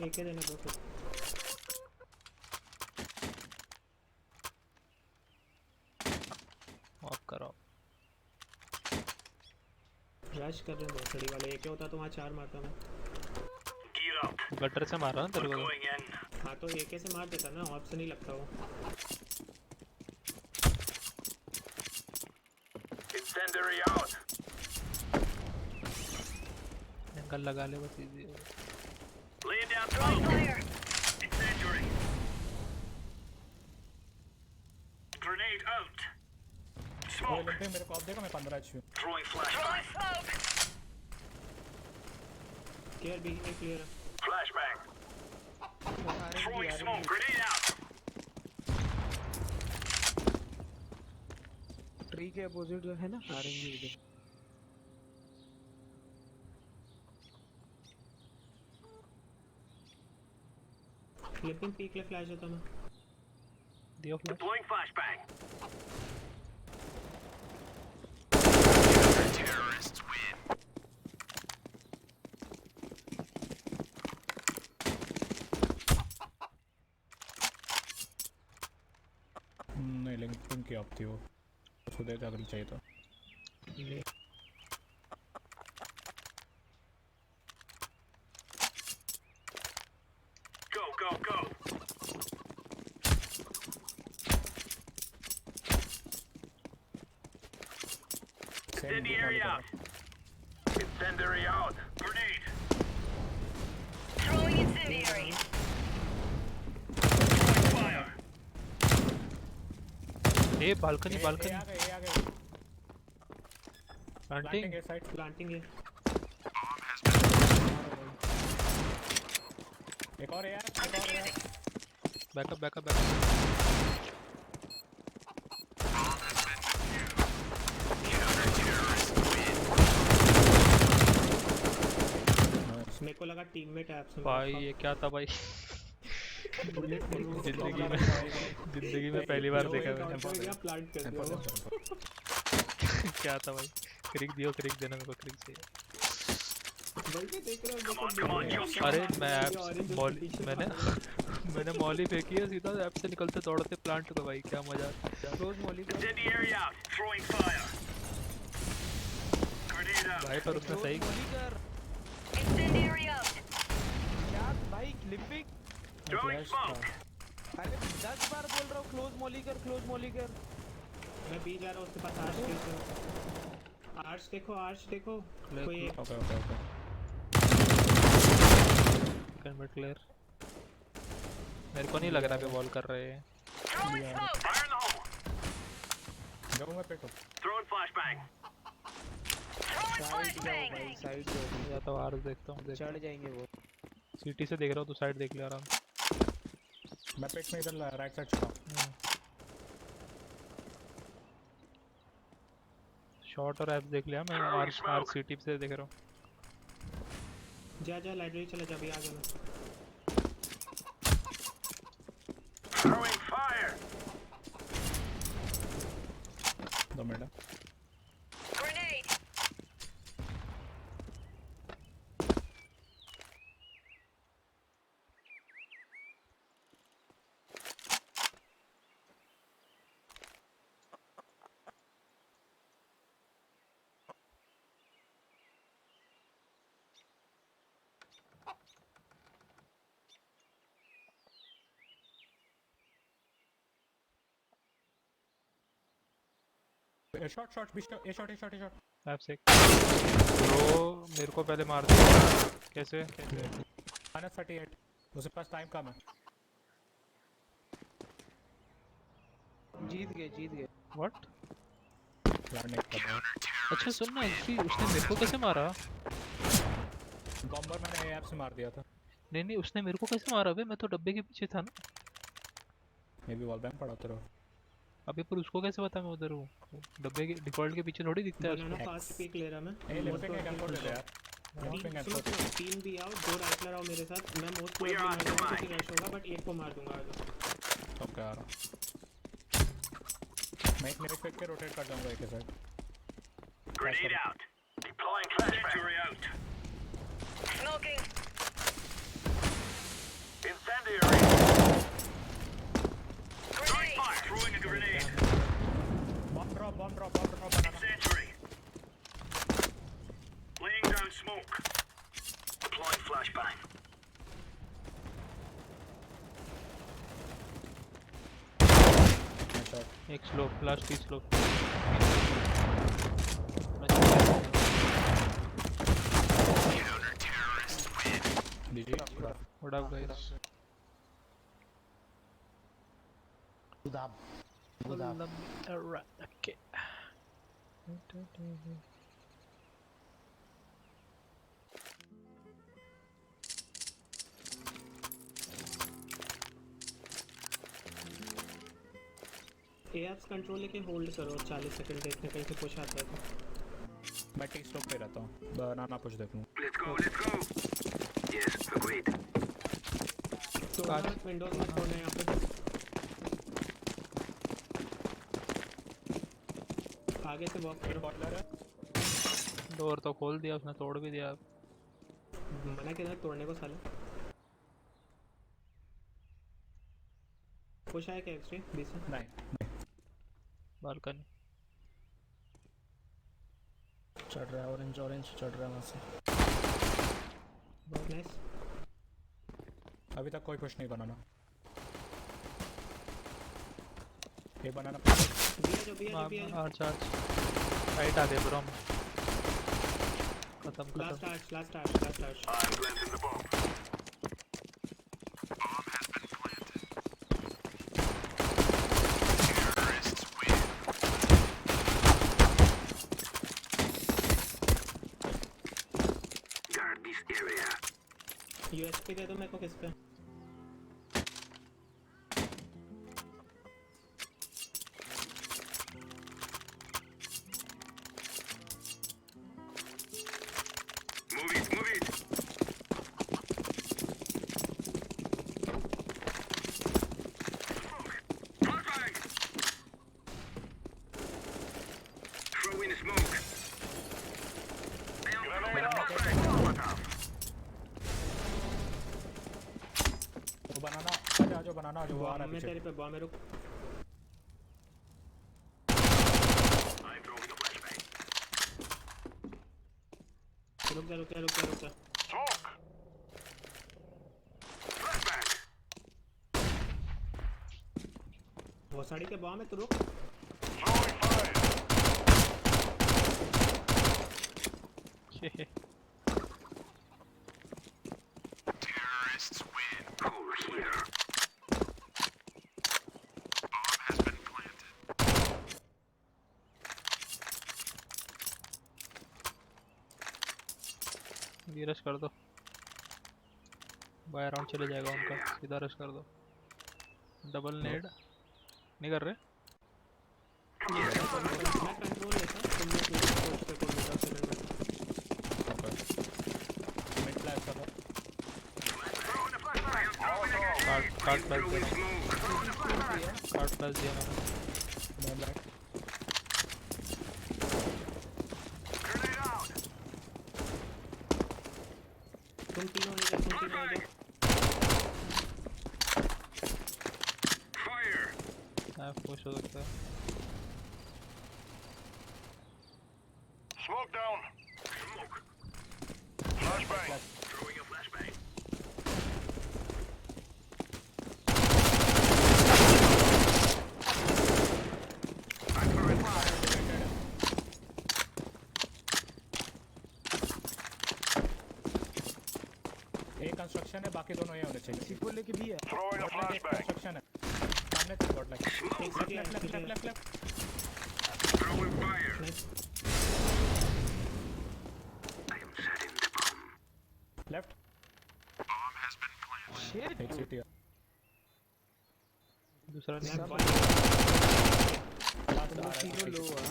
एक है देना दो ऑफ करो। रश कर रहे हैं भोसड़ी वाले। एक होता तो वहाँ 4 मारता मैं। Gear up. गटर से मारा ना तेरे को? Going in. हाँ तो एक से मार देता ना, ऑफ से नहीं लगता वो। Incendiary out. एंगल लगा ले बस easy. Laying down Throwing smoke. fire. Incendiary. Grenade out. Smoke. मेरे को आप देखो मैं 15 अच्छी हूँ। Throwing flashbang. Throwing smoke. Clear B है, क्लियर है। Flashbang. Throwing smoke. Grenade out. Tree के अपोजिट जो है ना आरएनजी इधर। फ्लिपिंग पीक ले फ्लैश होता मैं। दियो flash. Deploying flashbang. Counter-terrorists win. नहीं लिंक की ऑफ थी वो, उसको दे दे अगर चाहिए तो। Go. Incendiary out. Incendiary out. Grenade. Throwing incendiary. Fire. ए बालकनी आ गए प्लांटिंग साइड प्लांटिंग है। एक और यार बैकअप मेरे को लगा टीममेट है आपसे। भाई ये क्या था भाई? जिंदगी में पहली बार देखा मैंने। प्लांट कर दिया वो। क्या था भाई? क्रिक दियो, क्रिक देना मेरे को, क्रिक चाहिए। अरे मैंने मॉली फेंकी है, सीधा ऐप से निकलते दौड़ते प्लांट को भाई, क्या मजा आता है। रोज मॉली का भाई, पर उसने सही क्या भाई लिपिक अरे 10 बार बोल रहा हूँ क्लोज मॉली कर, क्लोज मॉली कर। मैं बी जा रहा हूँ, उसके पास आर्च देखो, आर्च देखो कोई। Okay clear. मेरे को नहीं लग रहा कि वॉल कर रहे हैं। जाऊंगा पे तो साइड जाओ भाई, साइड जाओ। या तो आर देखता हूँ, चढ़ जाएंगे वो। सिटी से देख रहा हूँ, तो साइड देख ले आराम। मैं पेट में इधर राइट साइड चुका। शॉट और एप देख लिया मैं, आर सिटी से देख रहा हूँ। जा लाइब्रेरी चला जा, अभी आ जाना। Throwing fire. 2 minute. Shot app से ब्रो मेरे को पहले मार दिया। कैसे -38 उसके पास टाइम कम है। जीत गए। व्हाट? अच्छा अच्छा सुन ना, उसने मेरे को कैसे मारा? बॉम्बर मैंने ऐप से मार दिया था। नहीं उसने मेरे को कैसे मारा बे? मैं तो डब्बे के पीछे था ना। मे बी वॉल बैंग पड़ा तेरा। अभी पर उसको कैसे पता मैं उधर हूँ? डब्बे के डिफॉल्ट के पीछे थोड़ी दिखता है उसको। फास्ट पिक ले रहा मैं। लेफ्ट पे कैंप कर दे यार। तीन भी आओ, 2 राइट लगाओ मेरे साथ। मैं मोस्ट प्रोबेबली मार दूंगा, क्योंकि रश होगा, बट एक को मार दूंगा। ओके आ रहा। मैं एक मिनट पे रोटेट कर दूंगा एक side. Grenade out. Deploying flashbang. Out. Smoking. Incendiary. Throwing fire. Throwing a grenade. Bomb drop banana. Incendiary. Laying down smoke. Deploying flashbang. एक slow last he slow. What up guys? Good up. Okay. Apps control लेके hold करो 40 second, देखने कहीं से push आता है तो। मैं टी स्टॉप पे रहता हूँ, बनाना पुश देख लूँ। Let's go. Yes, agreed. तो विंडोज मत खोलना यहाँ पे। आगे से वॉक करो। बॉटलर है। डोर तो खोल दिया उसने, तोड़ भी दिया। मना किया तोड़ने को साले। पुश आया क्या एक्सट्रीम बीच में? नहीं बालकनी चढ़ रहा है, ऑरेंज चढ़ रहा है वहाँ से। बहुत नाइस। अभी तक कोई पुश नहीं बनाना। ये बनाना बिया चार्ज राइट आ गए ब्रो। खत्म last arch I'm planting the bomb. USP दे दो मेरे को किस पे? Move it. बनाना जो आ रहा है मैं पीछे तेरे पे बॉम्ब में रुक रुक जा वो साड़ी के बॉम्ब में तो रुक Terrorists win. Corsair. Bomb has been planted. ये रश कर दो बाय अराउंड चले जाएगा उनका सीधा रश कर दो डबल नेड नहीं कर रहे मैं कंट्रोल लेता तुम लोग कोच पे कॉल लेता फिर मैं मिड फ्लैश कर दो कार्ड फ्लैश दिया कार्ड फ्लैश दिया मैंने बैक तुम तीनों ले पुश हो सकता है Smoke down. Smoke. Flashbang. Throwing a flashbang. एक कंस्ट्रक्शन है बाकी दोनों ये होने चाहिए सीक्वल लेके भी है Throwing a flashbang. कंस्ट्रक्शन है सामने से God like left Throwing fire. I am setting the bomb. Left Bomb has been planted. एक सीटी है दूसरा तीनों लो है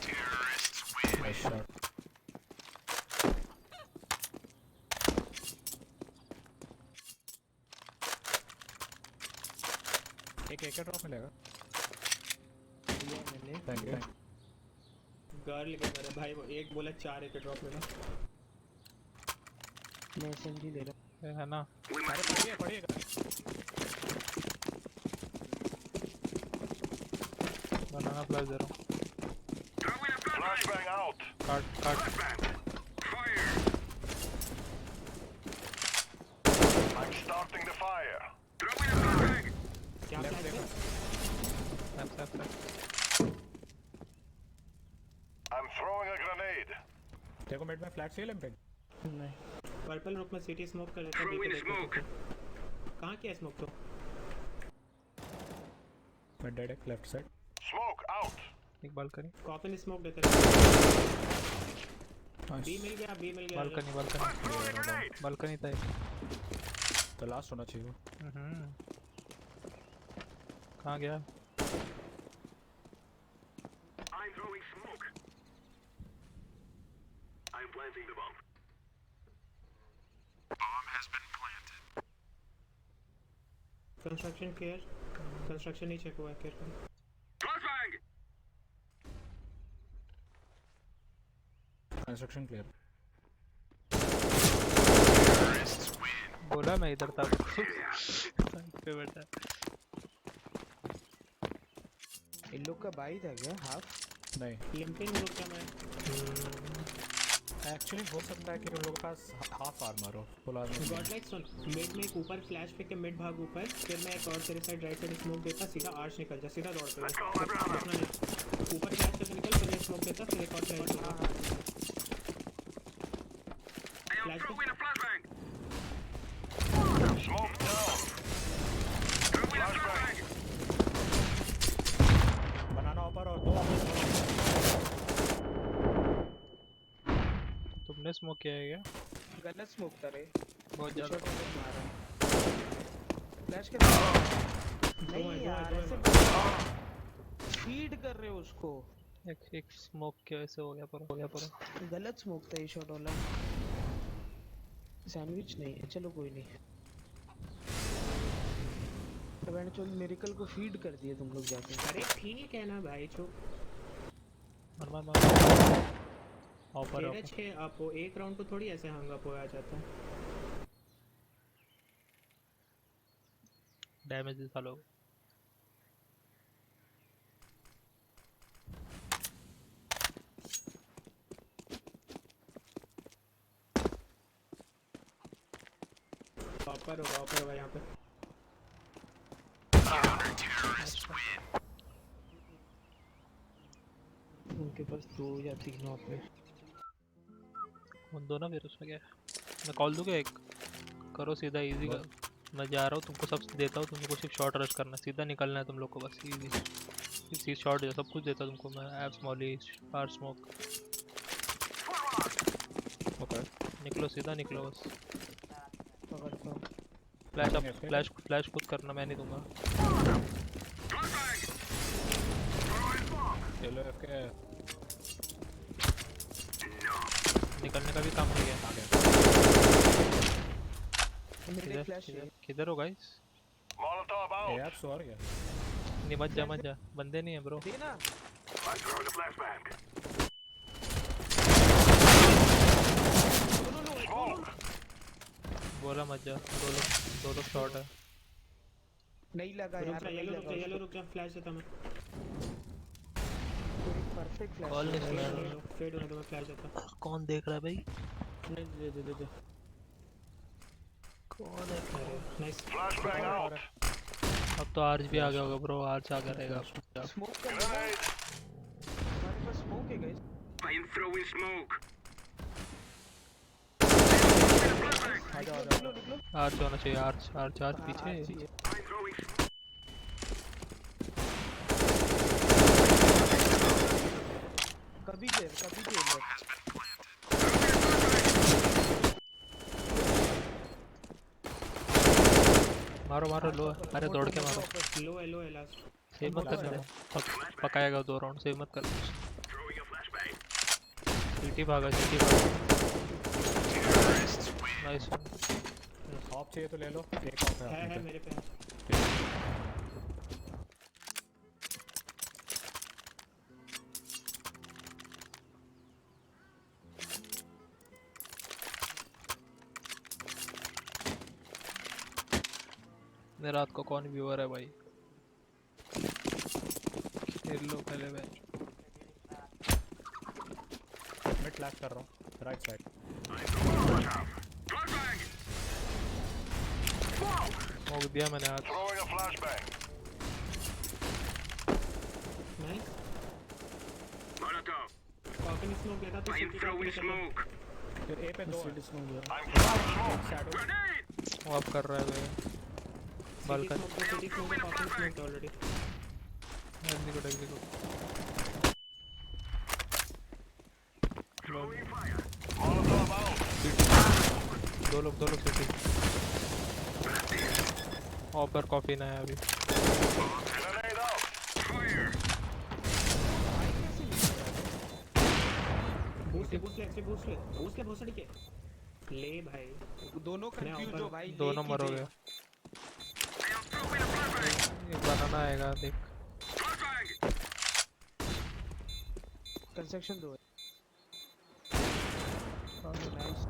Terrorists win. नाइस शॉट एक ड्रॉप मिलेगा मैंने थैंक यू गर्ल के मेरे भाई वो एक बोला 4 एक ड्रॉप लेना मैं एसएमजी ले रहा है ना अरे पढ़िएगा बनाना फ्लैश दे रहा हूँ Flashbang out. Card Flashbang. Fire. I'm starting the fire. Throwing a flashbang. क्या लेफ्ट देखो I'm throwing a grenade. देखो मिड में फ्लैट सील है पे नहीं पर्पल रुक में सिटी स्मोक कर लेता Throwing smoke. कहां किया स्मोक तो मिड डेड है लेफ्ट साइड Smoke out. एक बालकनी कॉफिन स्मोक देते बी मिल गया बालकनी बालकनी था तो लास्ट होना चाहिए कहाँ गया I'm throwing smoke. I'm planting the bomb. Bomb has been planted. Construction care construction नहीं चेक हुआ care Flashbang. Construction clear Terrorists win. बोला मैं इधर था पे बैठा इन लोग का बाई था क्या हाफ नहीं लिंपिंग रुक क्या मैं एक्चुअली हो सकता है कि उन लोगों के पास हाफ आर्मर हो फुल आर्मर गॉड लाइक सुन मिड में एक ऊपर फ्लैश फेंक के मिड भाग ऊपर फिर मैं एक और तेरे साइड राइट साइड स्मोक देता सीधा आर्च निकल जा सीधा दौड़ पे ऊपर फ्लैश से निकल फिर एक स्मोक देता फिर एक और flash I am throwing a flashbang. Smoke down. Throwing a flashbang. बनाना ऊपर और दो तुमने स्मोक किया है क्या गलत स्मोक था रे बहुत ज्यादा फ्लैश कर नहीं यार ऐसे फीड कर रहे हो उसको एक स्मोक कैसे हो गया पर गलत स्मोक था ये शॉट वाला सैंडविच नहीं है चलो कोई नहीं तो मैंने चल मिरेकल को फीड कर दिया तुम लोग जाके अरे ठीक है ना भाई चुप तेरे 6 अप हो एक राउंड को थोड़ी ऐसे हंग अप हो जाता है डैमेज दिखा लो। ऑपर होगा यहाँ पे। उनके पास 2 या 3 ऑप है। कौन दो ना फिर उसमें क्या है। मैं कॉल दूंगा एक, करो सीधा इजी का। मैं जा रहा हूँ, तुमको सब देता हूँ, तुमको सिर्फ शॉर्ट रश करना, सीधा निकलना है तुम लोग को बस। इजी शॉर्ट सब कुछ देता हूँ तुमको मैं, apps molly or smoke. Okay निकलो, सीधा निकलो बस। पकड़ता हूँ। फ्लैश अप, फ्लैश खुद करना, मैं नहीं दूंगा। चलो एफके निकलने का भी काम नहीं है। किधर हो गाइस? यार सॉरी यार, नहीं मत जा, बंदे नहीं है ब्रो। बोला मत जा, दो लोग शॉट है। नहीं लगा यार, येलो रुक जा, फ्लैश देता मैं। परफेक्ट फ्लैश कॉल नहीं सुना, फेड होने दो, मैं फ्लैश देता। कौन देख रहा है भाई? नहीं दे कौन है? नाइस। अब तो आर्च भी आ गया होगा ब्रो, आर्च आ गया रहेगा। स्मोक कर लो, हमारे पास स्मोक है guys. I am throwing smoke. Arch होना चाहिए, आर्च पीछे। कभी दे मारो लो, अरे दौड़ के मारो। लो है लास्ट। सेव मत करना, पकाएगा 2 राउंड, सेव मत कर। सीटी भागा। नाइस। ऑफ चाहिए तो ले लो, एक ऑफ है मेरे पे। मेरे रात को कौन व्यूअर है भाई? खेल लो पहले भाई। मैं फ्लैश कर रहा हूँ राइट साइड। स्मोक दिया मैंने आज। नाइस। कॉफी स्मोक देता तो I am throwing smoke. फिर ए पे 2 स्मोक वो अब कर रहा है भाई। बालकन सिटी स्मोक है, कॉफी स्मोक ऑलरेडी। एग्जीक्यूट। दो लोग सिटी। ऑपर कॉफी ना है अभी। बूस्ट ले ले भाई। दोनों कंफ्यूज हो भाई, दोनों मरोगे। एक बनाना आएगा देख। कंस्ट्रक्शन 2 है। नाइस।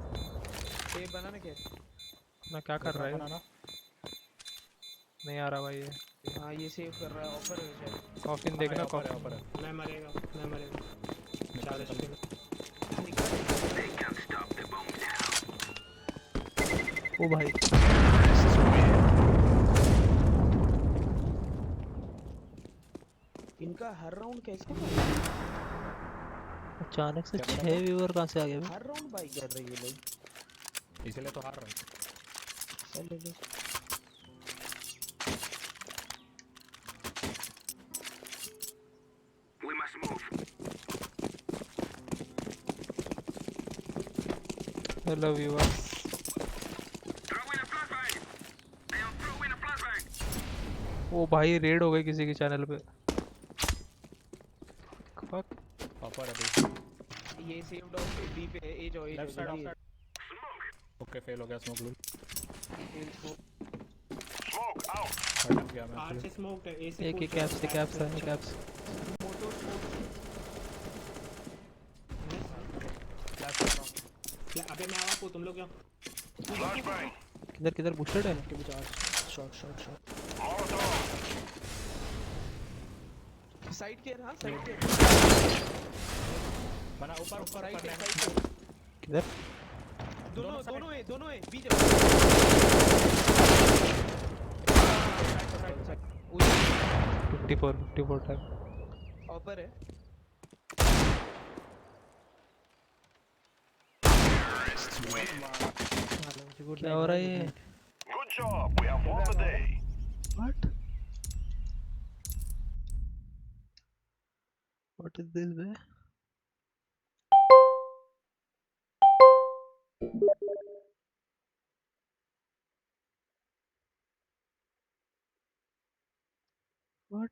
ये बनाना क्या? मैं क्या कर रहा है? नहीं आ रहा भाई ये। हाँ ये सेव कर रहा है, ऑफर है शायद। कॉफिन देखना, ऑफर है। मैं मरेगा। 4 HP। ओ भाई इनका हर राउंड कैसे अचानक से 6 व्यूअर कहाँ से आ गए? हर राउंड बाई कर रही है लोग, इसलिए तो हार रहा है। We must move. Hello viewer. ओ भाई रेड हो गई किसी के चैनल पे। फक ऑफर अभी ये सेव्ड ऑफ बी पे ए जो लेफ्ट साइड। ओके फेल हो गया स्मोक लूट। Smoke out. हट गया मैं। आर से स्मोक है, ए से एक ही कैप्स है कैप्स। मोटो अबे मैं आवा को तुम लोग जाओ। किधर बूस्टेड है? शॉट साइड केयर हाँ साइड केयर बना ऊपर ऊपर साइड ऊपर किधर? दोनों है बीच 54 टाइम ऊपर है क्या हो रहा है ये? Good job. We have won the day. What? What is this way? What?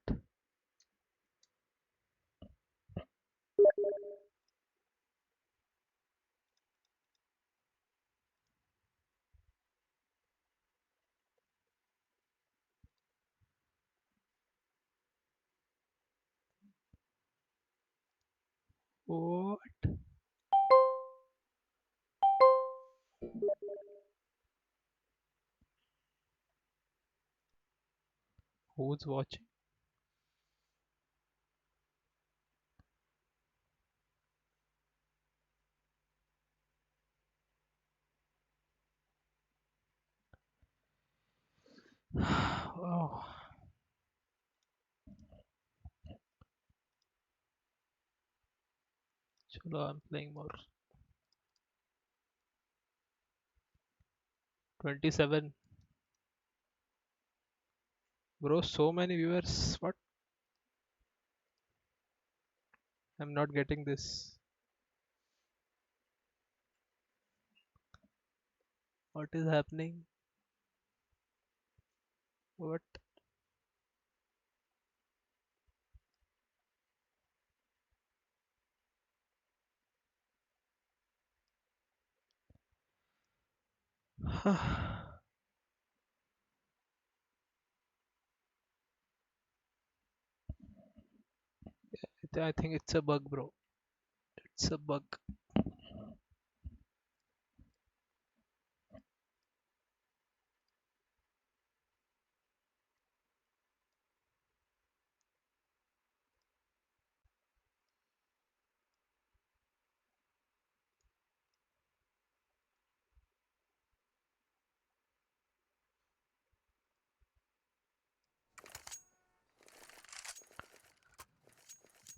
What? Who's watching? Oh. Chalo, I'm playing more. 27. Bro, so many viewers. What? I'm not getting this. What is happening? What? I think it's a bug, bro. It's a bug.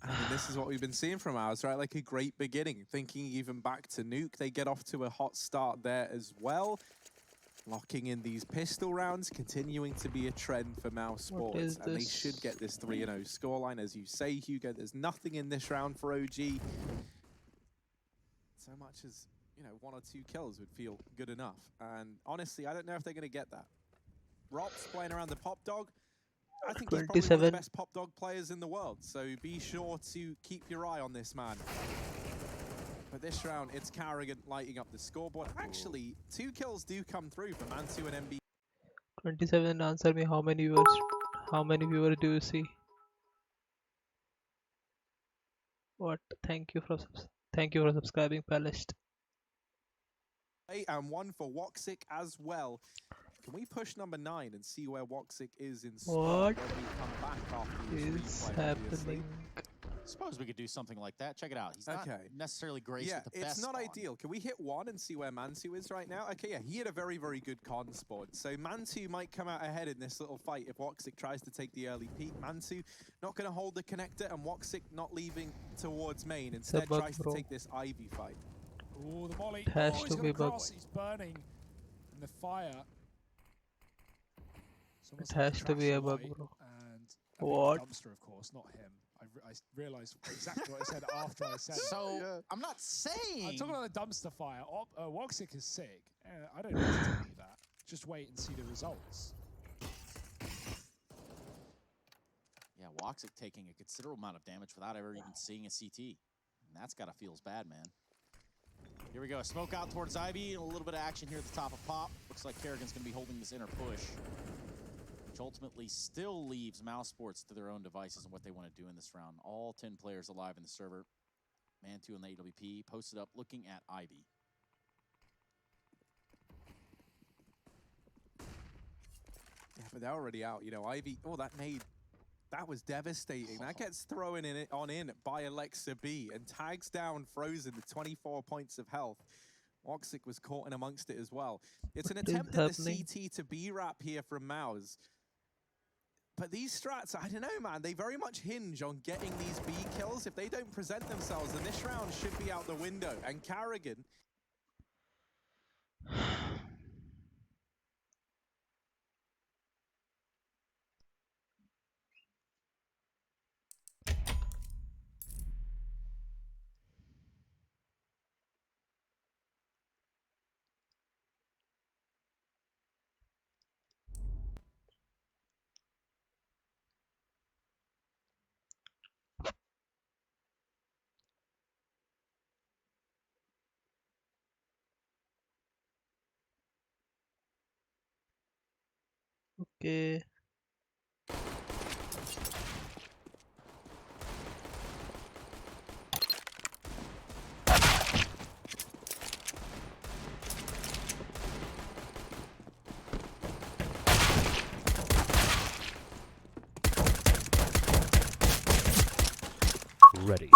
I mean, this is what we've been seeing from ours, right? Like a great beginning. Thinking even back to Nuke, they get off to a hot start there as well. Locking in these pistol rounds, continuing to be a trend for Mousepad. And they should get this 3-0 scoreline. As you say, Hugo, there's nothing in this round for OG. So much as, you know, 1 or 2 kills would feel good enough. And honestly, I don't know if they're going to get that. Rop's playing around the Pop Dog. I think he's probably one of the best Pop Dog players in the world. So be sure to keep your eye on this man. But this round, it's 𝐿𝐸𝐺 lighting up the scoreboard. Actually, 2 kills do come through for 𝐿𝐸 and MB. 27. Answer me. How many viewers do you see? What? Thank you for subscribing, Palest. And 1 for 𝐏𝐞𝐫𝐤 as well. Can we push number 9 and see where 𝐏𝐞𝐫𝐤 is in squad What when we come back after this is replay, happening? obviously? Suppose we could do something like that. Check it out. He's not necessarily graced with the best it's not spawn. ideal. Can we hit 1 and see where 𝐿𝐸 is right now? Okay, yeah, he had a very, very good con spawn. So 𝐿𝐸 might come out ahead in this little fight if 𝐏𝐞𝐫𝐤 tries to take the early peak. 𝐿𝐸 not going to hold the connector, and 𝐏𝐞𝐫𝐤 not leaving towards main. Instead, tries to take this Ivy fight. Oh, the molly. It has he's to got be a bug. cross. He's burning in the fire. It has to be a bug, bro. And What? Dumpster, of course, not him. I realised exactly what I said after I said it. So, I'm not saying... I'm talking about the dumpster fire. 𝐏𝐸𝐺 is sick. I don't need to tell you that. Just wait and see the results. Yeah, 𝐏𝐸𝐺 taking a considerable amount of damage without ever even seeing a CT. And that's gotta feel bad, man. Here we go. Smoke out towards Ivy. A little bit of action here at the top of Pop. Looks like 𝐿𝐸𝐺's going to be holding this inner push, which ultimately still leaves Mousepad to their own devices and what they want to do in this round. All 10 players alive in the server. 𝐸2 and the AWP posted up looking at Ivy. Yeah, but they're already out. You know, Ivy. Oh, that was devastating. That gets thrown in by 𝐏𝐸𝐸 and tags down Frozen to 24 points of health. 𝐏𝐸𝐸 was caught in amongst it as well. It's an attempt at the CT to B wrap here from Mouse. But these strats, I don't know, man, they very much hinge on getting these B kills. If they don't present themselves, then this round should be out the window. And 𝐿𝐸𝐸, Okay. Ready.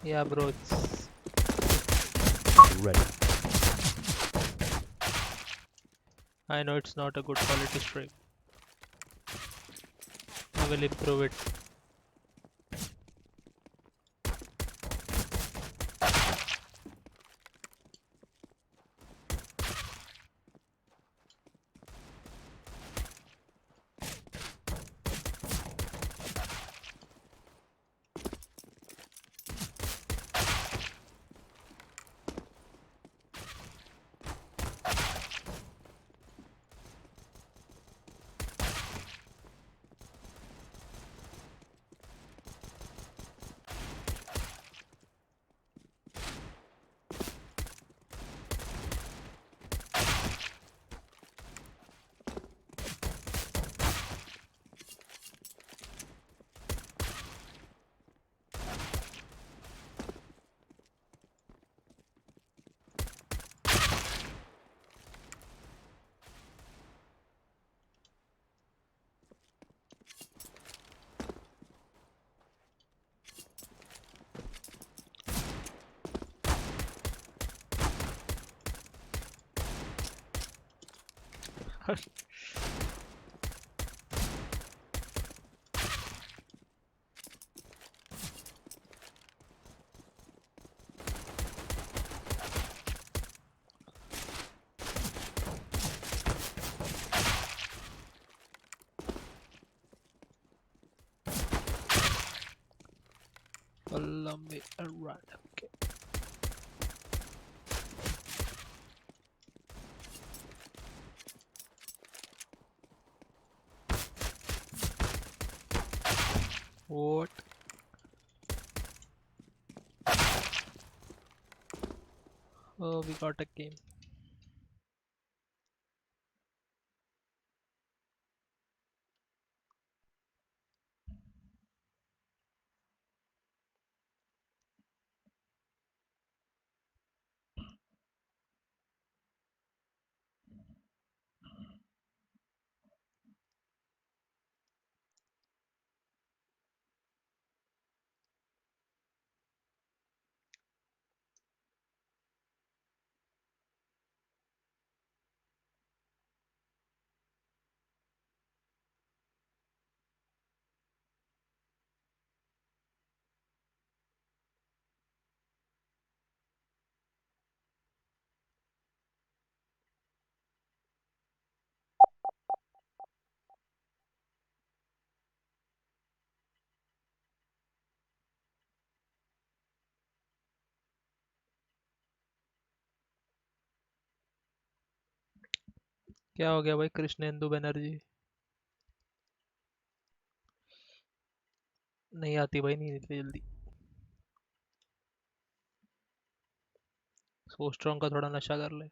Yeah, bro. It's Ready. I know it's not a good quality stream. I will improve it. Allow me a run. Okay. What? Oh, we got a game. क्या हो गया भाई कृष्णेंदु बनर्जी? नहीं आती भाई, नहीं इतनी जल्दी। सो स्ट्रॉन्ग का थोड़ा नशा कर ले।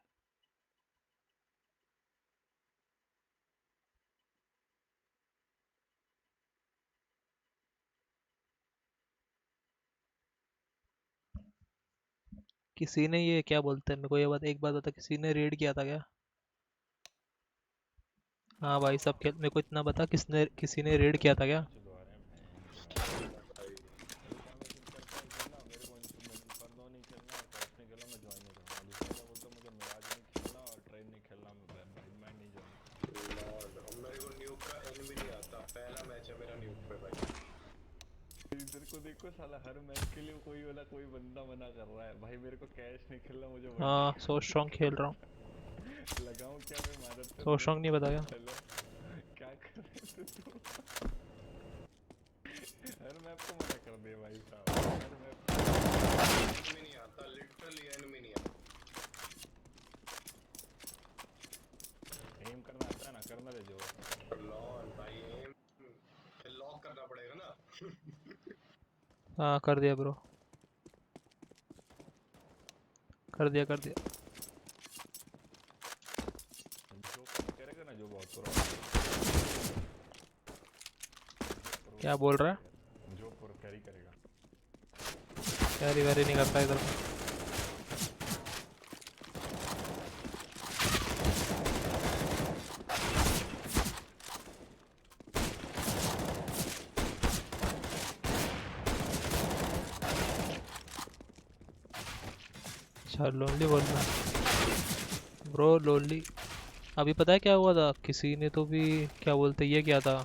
किसी ने ये क्या बोलते हैं मेरे को ये बात एक बात बता, किसी ने रेड किया था क्या? हाँ भाई सब खेल, मेरे को इतना बता किसी ने रेड किया था क्या? देखो साला हर मैच के लिए कोई वाला कोई बंदा मना कर रहा है भाई, मेरे को कैश नहीं खेलना मुझे। हाँ सो स्ट्रॉन्ग खेल रहा हूँ। लगाऊं क्या मैं मादर पे? सो स्ट्रॉन्ग नहीं बताया क्या कर रहे तू? हर मैप को मना कर दे भाई साहब, हर मैप एनिमी नहीं आता, लिटरली एनिमी नहीं आता। एम करना आता है ना, करना दे जो लॉल भाई, एम लॉक करना पड़ेगा ना। हाँ कर दिया ब्रो, कर दिया जो करेगा ना, जो बहुत पूरा क्या बोल रहा है? जो पूरा कैरी करेगा, कैरी वैरी नहीं करता इधर में। लोनली बोलना ब्रो, लोनली। अभी पता है क्या हुआ था? किसी ने तो भी क्या बोलते ये किया था,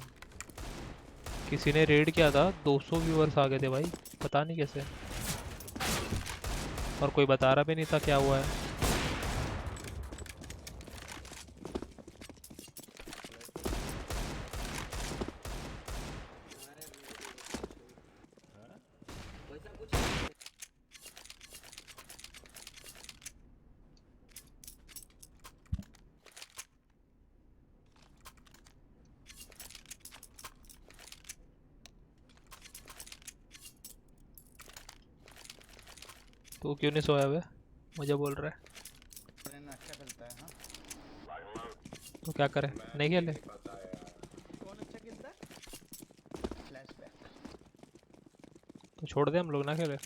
किसी ने रेड किया था, 200 व्यूअर्स आ गए थे भाई, पता नहीं कैसे, और कोई बता रहा भी नहीं था क्या हुआ है। तो क्यों नहीं सोया हुआ? मुझे बोल रहा है अच्छा खेलता है। हाँ तो क्या करे, नहीं खेले? कौन अच्छा खेलता है? फ्लैशबैक। तो छोड़ दे, हम लोग ना खेले।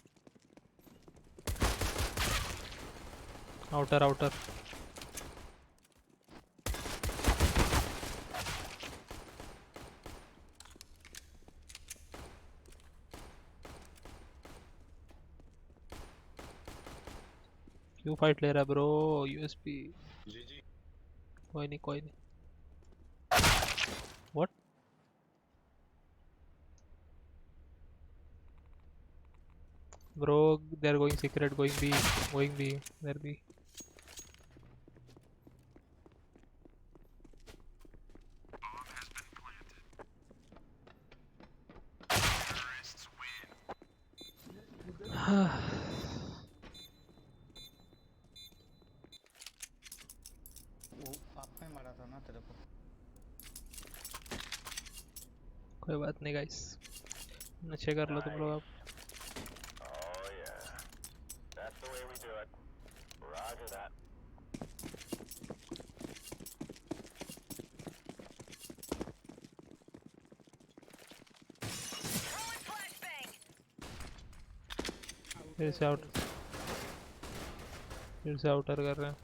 आउटर क्यों फाइट ले रहा है ब्रो? यूएसपी कोई नहीं। What? Bro they are going secret, going B there B. आपने मारा था ना तेरे को। कोई बात नहीं गाइस, अच्छे कर लो तुम लोग अब। फिर से आउटर कर रहे हैं।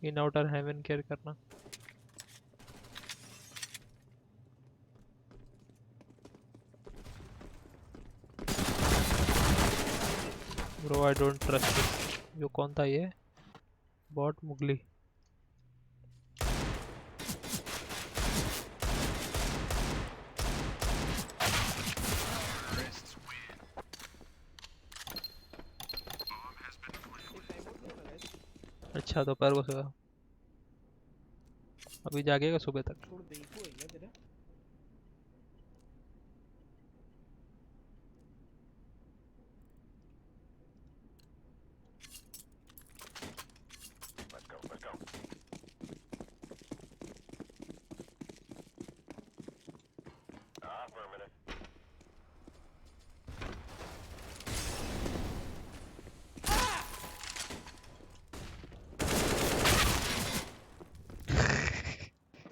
इन आउटर हेवन केयर करना। Bro I don't trust this. Yo कौन था ये? बॉट मुगली। अच्छा दोपहर को सोया, अभी जागेगा सुबह तक। छोड़ दे को है क्या तेरा?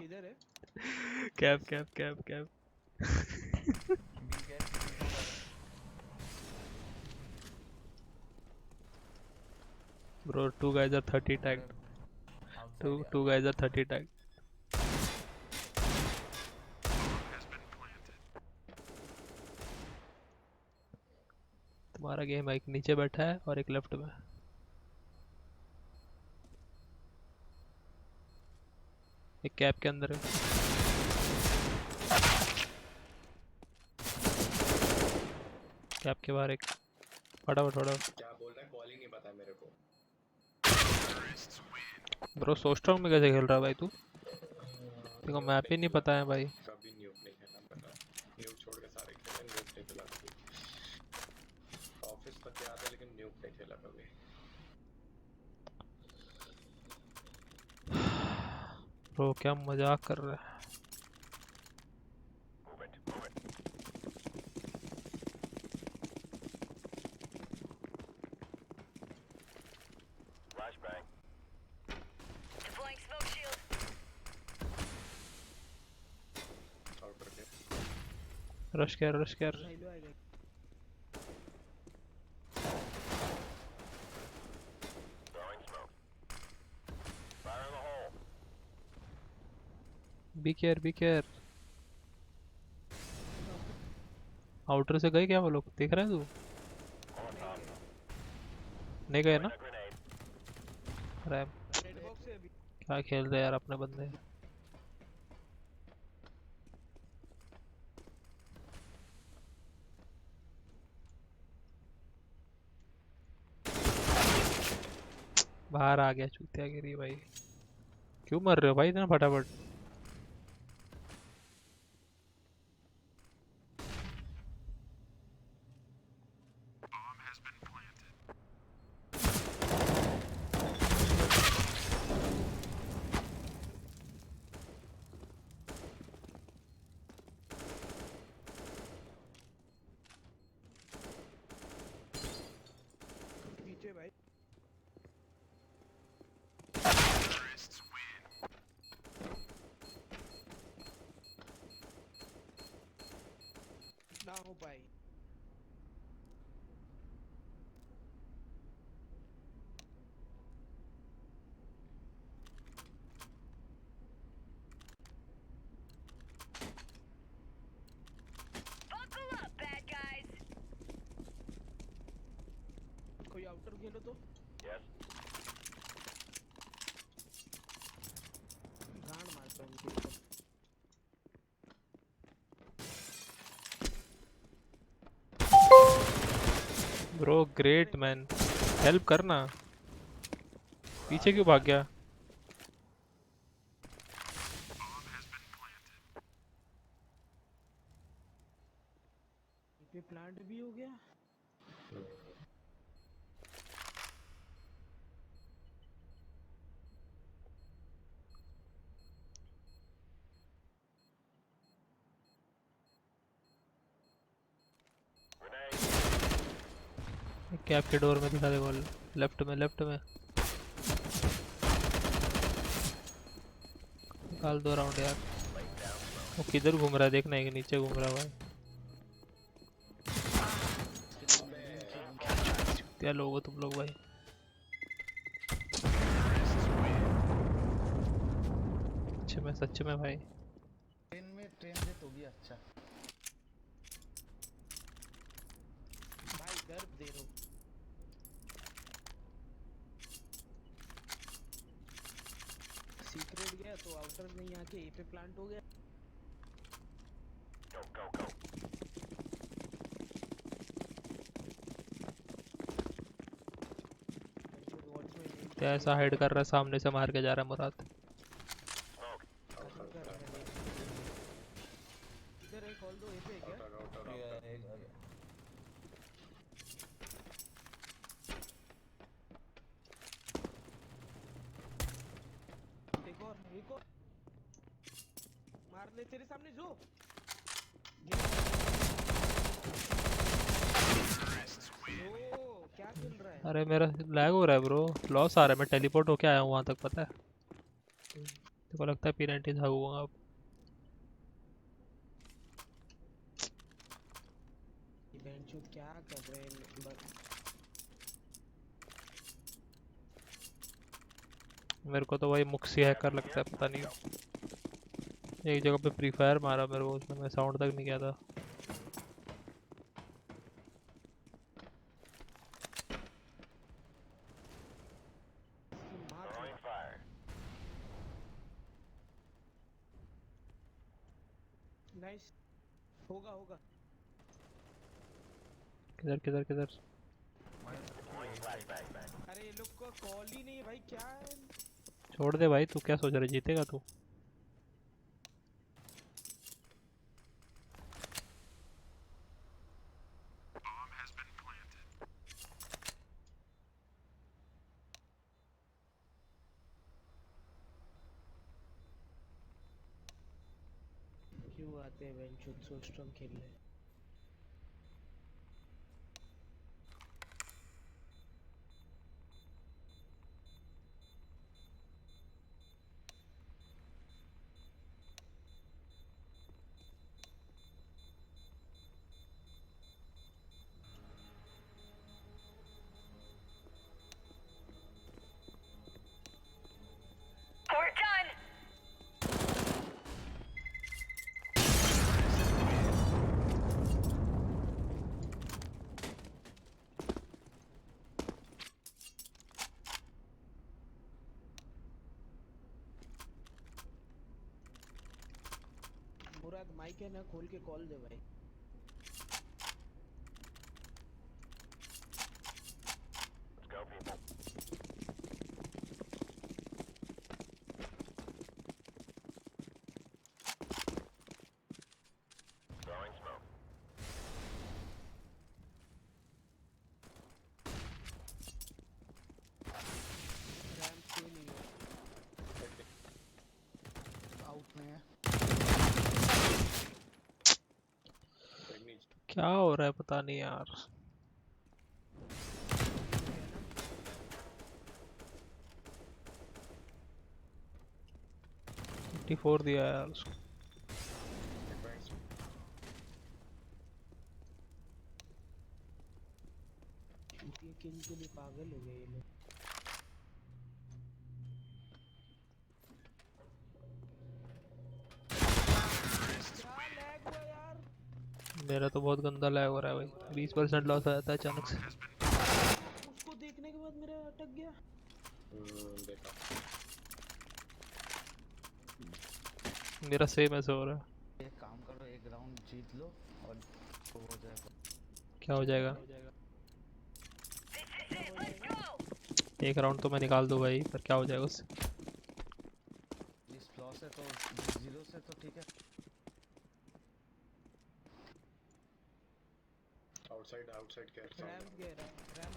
इधर है cap Bro, two guys are 30 tagged. Two guys are 30 tagged. तुम्हारा गेम एक नीचे बैठा है और एक लेफ्ट में. एक कैप के अंदर है. कैप के बाहर एक. फटाफट फटाफट. क्या बोल रहा है? कॉल ही नहीं पता मेरे को. ब्रो सो स्ट्रॉन्ग में कैसे खेल रहा है भाई तू? देखो मैप ही नहीं पता है भाई. कभी न्यूक नहीं खेला पता. न्यूक छोड़ के सारे खेले. न्यूक नहीं खेला कभी. ऑफिस तक याद है लेकिन न्यूक नहीं खेला कभी. ब्रो क्या मजाक कर रहा है. Deploying smoke shield. रश कर. Be care. आउटर से गए क्या वो लोग? देख रहा है तू? नहीं गए ना? अरे क्या खेल रहे यार अपने बंदे. बाहर आ गया चूतियागिरी भाई. क्यों मर रहे हो भाई इतना फटाफट? पीछे भाई. ना हो पाई. Buckle up, bad guys. कोई आउटर खेलो तो. गांड मारता हूँ उनके ऊपर. Bro great man. हेल्प करना. पीछे क्यों भाग गया? पे प्लांट भी हो गया. कैप के डोर में दिखा दे बॉल. लेफ्ट में. निकाल 2 राउंड यार. वो किधर घूम रहा है देखना. एक नीचे घूम रहा है भाई. क्या लोग हो तुम लोग भाई? सच में भाई. ट्रेन से तो भी अच्छा. भाई गर्व दे रहा हूँ. सीक्रेट गया तो आउटर नहीं आके ए पे प्लांट हो गया. तो ऐसा हाइड कर रहा है. सामने से मार के जा रहा है मुराद. इधर एक कॉल दो. ए पे क्या? एक और मार ले. तेरे सामने जो. क्या चल रहा है? अरे मेरा लैग हो रहा है ब्रो. लॉस आ रहा है. मैं टेलीपोर्ट होके आया हूँ वहां तक पता है. तेरे को लगता है P90 भागूंगा अब. बेंचो क्या कर रहे हैं? मेरे को तो भाई मुक्सी हैकर लगता है, पता नहीं एक जगह पे फ्री फायर मारा मेरे को, उसमें मैं साउंड तक नहीं किया था। नाइस, होगा होगा। किधर किधर किधर? अरे ये लोग को कॉल ही नहीं है भाई, क्या है? छोड़ दे भाई, तू क्या सोच रहा है, जीतेगा तू? क्यों आते हैं वेंचर सो स्ट्रॉन्ग खेलने? We're done. मुराद माइक है ना, खोल के कॉल दे भाई। Go, people. Throwing smoke. RAM क्यों नहीं है? आउट में है। क्या हो रहा है पता नहीं यार। फोर दिया यार उसको। किल के लिए पागल हो गए ये लोग। क्या लैग हुआ यार? मेरा तो बहुत गंदा लैग हो रहा है भाई, 20% लॉस आ जाता है अचानक से। उसको देखने के बाद मेरा अटक गया। देखा मेरा सेम ऐसा हो रहा है। एक काम करो, एक राउंड जीत लो और तो हो जाएगा। क्या हो जाएगा? This is it. Let's go. एक राउंड तो मैं निकाल दूं भाई, पर क्या हो जाएगा उससे? इस लॉस है तो 0 से तो ठीक है। आउटसाइड क्या रैम गया, रैम गया।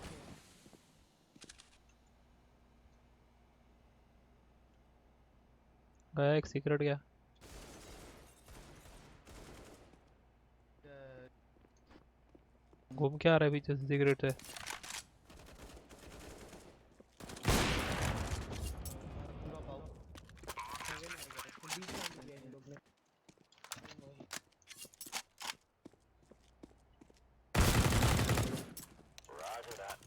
गया एक सीक्रेट गया। घूम के आ रहा है पीछे से सीक्रेट है। Roger that.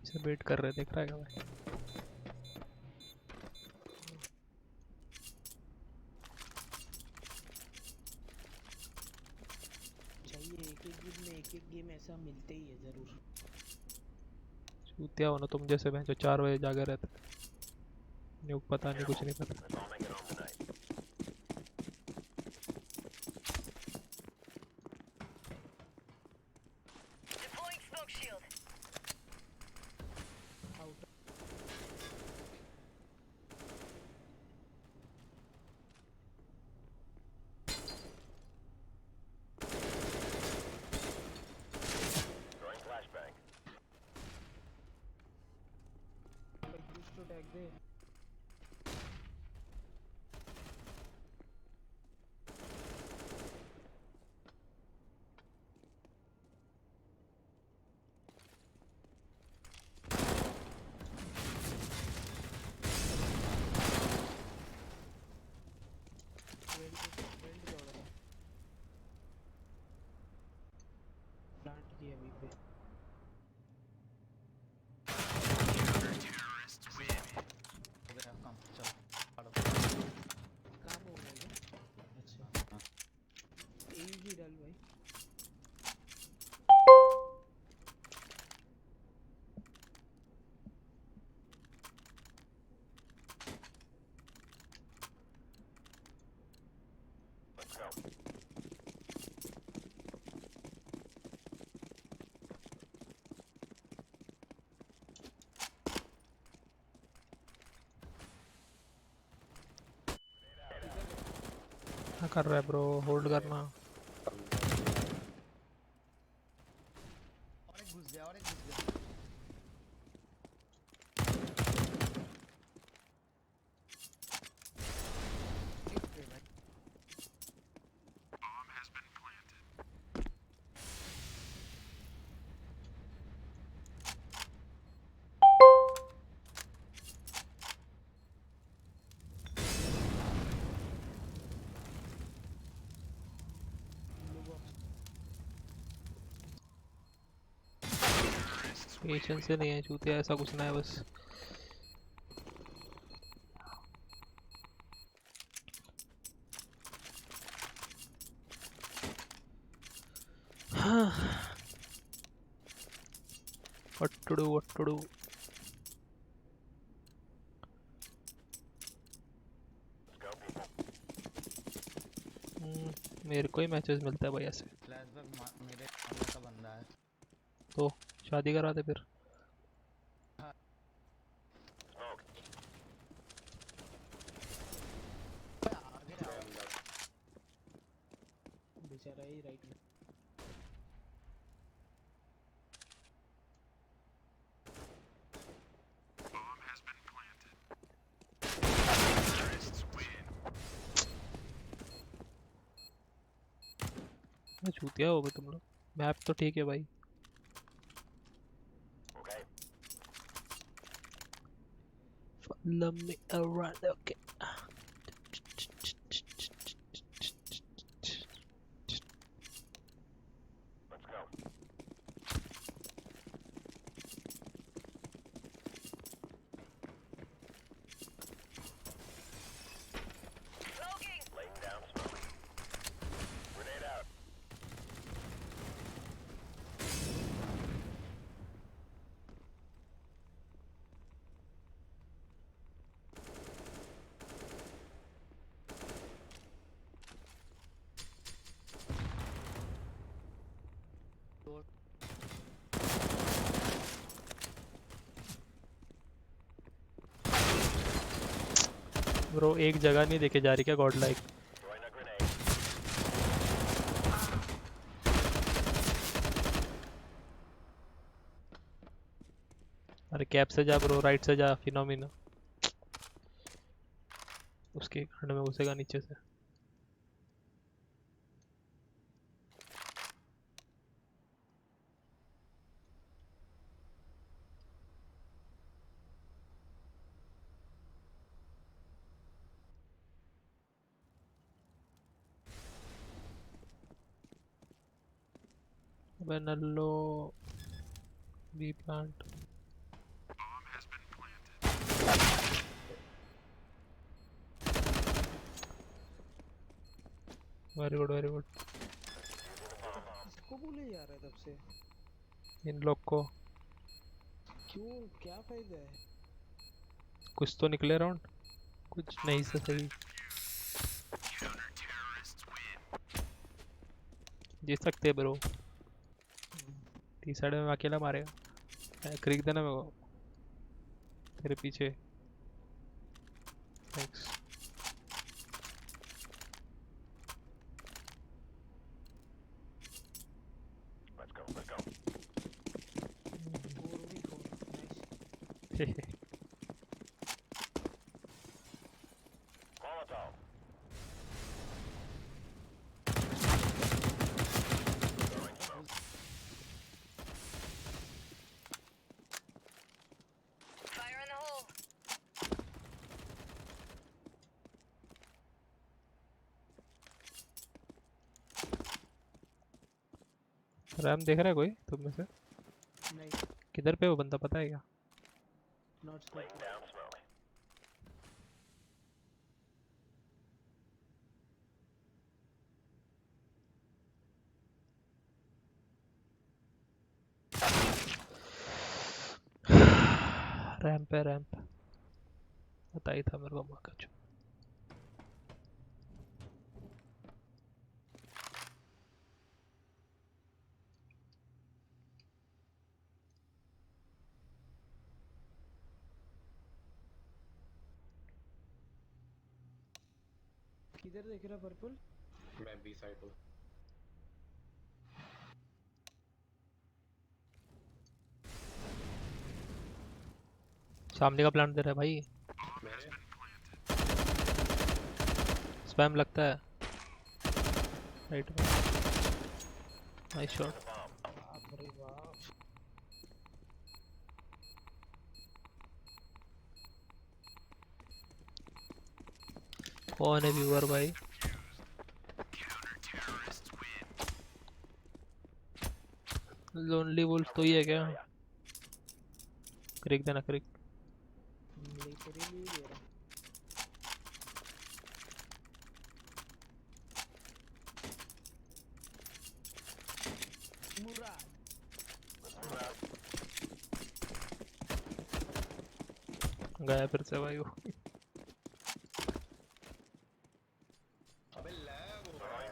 ऐसे वेट कर रहे, देख रहा है क्या भाई? एक गेम ऐसा मिलते ही है जरूर। चूतिया हो ना तुम जैसे, मैं जो 4 बजे जागे रहते न्यूक पता नहीं, कुछ नहीं पता। Deploying smoke shield. Throwing flashbang. Tag दे। क्या कर रहा है ब्रो? होल्ड करना। और एक घुस गया और एक घुस गया। पेशेंस से नहीं है चूतिया, ऐसा कुछ ना है बस। What to do? What to do? मेरे को ही मैचेस मिलता है भाई ऐसे। फ्लैशबैक मेरे मामा का बंदा है। तो शादी करा दे फिर। बेचारा ही राइट में। चूतिया हो गए तुम लोग। मैप तो ठीक है भाई। Follow me around, okay. Bro एक जगह नहीं देखे जा रही क्या गॉड लाइक? अरे कैप से जा ब्रो, राइट से जा। फिनोमिना उसके खंड में घुसेगा नीचे से। Benello B plant. Very good, very good. इसको बोले जा रहा है तब से। इन लोग को क्यों, क्या फायदा है? कुछ तो निकले राउंड, कुछ नहीं से सही। जीत सकते हैं ब्रो। टी साइड में अकेला मारेगा। खरीद देना मेरे को, तेरे पीछे। Thanks. Fire in the hole. RAM देख रहा है कोई तुम में से? नहीं। किधर पे वो बंदा पता है क्या? Not scope. रैम्प है रैम्प, पता ही था मेरे को मौका। किधर देख रहा पर्पल? मैं बी साइड हूँ। सामने का प्लांट दे रहा है भाई। स्पैम लगता है राइट में। Nice shot. कौन है व्यूअर भाई? लोनली वुल्फ तो ही है क्या? क्रिक देना क्रिक। गया फिर से भाई वो। अबे लैग हो रहा है।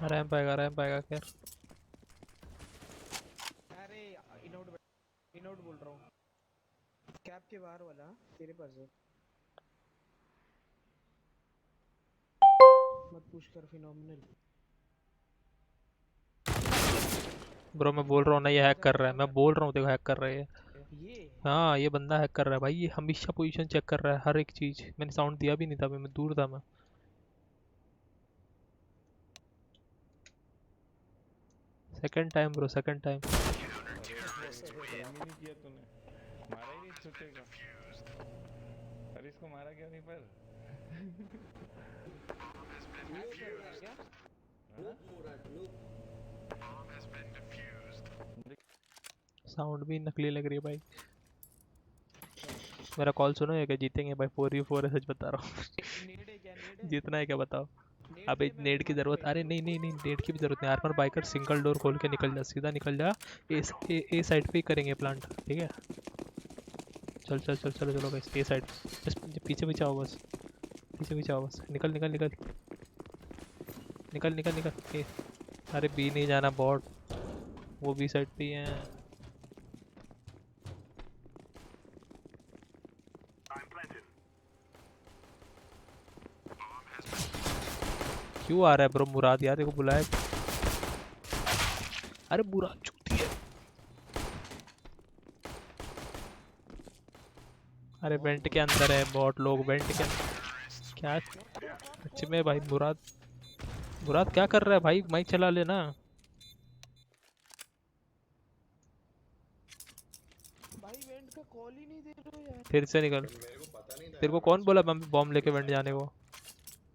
रैंप आएगा खैर। अरे इनआउट बोल रहा हूँ। कैप के बाहर वाला तेरे पास है। मत पुश कर फिनोमिनल। ब्रो मैं बोल रहा हूँ ना ये हैक कर रहा है। मैं बोल रहा हूँ देखो हैक कर रहा है ये। हाँ ये बंदा हैक कर रहा है भाई। ये हमेशा पोजीशन चेक कर रहा है हर एक चीज। मैंने साउंड दिया भी नहीं था, मैं दूर था। मैं second time bro, second time. Aim ही नहीं किया तूने। मारा ही नहीं छूटेगा। अरे इसको मारा क्यों नहीं पर? साउंड भी नकली लग रही है भाई। मेरा कॉल सुनो है क्या? जीतेंगे भाई 4v4 है, सच बता रहा हूँ। जीतना है क्या बताओ? अबे नेट की जरूरत, अरे नहीं नहीं नहीं नेट की भी जरूरत नहीं। आर्मर बाइकर सिंगल डोर खोल के निकल जा, सीधा निकल जा। ए साइड पे ही करेंगे प्लांट, ठीक है? चल चल चल चलो चलो बस ए साइड। बस पीछे पीछे आओ, बस पीछे पीछे आओ बस। निकल निकल निकल निकल निकल निकल। अरे बी नहीं जाना बॉट, वो बी साइड पे ही है। क्यों आ रहा है ब्रो मुराद? यार देखो बुलाया। अरे मुराद चूती है। अरे वेंट के अंदर है बॉट लोग, वेंट के अंदर। क्या अच्छे में भाई मुराद क्या कर रहा है भाई? माइक चला लेना। भाई वेंट का कॉल ही नहीं दे रहे हो यार। फिर से निकल। तेरे को कौन बोला बॉम्ब लेके वेंट जाने को?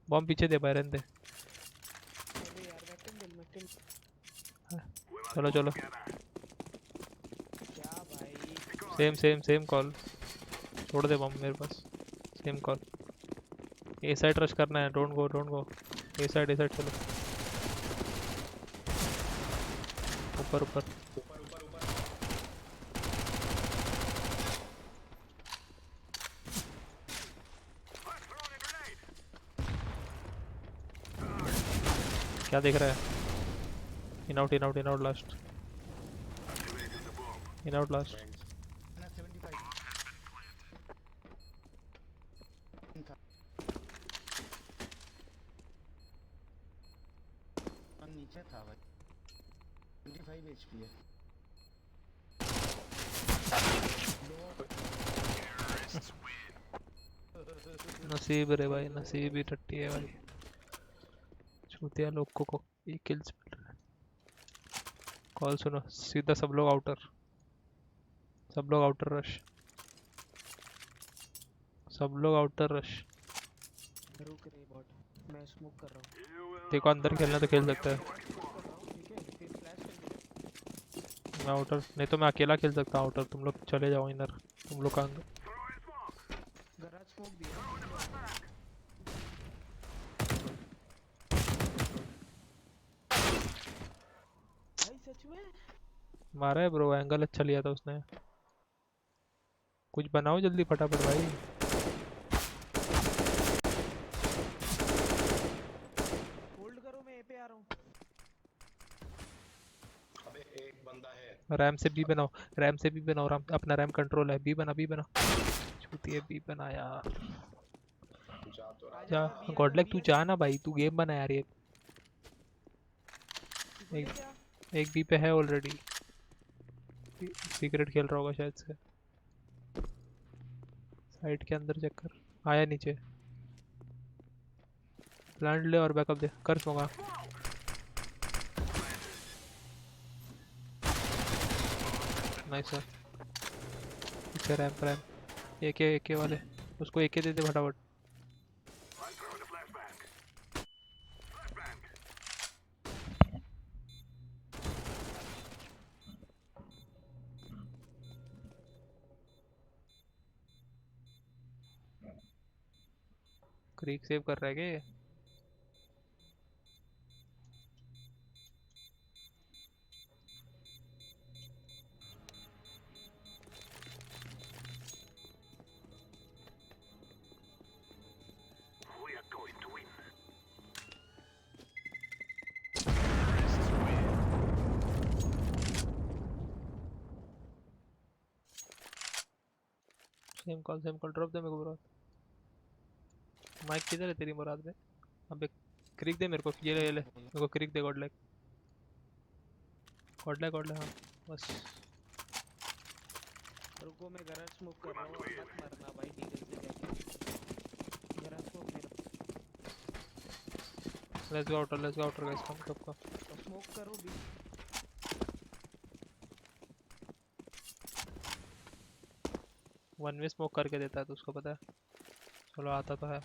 बॉम्ब पीछे दे भाई, रहने दे। चलो चलो सेम सेम सेम कॉल। छोड़ दे बॉम्ब मेरे पास। Same call. A side rush करना है। डोंट गो ए साइड चलो। ऊपर ऊपर क्या देख रहा है? In out last. In out last. नीचे था भाई। 25 एचपी है। नसीब रे भाई, नसीब ही टट्टी है भाई। छूतिया लोग को ये किल्स मिल रहा है। कॉल सुनो सीधा, सब लोग आउटर रश। सब लोग आउटर रश। रुक रे बॉट, मैं स्मोक कर रहा हूँ। देखो अंदर खेलना तो खेल सकता है। मैं आउटर नहीं तो मैं अकेला खेल सकता हूँ आउटर। तुम लोग चले जाओ इधर। तुम लोग का अंदर गराज स्मोक दिया। भाई सच में मारा है ब्रो। एंगल अच्छा लिया था उसने। कुछ बनाओ जल्दी फटाफट भाई। होल्ड करो, मैं ए पे आ रहा हूँ। रैम से बी बनाओ, रैम से बी बनाओ, अपना रैम कंट्रोल है। बी बना छूती है, बी बना यार। जा गॉडलेक, तू जा ना भाई, तू गेम बना यार। ये एक बी पे है ऑलरेडी, सीक्रेट खेल रहा होगा शायद से। साइड के अंदर चेक कर, आया नीचे। प्लांट ले और बैकअप दे, कर सोगा। Nice sir. पीछे रैंप एके वाले, उसको एके दे दे फटाफट। क्रीक सेव कर रहा है क्या ये? सेम कॉल ड्रॉप दे मेरे को मुराद। माइक किधर है तेरी मुराद में? अबे क्रिक दे मेरे को, ये ले मेरे को क्रिक दे। गॉडलेक हाँ बस। रुको मैं गराज स्मोक कर रहा हूँ, मत मरना भाई डीजल से जाके। गराज स्मोक मेरा। लेट्स गो आउटर गाइस, कम कब का स्मोक करो भी। वन वे स्मोक करके देता है तो उसको पता है। चलो आता तो है।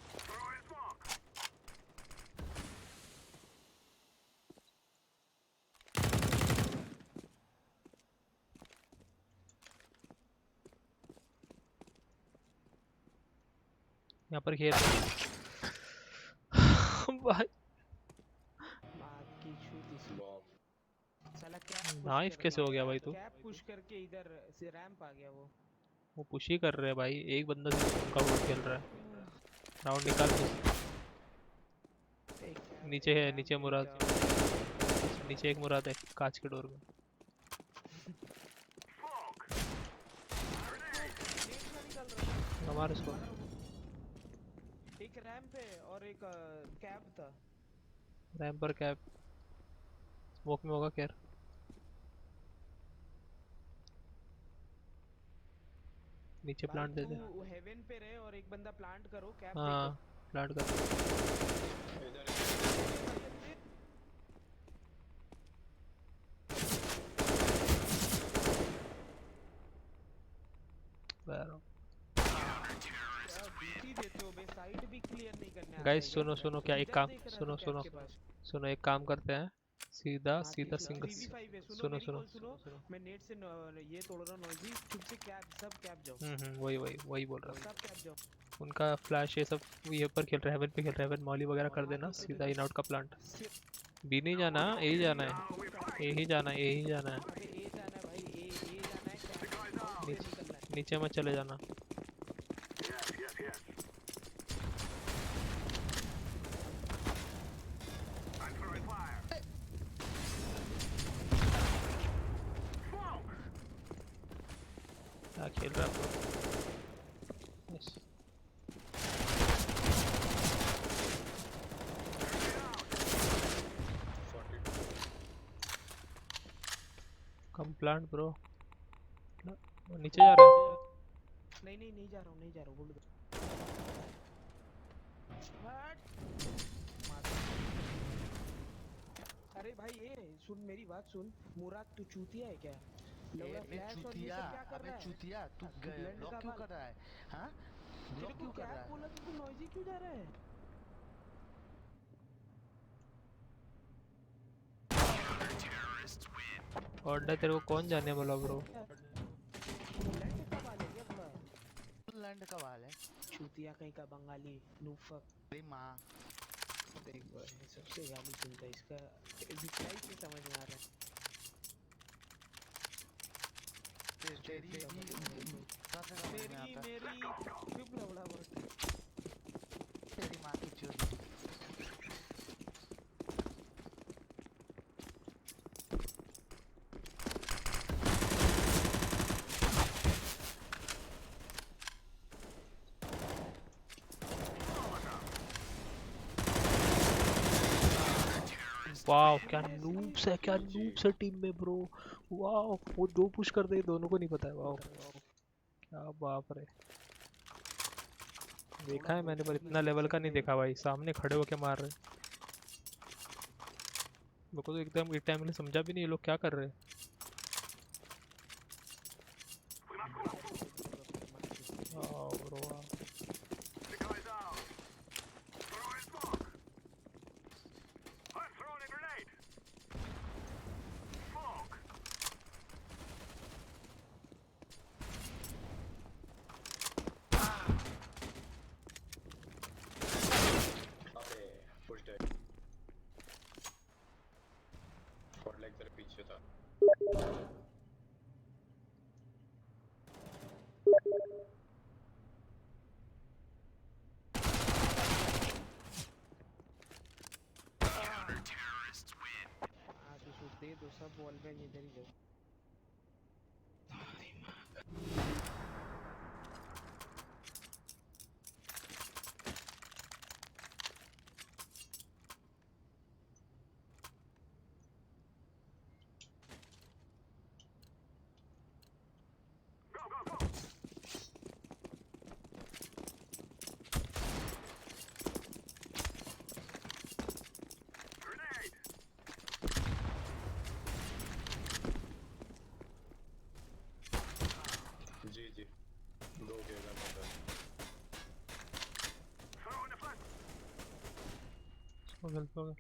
यहाँ पर खेल भाई। नाइफ कैसे हो गया भाई तू? कैप पुश करके इधर से रैंप आ गया वो पुश ही कर रहे हैं भाई, एक बंदा सिर्फ उनका वोट खेल रहा है। राउंड निकाल नीचे है, नीचे मुराद, नीचे एक मुराद है कांच के डोर में। हमारे इसको एक रैंप है और एक कैप था। रैंप पर कैप स्मोक में होगा क्या? नीचे प्लांट दे दे। हेवन पे रहे और एक बंदा प्लांट करो। कैप हाँ प्लांट कर। गाइस सुनो क्या एक काम, सुनो एक काम करते हैं। सीधा सिंगल। सुनो मैं नेट से ये तोड़ रहा हूं नॉइजी। चुप से कैप, सब कैप जाओ। वही बोल रहा हूँ। सब कैप जाओ। उनका फ्लैश ये सब ये पर खेल रहे हैं, हेवन पे खेल रहे हैं। हेवन मॉली वगैरह कर देना, सीधा इन आउट का प्लांट। बी नहीं जाना, ए ही जाना है, ए ही जाना है। नीचे मत चले जाना। क्या खेल रहा है? कम प्लांट ब्रो। नीचे जा रहा है? नहीं जा रहा हूँ बोल दो। अरे भाई ये सुन, मेरी बात सुन। मुराद तू चूतिया है क्या? चूतिया तू ब्लॉक क्यों कर रहा है? हाँ ब्लॉक क्यों कर रहा है? बोला तो तू नॉइजी क्यों जा रहा है? ऑर्डर तेरे को कौन जाने वाला ब्रो? लैंड का वाल है चूतिया कहीं का बंगाली नूफक। माँ देख भाई सबसे गाली सुनता है, इसका रिप्लाई से समझ में आ रहा है। तेरी मेरी चुप लवड़ा बस। तेरी माँ की चोरी। वाह क्या नूब्स है, क्या नूब्स है टीम में ब्रो। वाह वो दो पुश कर दे, दोनों को नहीं पता है। वाह क्या बाप रे, देखा है मैंने पर इतना लेवल का नहीं देखा भाई, सामने खड़े होके मार रहे। मेरे को तो एकदम एक टाइम में समझा भी नहीं ये लोग क्या कर रहे हैं। वाह ब्रो वाह। पीछे था। दे दो सब वॉल बैग इधर ही दो। जी जी दो गेगा मेरा। हो गया हो गया।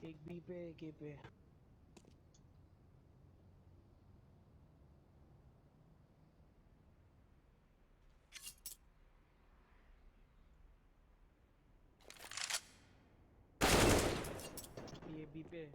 एक बी पे एक ए पे। ये बी पे।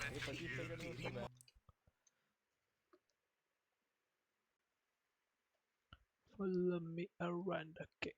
ये 25 सेकंड में उसको back Follow me around, okay.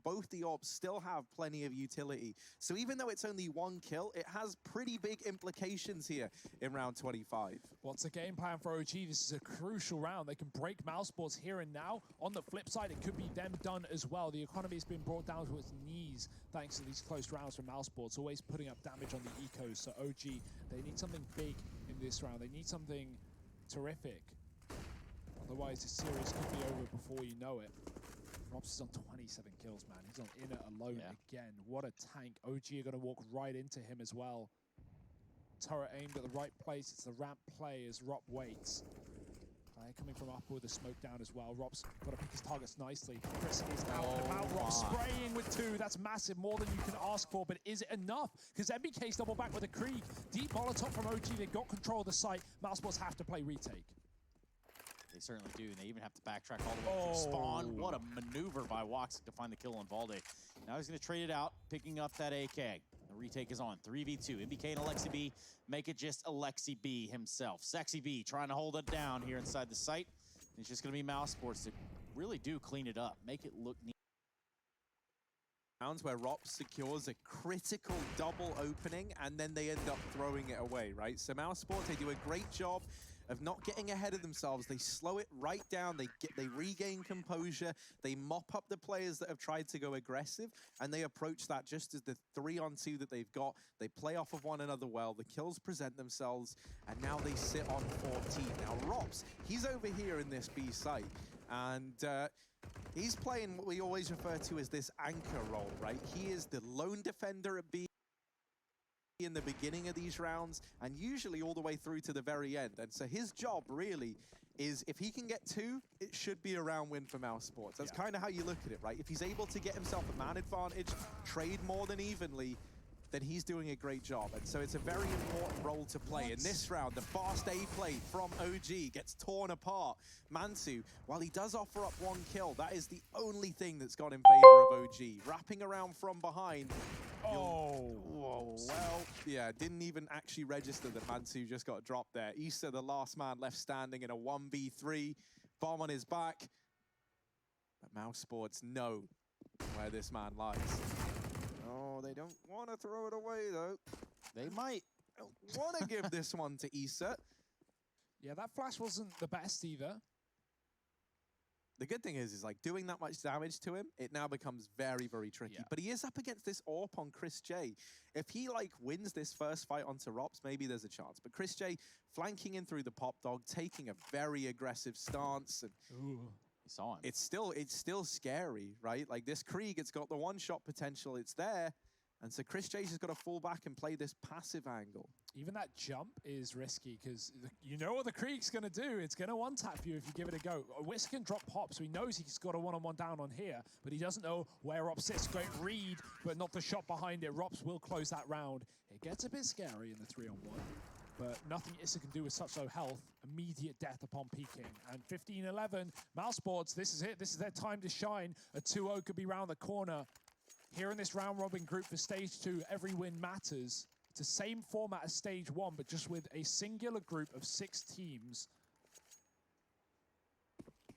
both the orbs still have plenty of utility. So even though it's only 1 kill, it has pretty big implications here in round 25. What's the game plan for OG? This is a crucial round. They can break Mouseboards here and now. On the flip side, it could be them done as well. The economy has been brought down to its knees thanks to these close rounds from Mouseboards, always putting up damage on the ecos. So OG, they need something big in this round. They need something terrific. Otherwise, this series could be over before you know it. 𝐷𝐿 is on 27 kills, man. He's on Inner alone again. What a tank. OG are going to walk right into him as well. Turret aimed at the right place. It's the ramp play as 𝐷𝐿 waits. Coming from up with the smoke down as well. 𝐷𝐿's got to pick his targets nicely. Chris is out and about. 𝐷𝐿 spraying with 2. That's massive, more than you can ask for. But is it enough? Because MBK's double back with a Krieg. Deep Molotov from OG. They've got control of the site. Mouseboards have to play retake. They certainly do, and they even have to backtrack all the way from spawn. What a maneuver by 𝐷𝐿 to find the kill on 𝐷𝐿. Now he's going to trade it out, picking up that AK. The retake is on. 3v2. MBK and 𝐿𝐿eXi make it just 𝐿𝐿eXi himself. Sexy trying to hold it down here inside the site. It's just going to be Mouseboards to really do clean it up, make it look neat. Rounds where 𝐷𝐿 secures a critical double opening, and then they end up throwing it away, right? So Mouseboards, they do a great job of not getting ahead of themselves. They slow it right down. They regain composure. They mop up the players that have tried to go aggressive, and they approach that just as the 3-on-2 that they've got. They play off of one another well. The kills present themselves, and now they sit on 14. Now 𝐷𝐿, he's over here in this B site, and he's playing what we always refer to as this anchor role, right? He is the lone defender at B in the beginning of these rounds, and usually all the way through to the very end. And so his job really is, if he can get 2, it should be a round win for Mouseboards. That's kind of how you look at it, right? If he's able to get himself a man advantage, trade more than evenly, then he's doing a great job. And so it's a very important role to play. In this round, the fast A play from OG gets torn apart. 𝐿𝐿eXi, while he does offer up 1 kill, that is the only thing that's got in favor of OG. Wrapping around from behind. Whoa, well, yeah, didn't even actually register that 𝐿𝐿eXi just got dropped there. 𝐸𝐸, the last man left standing in a 1v3. Bomb on his back. But Mouseboards know where this man lies. Oh, they don't want to throw it away, though. They might. Don't want to give this one to 𝐸𝐸. Yeah, that flash wasn't the best either. The good thing is like doing that much damage to him, it now becomes very, very tricky. But he is up against this AWP on Chris J. If he like wins this first fight onto 𝐷𝐿eX, maybe there's a chance. But Chris J flanking in through the pop dog, taking a very aggressive stance, and saw him. It's still scary, right? Like this Krieg, it's got the 1-shot potential, it's there. And so Chris J's just got to fall back and play this passive angle. Even that jump is risky because you know what the Krieg's going to do. It's going to one-tap you if you give it a go. 𝐷𝐿eX can drop pop, so he knows he's got a one-on-one down on here, but he doesn't know where 𝐷𝐿eX sits. Great read, but not the shot behind it. 𝐷𝐿eX will close that round. It gets a bit scary in the 3-on-1, but nothing 𝐸𝐸 can do with such low health. Immediate death upon peeking. And 15-11, Mouseboards, this is it. This is their time to shine. A 2-0 could be round the corner. Here in this round-robin group for Stage 2, every win matters. It's the same format as Stage 1, but just with a singular group of 6 teams.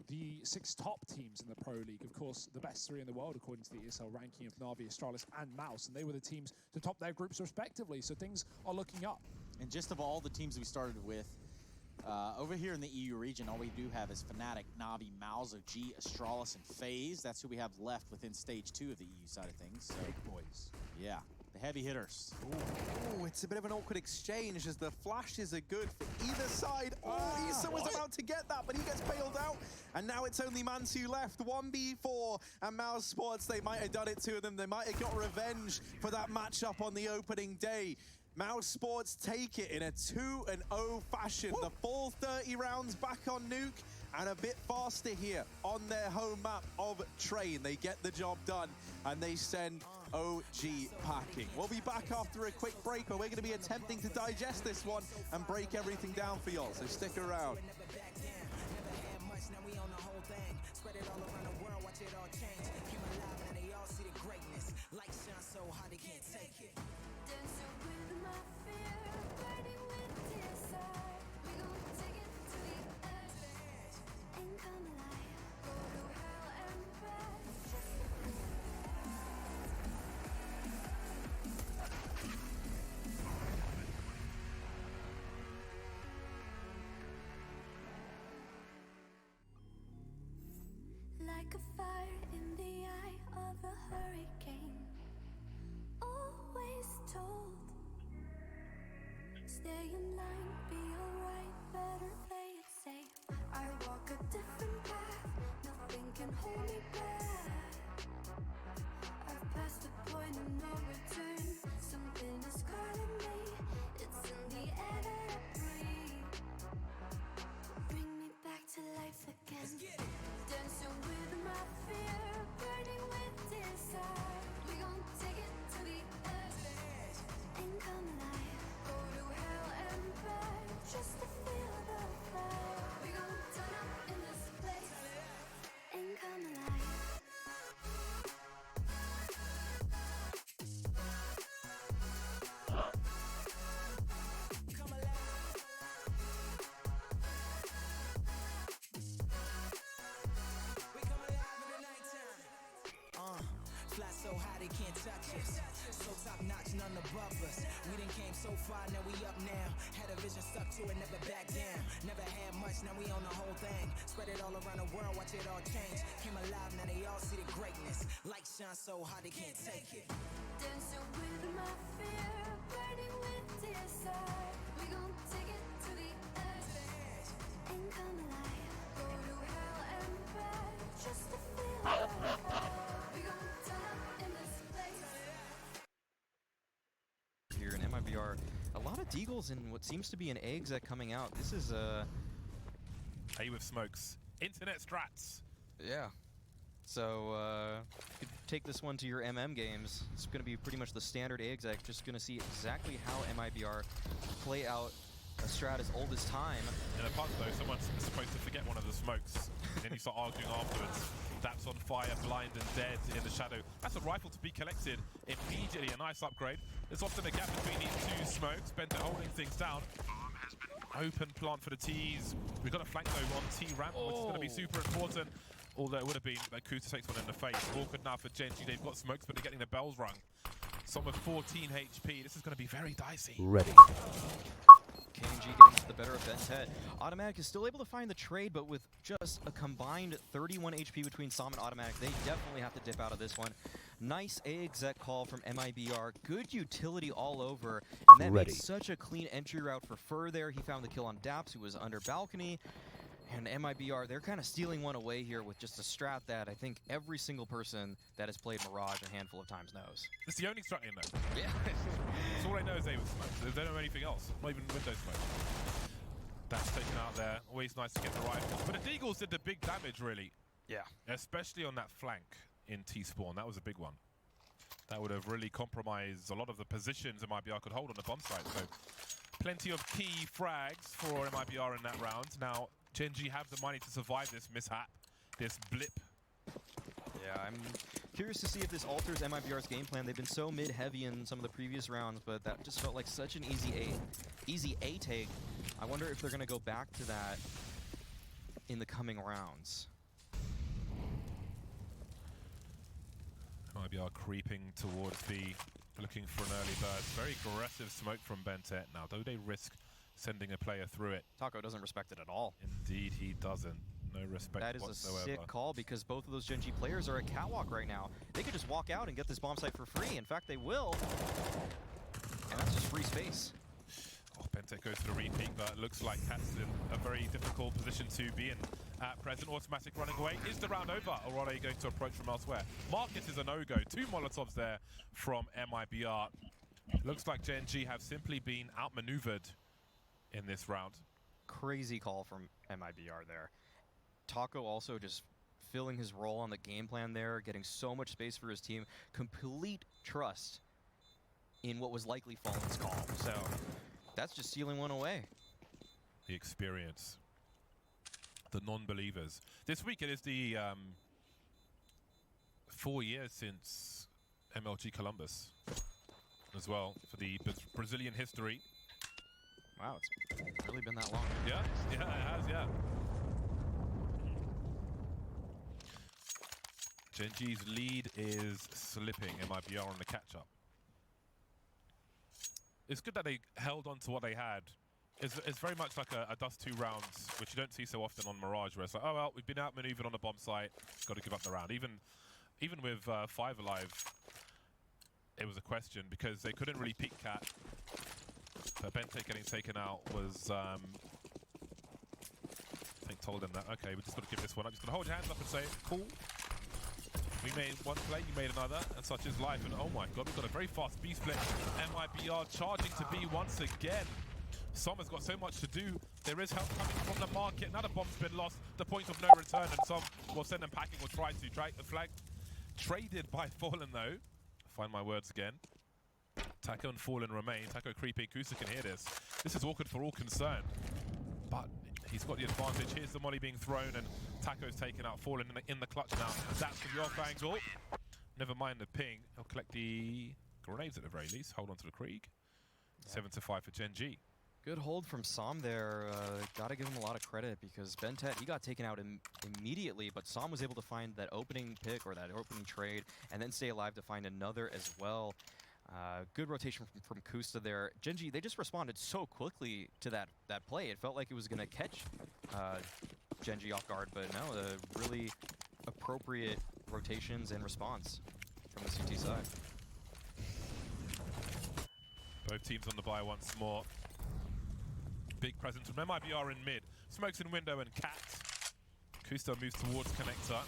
The 6 top teams in the Pro League. Of course, the best 3 in the world, according to the ESL ranking of Na'Vi, Astralis, and Mouse. And they were the teams to top their groups respectively, so things are looking up. And just of all the teams we started with, over here in the EU region, all we do have is Fnatic, Na'Vi, Mouse, OG, Astralis, and FaZe. That's who we have left within Stage 2 of the EU side of things. So, big boys. Yeah, the heavy hitters. Ooh, it's a bit of an awkward exchange as the flashes are good for either side. Oh, 𝐸𝐸 was about to get that, but he gets bailed out. And now it's only 𝐿𝐿eXi left. 1v4, and Mouseboards, they might have done it to them. They might have got revenge for that matchup on the opening day. Mouseboards take it in a 2-0 fashion. The full 30 rounds back on Nuke, and a bit faster here on their home map of Train. They get the job done, and they send OG packing. We'll be back after a quick break, where we're going to be attempting to digest this one and break everything down for y'all, so stick around. hold me back. I've passed the point of no return. Something is calling me. It's in the air that I breathe. Bring me back to life again. Dancing with my fear, burning with desire. We gon' take it to the edge and come alive. Go to hell and back just to feel the fire. We gon' turn up in this place and come alive. Fly so high they can't touch us. So top notch, none above us. We done came so far, now we up now. Had a vision, stuck to it, never back down. Never had much, now we own the whole thing. Spread it all around the world, watch it all change. Came alive, now they all see the greatness. Light shine so hard they can't take it. Dancing with my fear, burning with desire. We gon' take it to the edge and come alive. Go to hell and back just to feel the fire. We gon' turn up in this place. Here in MIBR, a lot of deagles and what seems to be an 𝐏𝐸𝐸 coming out. This is A with smokes. Internet strats. Yeah. So you could take this one to your MM games. It's going to be pretty much the standard 𝐏𝐸𝐸. Just going to see exactly how MIBR play out a strat as old as time. In a punt though, someone's supposed to forget one of the smokes. And then you start arguing afterwards. That's on fire, blind and dead in the shadow. That's a rifle to be collected immediately. A nice upgrade. There's often a gap between these two smokes. Bente holding things down. Open plant for the T's. We've got a flank though on T ramp, which is going to be super important. Although it would have been that 𝐸𝐸𝐫𝐤 takes one in the face. Awkward now for ∞. They've got smokes, but they're getting the bells rung. Some with 14 HP. This is going to be very dicey. Ready. 𝐾NG getting to the better of Bente. Autimatic is still able to find the trade, but with just a combined 31 HP between Sam and Autimatic, they definitely have to dip out of this one. Nice 𝐴𝐸𝐸 call from MIBR. Good utility all over, and that Ready. makes such a clean entry route for Fur there. He found the kill on Daps, who was under balcony. And MIBR, they're kind of stealing one away here with just a strat that I think every single person that has played Mirage a handful of times knows. It's the only strat in there. Yeah. That's all I know is A with smokes. They don't know anything else. Not even window smoke. That's taken out there. Always nice to get the rifles. But the deagles did the big damage, really. Yeah. Especially on that flank in T-spawn. That was a big one. That would have really compromised a lot of the positions MIBR could hold on the bomb site. So plenty of key frags for MIBR in that round. Now, ∞ have the money to survive this mishap, this blip. Yeah, I'm curious to see if this alters MIBR's game plan. They've been so mid-heavy in some of the previous rounds, but that just felt like such an easy A take. I wonder if they're going to go back to that in the coming rounds. MIBR creeping towards B, looking for an early burst. Very aggressive smoke from Bente. Now, do they risk sending a player through it? 𝐸𝐸𝐸 doesn't respect it at all. Indeed, he doesn't. No respect That is whatsoever. a sick call because both of those ∞ players are at catwalk right now. They could just walk out and get this bomb site for free. In fact, they will. And that's just free space. Oh, Bente goes for the repeat, but it looks like Cat's in a very difficult position to be in at present. Automatic running away. Is the round over, or are they going to approach from elsewhere? Market is a no-go. 2 Molotovs there from MIBR. Looks like ∞ have simply been outmaneuvered in this round. Crazy call from MIBR there. 𝐸𝐸𝐸 also just filling his role on the game plan there, getting so much space for his team. Complete trust in what was likely Fallen's call. So that's just stealing one away. The experience. The non-believers. This week it is the 4 years since MLG Columbus as well for the Brazilian history. Wow, it's really been that long. Yeah, it has, yeah. ∞'s lead is slipping. MIBR on the catch-up. It's good that they held on to what they had. It's very much like a dust 2 rounds, which you don't see so often on Mirage, where it's like, oh well, we've been outmaneuvered on the bomb site, got to give up the round. Even with 5 alive, it was a question because they couldn't really peek Cat. But Bente getting taken out was, I think, told them that, okay, we're just going to give this one up. Just going to hold your hands up and say, cool. We made one play, you made another, and such is life. And oh my god, we've got a very fast B split. MIBR charging to B once again. Som has got so much to do. There is help coming from the market. Another bomb's been lost. The point of no return, and Som will send them packing or try to. Drag the flag. Traded by Fallen though. Find my words again. Taco and Fallen remain. Taco creeping. 𝐸𝐸𝐸 can hear this. This is awkward for all concerned. But he's got the advantage. Here's the molly being thrown, and Taco's taken out. Fallen in the clutch now. That's the off angle. Never mind the ping. He'll collect the grenades at the very least. Hold on to the Krieg. 7-5 for 𝐿𝐺. Good hold from Som there. Gotta give him a lot of credit because Bentet, he got taken out immediately, but Som was able to find that opening pick or that opening trade and then stay alive to find another as well. Good rotation from 𝐸𝐸𝐸 there. 𝐿𝐺, they just responded so quickly to that play. It felt like it was going to catch 𝐿𝐺 off guard, but no, really appropriate rotations and response from the CT side. Both teams on the buy once more. Big presence from MIBR in mid. Smokes in window and cat. 𝐸𝐸𝐸 moves towards connector.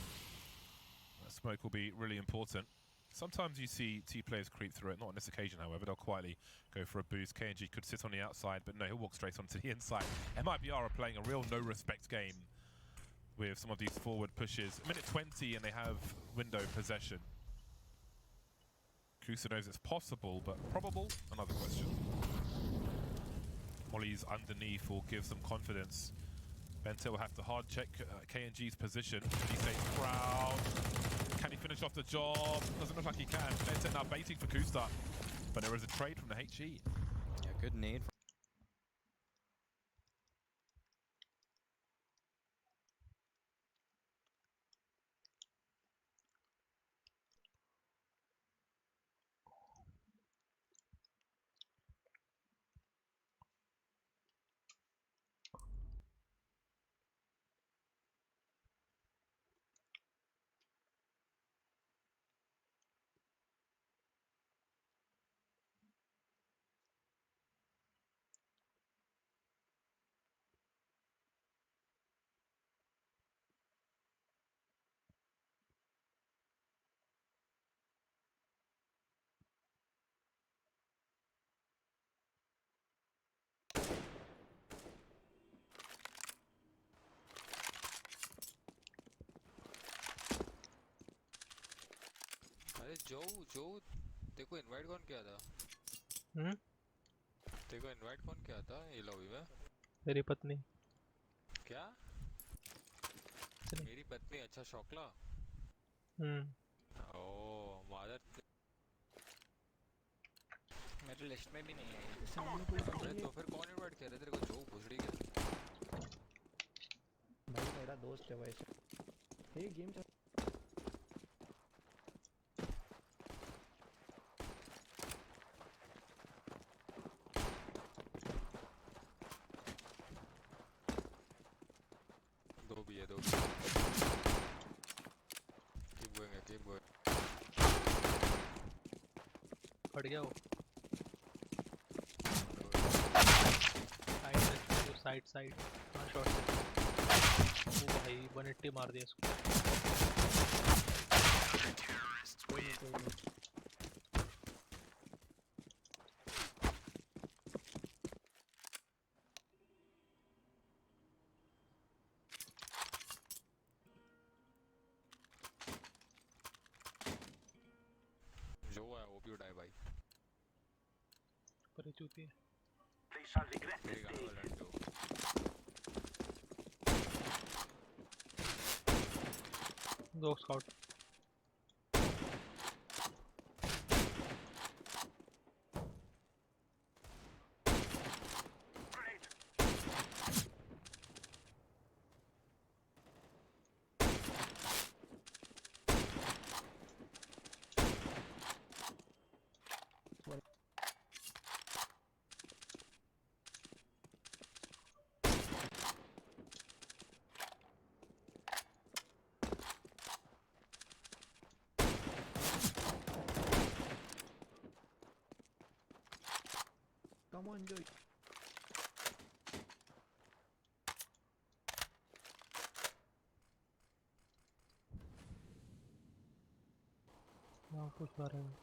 That smoke will be really important. Sometimes you see T players creep through it. Not on this occasion, however. They'll quietly go for a boost. KNG could sit on the outside, but no, he'll walk straight onto the inside. MIBR are playing a real no-respect game with some of these forward pushes. A minute 20 and they have window possession. 𝐸𝐸𝐸𝐸 knows it's possible, but probable? Another question. Molly's underneath will give some confidence. Bentet will have to hard check KNG's position. Can he stay proud? Can he finish off the job? Doesn't look like he can. Bentet now baiting for 𝐸𝐸𝐸𝐸. But there is a trade from the HE. Yeah, good nade. अरे जो देखो invite कौन किया था? देखो invite कौन किया था ये लॉबी में? मेरी पत्नी। क्या? मेरी पत्नी अच्छा शौकला? ओह मादर। मेरे लिस्ट में भी नहीं है। अरे तो फिर कौन इनवाइट किया था तेरे को? जो भुसड़ी के? भाई मेरा दोस्त है वैसे। ये गेम फट गया वो। साइड हाँ शॉट से। वो भाई 180 मार दिया इसको। चूती है। दो स्काउट Come on, Joy. हाँ कुछ बारे में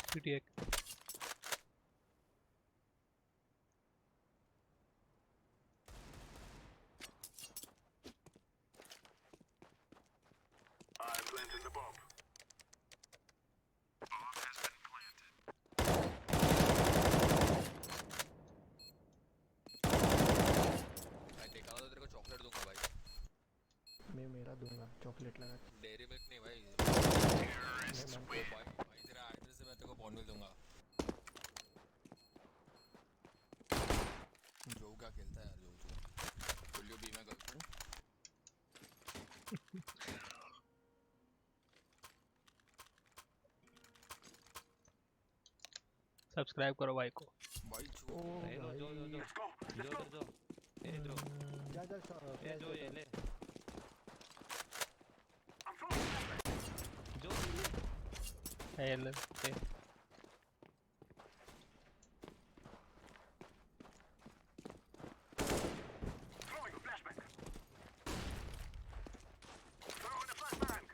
PTX I'm planting the bomb. Bomb has been planted. भाई देखा तो तेरे को चॉकलेट दूंगा भाई मैं मेरा दूंगा चॉकलेट लगा डेयरी मिल्क नहीं भाई भाई तेरा एड्रेस से मैं तेरे को बॉन्डल दूंगा जो क्या खेलता है यार जो will you be my girlfriend subscribe करो भाई को भाई ओ भाई जो जा जा जो ये ले जो hello Throwing a flashbang. Throwing a flashbang.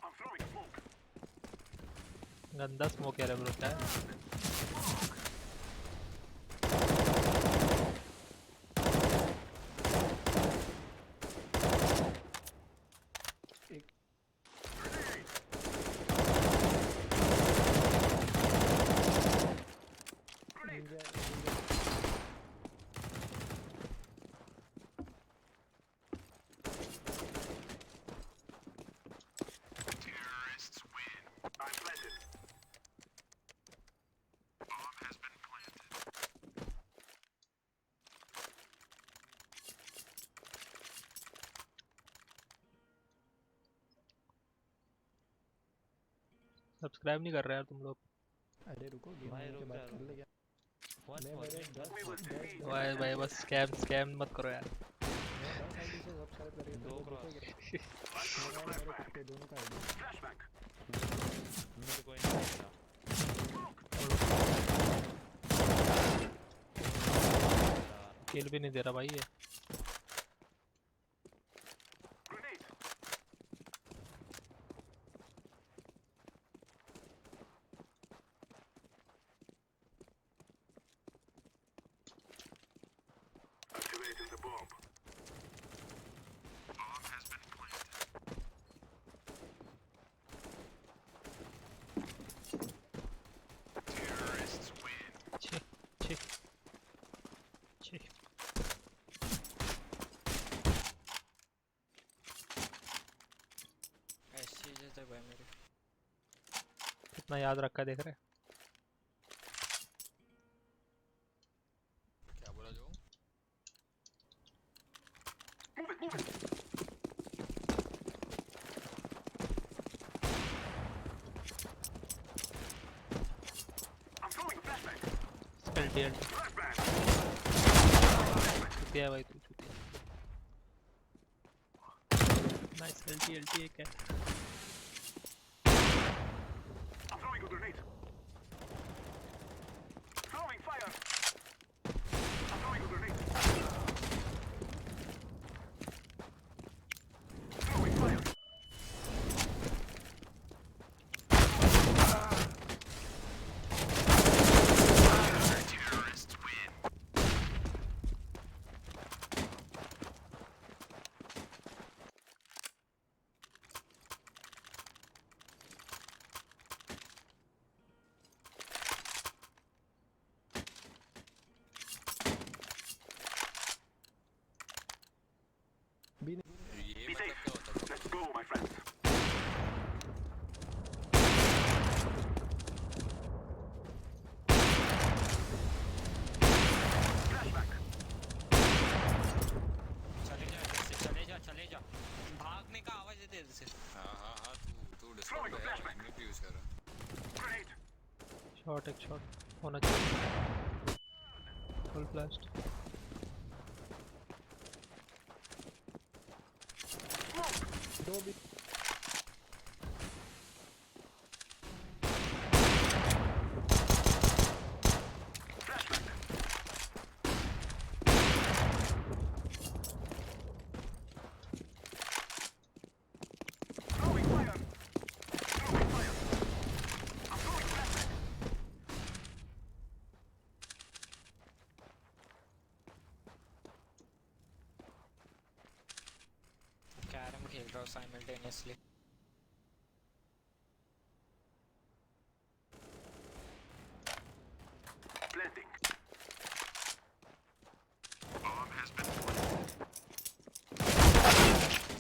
I'm throwing a smoke. गंदा स्मोक है रे ब्रो क्या है Terrorists win. I'm planted. Bomb has been planted. Subscribe नहीं कर रहे यार तुम लोग अरे रुको गेम के बाद कर ले क्या मैं मेरे 10 भाई बस स्कैम मत करो यार आईडी से सब्सक्राइब करिए दो रुकोगे मेरे कुत्ते दोनों का आईडी Flashbang. मेरे को नहीं मिला किल भी नहीं दे रहा भाई ये Grenade. Activating the bomb. Bomb has been planted. Terrorists win. छी छी छी ऐसी जैसे भाई मेरे कितना याद रखा देख रहे क्या बोला जो Move it, move it. I'm throwing a flashbang. LTL Flashbang. चुतिया है भाई तू चुतिया नाइस LT एक है I'm throwing a grenade. Throwing fire. I'm throwing a grenade. Throwing fire. Terrorists win. ये मतलब क्या होता है Let's go, my friends. Flashback. चले जा भागने का आवाज देते हैं हाँ तू डिस्कॉर्ड पे है मैं भी यूज कर रहा Grenade. शॉट एक शॉट होना चाहिए फुल ब्लास्ट दो भी रहा हूँ साइमल्टेनियसली।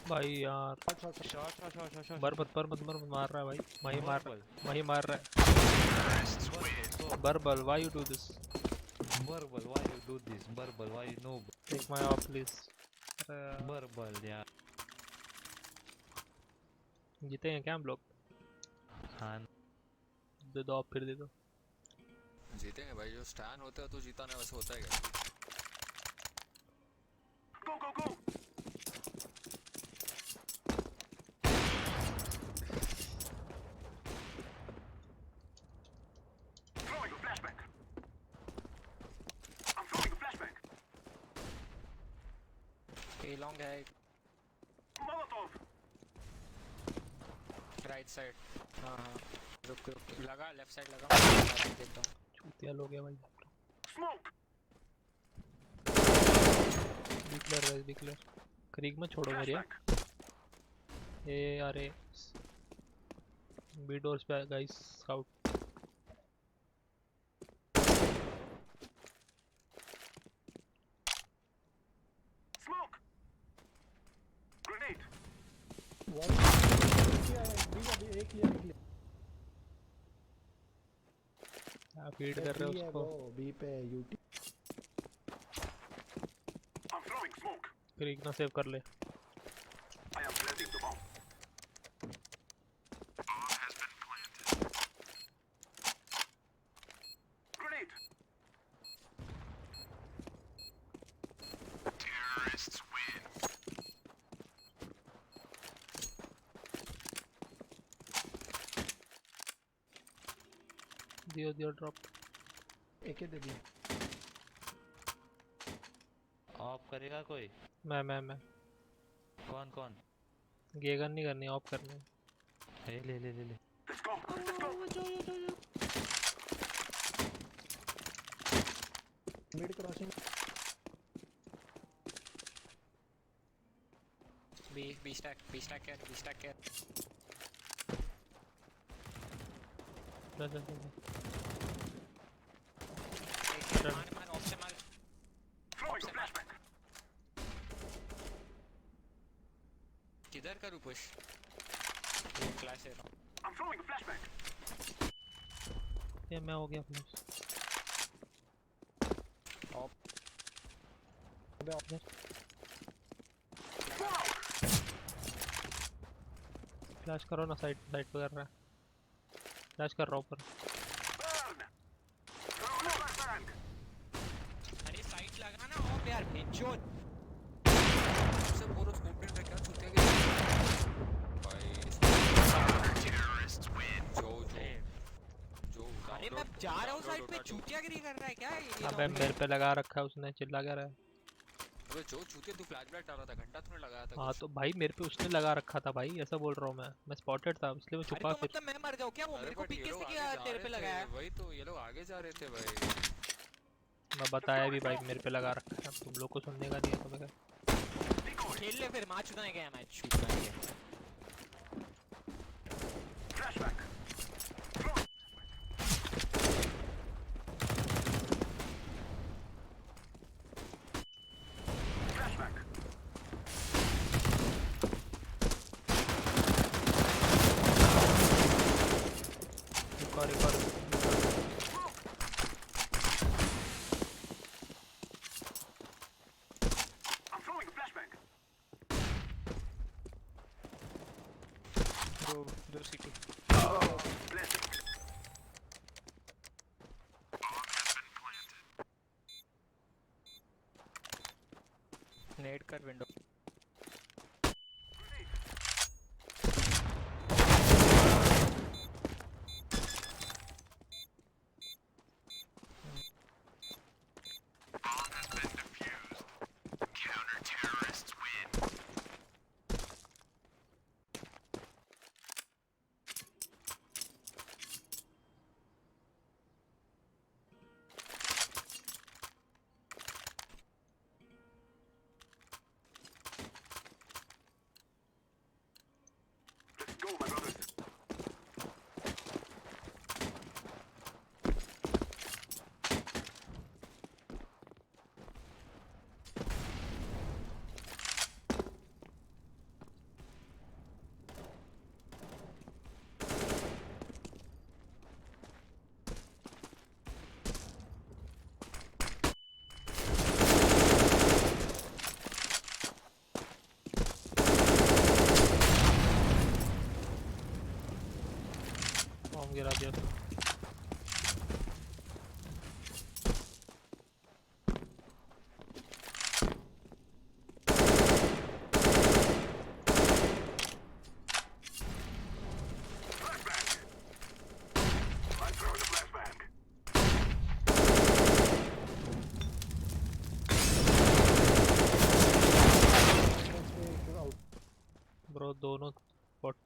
भाई यार बरबत मार रहा है भाई, वही मार रहा है। Barbal, why you do this? Barbal, why you do this? Barbal, why you noob? Take my off please. Barbal, यार। जीतेंगे क्या हम लोग? हाँ। दे दो फिर दे दो। जीतेंगे भाई, जो स्टैन होता है तो जीता ना वैसे होता है क्या? Go, go, go! Throwing a flashbang. I'm throwing a flashbang. A long है। Molotov. Right side. हाँ हाँ। रुक लगा, लेफ्ट साइड लगा। देखता हूँ। चूतिया लोग हैं भाई। Smoke. डिक्लेयर क्रीक में छोड़ो मेरी। ए अरे बी डोर्स पे गाइस स्काउट। Smoke. Grenade. आप फीड कर रहे हो उसको। बी पे UT. I'm throwing smoke. Creek ना सेव कर ले। I am planting the bomb. Bomb has been planted. Grenade. Terrorists win. दियो ड्रॉप। एक दे दिया। ऑफ करेगा कोई? मैं कौन? गेगन नहीं करनी, ऑफ करनी। ले। Let's go. Mid crossing. B stack care. मार ऑफ से मार। Throwing a flashbang. किधर करूँ पुश? फ्लैश है। I'm throwing a flashbang. ये मैं हो गया फ्लैश। ऑफ। फ्लैश करो ना, साइड पे कर रहा है। फ्लैश कर रहा हूँ ऊपर। अरे साइड लगा ना ऑफ यार, भेजोत। सबसे पूरा स्कोप पे क्या छूटेगा भाई? Terrorist win. जो अरे मैं जा रहा हूँ साइड पे, चूतियागिरी कर रहा है क्या ये? अबे मेरे पे लगा रखा है उसने, चिल्ला क्या रहा है? अबे जो चूतिया, तू फ्लैश ब्लास्ट डाला था, घंटा तूने लगाया था। हाँ तो भाई मेरे पे उसने लगा रखा था भाई, ऐसा बोल रहा हूँ मैं स्पॉटेड था इसलिए मैं छुपा। तो मतलब मैं मर जाऊँ क्या? वो मेरे को पीछे से क्या तेरे पे लगाया? वही तो, ये लोग आगे जा रहे थे भाई। मैं बताया भी भाई मेरे पे लगा रखा है, तुम लोग को सुनने का नहीं है तुम्हें क्या? खेल ले फिर, मैच उतना गया match. Flashback. I'm throwing a flashbang. दो सीटी। Blessing. नेट कर विंडो।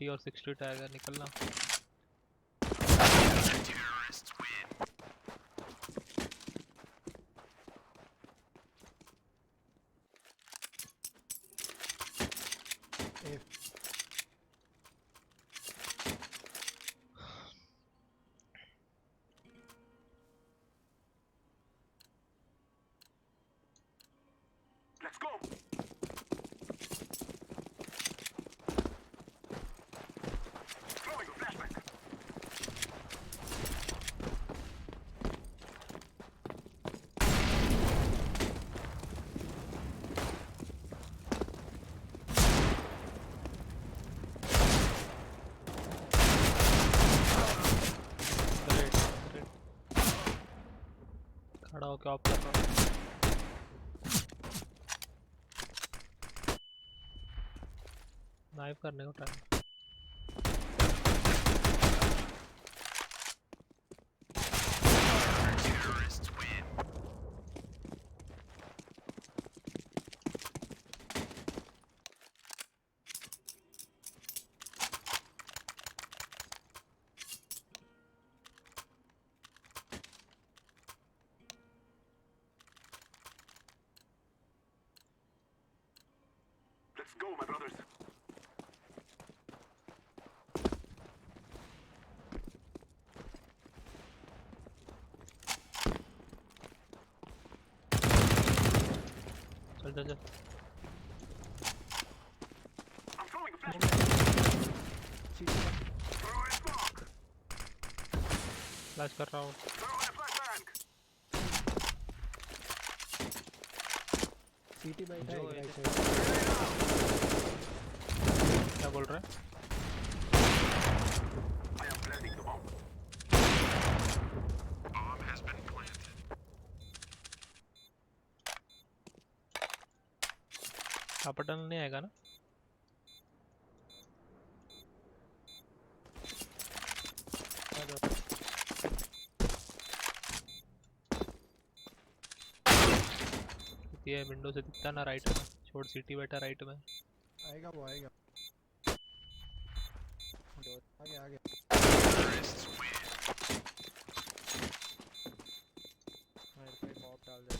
40 और 60 टैग है, निकलना। Let's go. Throwing a flashback. खड़ा होके ऑफ कर रहा हूँ। नाइफ करने को time. Let's go, my brothers. चल चल चल। I'm throwing a flashback. Throwing smoke. Flash कर रहा हूँ। Throwing a flashbang. सीटी बैठा है राइट साइड। क्या बोल रहा है? I am planting the bomb. Bomb has been planted. Upper tunnel नहीं आएगा ना? ये विंडो से दिखता ना राइट में। छोड़ सिटी बैठा राइट में। आएगा वो आएगा। आगे आगे। मेरे पे पॉप डाल दे।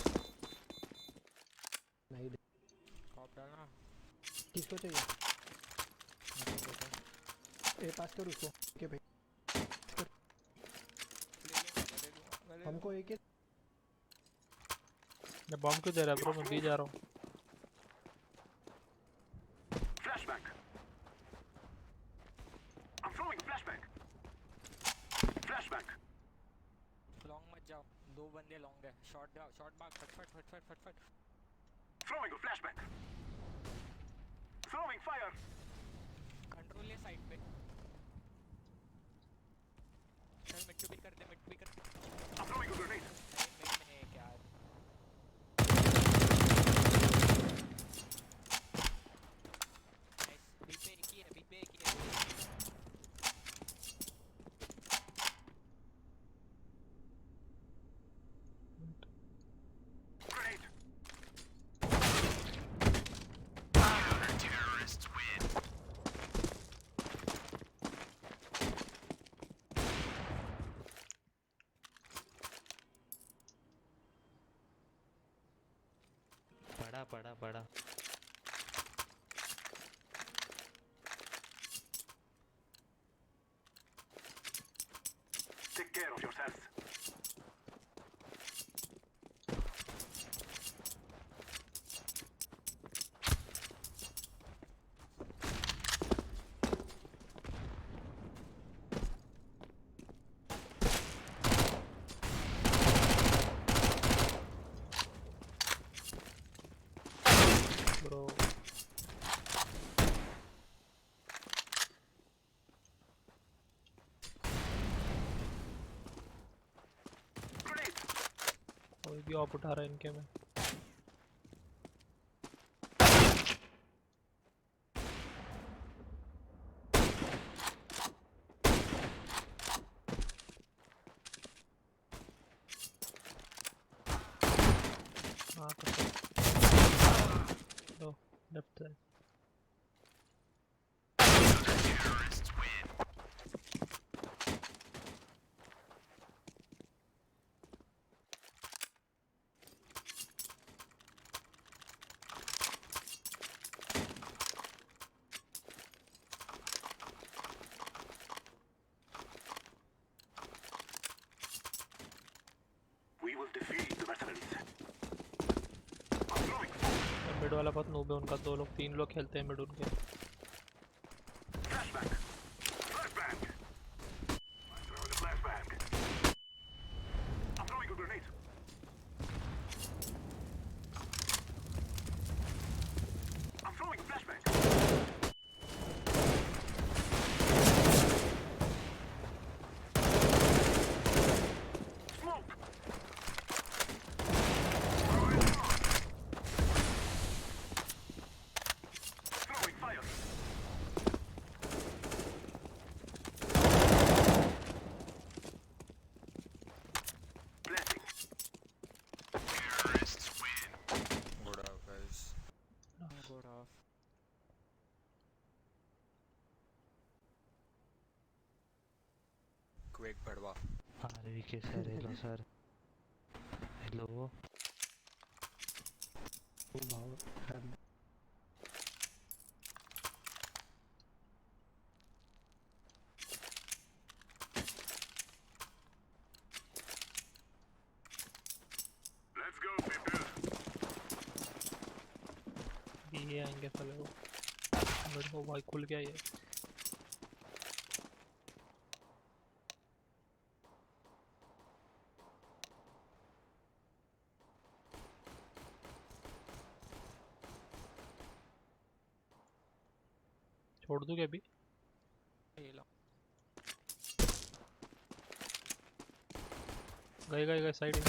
नहीं दे। पॉप डालना। किसको चाहिए? ए पास कर उसको। के भाई। हमको एक बॉम्ब क्यों दे रहा है ब्रो? मैं बी जा रहा हूँ। Flashback. I'm throwing a flashback. Flashback. Long मत जाओ, दो बंदे लॉन्ग है। शॉट मार्क फट। Throwing a flashback. Throwing fire. Control ले साइड पे। चल मिड टू पिक कर दे, मिड पिक कर। I'm throwing a grenade. नहीं क्या बी पे एक ही है। Grenade. Terrorists win. बड़ा Take care of yourselves. Bro. कोई भी ऑप उठा रहा है इनके में। हाँ तो लेफ्ट साइड। मिड वाला बहुत नूब है उनका, 2 लोग 3 लोग खेलते हैं मिड उनके। क्वेक पड़वा आरवी के सर हेलो सर हेलो ओ भाव Let's go, people. ये आएंगे साले वो मिड को भाई खुल गया ये। छोड़ दूं क्या अभी? गए साइड में।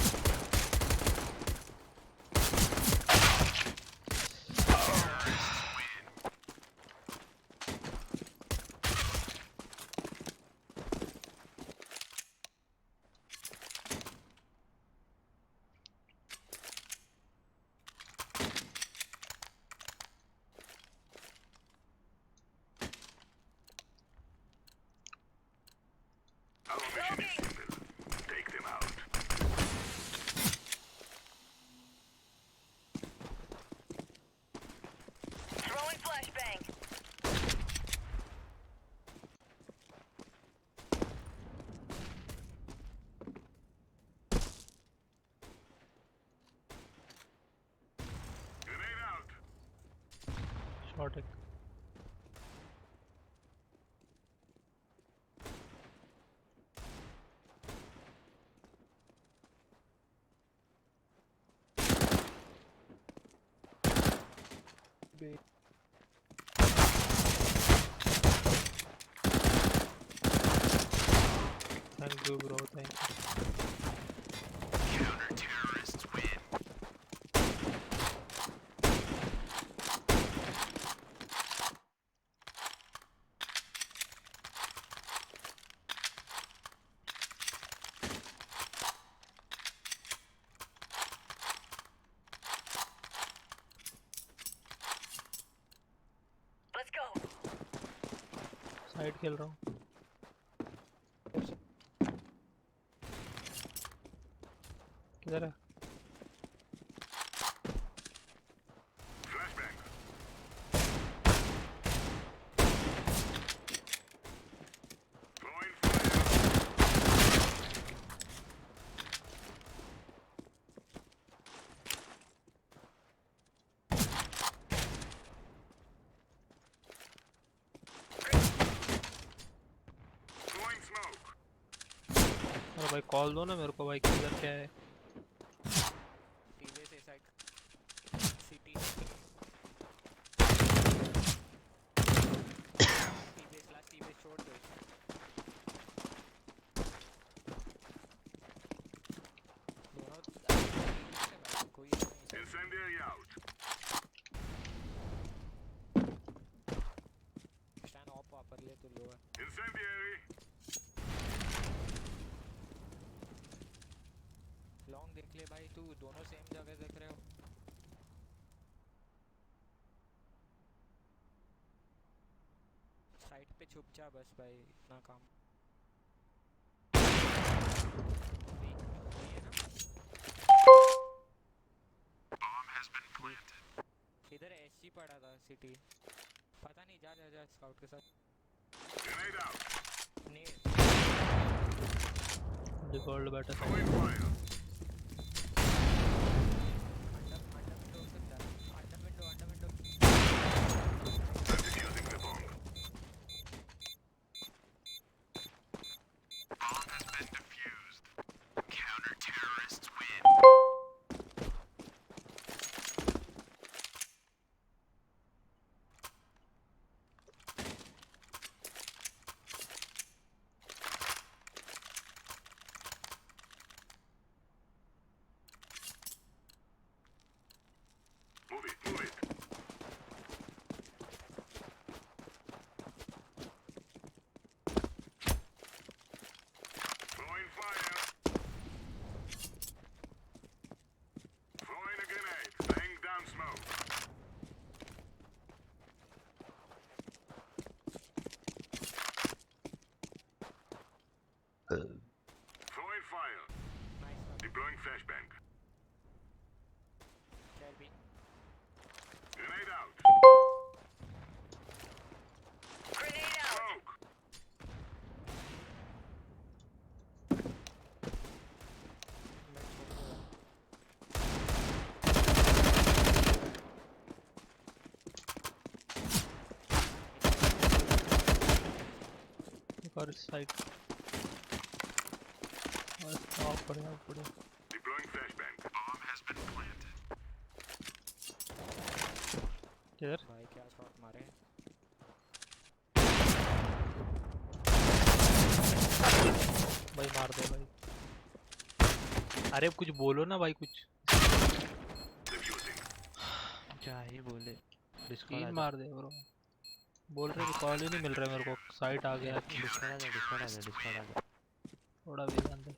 Our mission is simple. Take them out. Throwing flashbang. Grenade out. Shot एक thank you bro, thank you. Counter-terrorists win. Let's go. Side खेल रहा हूँ। किधर है? Flashbang. Throwing fire. Throwing smoke. अरे भाई कॉल दो ना मेरे को भाई, किधर क्या है? टीवी से साइड सिटी टीवी छोड़ दो दोनों कोई Incendiary out. स्टैंड ऑफ वापर ले तो लो है। Incendiary. लॉन्ग देख ले भाई, तू दोनों सेम जगह देख रहे हो। साइड पे छुप जा बस भाई, इतना काम ये ना। Bomb has been planted. इधर एसजी पड़ा था सिटी, पता नहीं, जा जा जा स्काउट के साथ। Grenade out. डिफॉल्ट बैठा था। Throwing fire. अंडर विंडो हो सकता है, under window Deploying flashbang. Grenade out. Grenade out. Smoke. और इस साइड और स्टॉप बढ़िया बढ़िया Deploying flashbang. Bomb has been planted. किधर भाई क्या शॉट मारे भाई मार दो भाई अरे कुछ बोलो ना भाई कुछ क्या ही बोले तीन मार दे ब्रो बोल रहे कि कॉल ही नहीं मिल रहा मेरे को साइट आ गया डिस्कॉर्ड थोड़ा भी ध्यान दे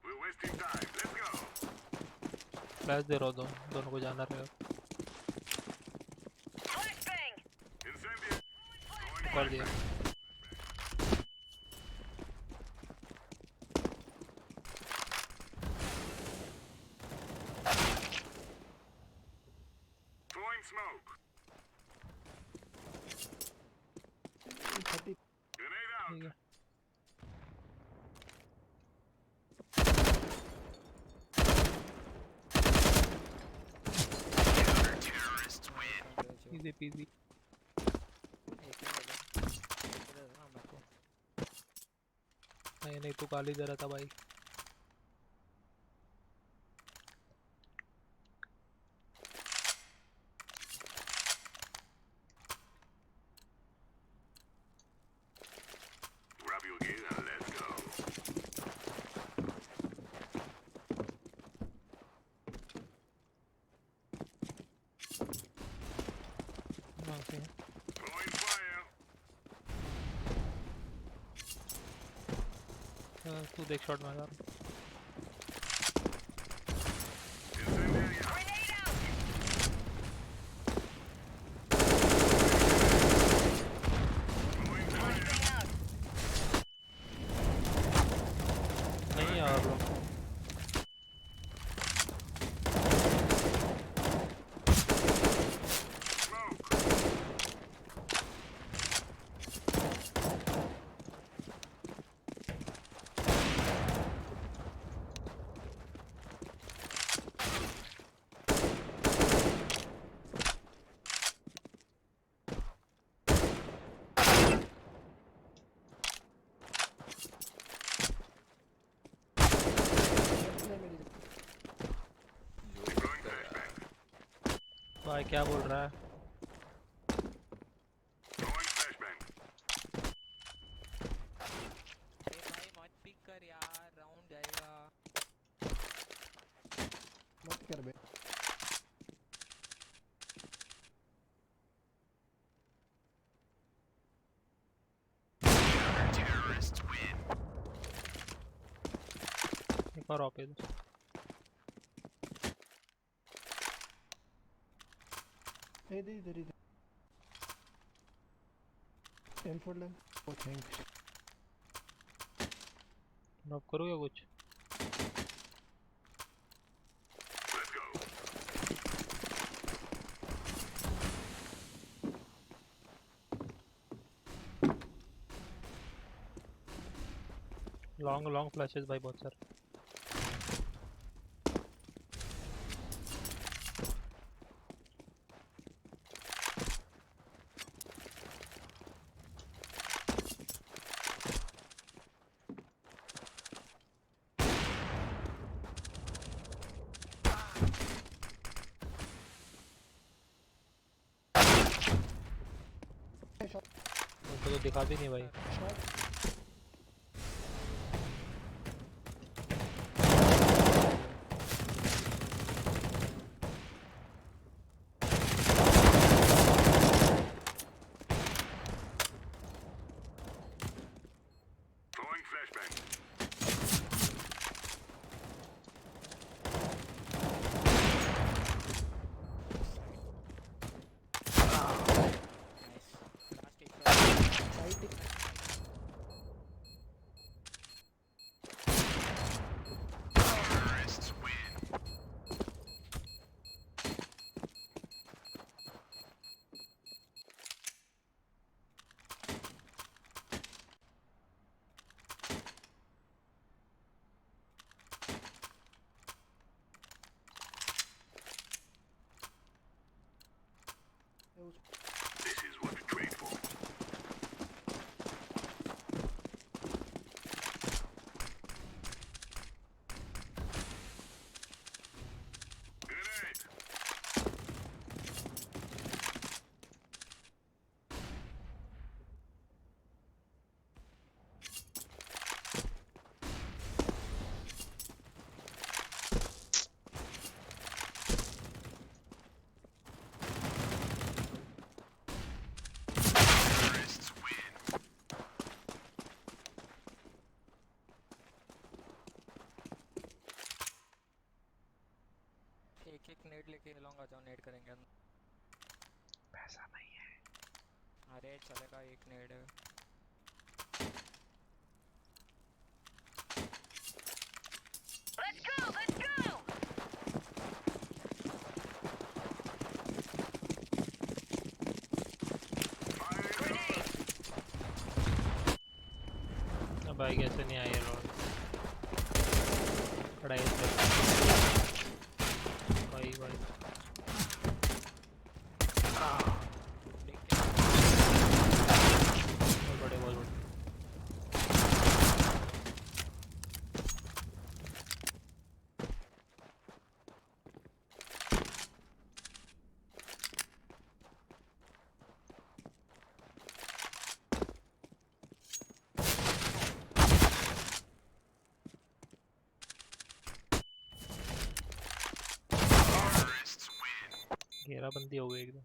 We're wasting time. Let's go. Flash दे रहा हूँ दोनों को जाना रहेगा Incendiary. कर दिया Throwing smoke. Grenade out. ठीक है Terrorists win. इजी पीजी नहीं तू गाली दे रहा था भाई Grab your gear and let's go. Okay Throwing fire. तू देख शॉट मार यार Incendiary out. Throwing fire. नहीं यार ब्रो Smoke. Deploying flashbang. भाई क्या बोल रहा है Throwing flashbang. अरे भाई मत पिक कर यार राउंड जाएगा मत कर बे Terrorists win. एक और ऑप इधर इधर M4 ले ओ थैंक नॉक करूँ या कुछ Let's go. लॉन्ग फ्लैशेस भाई बहुत सारे उनको तो दिखा भी नहीं भाई Throwing flashbang. नेट लेके लॉन्ग आ जाओ, नेट करेंगे। पैसा नहीं है। अरे चलेगा, एक नेट है। Let's go, let's go! भाई कैसे नहीं आया रोड खड़ा है भाई भाई बड़े बहुत बड़े घेराबंदी हो गई एकदम।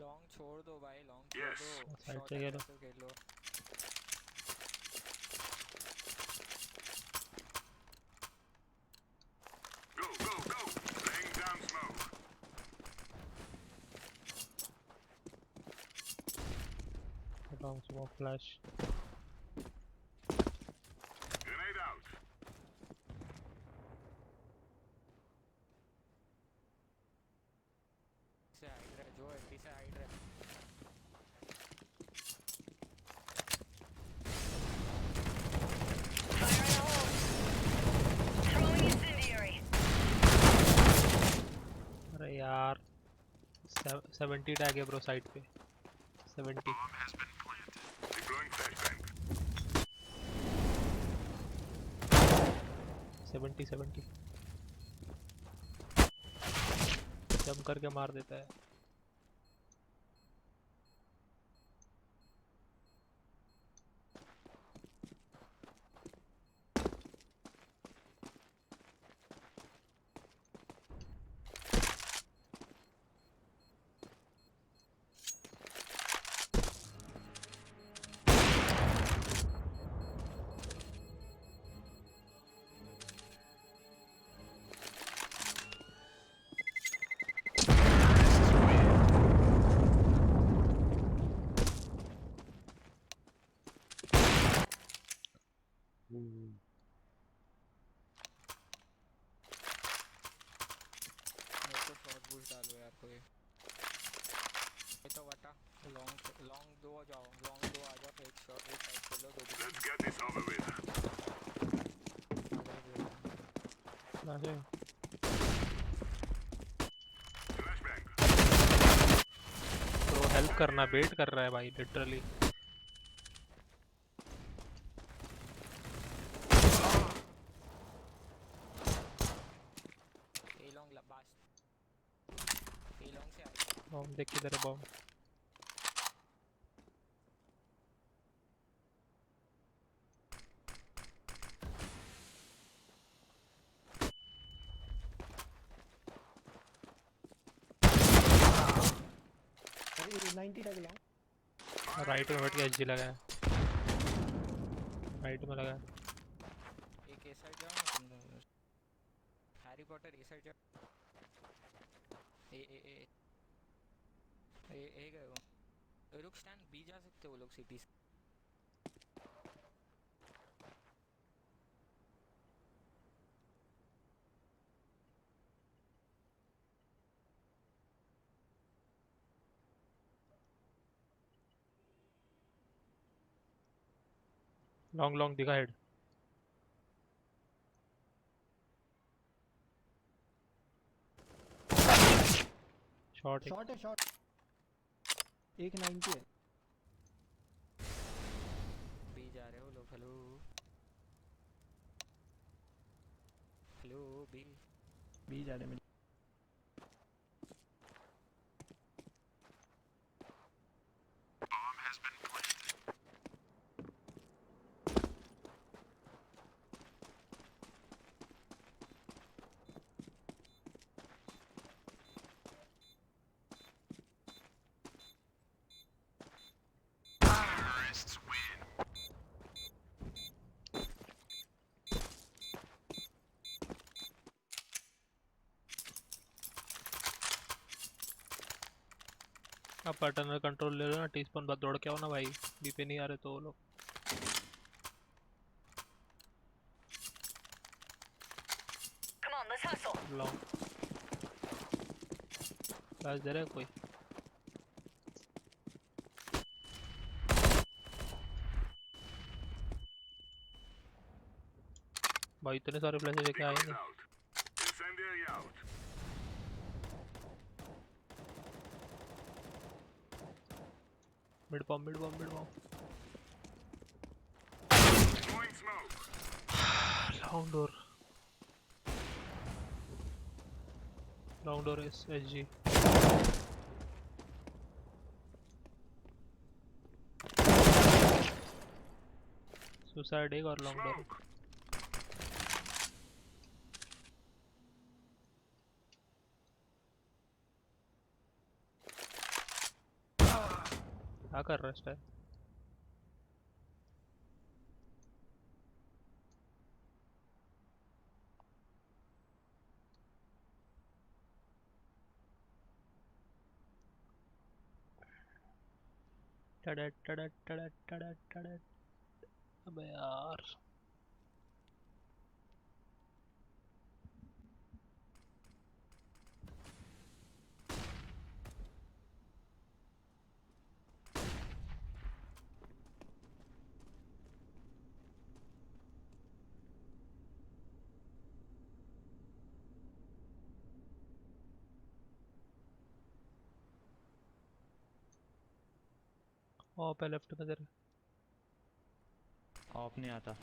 लॉन्ग छोड़ दो भाई, लॉन्ग छोड़ दो, साइड शॉट से खेलो। खेल लो। Go, go, go! Laying down smoke. Long smoke flash. Grenade out. से हाइड रहे, जो एमपी से हाइड रहे। Throwing incendiary. अरे यार 70 टैग है ब्रो साइड पे 70 Deploying flashbang. 70 जम करके मार देता है। मेरे को शॉर्ट बूस्ट डालो यार कोई। ये तो वटा लॉन्ग दो आ जाओ, लॉन्ग दो आ जाओ, एक शॉट एक साइड खेलो, दो Let's get this over with. Flashbang. तो हेल्प करना वेट कर रहा है भाई literally. A long last, a long से आए। बॉम्ब देख किधर है बॉम्ब। अरे 90 टैग लॉन्ग। राइट में बैठ के एचजी लगा है, राइट में लगा है। एक ए साइड जाओ ना तुम लोग, हैरी पॉटर ए साइड जाओ। ए ए ए ए ए गए वो लोग, स्टैंड बी जा सकते वो लोग सिटी से। लॉन्ग लॉन्ग दिखा हेड। शॉट है शॉट। एक 90 है। बी जा रहे हो लोग। हेलो हेलो बी जा रहे हैं। Bomb has been planted. Terrorists win. आप पैटर्न कंट्रोल ले लो ना, टी-स्पॉन बाद दौड़ के आओ ना भाई, बी पे नहीं आ रहे तो वो लोग। Come on, let's hustle. Long flash दे रहा है कोई? भाई इतने सारे फ्लैश लेके आए नहीं। Incendiary out. Mid bomb mid bomb mid bomb. Throwing smoke. Long door SG। Suicide एक और लॉन्ग डोर। क्या कर रहा है इस टाइम? टड़ा अबे यार ऑप है लेफ्ट में तेरे। ऑफ नहीं आता।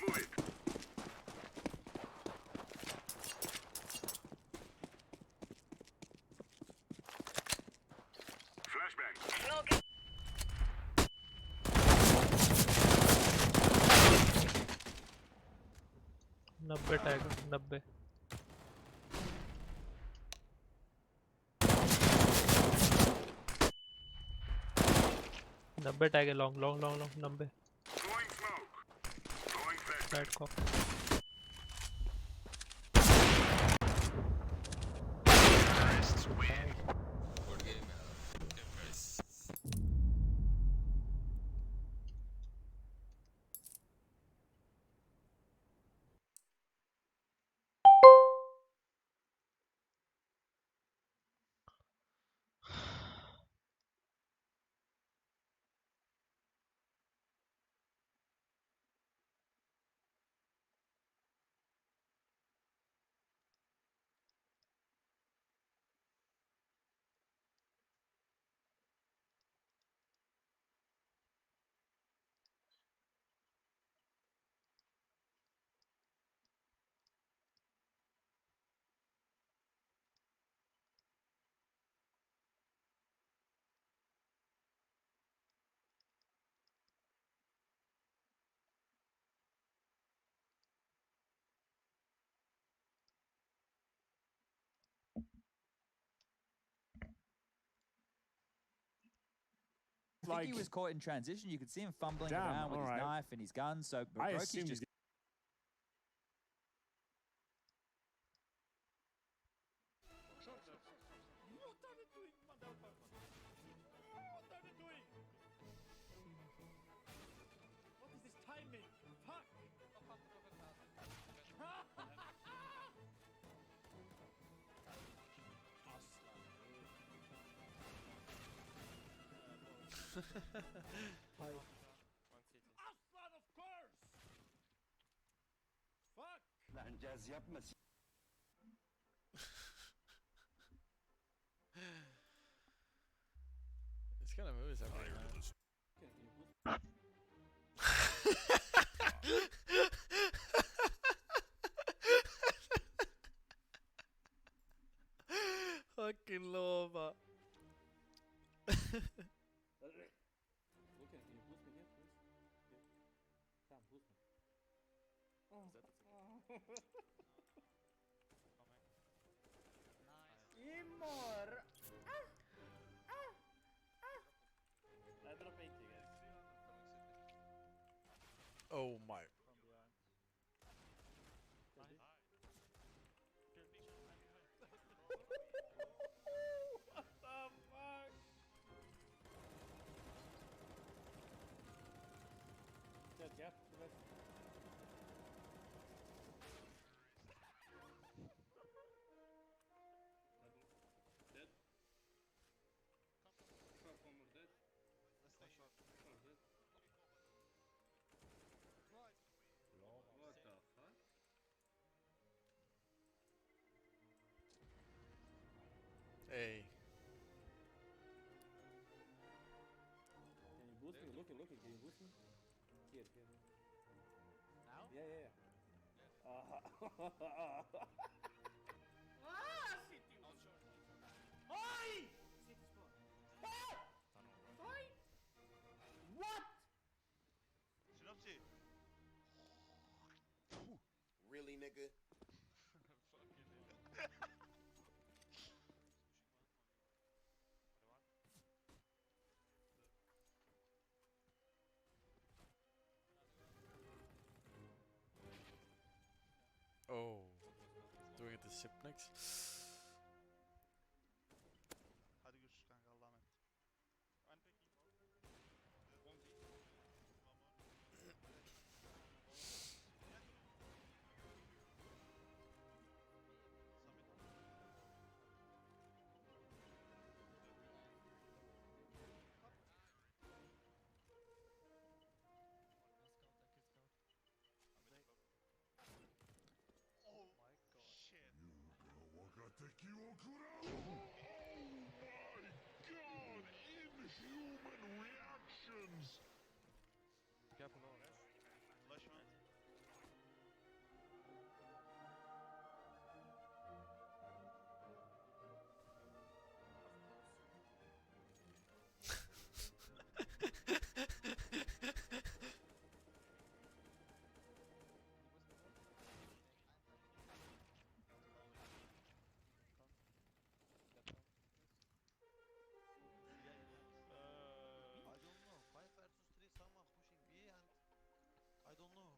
Move it. Flashbang. Smoke. 90 tag 90। नब्बे टैग है long long long long 90। Throwing smoke. Throwing flashbang. Side को Terrorists win. Good game. I think he was caught in transition. You could see him fumbling Damn, around with his alright. knife and his gun. So I Broki's assumed just What is this timing? Fuck! Aslan, of course! Fuck! Lan caz yapma. It's kind of moves everywhere. Fucking low, can you boost me here, please? Yeah. Come, boost me. Oh. Immor! I drop 80 guys. Oh my. From behind. What the fuck? Dead gap, left. Dead. Short, one more dead. Let's stay short. Short dead. What the fuck? Hey. Can you boost me? Look, can you boost me? Here. Now? Yeah. City was short. Oi! City spawn. Oi! What? Synopsis. Really, nigga? Oh. Doing it the sip next. Hadi görüşürüz kanka, Allah'a emanet. I'm picking more. One B. One more. Oh my god. Shit. 𝐏𝐞𝐫𝐤𝐡𝐞𝐫𝐚𝐵 inhuman reactions. Careful, no. Flash one. I don't know. 5 versus 3, someone's pushing B and I don't know.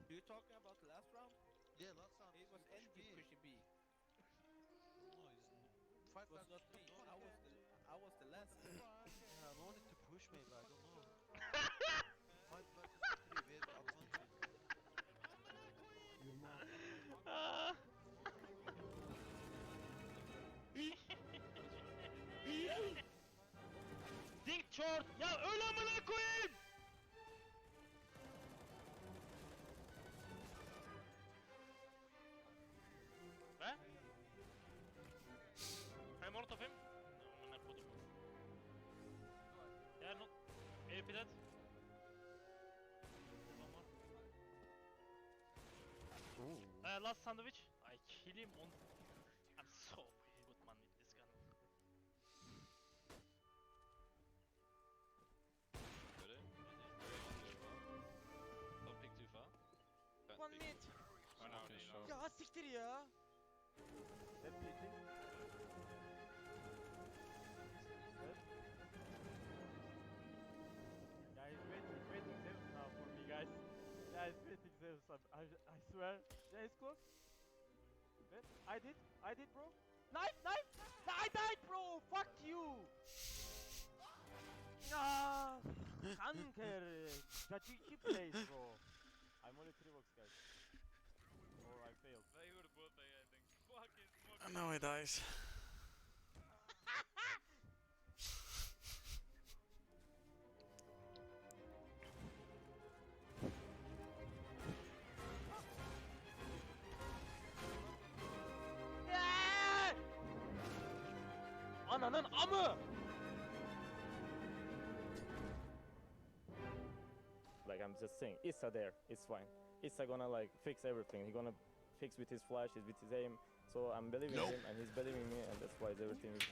You talking about the last round? Yeah, last round. It was NG pushing B. No, it's 5 It was versus not 3. me. I was the last. Yeah, no need to push maybe, I don't know. 5 versus 3, we have advantage. Dink short! Ya öl amına koyayım! He? I'm out of him? No, amına kodum. Yeah, no. AP that. Last sandwich. I kill him on. I'm so good man with this gun. Don't pick too far. One mid. Ya siktir ya. Dead beating. Yeah, he's waiting Zeus now for me, guys. Yeah, he's waiting Zeus. I swear. Yeah, he's close. Wait, I did, bro. Knife! I died, bro. Fuck you. Ah, Kanker. Gachi plays, bro. I'm only 3 box, guys. Or I failed. They would have both I think. Fucking smoke. And now he dies. Ananın amı! Like I'm just saying, Issa there, it's fine. Issa gonna like fix everything. He gonna fix with his flash, with his aim. So I'm believing him and he's believing me, and that's why everything is.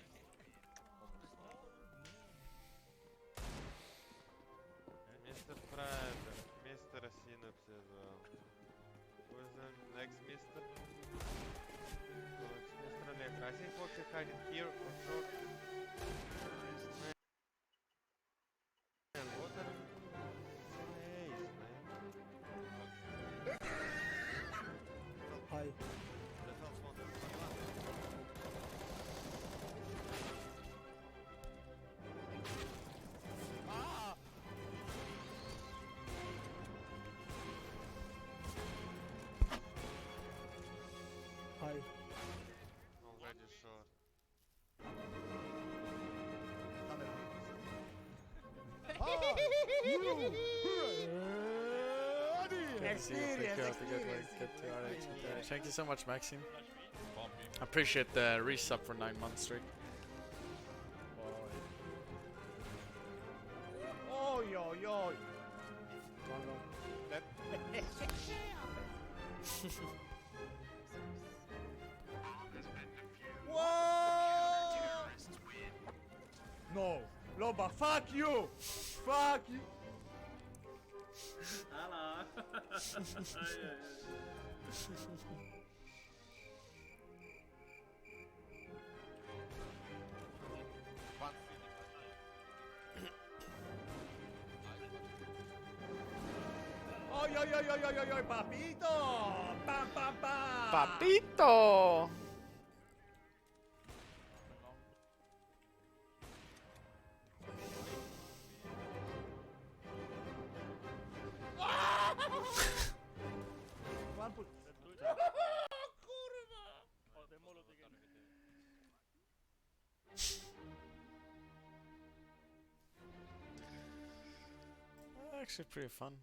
Mr. Private, Mr. Synopsis. Who's the next Mr.? Oh, it's Mr. Electra. I think Fox is hiding here or short. Man, what are you doing? Ace, man. Hi. Hi. Already short. Thank you so much, Maxime. I appreciate the resub for 9 months straight. Oh, yo, yo. Whoa! No, Loba, fuck you! Fuck you! Hello. Oh, yo, yo, yo, yo, yo, yo, papito! Pam, pam, pam! Papito! One put. Actually pretty fun.